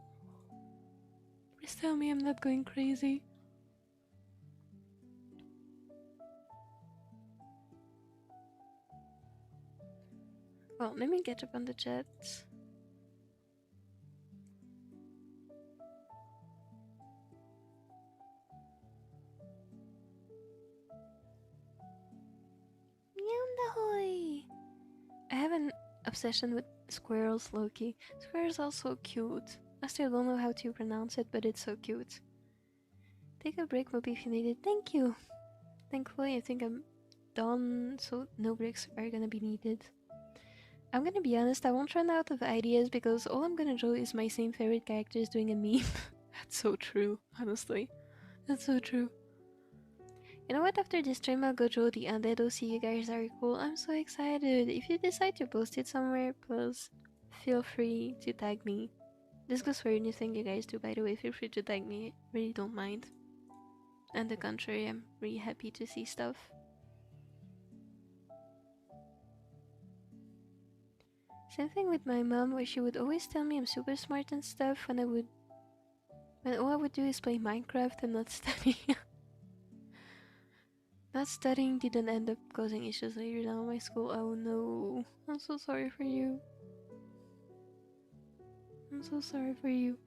Please tell me I'm not going crazy. Well, let me catch up on the chat. Yondahoy! I have an obsession with squirrels, Loki. Squirrels are so cute. I still don't know how to pronounce it, but it's so cute. Take a break, Mopi, if you need it. Thank you! Thankfully, I think I'm done, so no breaks are gonna be needed. I'm gonna be honest, I won't run out of ideas because all I'm gonna draw is my same favorite characters doing a meme. That's so true, honestly. That's so true. You know what, after this stream I'll go draw the undead OC. You guys are cool. I'm so excited. If you decide to post it somewhere, please feel free to tag me. This goes for anything you guys do, by the way. Feel free to tag me. I really don't mind. On the contrary, I'm really happy to see stuff. Same thing with my mom, where she would always tell me I'm super smart and stuff when all I would do is play Minecraft and not study. Not studying didn't end up causing issues later down my school. Oh no. I'm so sorry for you. I'm so sorry for you.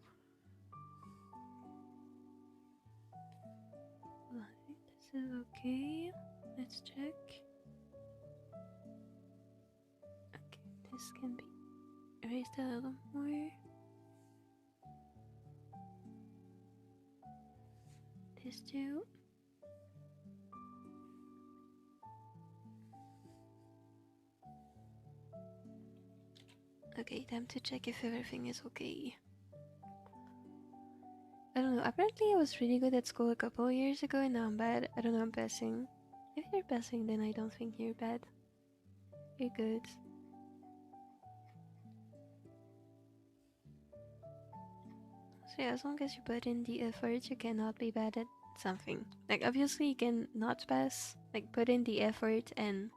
Well, I think this is okay. Let's check. Okay, this can be erased a little more. This too. Okay, time to check if everything is okay. I don't know, apparently I was really good at school a couple of years ago and now I'm bad. I don't know, I'm passing. If you're passing, then I don't think you're bad. You're good. So yeah, as long as you put in the effort, you cannot be bad at something. Like, obviously you can not pass, like put in the effort and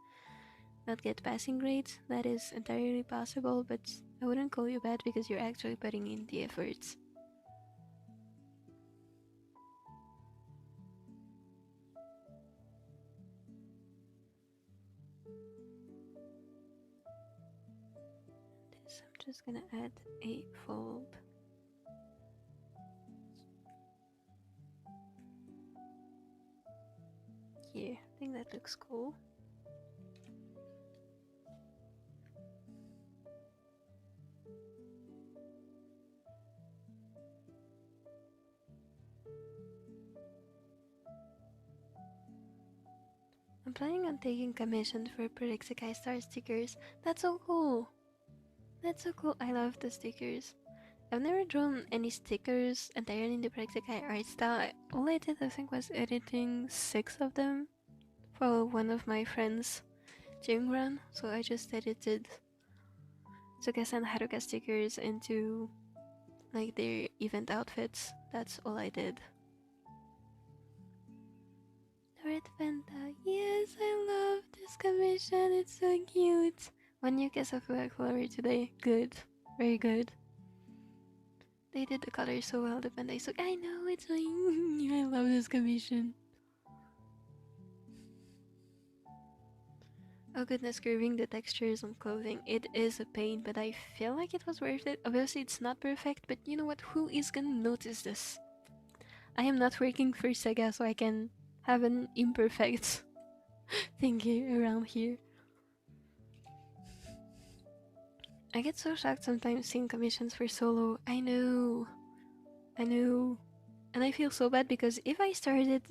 not get passing grades. That is entirely possible, but I wouldn't call you bad because you're actually putting in the efforts. This, I'm just gonna add a fold. Here, I think that looks cool. planning on taking commission for Project SEKAI Star stickers. That's so cool! That's so cool, I love the stickers. I've never drawn any stickers entirely in the Project SEKAI art style. All I did, I think, was editing 6 of them for one of my friends' gym run. So I just edited Tsukasa and Haruka stickers into like their event outfits. That's all I did. Red Fanta. Yes, I love this commission. It's so cute. One new case of color today. Good. Very good. They did the colors so well, the Fanta. So I know, it's like, I love this commission. Oh goodness, curving the textures on clothing. It is a pain, but I feel like it was worth it. Obviously, it's not perfect, but you know what? Who is gonna notice this? I am not working for Sega, so I can have an imperfect thingy around here. I get so shocked sometimes seeing commissions for solo. I know. And I feel so bad because if I started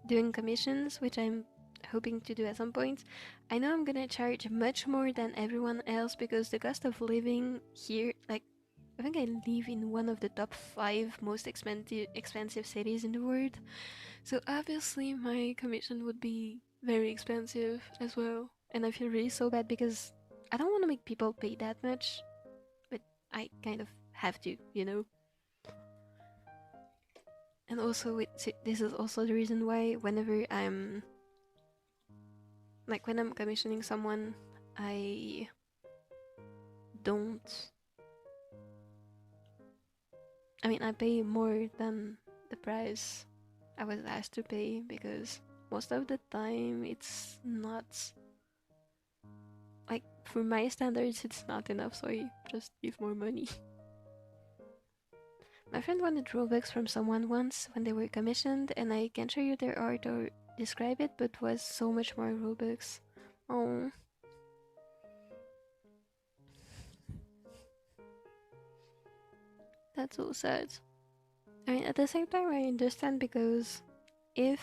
doing commissions, which I'm hoping to do at some point, I know I'm gonna charge much more than everyone else because the cost of living here, like, I think I live in one of the top 5 most expensive cities in the world. So obviously my commission would be very expensive as well. And I feel really so bad because I don't want to make people pay that much, but I kind of have to, you know. And also, this is also the reason why whenever I'm, like when I'm commissioning someone, I don't, I mean, I pay more than the price I was asked to pay because most of the time it's not, like for my standards it's not enough, so I just give more money. My friend wanted Robux from someone once when they were commissioned, and I can't show you their art or describe it, but was so much more Robux. Oh. That's so sad. I mean, at the same time, I understand because if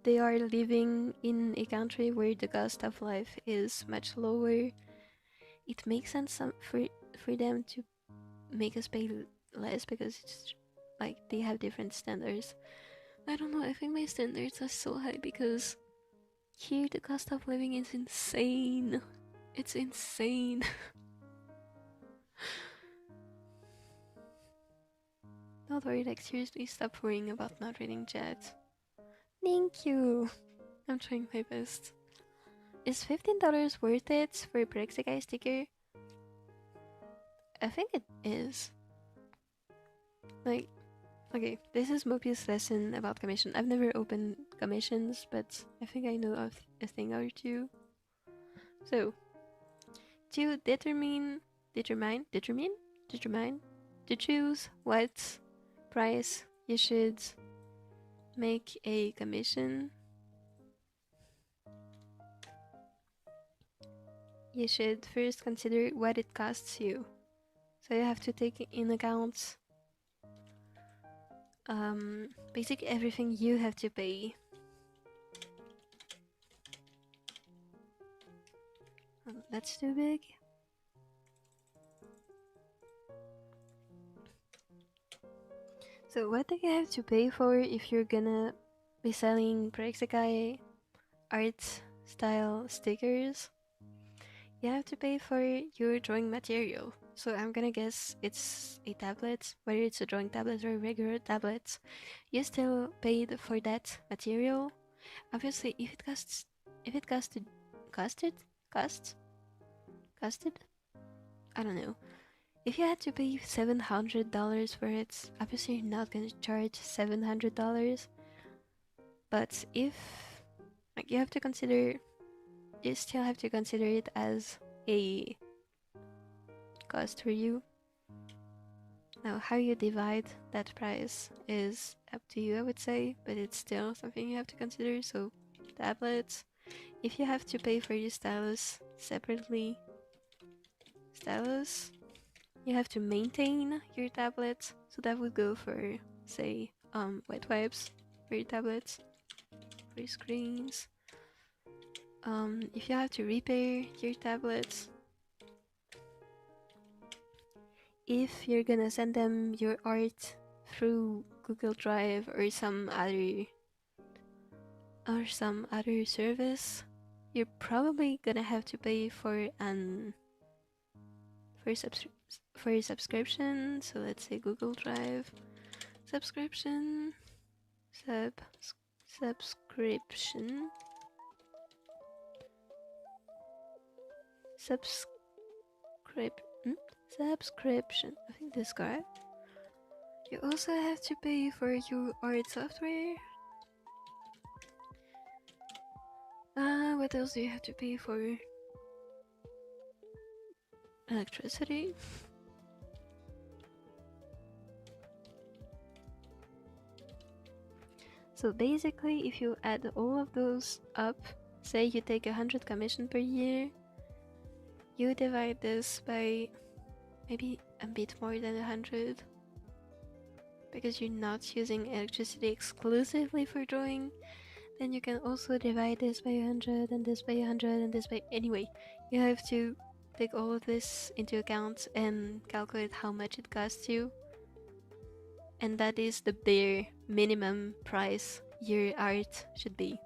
they are living in a country where the cost of life is much lower, it makes sense for them to make us pay less because it's like they have different standards. I don't know, I think my standards are so high because here the cost of living is insane. It's insane. Don't worry, like seriously, stop worrying about not reading chat. Thank you. I'm trying my best. Is $15 worth it for a SEKAI sticker? I think it is. Like, okay, this is Mopi's lesson about commission. I've never opened commissions, but I think I know of a thing or two. So, to determine to choose what price you should make a commission, you should first consider what it costs you. So you have to take in account basically everything you have to pay. That's too big. So what do you have to pay for if you're gonna be selling SEKAI art style stickers? You have to pay for your drawing material. So I'm gonna guess it's a tablet, whether it's a drawing tablet or a regular tablet. You still paid for that material. Obviously, if it costed, I don't know. If you had to pay $700 for it, obviously you're not gonna charge $700. But if, like, you still have to consider it as a cost for you. Now, how you divide that price is up to you, I would say, but it's still something you have to consider. So, tablets, if you have to pay for your stylus separately, you have to maintain your tablet, so that would go for, say, wet wipes for your tablets, for your screens. if you have to repair your tablets, if you're gonna send them your art through Google Drive or some other service, you're probably gonna have to pay for a subscription. So let's say Google Drive subscription, subscription. I think this is correct. You also have to pay for your art software. What else do you have to pay for? Electricity. So basically, if you add all of those up, say you take 100 commission per year, you divide this by maybe a bit more than 100, because you're not using electricity exclusively for drawing. Then you can also divide this by 100 and this by 100 and this by... Anyway, you have to take all of this into account and calculate how much it costs you. And that is the bare minimum price your art should be.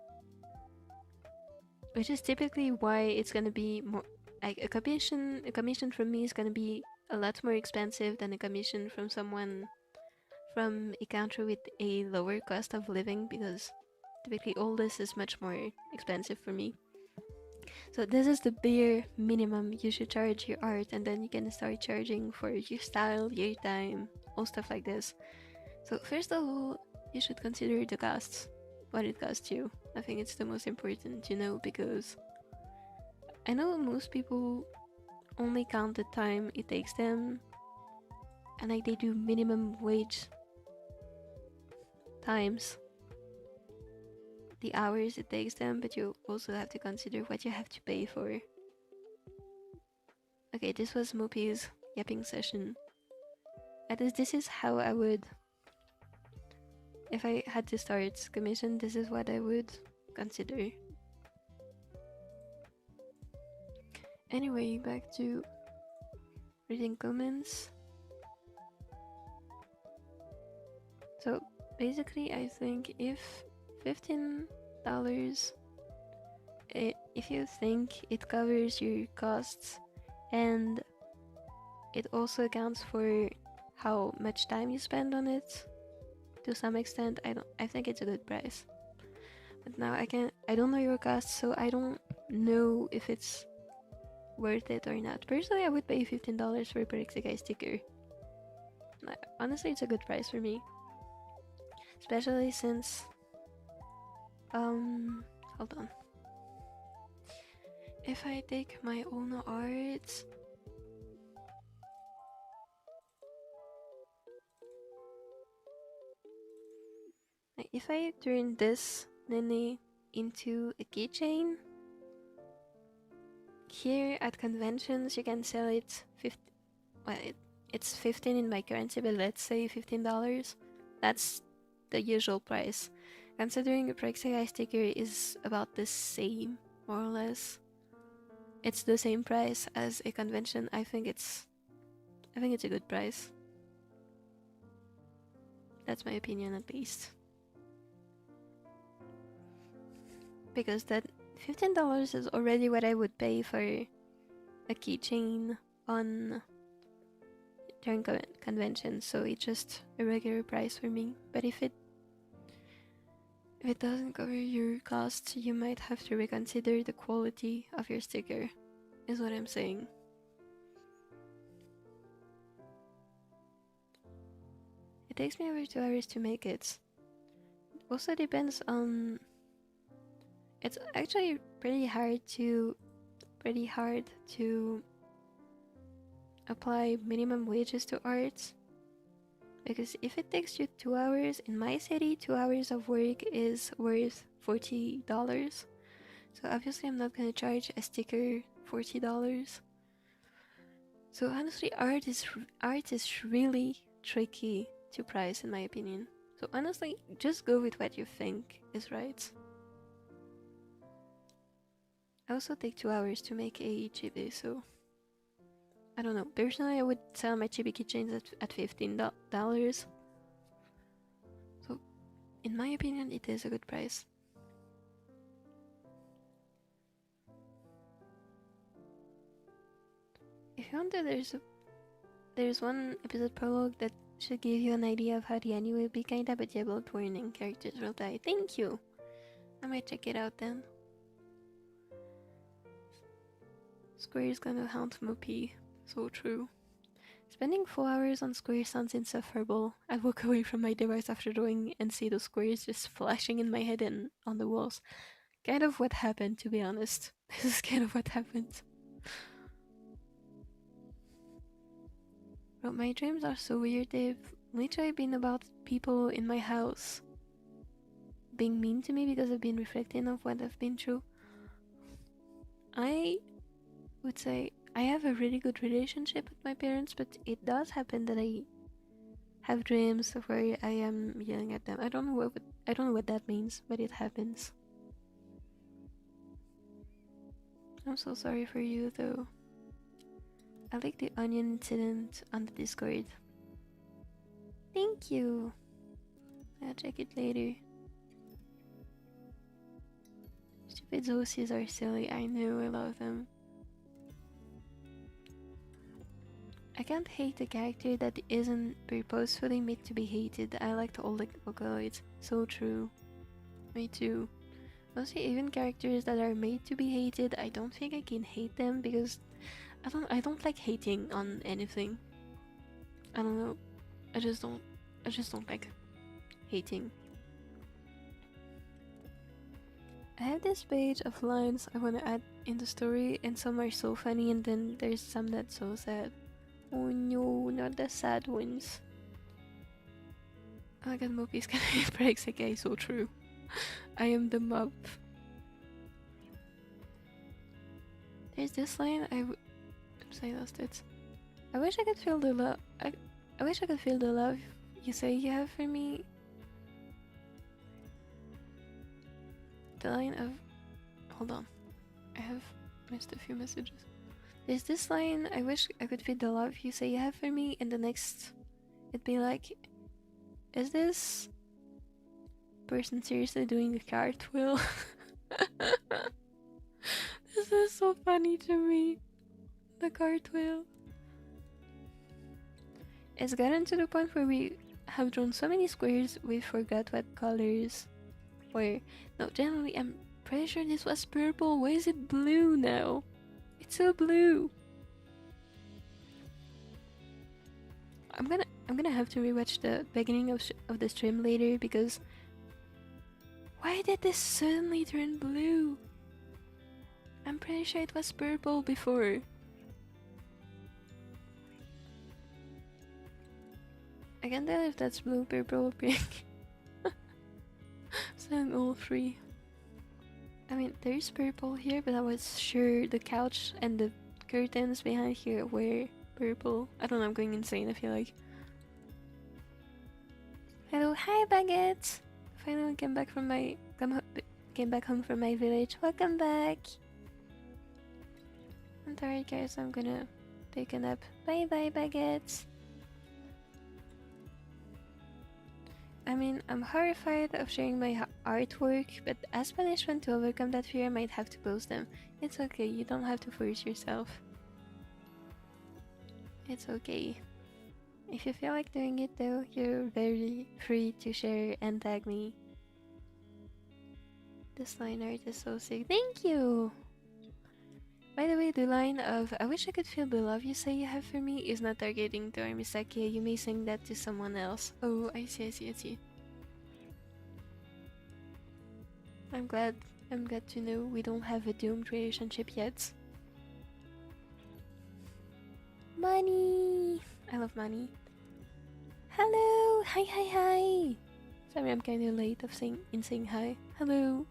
Which is typically why it's gonna be more... Like a commission from me is gonna be a lot more expensive than a commission from someone from a country with a lower cost of living, because typically all this is much more expensive for me. So this is the bare minimum you should charge your art, and then you can start charging for your style, your time, all stuff like this. So first of all, you should consider the costs, what it costs you. I think it's the most important to know, because I know most people only count the time it takes them, and like they do minimum wage times the hours it takes them, but you also have to consider what you have to pay for. Okay, this was Mopi's yapping session. At least this is how I would, if I had to start commission, this is what I would consider. Anyway, back to reading comments. So basically, I think if $15, if you think it covers your costs and it also accounts for how much time you spend on it to some extent, I think it's a good price. But now I don't know your costs, so I don't know if it's worth it or not. Personally, I would pay $15 for a SEKAI sticker. Honestly, it's a good price for me, especially since hold on. If I take my own art, if I turn this nene into a keychain, here at conventions you can sell it it's 15 in my currency, but let's say $15. That's the usual price. Considering a SEKAI sticker is about the same, more or less. It's the same price as a convention. I think it's a good price. That's my opinion, at least. Because that $15 is already what I would pay for a keychain on during convention, so it's just a regular price for me. But if it doesn't cover your costs, you might have to reconsider the quality of your sticker, is what I'm saying. It takes me over 2 hours to make it. Also depends on... It's actually pretty hard to apply minimum wages to art, because if it takes you 2 hours, in my city 2 hours of work is worth $40. So obviously I'm not gonna charge a sticker $40. So honestly, art is really tricky to price, in my opinion. So honestly, just go with what you think is right. I also take 2 hours to make a chibi, so I don't know. Personally, I would sell my chibi keychains at $15. So, in my opinion, it is a good price. If you want to, there's one episode prologue that should give you an idea of how the anime will be, kinda, but yeah, blood warning, characters will die. Thank you! I might check it out then. Square is gonna haunt Mopi. So true. Spending 4 hours on Square sounds insufferable. I walk away from my device after drawing and see those squares just flashing in my head and on the walls. Kind of what happened, to be honest. This is kind of what happened. But my dreams are so weird. They've literally been about people in my house being mean to me because I've been reflecting of what I've been through. I would say I have a really good relationship with my parents, but it does happen that I have dreams where I am yelling at them. I don't know what that means, but it happens. I'm so sorry for you, though. I like the onion incident on the Discord. Thank you. I'll check it later. Stupid Zosies are silly. I know, I love them. I can't hate a character that isn't purposefully made to be hated. I liked all the Vocaloids. So true. Me too. Mostly even characters that are made to be hated, I don't think I can hate them because I don't like hating on anything. I don't know. I just don't like hating. I have this page of lines I want to add in the story, and some are so funny, and then there's some that's so sad. Oh no, not the sad ones. Oh my god, Mopi's gonna break SEKAI, so true. I am the mob. There's this line oops, I lost it. I wish I could feel the love. I wish I could feel the love you say you have for me. The line of... Hold on. I have missed a few messages. There's this line, I wish I could feel the love you say you have for me, and the next it'd be like, is this person seriously doing a cartwheel? This is so funny to me. The cartwheel. It's gotten to the point where we have drawn so many squares we forgot what colors were. No, generally I'm pretty sure this was purple. Why is it blue now? It's so blue. I'm gonna have to rewatch the beginning of the stream later because why did this suddenly turn blue? I'm pretty sure it was purple before. I can't tell if that's blue, purple, or pink. Saying all three. I mean, there's purple here, but I was sure the couch and the curtains behind here were purple. I don't know, I'm going insane, I feel like. Hello, hi Baguette! Finally came back home from my village. Welcome back! I'm tired guys, so I'm gonna take a nap. Bye bye Baguette! I mean, I'm horrified of sharing my artwork, but as punishment to overcome that fear, I might have to post them. It's okay, you don't have to force yourself. It's okay. If you feel like doing it though, you're very free to share and tag me. This line art is so sick. Thank you! By the way, the line of I wish I could feel the love you say you have for me is not targeting to Armisaki. You may sing that to someone else. Oh, I see. I'm glad to know we don't have a doomed relationship yet. Money! I love money. Hello! Hi! Sorry, I'm kinda late in saying hi. Hello!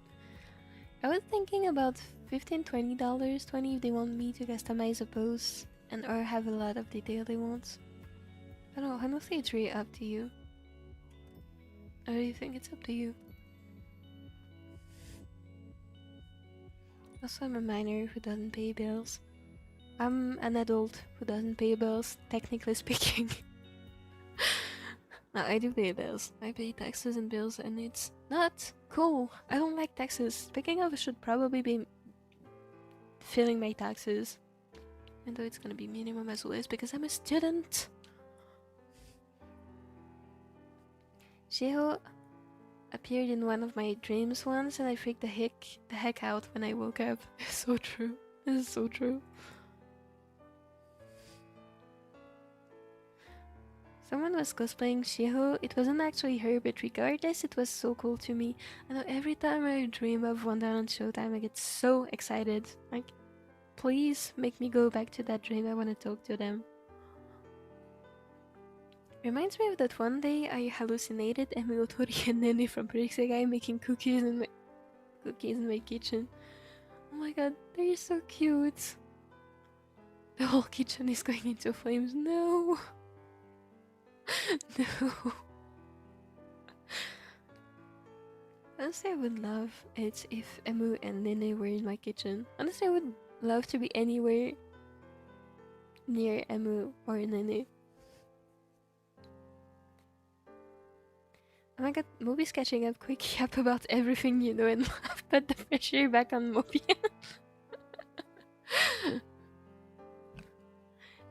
I was thinking about $15-$20, $20 if they want me to customize a pose and or have a lot of detail they want. I don't know, honestly it's really up to you. I really think it's up to you. Also, I'm a minor who doesn't pay bills. I'm an adult who doesn't pay bills, technically speaking. No, I do pay bills. I pay taxes and bills, and it's not cool. I don't like taxes. Speaking of, I should probably be filling my taxes. Even though it's gonna be minimum as always because I'm a student. Shiho appeared in one of my dreams once, and I freaked the heck out when I woke up. It's so true. This is so true. Someone was cosplaying Shiho. It wasn't actually her, but regardless, it was so cool to me. I know every time I dream of Wonderland Showtime, I get so excited. Like, please make me go back to that dream. I want to talk to them. Reminds me of that one day I hallucinated Emi Otori and Nene from SEKAI making cookies in my kitchen. Oh my god, they're so cute. The whole kitchen is going into flames. No. No. Honestly, I would love it if Emu and Nene were in my kitchen. Honestly, I would love to be anywhere near Emu or Nene. Oh my god, Mopi's catching up quick up about everything you know and love. Put the pressure back on Mopi.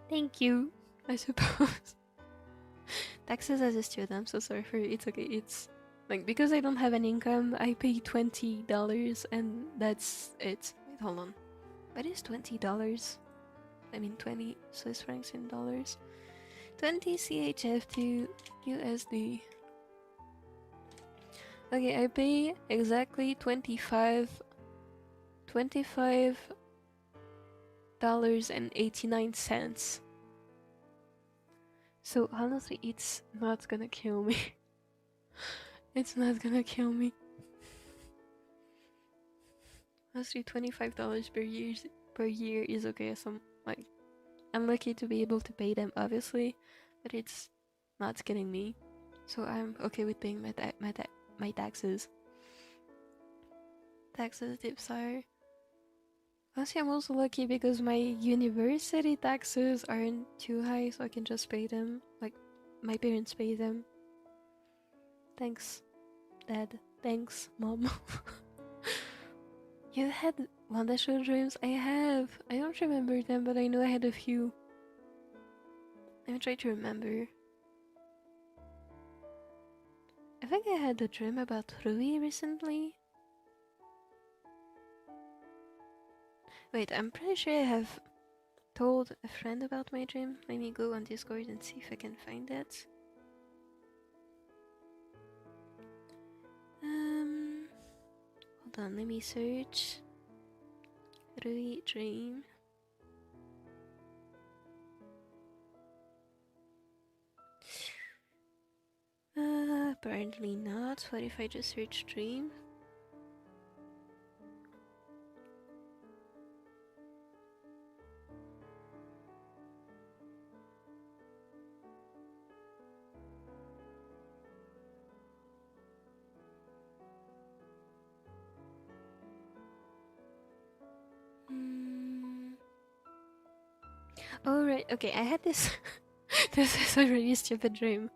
Thank you, I suppose. Taxes as a student, I'm so sorry for it. It's okay. It's like because I don't have an income, I pay $20 and that's it. Wait, hold on. What is $20? I mean 20 Swiss francs in dollars. 20 CHF to USD. Okay, I pay exactly $25.89. So honestly, it's not gonna kill me. It's not gonna kill me. Honestly, $25 per year is okay. So like, I'm lucky to be able to pay them, obviously, but it's not killing me. So I'm okay with paying my taxes. Taxes tips are. Honestly, I'm also lucky because my university taxes aren't too high, so I can just pay them. Like, my parents pay them. Thanks, Dad. Thanks, Mom. You had wonderful dreams? I have. I don't remember them, but I know I had a few. Let me try to remember. I think I had a dream about Rui recently. Wait, I'm pretty sure I have told a friend about my dream. Let me go on Discord and see if I can find it. Hold on, let me search. Rui dream. Apparently not. What if I just search dream? Oh right, okay, I had this this is a really stupid dream.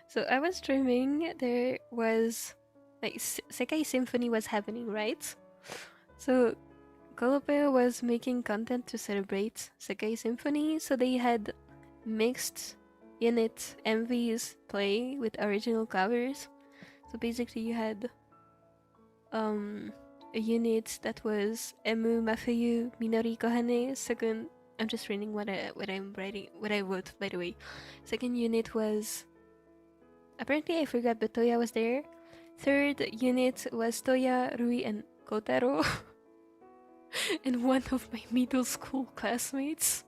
So I was dreaming there was like Sekai Symphony was happening, right? So Kolopeo was making content to celebrate Sekai Symphony, so they had mixed unit MVs play with original covers. So basically you had a unit that was Emu Mafuyu Minori Kohane. Second, I'm just reading what I'm writing, what I wrote, by the way. Second unit was, apparently I forgot, but Toya was there. Third unit was Toya, Rui, and Kotaro. And one of my middle school classmates.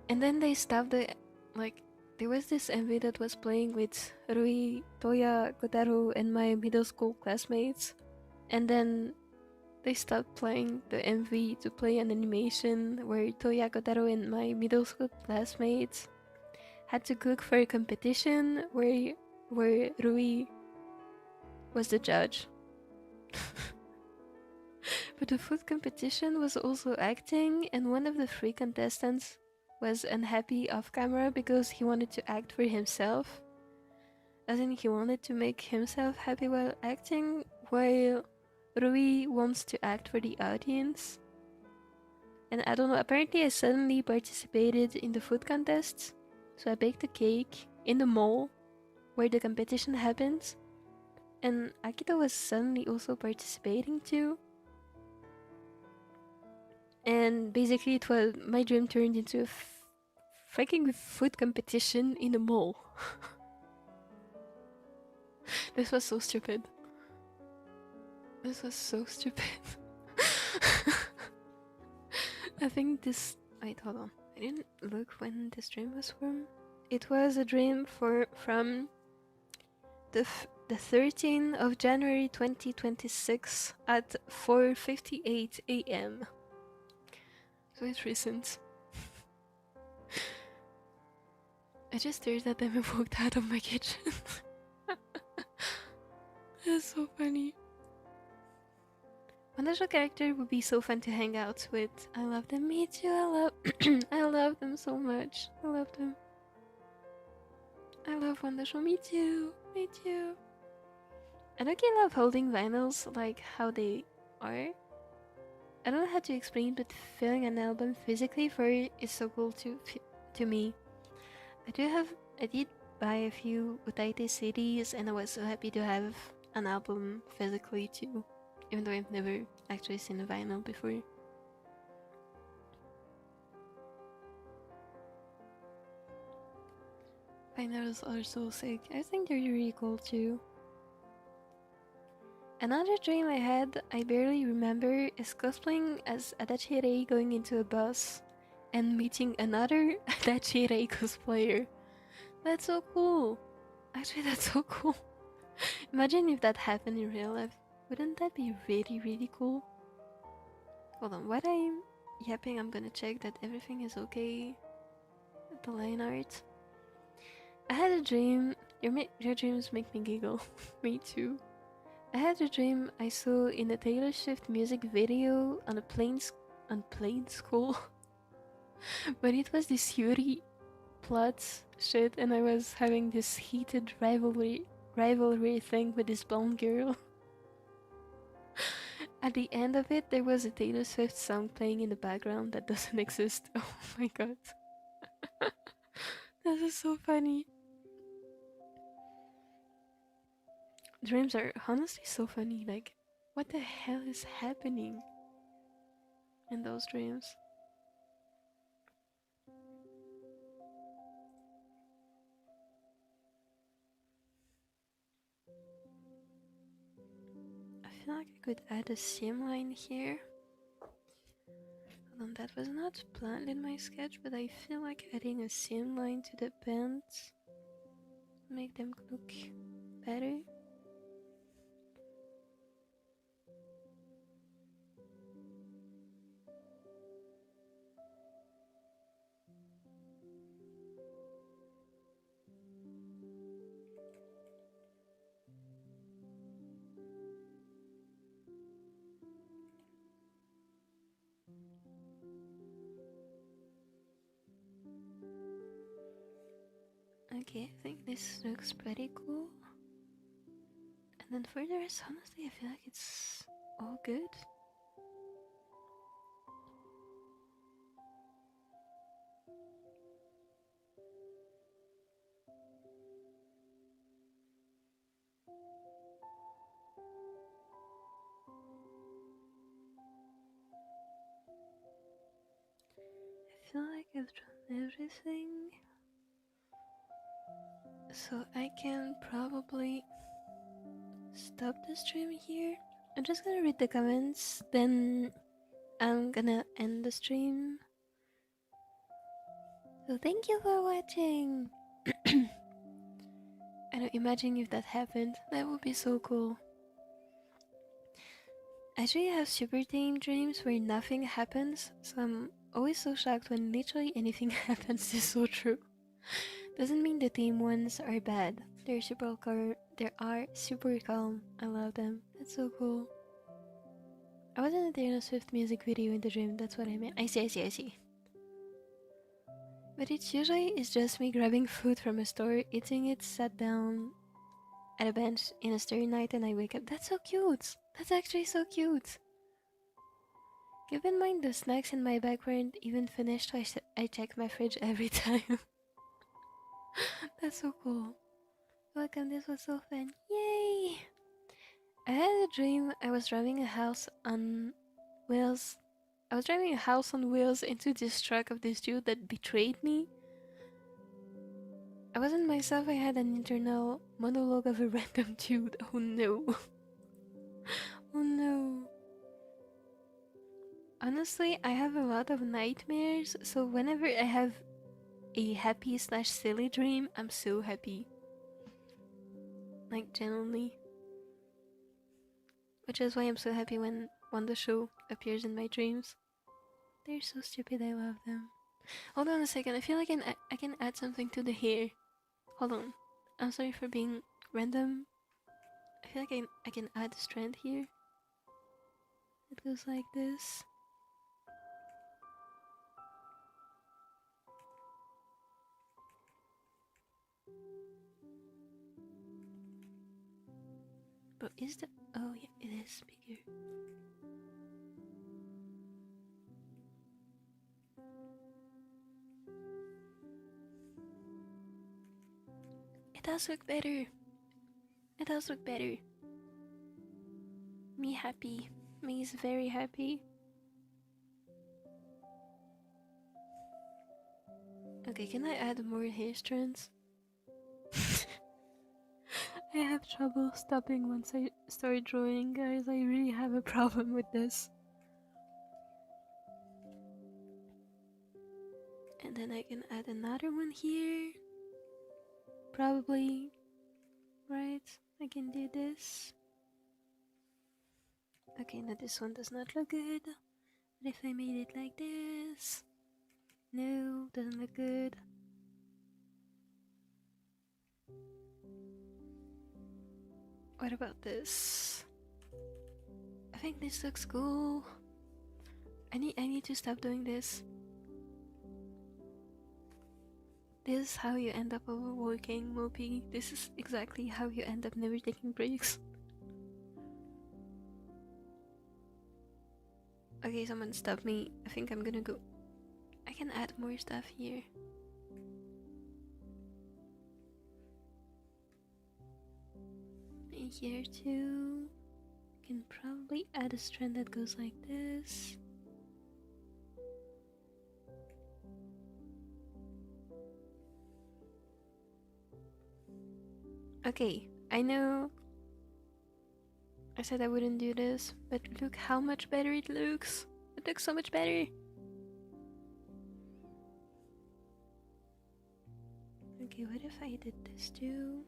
And then they stopped the, like, there was this MV that was playing with Rui, Toya, Kotaro, and my middle school classmates. And then they stopped playing the MV to play an animation where Toya, Kotaro, and my middle school classmates had to cook for a competition where Rui was the judge. But the food competition was also acting, and one of the three contestants was unhappy off camera because he wanted to act for himself. As in, he wanted to make himself happy while acting, while Rui wants to act for the audience. And I don't know, apparently I suddenly participated in the food contests. So I baked a cake in the mall where the competition happens. And Akito was suddenly also participating too. And basically it was, my dream turned into a freaking food competition in the mall. This was so stupid. This was so stupid. I think this... Wait, hold on. I didn't look when this dream was from. It was a dream from the 13th of January 2026 at 4:58 a.m. So it's recent. I just stared at them and walked out of my kitchen. That's so funny. Wonderful character would be so fun to hang out with. I love them. Me too. I love them so much. I love them. I love Wonderful. Me too. Me too. I don't love holding vinyls like how they are. I don't know how to explain, but feeling an album physically for it is so cool to me. I did buy a few Utaite CDs, and I was so happy to have an album physically too, even though I've never actually seen a vinyl before. Vinyls are so sick. I think they're really cool too. Another dream I had, I barely remember, is cosplaying as Adachi going into a bus and meeting another Adachi cosplayer. That's so cool. Actually, that's so cool. Imagine if that happened in real life. Wouldn't that be really, really cool? Hold on, while I'm yapping, I'm gonna check that everything is okay with the line art. I had a dream. Your dreams make me giggle. Me too. I had a dream I saw in a Taylor Swift music video on plane school. But it was this Yuri plot shit, and I was having this heated rivalry thing with this blonde girl. At the end of it, there was a Taylor Swift song playing in the background that doesn't exist. Oh my god. This is so funny. Dreams are honestly so funny. Like, what the hell is happening in those dreams? I feel like I could add a seam line here. Hold on, that was not planned in my sketch, but I feel like adding a seam line to the pants make them look better. Okay, I think this looks pretty cool. And then for the rest, honestly, I feel like it's all good. I feel like I've done everything. So I can probably stop the stream here. I'm just gonna read the comments, then I'm gonna end the stream. So thank you for watching. I know, imagine if that happened. That would be so cool. Actually, I have super tame dreams where nothing happens, so I'm always so shocked when literally anything happens. Is so true. Doesn't mean the tame ones are bad. They're super calm. They are super calm. I love them. That's so cool. I was in a Taylor Swift music video in the dream, that's what I meant. I see. But it's just me grabbing food from a store, eating it, sat down at a bench in a starry night, and I wake up. That's so cute! That's actually so cute! Keep in mind the snacks in my bag weren't even finished, so I check my fridge every time. That's so cool. Welcome, this was so fun. Yay! I had a dream I was driving a house on wheels. I was driving a house on wheels into this truck of this dude that betrayed me. I wasn't myself, I had an internal monologue of a random dude. Oh no. Oh no. Honestly, I have a lot of nightmares, so whenever I have a happy / silly dream, I'm so happy. Like, genuinely. Which is why I'm so happy when Wanda Show appears in my dreams. They're so stupid, I love them. Hold on a second, I feel like I can add something to the hair. Hold on. I'm sorry for being random. I feel like I can add a strand here. It goes like this. But is the... Oh yeah, it is bigger. It does look better. It does look better. Me happy. Me is very happy. Okay, can I add more hair strands? I have trouble stopping once I start drawing, guys. I really have a problem with this. And then I can add another one here. Probably. Right? I can do this. Okay, now this one does not look good. But if I made it like this... No, doesn't look good. What about this? I think this looks cool. I need to stop doing this. This is how you end up overworking, Mopi. This is exactly how you end up never taking breaks. Okay, someone stop me. I think I'm gonna go. I can add more stuff here. And here too. Can probably add a strand that goes like this. Okay, I know I said I wouldn't do this, but look how much better it looks. It looks so much better. Okay, what if I did this too?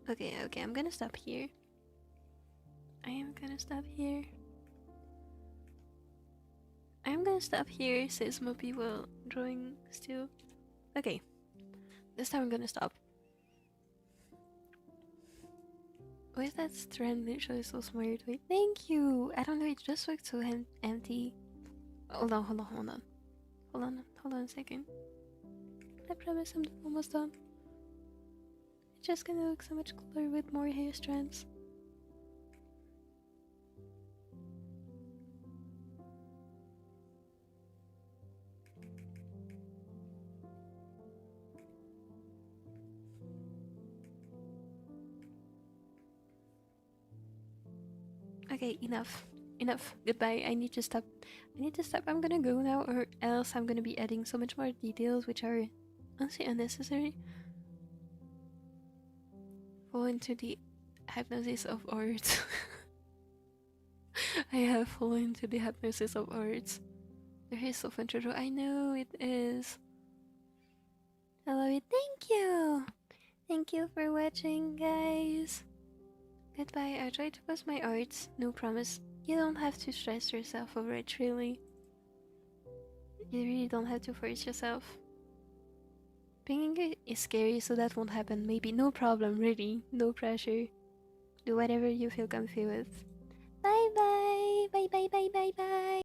Okay, I'm gonna stop here. I am gonna stop here. I'm gonna stop here, says Mopi while drawing still. Okay, this time I'm gonna stop. Why is that strand literally so smart? Wait, thank you! I don't know, it just looked so empty. Hold on a second. I promise I'm almost done. It's just gonna look so much cooler with more hair strands. Okay, enough. Goodbye. I need to stop. I'm gonna go now, or else I'm gonna be adding so much more details which are honestly unnecessary. Fall into the hypnosis of art. I have fallen into the hypnosis of art. There is so fun to draw. I know it is. I love it. Thank you. Thank you for watching, guys. Goodbye. I'll try to post my arts. No promise. You don't have to stress yourself over it, really. You really don't have to force yourself. Being is scary, so that won't happen. Maybe no problem, really. No pressure. Do whatever you feel comfy with. Bye bye. Bye bye bye bye bye.